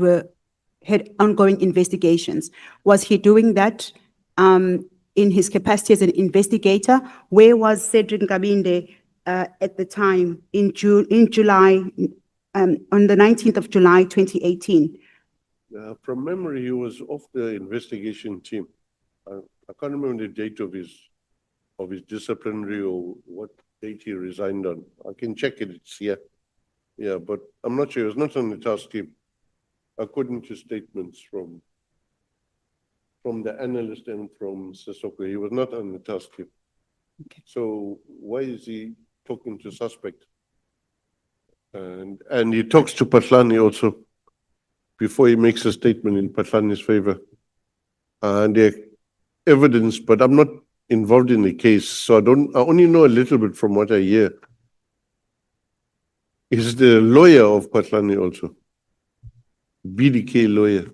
had ongoing investigations. Was he doing that in his capacity as an investigator? Where was Cedric Nkabinde at the time in July, on the 19th of July, 2018? From memory, he was off the investigation team. I can't remember the date of his disciplinary or what date he resigned on. I can check it, it's here. Yeah, but I'm not sure, he was not on the task team, according to statements from the analyst and from Sissoko. He was not on the task team. Okay. So why is he talking to suspect? And he talks to Patlani also. before he makes a statement in Patlani's favor. There are evidence, but I'm not involved in the case, so I only know a little bit from what I hear. Is the lawyer of Patlani also? BDK lawyer.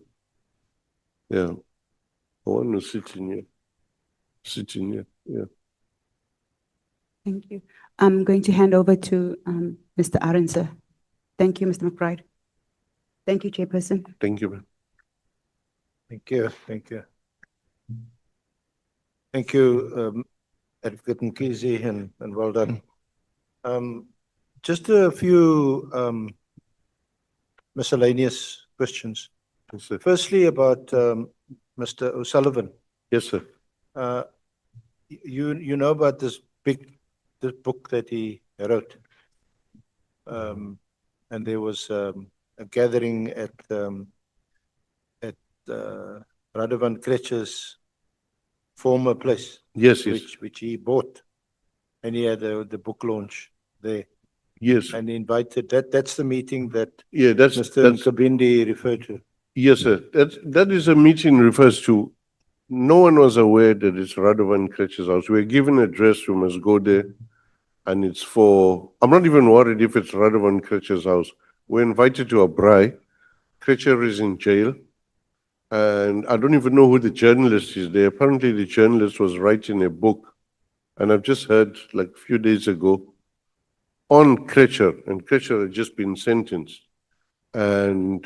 Yeah. I want to sit in here. Sit in here, yeah. Thank you. I'm going to hand over to Mr. Arendse. Thank you, Mr. McBride. Thank you, Chairperson. Thank you, man. Thank you, thank you. Thank you, Advocate Mkhize, and well done. Just a few miscellaneous questions. Yes, sir. Firstly, about Mr. O'Sullivan. Yes, sir. You know about this book that he wrote, and there was a gathering at Radovan Kretsch's former place. Yes, yes. Which he bought, and he had the book launch there. Yes. And he invited that's the meeting that That's Mr. Kabindi referred to. Yes, sir. That is a meeting refers to. No one was aware that it's Radovan Kretsch's house. We're given an address, we must go there. And it's for, I'm not even worried if it's Radovan Kretsch's house. We're invited to a braai. Kretscher is in jail. And I don't even know who the journalist is there. Apparently the journalist was writing a book. And I've just heard like a few days ago on Kretscher, and Kretscher had just been sentenced. And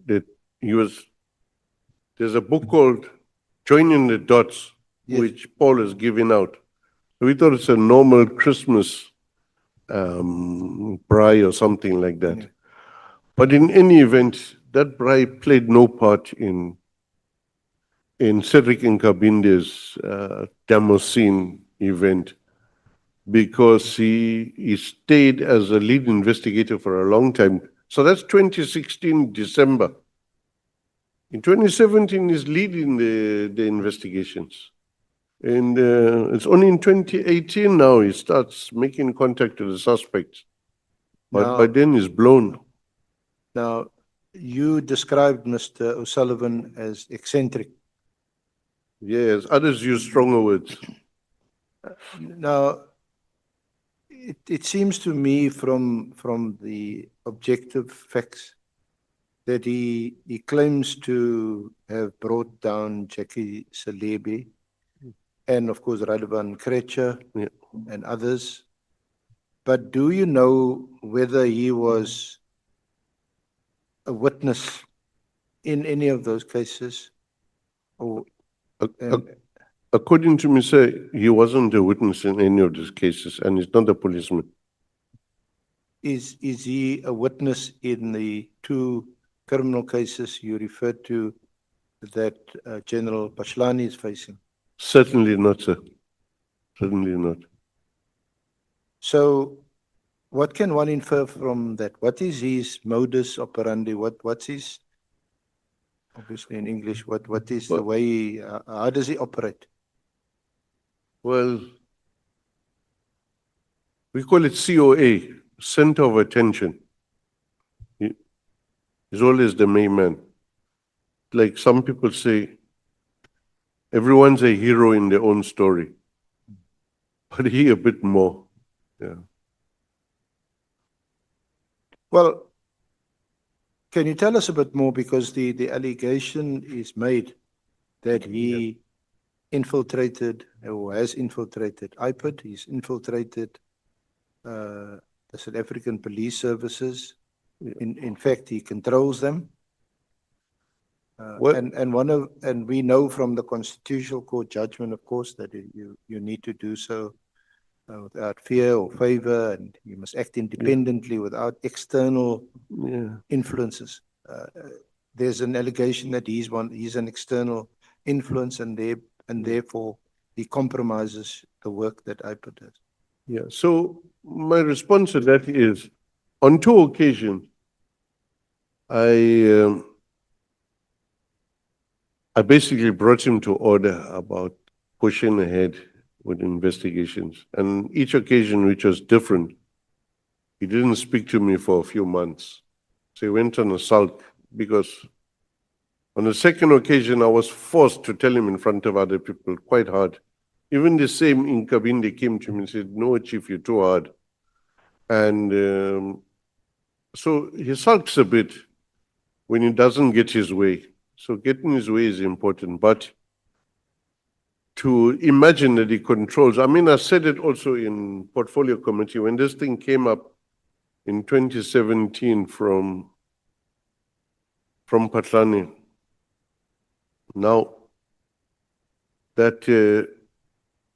that there's a book called Joining the Dots, which Paul is giving out. We thought it's a normal Christmas braai or something like that. Yeah. But in any event, that braai played no part in Cedric Nkabinde's Damascene event, because he stayed as a lead investigator for a long time. So that's 2016 December. In 2017, he's leading the investigations. And it's only in 2018 now he starts making contact with the suspects. But by then he's blown. Now, you described Mr. O'Sullivan as eccentric. Yes, others use stronger words. Now, it seems to me from the objective facts that he claims to have brought down Jackie Salebi and of course Radovan Kretscher and others. But do you know whether he was a witness in any of those cases? Or according to me, sir, he wasn't a witness in any of these cases, and he's not a policeman. Is he a witness in the two criminal cases you referred to that General Patlani is facing? Certainly not, sir. Certainly not. So, what can one infer from that? What is his modus operandi? What's his, obviously in English, what is the way, how does he operate? Well, we call it COA, Center of Attention. He's always the main man. Like some people say, everyone's a hero in their own story. But he a bit more, yeah. Well, can you tell us a bit more, because the allegation is made that he infiltrated or has infiltrated IPID, he's infiltrated the South African police services. In fact, he controls them. And we know from the Constitutional Court judgment, of course, that you need to do so without fear or favor, and you must act independently without external influences. There's an allegation that he's an external influence, and therefore he compromises the work that IPID does. Yeah. So my response to that is, on two occasions, I basically brought him to order about pushing ahead with investigations. And each occasion, which was different, he didn't speak to me for a few months. So he went on a sulk because On the second occasion, I was forced to tell him in front of other people, quite hard. Even the same Inkabinde came to me and said, no, Chief, you're too hard. And so he sulks a bit when he doesn't get his way. So getting his way is important, but to imagine that he controls, I mean, I said it also in Portfolio Committee, when this thing came up in 2017 from Patlani. Now, that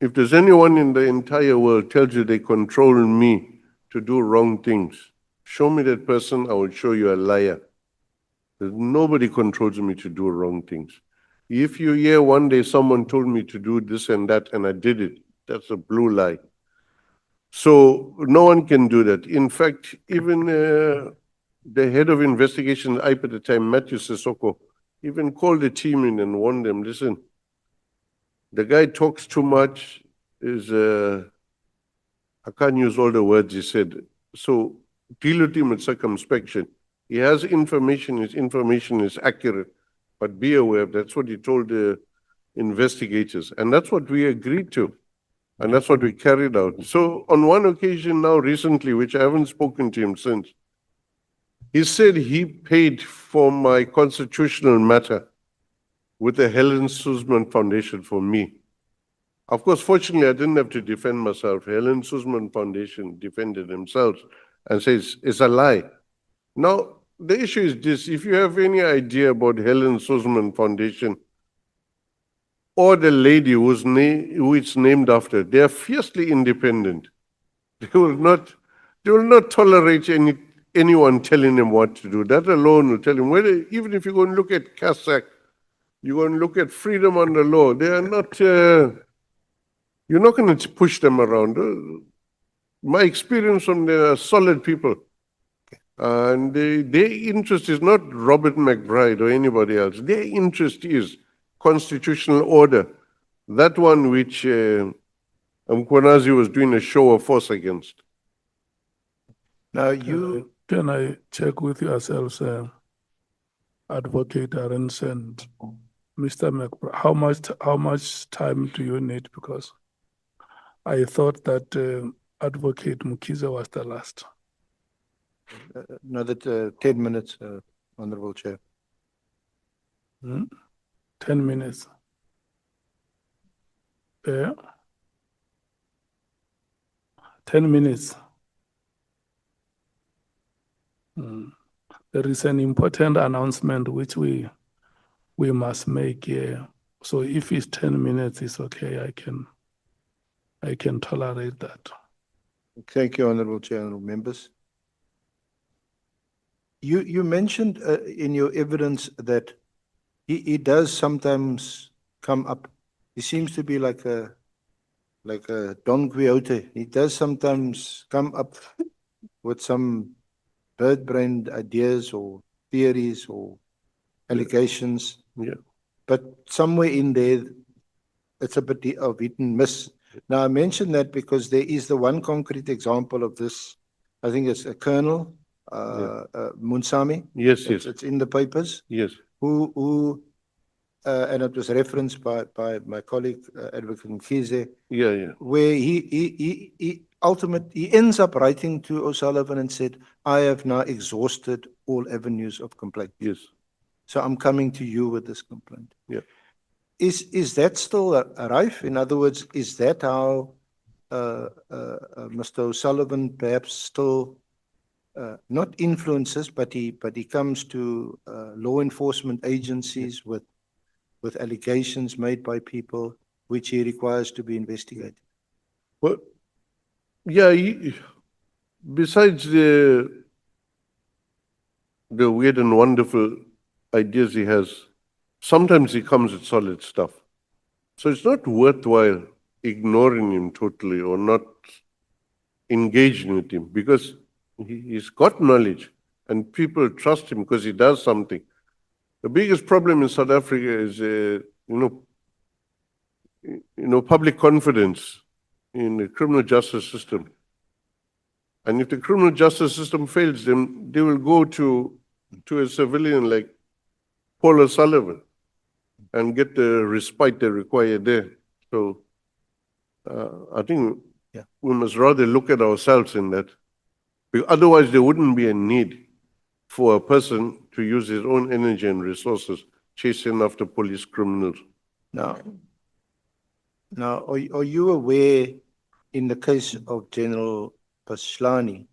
if there's anyone in the entire world tells you they control me to do wrong things, show me that person, I will show you a liar. Nobody controls me to do wrong things. If you hear one day someone told me to do this and that and I did it, that's a blue lie. So no one can do that. In fact, even the head of investigation at at the time, Matthew Sissoko, even called the team in and warned them, listen, the guy talks too much, I can't use all the words he said. So deal with him with circumspection. He has information, his information is accurate, but be aware, that's what he told the investigators. And that's what we agreed to. And that's what we carried out. So on one occasion now recently, which I haven't spoken to him since, he said he paid for my constitutional matter with the Helen Suzman Foundation for me. Of course, fortunately, I didn't have to defend myself. Helen Suzman Foundation defended themselves and says it's a lie. Now, the issue is this. If you have any idea about Helen Suzman Foundation or the lady who it's named after, they are fiercely independent. They will not tolerate anyone telling them what to do. That alone will tell them, whether, even if you go and look at CASAC, you go and look at freedom under law, they are not, you're not going to push them around. My experience from them are solid people. And their interest is not Robert McBride or anybody else. Their interest is constitutional order. That one which Mkhonazi was doing a show of force against. Now you, Can I check with yourselves, Advocate Arends and Mr. McBride, how much time do you need? Because I thought that Advocate Mukiza was the last. another 10 minutes, Honorable Chair. 10 minutes. Yeah. 10 minutes. There is an important announcement which we must make here. So if it's 10 minutes, it's okay. I can tolerate that. Thank you, Honorable Chair, honorable members. You mentioned in your evidence that he does sometimes come up. He seems to be like a Don Quixote. He does sometimes come up with some bird-brained ideas or theories or allegations. Yeah. But somewhere in there, it's a bit of hit and miss. Now, I mention that because there is the one concrete example of this. I think it's a colonel, Munsami. Yes, yes. It's in the papers. Yes. Who and it was referenced by my colleague, Advocate Mkhize. Yeah. Where he ultimately ends up writing to O'Sullivan and said, I have now exhausted all avenues of complaint. Yes. So I'm coming to you with this complaint. Yeah. Is that still a rife? In other words, is that how Mr. O'Sullivan perhaps still not influences, but he comes to law enforcement agencies with allegations made by people which he requires to be investigated? Well, yeah, besides the weird and wonderful ideas he has, sometimes he comes with solid stuff. So it's not worthwhile ignoring him totally or not engaging with him, because he's got knowledge and people trust him because he does something. The biggest problem in South Africa is, public confidence in the criminal justice system. And if the criminal justice system fails them, they will go to a civilian like Paul O'Sullivan and get the respite they require there. So I think we must rather look at ourselves in that. Because otherwise, there wouldn't be a need for a person to use his own energy and resources chasing after police criminals. Now, are you aware, in the case of General Paslani,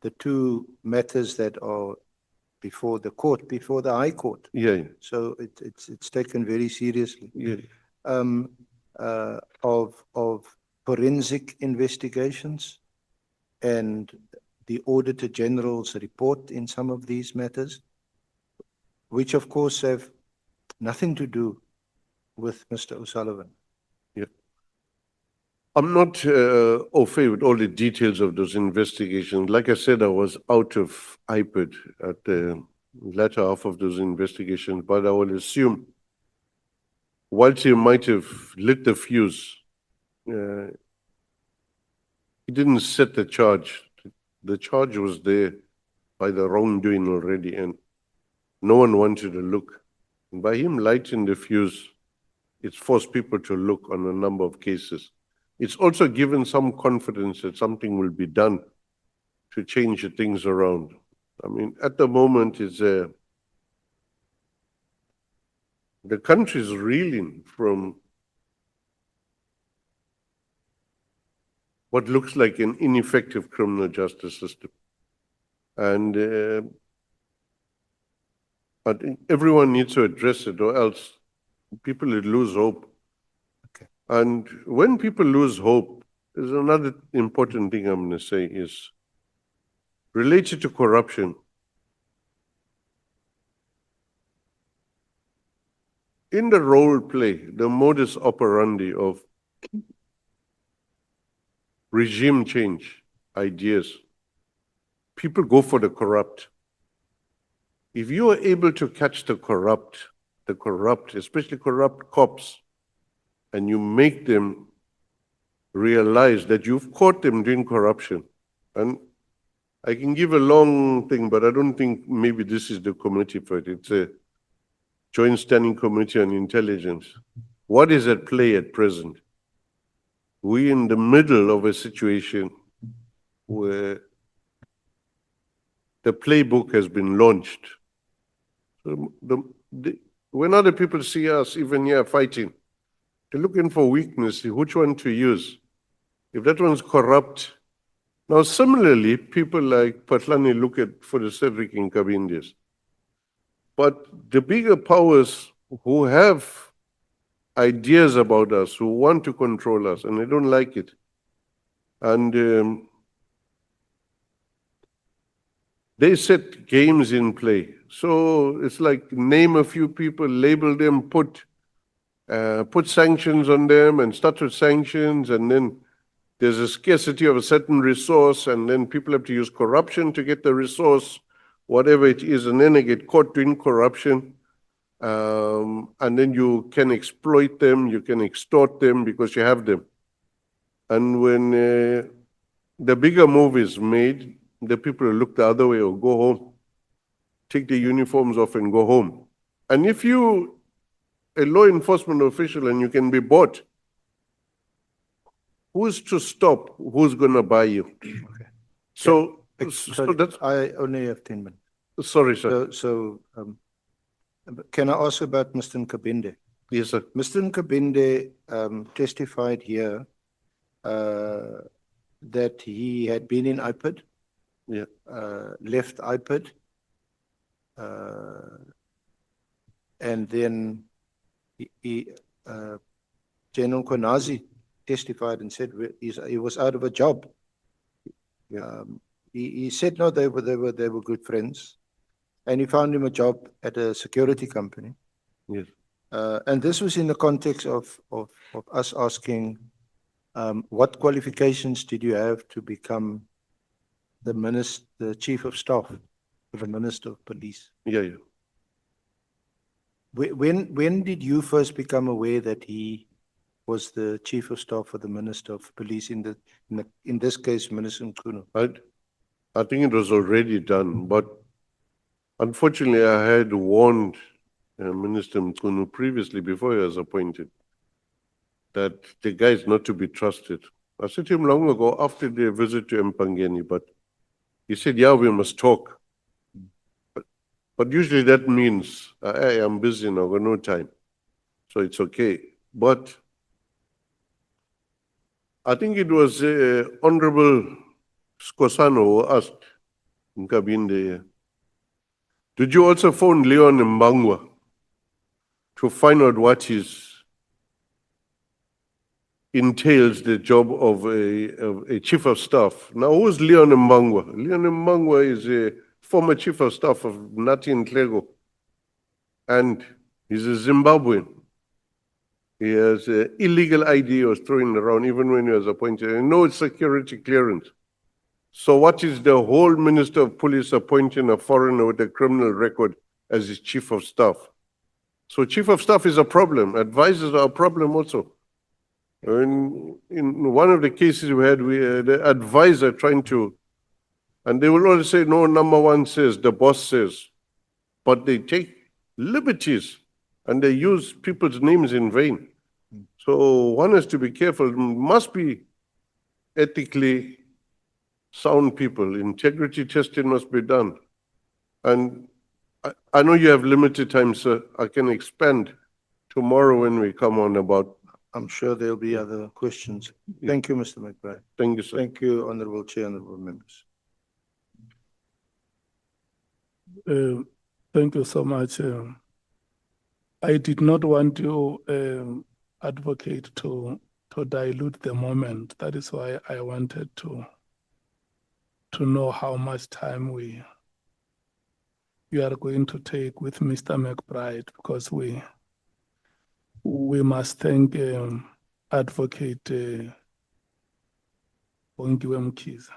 the two matters that are before the court, before the High Court? Yeah. So it's taken very seriously. Yeah. Of forensic investigations and the Auditor General's report in some of these matters, which of course have nothing to do with Mr. O'Sullivan. Yeah. I'm not au fait with all the details of those investigations. Like I said, I was out of IPID at the latter half of those investigations, but I will assume whilst he might have lit the fuse, he didn't set the charge. The charge was there by the wrongdoing already, and no one wanted to look. And by him lighting the fuse, it's forced people to look on a number of cases. It's also given some confidence that something will be done to change the things around. I mean, at the moment, the country is reeling from what looks like an ineffective criminal justice system. And I think everyone needs to address it, or else people will lose hope. Okay. And when people lose hope, there's another important thing I'm going to say is related to corruption. In the role play, the modus operandi of regime change ideas, people go for the corrupt. If you are able to catch the corrupt, especially corrupt cops, and you make them realize that you've caught them doing corruption, and I can give a long thing, but I don't think maybe this is the committee for it. It's a Joint Standing Committee on Intelligence. What is at play at present? We're in the middle of a situation where the playbook has been launched. So when other people see us, even here fighting, they're looking for weakness, which one to use. If that one's corrupt. Now, similarly, people like Patlani look at for the Cedric in Kabindes. But the bigger powers who have ideas about us, who want to control us, and they don't like it. And they set games in play. So it's like name a few people, label them, put sanctions on them and start with sanctions, and then there's a scarcity of a certain resource, and then people have to use corruption to get the resource, whatever it is, and then they get caught doing corruption. And then you can exploit them, you can extort them because you have them. And when the bigger move is made, the people look the other way or go home, take the uniforms off and go home. And if you, a law enforcement official, and you can be bought, who's to stop? Who's going to buy you? Okay. So that's. I only have 10 minutes. Sorry, sir. Can I ask about Mr. Nkabinde? Yes, sir. Mr. Nkabinde testified here that he had been in IPID, left IPID, and then General Konazi testified and said he was out of a job. He said no, they were good friends, and he found him a job at a security company. Yes. And this was in the context of us asking, what qualifications did you have to become the chief of staff for the Minister of Police? Yeah. When did you first become aware that he was the chief of staff for the Minister of Police, in this case, Minister Mkuno? I think it was already done, but unfortunately I had warned Minister Mkunu previously, before he was appointed, that the guy is not to be trusted. I said to him long ago after the visit to Mpangeni, but he said, yeah, we must talk. But usually that means I am busy now, I've got no time. So it's okay. But I think it was Honorable Skosano who asked Nkabinde, did you also phone Leon Mbangwa to find out what entails the job of a chief of staff? Now, who's Leon Mbangwa? Leon Mbangwa is a former chief of staff of Nati Ntlego, and he's a Zimbabwean. He has illegal ID he was throwing around even when he was appointed, and no security clearance. So what is the whole Minister of Police appointing a foreigner with a criminal record as his chief of staff? So chief of staff is a problem. Advisors are a problem also. In one of the cases we had the advisor trying to, and they will always say, no, number one says, the boss says, but they take liberties and they use people's names in vain. So one has to be careful. Must be ethically sound people. Integrity testing must be done. And I know you have limited time, sir. I can expand tomorrow when we come on about. I'm sure there'll be other questions. Thank you, Mr. McBride. Thank you, sir. Thank you, Honorable Chair, Honorable Members. Thank you so much. I did not want to advocate to dilute the moment. That is why I wanted to know how much time we are going to take with Mr. McBride, because we must thank Advocate Bongiwe Mkhize.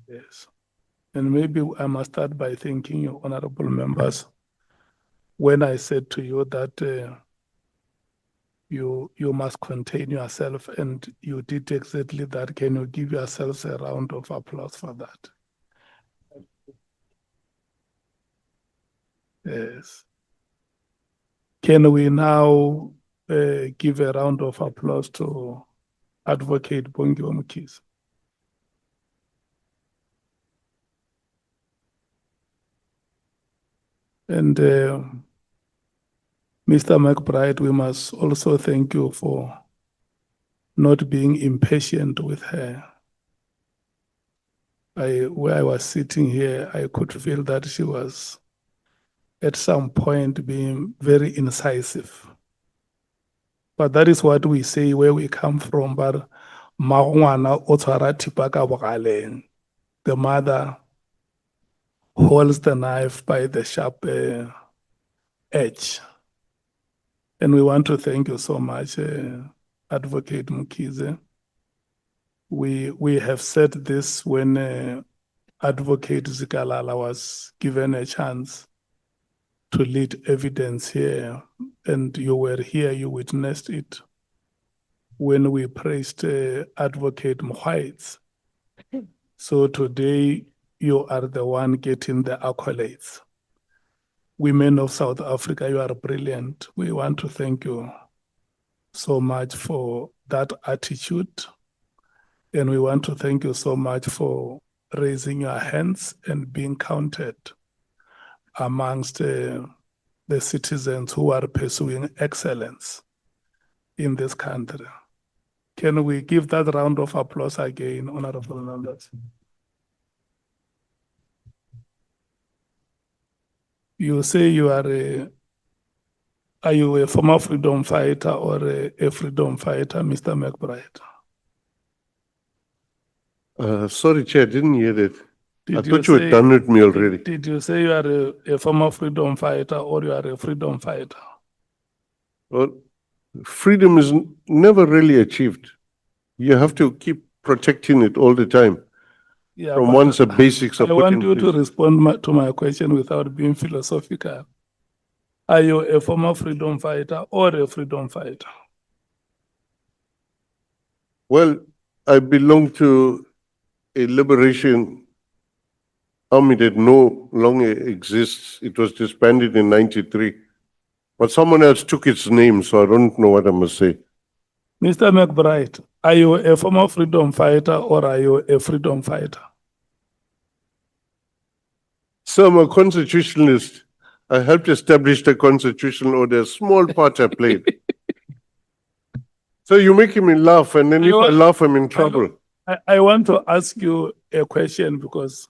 Yes. And maybe I must start by thanking you, honorable members. When I said to you that you must contain yourself, and you did exactly that, can you give yourselves a round of applause for that? Yes. Can we now give a round of applause to Advocate Bongiwe Mkhize? And Mr. McBride, we must also thank you for not being impatient with her. Where I was sitting here, I could feel that she was at some point being very incisive. But that is what we say where we come from. But the mother holds the knife by the sharp edge. And we want to thank you so much, Advocate Mkhize. We have said this when Advocate Zikalala was given a chance to lead evidence here, and you were here, you witnessed it when we praised Advocate Mkhwaids. So today you are the one getting the accolades. Women of South Africa, you are brilliant. We want to thank you so much for that attitude. And we want to thank you so much for raising your hands and being counted amongst the citizens who are pursuing excellence in this country. Can we give that round of applause again, honorable members? You say you are you a former freedom fighter or a freedom fighter, Mr. McBride? Sorry, Chair, I didn't hear that. I Did thought you had say- done with me already. Did you say you are a former freedom fighter or you are a freedom fighter? Well, freedom is never really achieved. You have to keep protecting it all the time. Yeah, From but once the basics are I put want in you to place. respond to my question without being philosophical. Are you a former freedom fighter or a freedom fighter? Well, I belong to a liberation army that no longer exists. It was disbanded in 93. But someone else took its name, so I don't know what I must say. Mr. McBride, are you a former freedom fighter or are you a freedom fighter? So I'm a constitutionalist. I helped establish the constitutional order, a small part I played. So you're making me laugh, and then if I laugh, I'm in trouble. I want to ask you a question because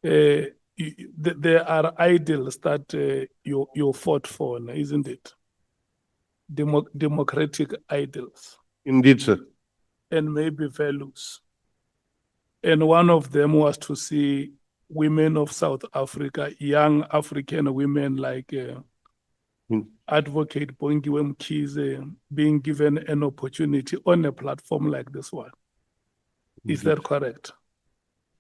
there are ideals that you fought for, isn't it? Democratic ideals. Indeed, sir. And maybe values. And one of them was to see women of South Africa, young African women like Advocate Bongiwe Mkhize being given an opportunity on a platform like this one. Is that correct?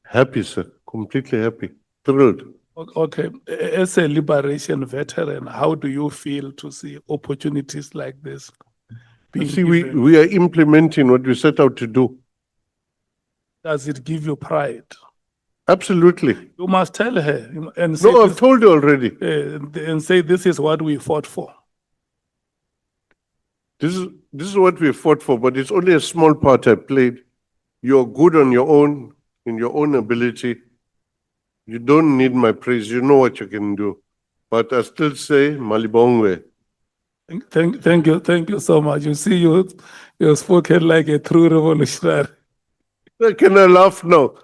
Happy, sir. Completely happy. Thrilled. Okay. As a liberation veteran, how do you feel to see opportunities like this being See, given? we are implementing what we set out to do. Does it give you pride? Absolutely. You must tell her and say No, I've told you already. And say this is what we fought for. This is what we fought for, but it's only a small part I played. You're good on your own, in your own ability. You don't need my praise. You know what you can do. But I still say, Malibongwe. Thank you so much. You see, you've spoken like a true revolutionary. Can I laugh now?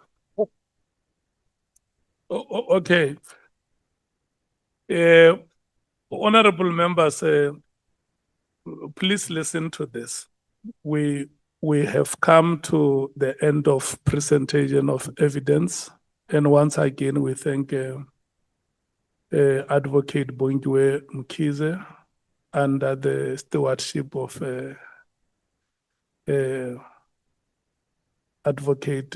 Okay. Honorable members, please listen to this. We have come to the end of presentation of evidence. And once again, we thank Advocate Bongiwe Mkhize under the stewardship of Advocate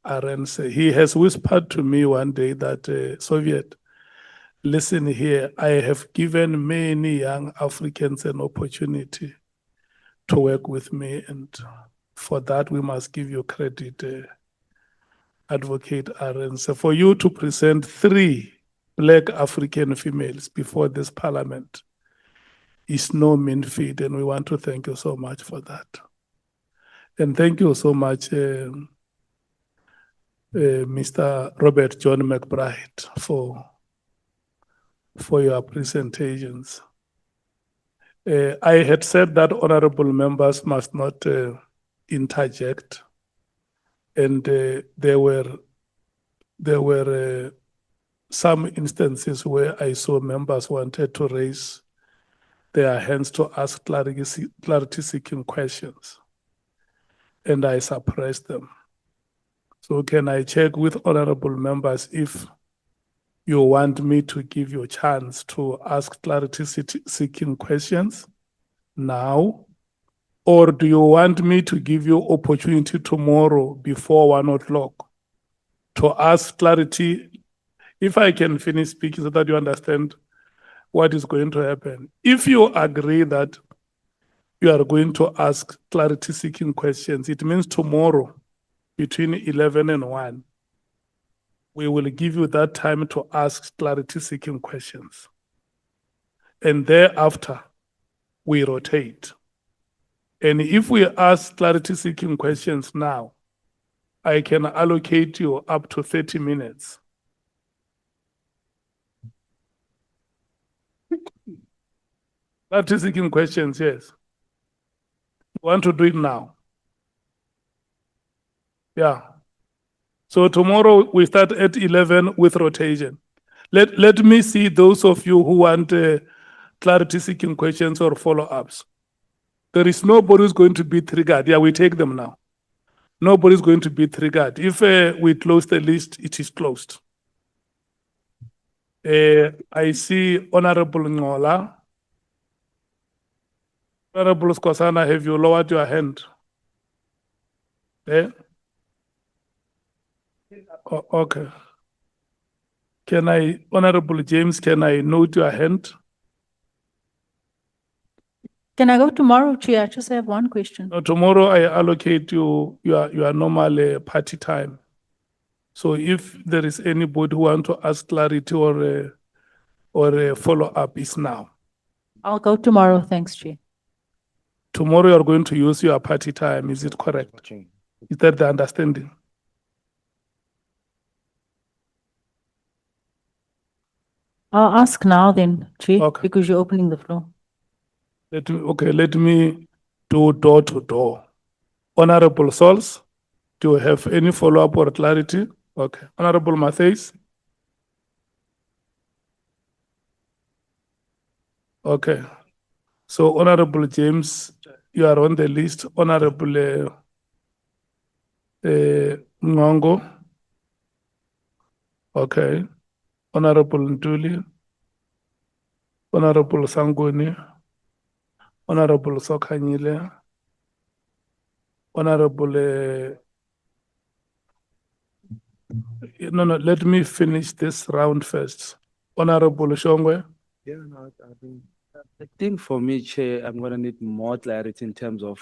Arendse. He has whispered to me one day that, Soviet, listen here, I have given many young Africans an opportunity to work with me, and for that we must give you credit, Advocate Arendse. For you to present 3 Black African females before this parliament is no mean feat, and we want to thank you so much for that. And thank you so much, Mr. Robert John McBride, for your presentations. I had said that honorable members must not interject, and there were some instances where I saw members wanted to raise their hands to ask clarity-seeking questions, and I suppressed them. So can I check with honorable members if you want me to give you a chance to ask clarity-seeking questions now, or do you want me to give you opportunity tomorrow before 1 o'clock to ask clarity? If I can finish speaking so that you understand what is going to happen. If you agree that you are going to ask clarity-seeking questions, it means tomorrow between 11 and 1, we will give you that time to ask clarity-seeking questions. And thereafter, we rotate. And if we ask clarity-seeking questions now, I can allocate you up to 30 minutes. Clarity-seeking questions, yes. You want to do it now? Yeah. So tomorrow we start at 11 with rotation. Let me see those of you who want clarity-seeking questions or follow-ups. There is nobody who's going to be triggered. Yeah, we take them now. Nobody's going to be triggered. If we close the list, it is closed. I see Honorable Ngola. Honorable Skosana, have you lowered your hand? Okay. Honorable James, can I note your hand? Can I go tomorrow, Chair? I just have one question. No, tomorrow I allocate you your normal party time. So if there is anybody who want to ask clarity or a follow-up, it's now. I'll go tomorrow, thanks, Chair. Tomorrow you are going to use your party time, is it correct? Is that the understanding? I'll ask now then, Chair, Okay. because you're opening the floor. Let me do door to door. Honorable Souls, do you have any follow-up or clarity? Okay. Honorable Matthews? Okay. So Honorable James, you are on the list. Honorable Ngongo? Okay. Honorable Ntuli? Honorable Sangoni? Honorable Sokanyile? Honorable no, let me finish this round first. Honorable Shongwe? Yeah, no, I think for me, Chair, I'm gonna need more clarity in terms of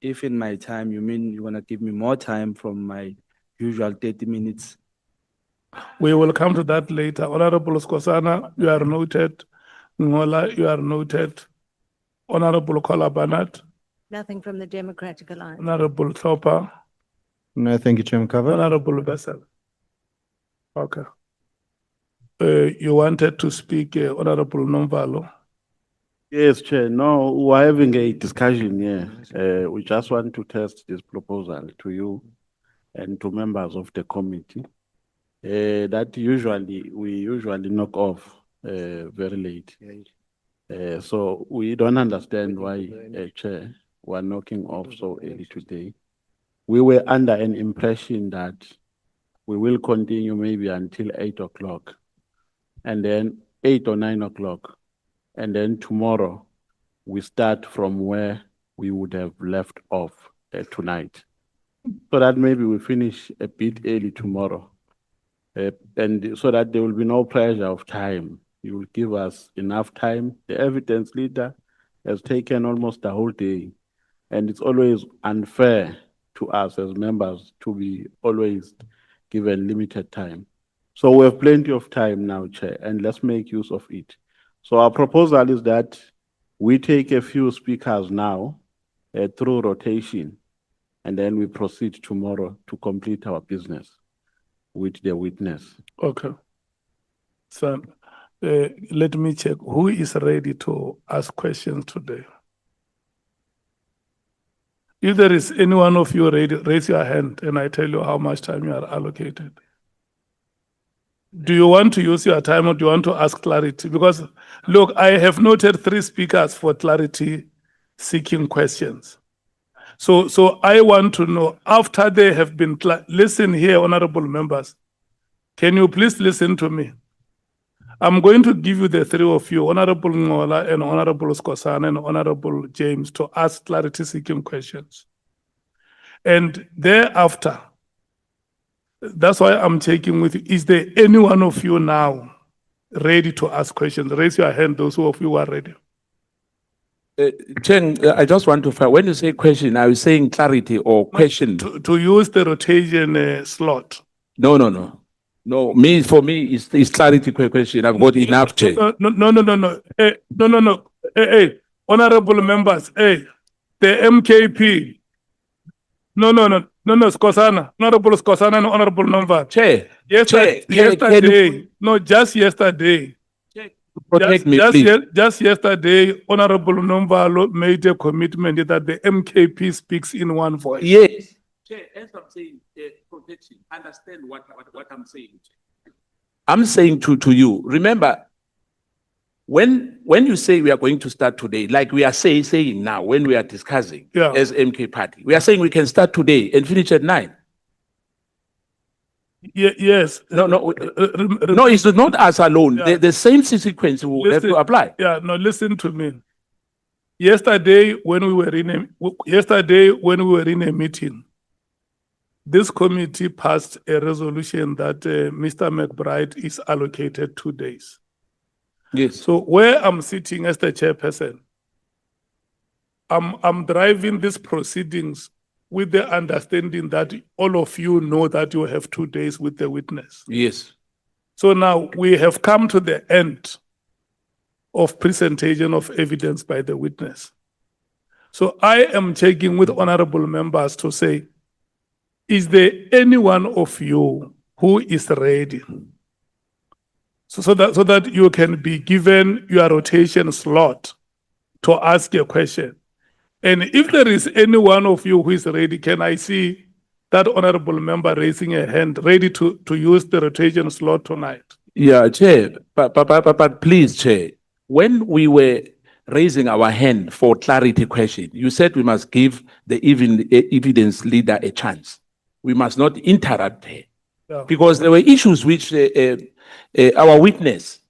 if in my time, you mean you're gonna give me more time from my usual 30 minutes? We will come to that later. Honorable Skosana, you are noted. Ngola, you are noted. Honorable Kolabanat, Nothing from the Democratic Alliance. Honorable Thopa, No, thank you, Chair. I'm covered. Honorable Bessel. Okay. You wanted to speak, Honorable Nomvalo. Yes, Chair. No, we're having a discussion here. We just want to test this proposal to you and to members of the committee. That we usually knock off very late. So we don't understand why, Chair, we're knocking off so early today. We were under an impression that we will continue maybe until 8 o'clock, and then 8 or 9 o'clock. And then tomorrow, we start from where we would have left off tonight. So that maybe we finish a bit early tomorrow. And so that there will be no pressure of time. You will give us enough time. The evidence leader has taken almost the whole day. And it's always unfair to us as members to be always given limited time. So we have plenty of time now, Chair, and let's make use of it. So our proposal is that we take a few speakers now through rotation, and then we proceed tomorrow to complete our business with the witness. Okay. So let me check. Who is ready to ask questions today? If there is any one of you ready, raise your hand and I tell you how much time you are allocated. Do you want to use your time or do you want to ask clarity? Because look, I have noted 3 speakers for clarity seeking questions. So I want to know, after they have been, listen here, honorable members, can you please listen to me? I'm going to give you the 3 of you, Honorable Ngola and Honorable Skosana and Honorable James, to ask clarity seeking questions. And thereafter, that's why I'm checking with you. Is there any one of you now ready to ask questions? Raise your hand, those of you who are ready. Chen, I just want to find, when you say question, are you saying clarity or question? To use the rotation slot. No. No, for me, it's clarity question. I've got enough, Chair. No. Hey, honorable members, hey, the MKP. No, Skosana, Honorable Skosana and Honorable Nomva. Chair, Yesterday, no, just yesterday. Protect me, please. Just yesterday, Honorable Nomva made a commitment that the MKP speaks in one voice. Yes. Chair, as I'm saying, protection, understand what I'm saying. I'm saying to you, remember, when you say we are going to start today, like we are saying now, when we are discussing as MK party, we are saying we can start today and finish at 9. Yes. No, it's not us alone. Yeah. The same sequence will have to apply. Yeah, no, listen to me. Yesterday, when we were in a meeting, this committee passed a resolution that Mr. McBride is allocated 2 days. Yes. So where I'm sitting as the chairperson, I'm driving these proceedings with the understanding that all of you know that you have 2 days with the witness. Yes. So now we have come to the end of presentation of evidence by the witness. So I am checking with honorable members to say, is there any one of you who is ready? So that you can be given your rotation slot to ask a question. And if there is any one of you who is ready, can I see that honorable member raising a hand, ready to use the rotation slot tonight? Yeah, Chair, but please, Chair, when we were raising our hand for clarity question, you said we must give the evidence leader a chance. We must not interrupt her. Yeah. Because there were issues which our witness,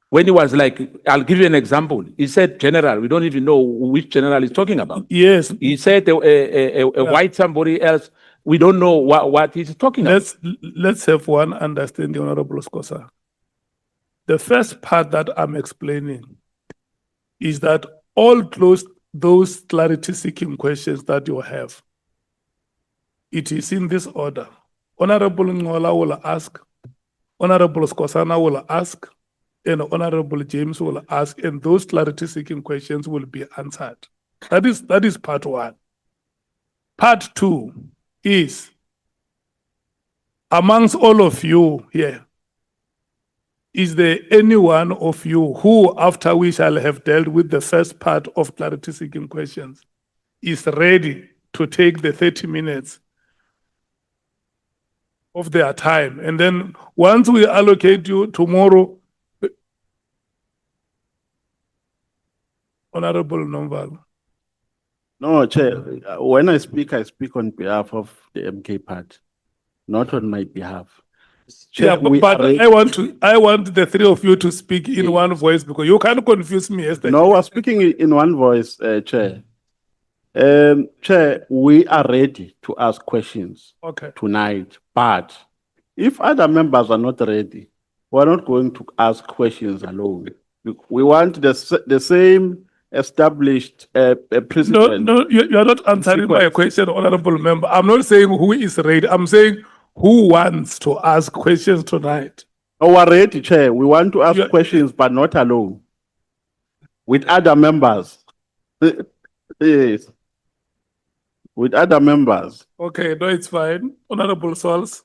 when he was like, I'll give you an example. He said, General, we don't even know which general he's talking about. Yes. He said a white somebody else, we don't know what he's talking about. Let's have one understanding, Honorable Scosa. The first part that I'm explaining is that all those clarity-seeking questions that you have, it is in this order. Honorable Ngola will ask, Honorable Skosana will ask, and Honorable James will ask, and those clarity-seeking questions will be answered. That is part one. Part two is, amongst all of you here, is there any one of you who, after we shall have dealt with the first part of clarity-seeking questions, is ready to take the 30 minutes of their time? And then once we allocate you tomorrow, Honorable Nomval. No, Chair, when I speak on behalf of the MK part, not on my behalf. Chair, Yeah, but I want the three of you to speak in one voice because you can't confuse me yesterday. No, we're speaking in one voice, Chair. Chair, we are ready to ask questions tonight, but if other members are not ready, we're not going to ask questions alone. We want the same established precedent. No, you are not answering my question, Honorable Member. I'm not saying who is ready. I'm saying who wants to ask questions tonight. Oh, we're ready, Chair. We want to ask questions, but not alone. With other members. Yes. With other members. Okay, no, it's fine. Honorable Sols.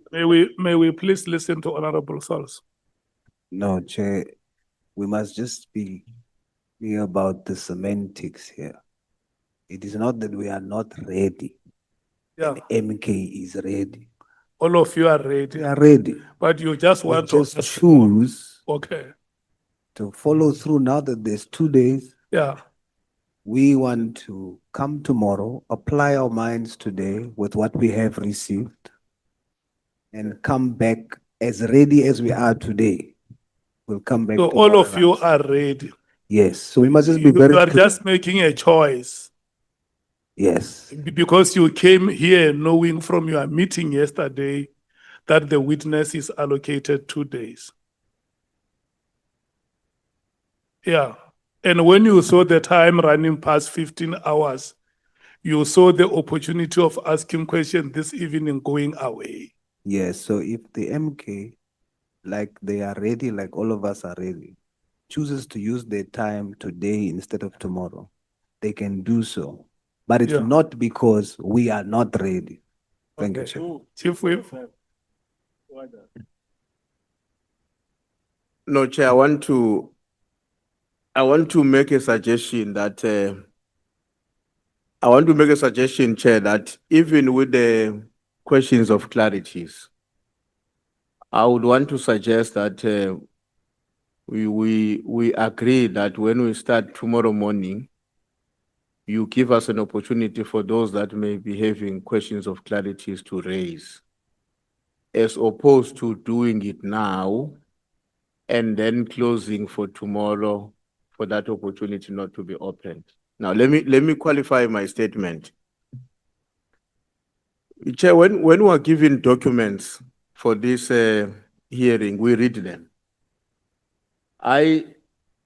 May we please listen to Honorable Sols? No, Chair, we must just be clear about the semantics here. It is not that we are not ready. Yeah. MK is ready. All of you are ready. We are ready. But you just want to choose to follow through now that there's 2 days. Yeah. We want to come tomorrow, apply our minds today with what we have received, and come back as ready as we are today. We'll come back. So all of you are ready. Yes. So we must just be very You are clear. just making a choice. Yes. Because you came here knowing from your meeting yesterday that the witness is allocated 2 days. Yeah. And when you saw the time running past 15 hours, you saw the opportunity of asking questions this evening going away. Yes. So if the MK, like they are ready, like all of us are ready, chooses to use their time today instead of tomorrow, they can do so. But it's not because we are not ready. Thank you, Chair. Chief Whip. No, Chair, I want to make a suggestion that Chair, that even with the questions of clarities, I would want to suggest that we agree that when we start tomorrow morning, you give us an opportunity for those that may be having questions of clarities to raise, as opposed to doing it now and then closing for tomorrow for that opportunity not to be opened. Now, let me qualify my statement. Chair, when we are given documents for this hearing, we read them. I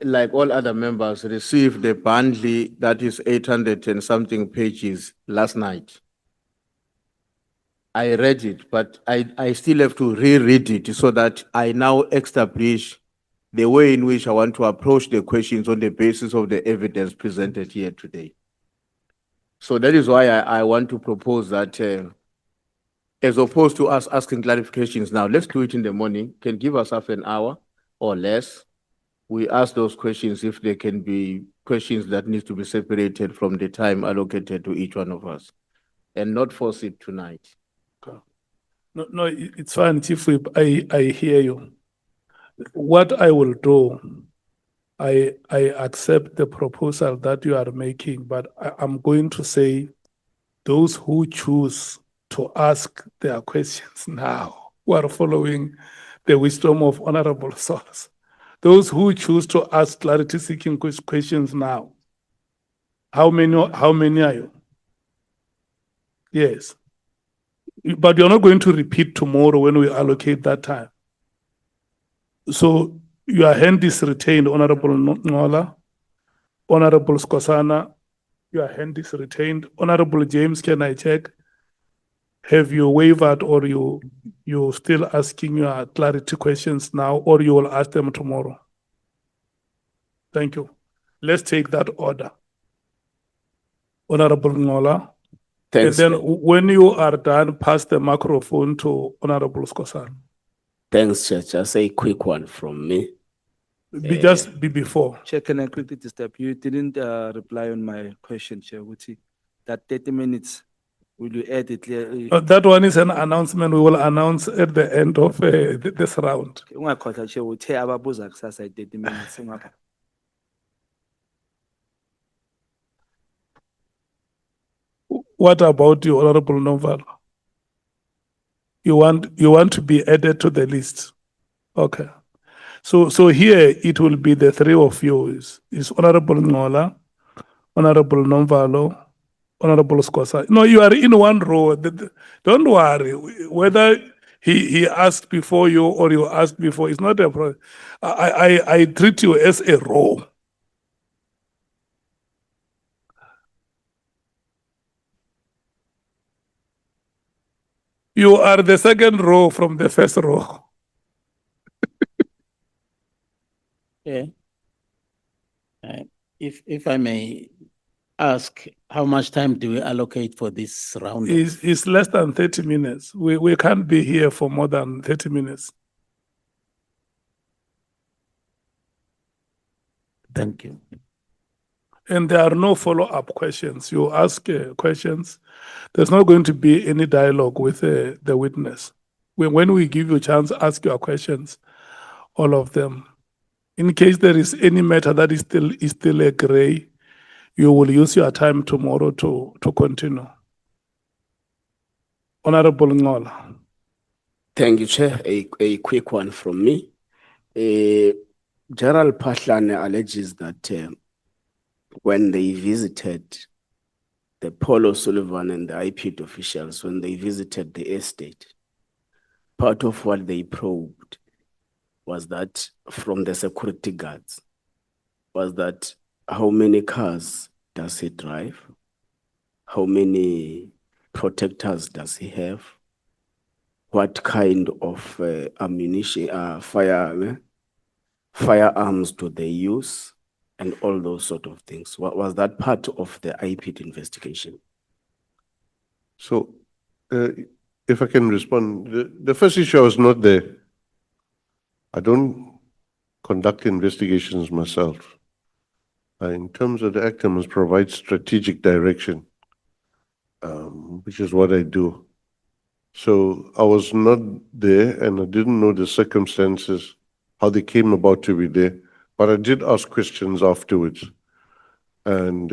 like all other members, received the bundle that is 800 and something pages last night. I read it, but I still have to reread it so that I now establish the way in which I want to approach the questions on the basis of the evidence presented here today. So that is why I want to propose that as opposed to us asking clarifications now, let's do it in the morning, can give us half an hour or less. We ask those questions if they can be questions that need to be separated from the time allocated to each one of us and not force it tonight. No, it's fine, Chief Whip. I hear you. What I will do, I accept the proposal that you are making, but I'm going to say those who choose to ask their questions now, who are following the wisdom of Honorable Source, those who choose to ask clarity-seeking questions now, how many are you? Yes. But you're not going to repeat tomorrow when we allocate that time. So your hand is retained, Honorable Ngola. Honorable Skosana, your hand is retained. Honorable James, can I check? Have you wavered or you still asking your clarity questions now, or you will ask them tomorrow? Thank you. Let's take that order. Honorable Ngola. Thanks. And then when you are done, pass the microphone to Honorable Skosana. Thanks, Chair. Just a quick one from me. Just be before. Chair, can I quickly disturb you? Didn't reply on my question, Chair. That 30 minutes, will you add it clearly? That one is an announcement we will announce at the end of this round. Ungakhohlwa, Chair, uthe ababuza kusasa 30 minutes. What about you, Honorable Noval? You want to be added to the list? Okay. So here it will be the three of you is Honorable Ngola, Honorable Nomvalo, Honorable Squasa. No, you are in one row. Don't worry. Whether he asked before you or you asked before, it's not a problem. I treat you as a row. You are the second row from the first row. Yeah. If I may ask, how much time do we allocate for this round? It's less than 30 minutes. We can't be here for more than 30 minutes. Thank you. And there are no follow-up questions. You ask questions. There's not going to be any dialogue with the witness. When we give you a chance, ask your questions, all of them. In case there is any matter that is still a gray, you will use your time tomorrow to continue. Honorable Ngola. Thank you, Chair. A quick one from me. Gerald Pahlane alleges that when they visited the Paul O'Sullivan and the IPD officials, when they visited the estate, part of what they probed was that from the security guards, was that how many cars does he drive? How many protectors does he have? What kind of ammunition, firearms do they use? And all those sort of things. Was that part of the IPD investigation? So, if I can respond, the first issue I was not there. I don't conduct investigations myself. In terms of the act, I must provide strategic direction, which is what I do. So I was not there and I didn't know the circumstances, how they came about to be there, but I did ask questions afterwards. And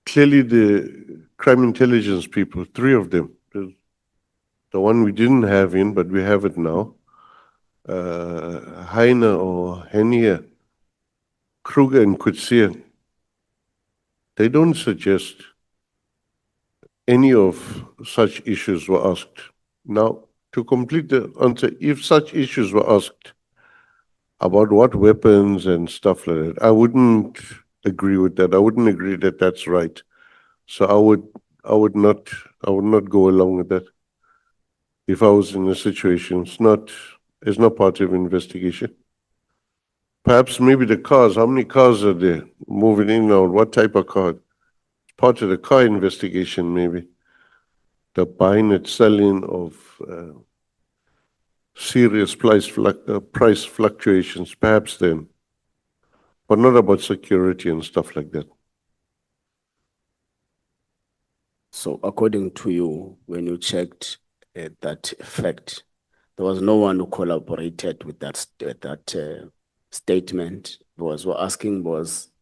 clearly the crime intelligence people, three of them, the one we didn't have in, but we have it now, Heine or Henia, Kruger and Kutsia, they don't suggest any of such issues were asked. Now, to complete the answer, if such issues were asked, about what weapons and stuff like that. I wouldn't agree with that. I wouldn't agree that that's right. So I would not go along with that. If I was in a situation, it's not part of investigation. Perhaps maybe the cars, how many cars are there moving in and out? What type of car? Part of the car investigation, maybe. The buying and selling of serious price fluctuations, perhaps then, but not about security and stuff like that. So according to you, when you checked that fact, there was no one who collaborated with that statement. We're asking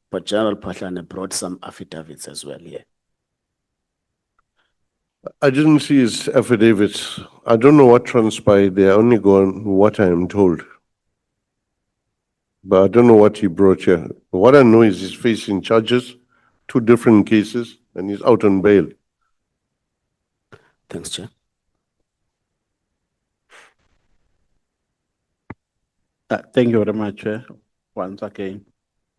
but General Patlane brought some affidavits as well here. I didn't see his affidavits. I don't know what transpired there. I only go on what I am told. But I don't know what he brought here. What I know is he's facing charges, 2 different cases, and he's out on bail. Thanks, Chair. Thank you very much, Chair, once again.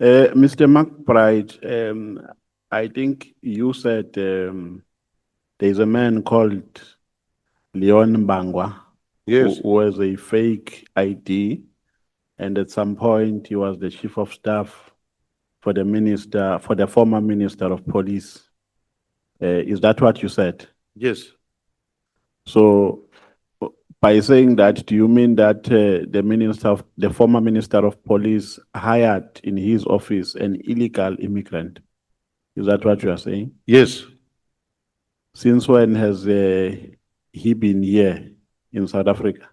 Mr. McBride, I think you said there's a man called Leon Bangwa. Yes. Who has a fake ID, and at some point he was the chief of staff for the former minister of police. Is that what you said? Yes. So by saying that, do you mean that the former minister of police hired in his office an illegal immigrant? Is that what you are saying? Yes. Since when has he been here in South Africa?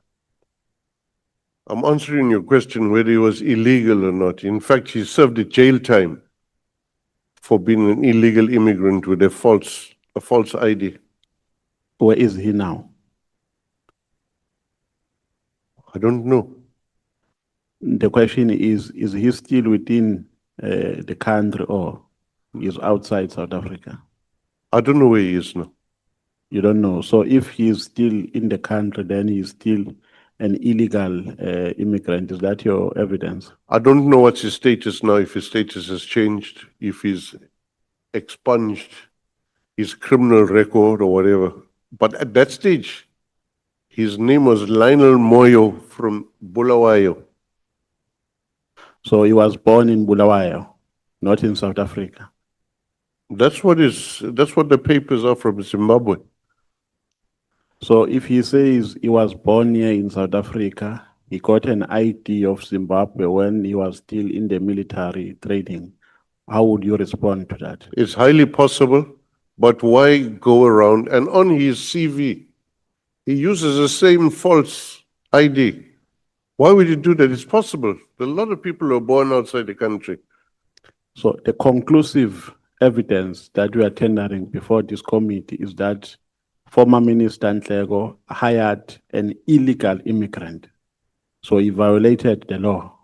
I'm answering your question whether he was illegal or not. In fact, he served a jail time for being an illegal immigrant with a false ID. Where is he now? I don't know. The question is he still within the country or is outside South Africa? I don't know where he is now. You don't know. So if he is still in the country, then he is still an illegal immigrant. Is that your evidence? I don't know what's his status now, if his status has changed, if he's expunged his criminal record or whatever. But at that stage, his name was Lionel Moyo from Bulawayo. So he was born in Bulawayo, not in South Africa. That's what the papers are from Zimbabwe. So if he says he was born here in South Africa, he got an ID of Zimbabwe when he was still in the military training, how would you respond to that? It's highly possible, but why go around? And on his CV, he uses the same false ID. Why would you do that? It's possible. A lot of people are born outside the country. So the conclusive evidence that we are tendering before this committee is that former Minister Nhleko hired an illegal immigrant. So he violated the law.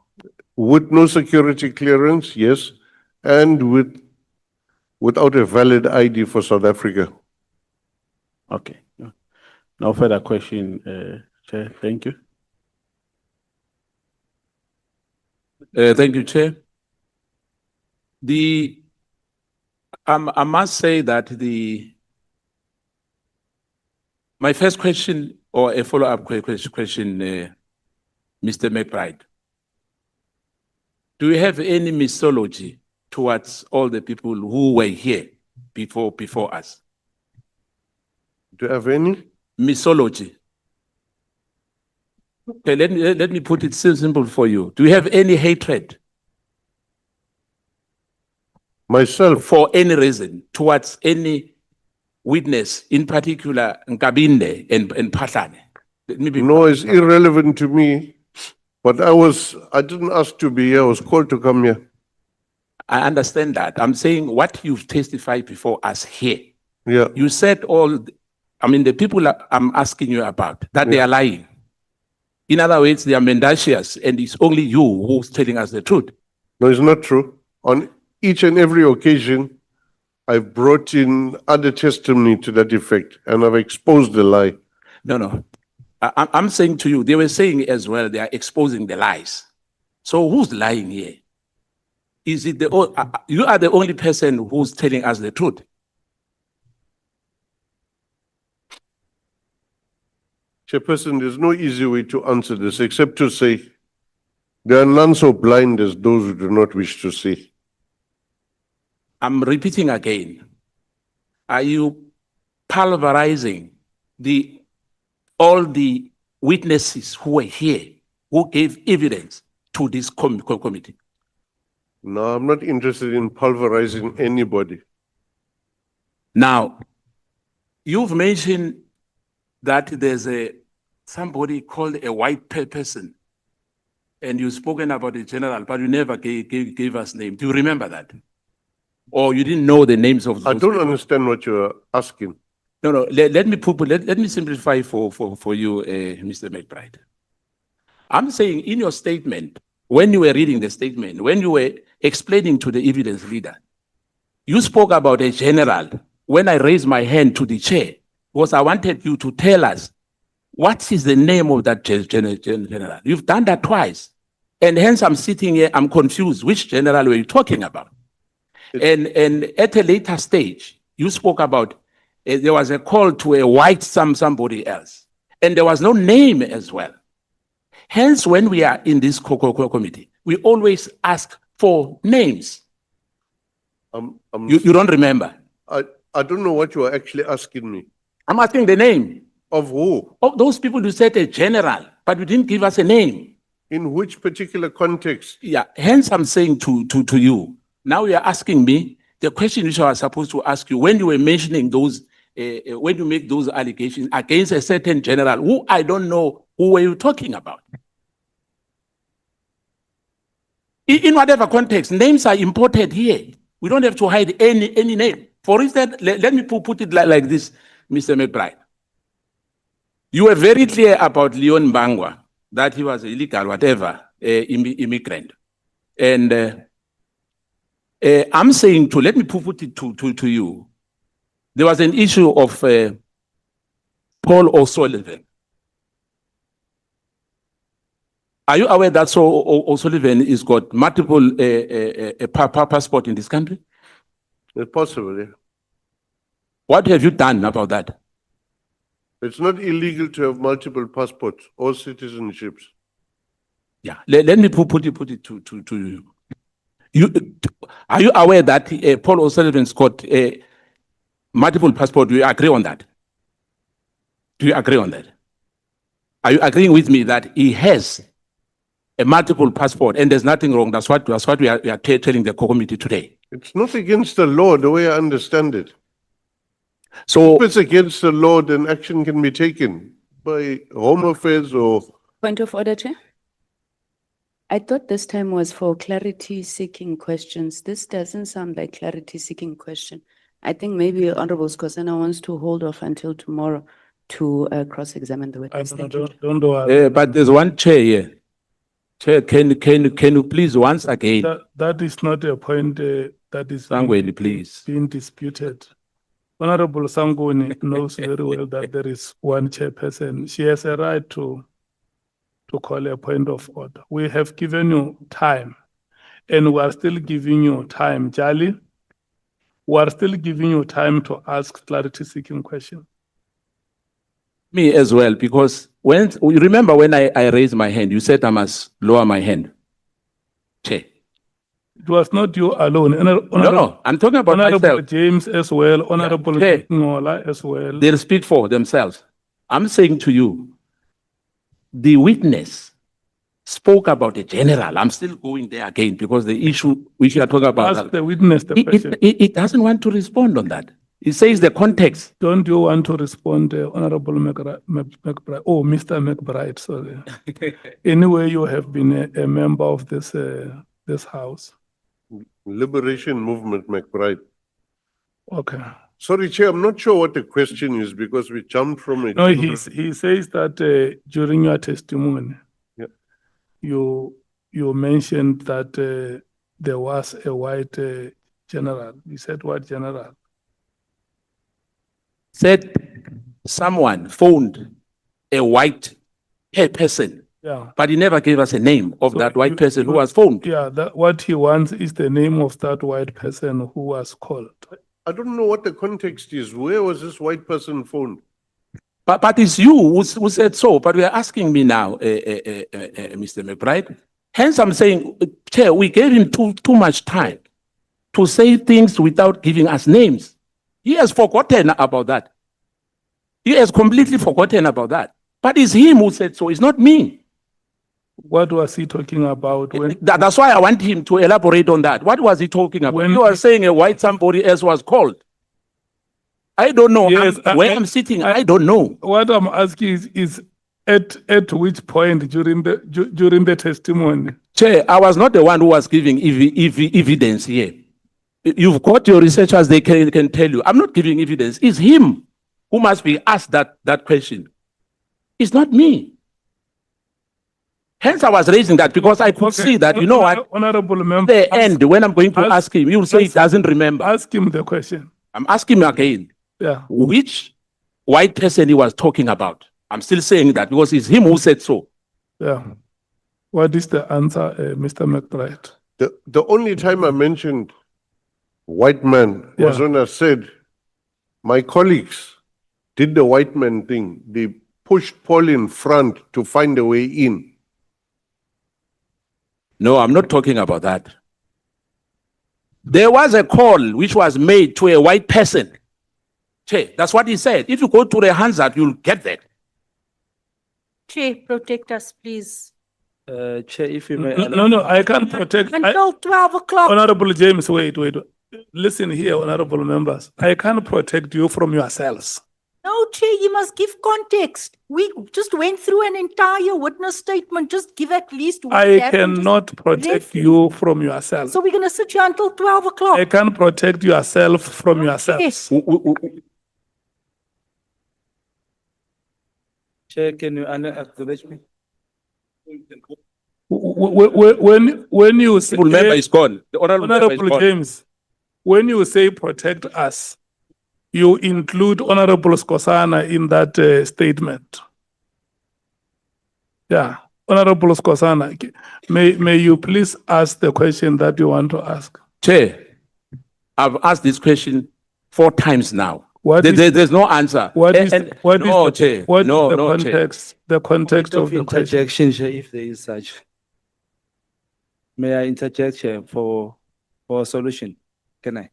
With no security clearance, yes, and without a valid ID for South Africa. Okay. No further question, Chair. Thank you. Thank you, Chair. I must say that my first question or a follow-up question, Mr. McBride. Do you have any mythology towards all the people who were here before us? Do you have any? Mythology. Okay, let me put it simple for you. Do you have any hatred? Myself? For any reason, towards any witness, in particular Nkabinde and Patlane? No, it's irrelevant to me. But I didn't ask to be here, I was called to come here. I understand that. I'm saying what you've testified before us here. Yeah. You said the people I'm asking you about, that they are lying. In other words, they are mendacious, and it's only you who's telling us the truth. No, it's not true. On each and every occasion, I've brought in other testimony to that effect, and I've exposed the lie. No. I'm saying to you, they were saying as well, they are exposing the lies. So who's lying here? Is it you are the only person who's telling us the truth? Chairperson, there's no easy way to answer this except to say there are none so blind as those who do not wish to see. I'm repeating again. Are you pulverizing all the witnesses who were here, who gave evidence to this committee? No, I'm not interested in pulverizing anybody. Now, you've mentioned that there's somebody called a white person, and you've spoken about the general, but you never gave us name. Do you remember that? Or you didn't know the names of those I don't people? understand what you're asking. No. Let me simplify for you, Mr. McBride. I'm saying in your statement, when you were reading the statement, when you were explaining to the evidence leader, you spoke about a general. When I raised my hand to the chair, because I wanted you to tell us what is the name of that general. You've done that twice. And hence I'm sitting here, I'm confused. Which general were you talking about? And at a later stage, you spoke about there was a call to a white somebody else. And there was no name as well. Hence, when we are in this committee, we always ask for names. You don't remember? I don't know what you are actually asking me. I'm asking the name. Of who? Of those people who said a general, but you didn't give us a name. In which particular context? Yeah, hence I'm saying to you, now you are asking me the question which I was supposed to ask you when you were mentioning those, when you make those allegations against a certain general, who I don't know who were you talking about. In whatever context, names are important here. We don't have to hide any name. For instance, let me put it like this, Mr. McBride. You were very clear about Leon Bangwa, that he was illegal, whatever, immigrant. And I'm saying let me put it to you. There was an issue of Paul O'Sullivan. Are you aware that O'Sullivan has got multiple passport in this country? It's possible, yeah. What have you done about that? It's not illegal to have multiple passports or citizenships. Yeah, let me put it to you. Are you aware that Paul O'Sullivan's got multiple passports? Do you agree on that? Do you agree on that? Are you agreeing with me that he has a multiple passport and there's nothing wrong? That's what we are telling the committee today. It's not against the law, the way I understand it. So if it's against the law, then action can be taken by Home Affairs or... Point of order, Chair. I thought this time was for clarity-seeking questions. This doesn't sound like clarity-seeking question. I think maybe Honorable Skosana wants to hold off until tomorrow to cross-examine the witness. Thank you. Don't do but there's one chair here. Chair, can you please once again? That is not a point that is Sangweni, please. being disputed. Honorable Sangweni knows very well that there is one chairperson. She has a right to call a point of order. We have given you time, and we are still giving you time, Jali. We are still giving you time to ask clarity-seeking questions. Me as well, because when you remember when I raised my hand, you said I must lower my hand. Chair. It was not you alone. No, I'm talking about Honorable myself. James as well, Honorable Ngola as well. They'll speak for themselves. I'm saying to you, the witness spoke about the general. I'm still going there again because the issue which you are talking about. Ask the witness the question. It doesn't want to respond on that. It says the context. Don't you want to respond, Honorable McBride? Oh, Mr. McBride, sorry. Anyway, you have been a member of this house. Liberation Movement, McBride. Okay. Sorry, Chair, I'm not sure what the question is because we jumped from it. No, he says that during your testimony, yeah, you mentioned that there was a white general. You said what general? Said someone phoned a white person Yeah. But he never gave us a name of So that white you- person who you- was phoned. Yeah, what he wants is the name of that white person who was called. I don't know what the context is. Where was this white person phoned? But it's you who said so. But we are asking me now, Mr. McBride. Hence, I'm saying, Chair, we gave him too much time to say things without giving us names. He has forgotten about that. He has completely forgotten about that. But it's him who said so. It's not me. What was he talking about when? That's why I want him to elaborate on that. What was he talking about? When You are saying a white somebody else was called. I don't know. Yes, Where I'm sitting, I don't know. What I'm asking is at which point during the testimony? Chair, I was not the one who was giving evidence here. You've got your researchers, they can tell you. I'm not giving evidence. It's him who must be asked that question. It's not me. Hence, I was raising that because I could see that, you know what, Honorable member, the end, when I'm going to ask him, he will say he doesn't remember. Ask him the question. I'm asking him again. Yeah. Which white person he was talking about? I'm still saying that because it's him who said so. Yeah. What is the answer, Mr. McBride? The only time I mentioned white man was Yeah. when I said my colleagues did the white man thing. They pushed Paul in front to find a way in. No, I'm not talking about that. There was a call which was made to a white person. Che, that's what he said. If you go to the Hansard, you'll get that. Chair, protect us, please. Chair, if you may. No, I can't protect. Until 12 o'clock. Honorable James, wait. Listen here, honorable members. I can't protect you from yourselves. No, Chair, you must give context. We just went through an entire witness statement. Just give at least what I happened. cannot protect you from yourself. So we're going to sit here until 12 o'clock. I can't protect yourself from yourselves. Chair, can you acknowledge me? When you say, Honorable member is gone. The honorable member is Honorable gone. James, when you say protect us, you include Honorable Skosana in that statement. Yeah, Honorable Skosana, may you please ask the question that you want to ask? Chair, I've asked this question 4 times now. What is There's no answer. What is And- what is no, the, Chair. what is No, the no, Chair. context? The context Point of the question. interjection, Chair, if there is such. May I interject, Chair, for a solution? Can I?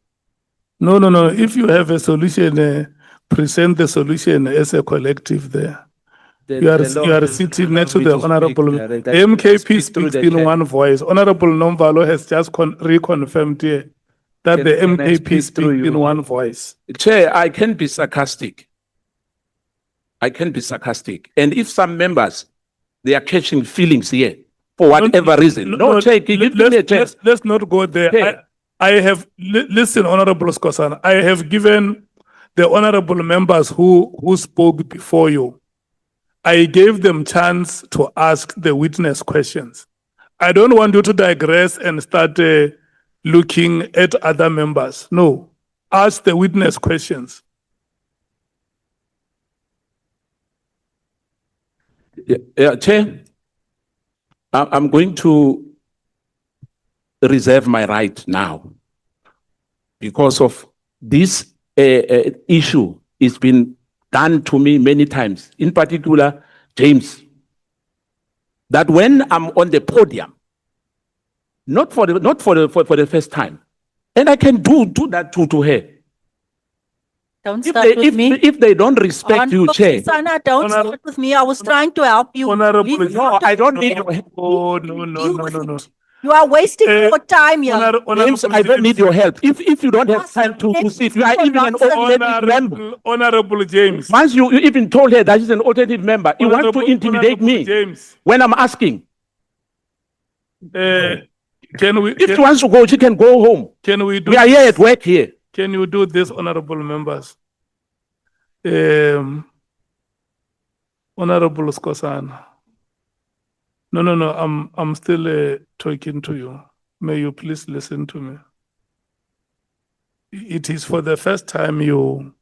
No. If you have a solution, present the solution as a collective there. You are sitting next to the honorable. MKP speaks in one voice. Honorable Nomvalo has just reconfirmed here that the Can I MKP speak speaks through you? in one voice. Chair, I can be sarcastic. I can be sarcastic. And if some members, they are catching feelings here for whatever reason. No, Chair, give me a chance. Let's not go there. Chair. I have, listen, Honorable Skosana, I have given the honorable members who spoke before you, I gave them chance to ask the witness questions. I don't want you to digress and start looking at other members. No, ask the witness questions. Yeah, Chair, I'm going to reserve my right now because of this issue. It's been done to me many times, in particular, James, that when I'm on the podium, not for the first time, and I can do that to her. Don't If start with me. if they don't respect you, Chair. Sana, don't start with me. I was trying to help you. Honorable, No, I don't need your help. Oh, no. You are wasting your time here. James, I don't need your help. If you don't have time to sit, you are even an alternative member. Honorable James. Once you even told her that she's an alternative member, you want to intimidate me James. when I'm asking. Can we? If she wants to go, she can go home. Can we do? We are here at work here. Can you do this, honorable members? Honorable Skosana. No. I'm still talking to you. May you please listen to me. It is for the first time you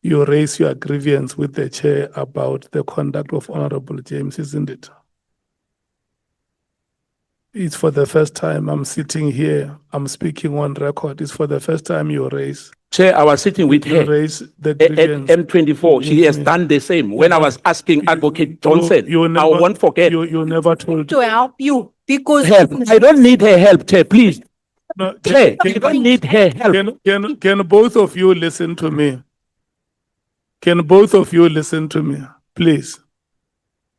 raise your grievance with the chair about the conduct of Honorable James, isn't it? It's for the first time I'm sitting here, I'm speaking on record. It's for the first time you raise. Chair, I was sitting with You her raise the at grievance. M24. She with has me. done the same. When I was asking Advocate Johnson, You I never, won't forget you never told. To help you because. help. I don't need her help, Chair, please. No, Chair, I don't need her help. Can both of you listen to me? Can both of you listen to me, please?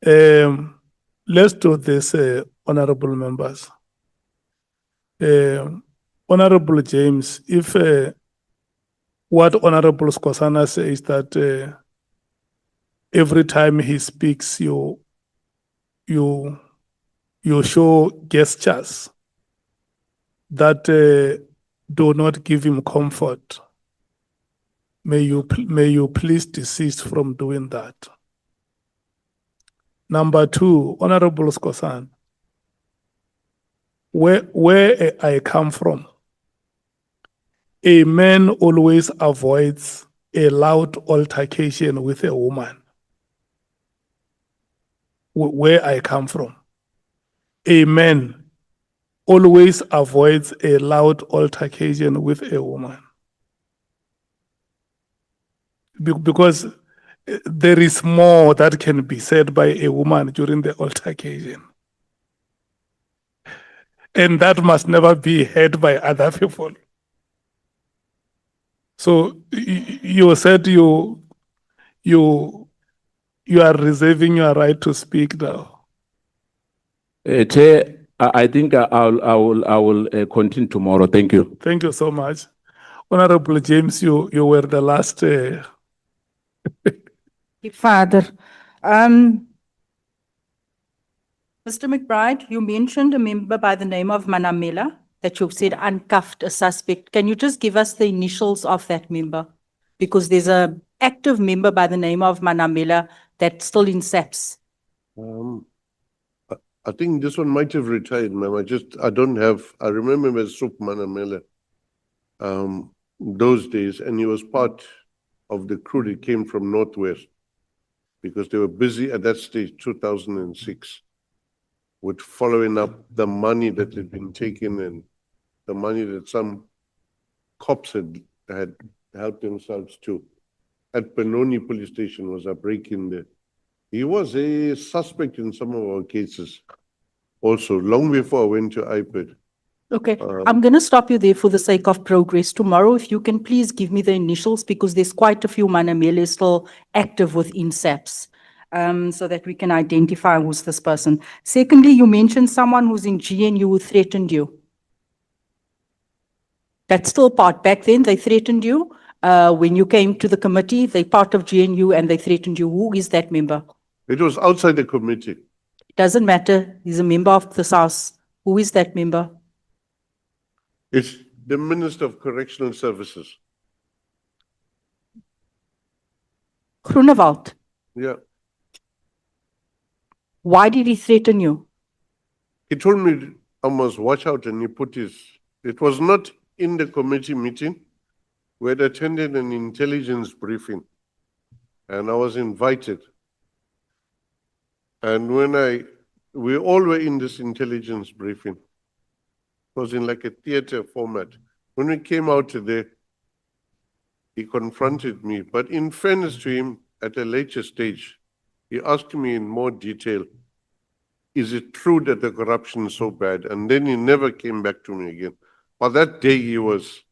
Let's do this, honorable members. Honorable James, if what Honorable Skosana says that every time he speaks, you show gestures that do not give him comfort. May you please desist from doing that. Number two, Honorable Skosan, where I come from, a man always avoids a loud altercation with a woman. Where I come from, a man always avoids a loud altercation with a woman. Because there is more that can be said by a woman during the altercation. And that must never be heard by other people. So you said you are reserving your right to speak now. Chair, I think I will continue tomorrow. Thank you. Thank you so much. Honorable James, you were the last. Father, Mr. McBride, you mentioned a member by the name of Manamela that you've said uncuffed a suspect. Can you just give us the initials of that member? Because there's a active member by the name of Manamela that's still in SAPS. I think this one might have retired, ma'am. I don't have, I remember as Sup Manamela, those days, and he was part of the crew that came from Northwest because they were busy at that stage, 2006, with following up the money that had been taken and the money that some cops had helped themselves to. At Benoni police station was a break-in there. He was a suspect in some of our cases also, long before I went to IPID. Okay, I'm going to stop you there for the sake of progress. Tomorrow, if you can please give me the initials because there's quite a few Manamele still active within SAPS. So that we can identify who's this person. Secondly, you mentioned someone who's in GNU who threatened you. That's still part. Back then, they threatened you. When you came to the committee, they part of GNU and they threatened you. Who is that member? It was outside the committee. It doesn't matter. He's a member of the House. Who is that member? It's the Minister of Correctional Services. Groenewald. Yeah. Why did he threaten you? He told me I must watch out and he put it was not in the committee meeting. We had attended an intelligence briefing and I was invited. And we all were in this intelligence briefing. It was in like a theater format. When we came out today, he confronted me, but in fairness to him, at a later stage, he asked me in more detail, is it true that the corruption is so bad? And then he never came back to me again. But that day he's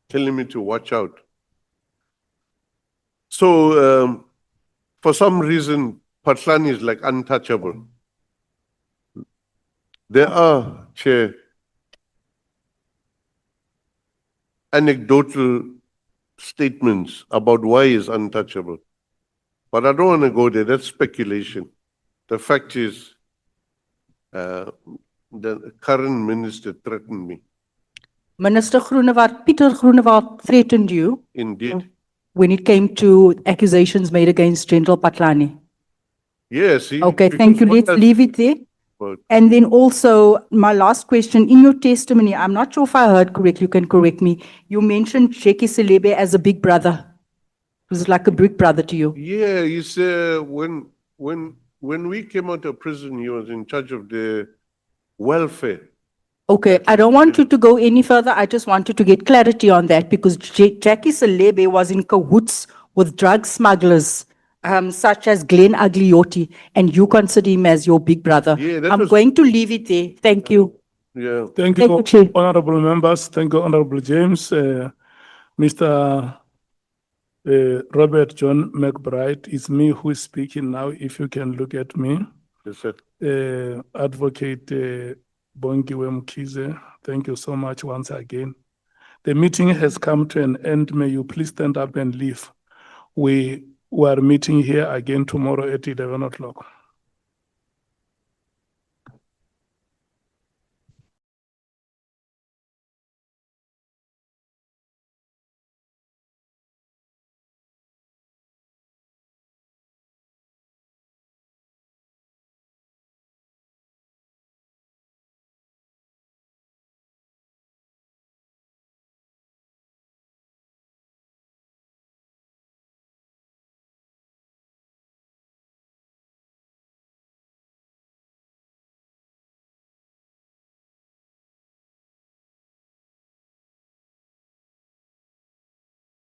telling me to watch out. So for some reason, Patlani is like untouchable. There are, Chair, anecdotal statements about why he's untouchable. But I don't want to go there, that's speculation. The fact is, the current minister threatened me. Minister Groenewald, Peter Groenewald threatened you. Indeed. When it came to accusations made against General Patlani. Yes. Okay, thank you. Let's leave it there. And then also, my last question, in your testimony, I'm not sure if I heard correctly, you can correct me. You mentioned Jackie Selebe as a big brother. He was like a big brother to you. Yeah, he's when we came out of prison, he was in charge of the welfare. Okay, I don't want you to go any further. I just wanted to get clarity on that because Jackie Selebe was in cahoots with drug smugglers, such as Glenn Agliotti, and you consider him as your big brother. Yeah, that I'm was- going to leave it there. Thank you. Yeah. Thank Thank you, you, Chair. honorable members. Thank you, honorable James. Mr. Robert John McBride, it's me who is speaking now. If you can look at me. Yes, sir. Advocate Bongiwe Mkhize, thank you so much once again. The meeting has come to an end. May you please stand up and leave. We are meeting here again tomorrow at 11 o'clock.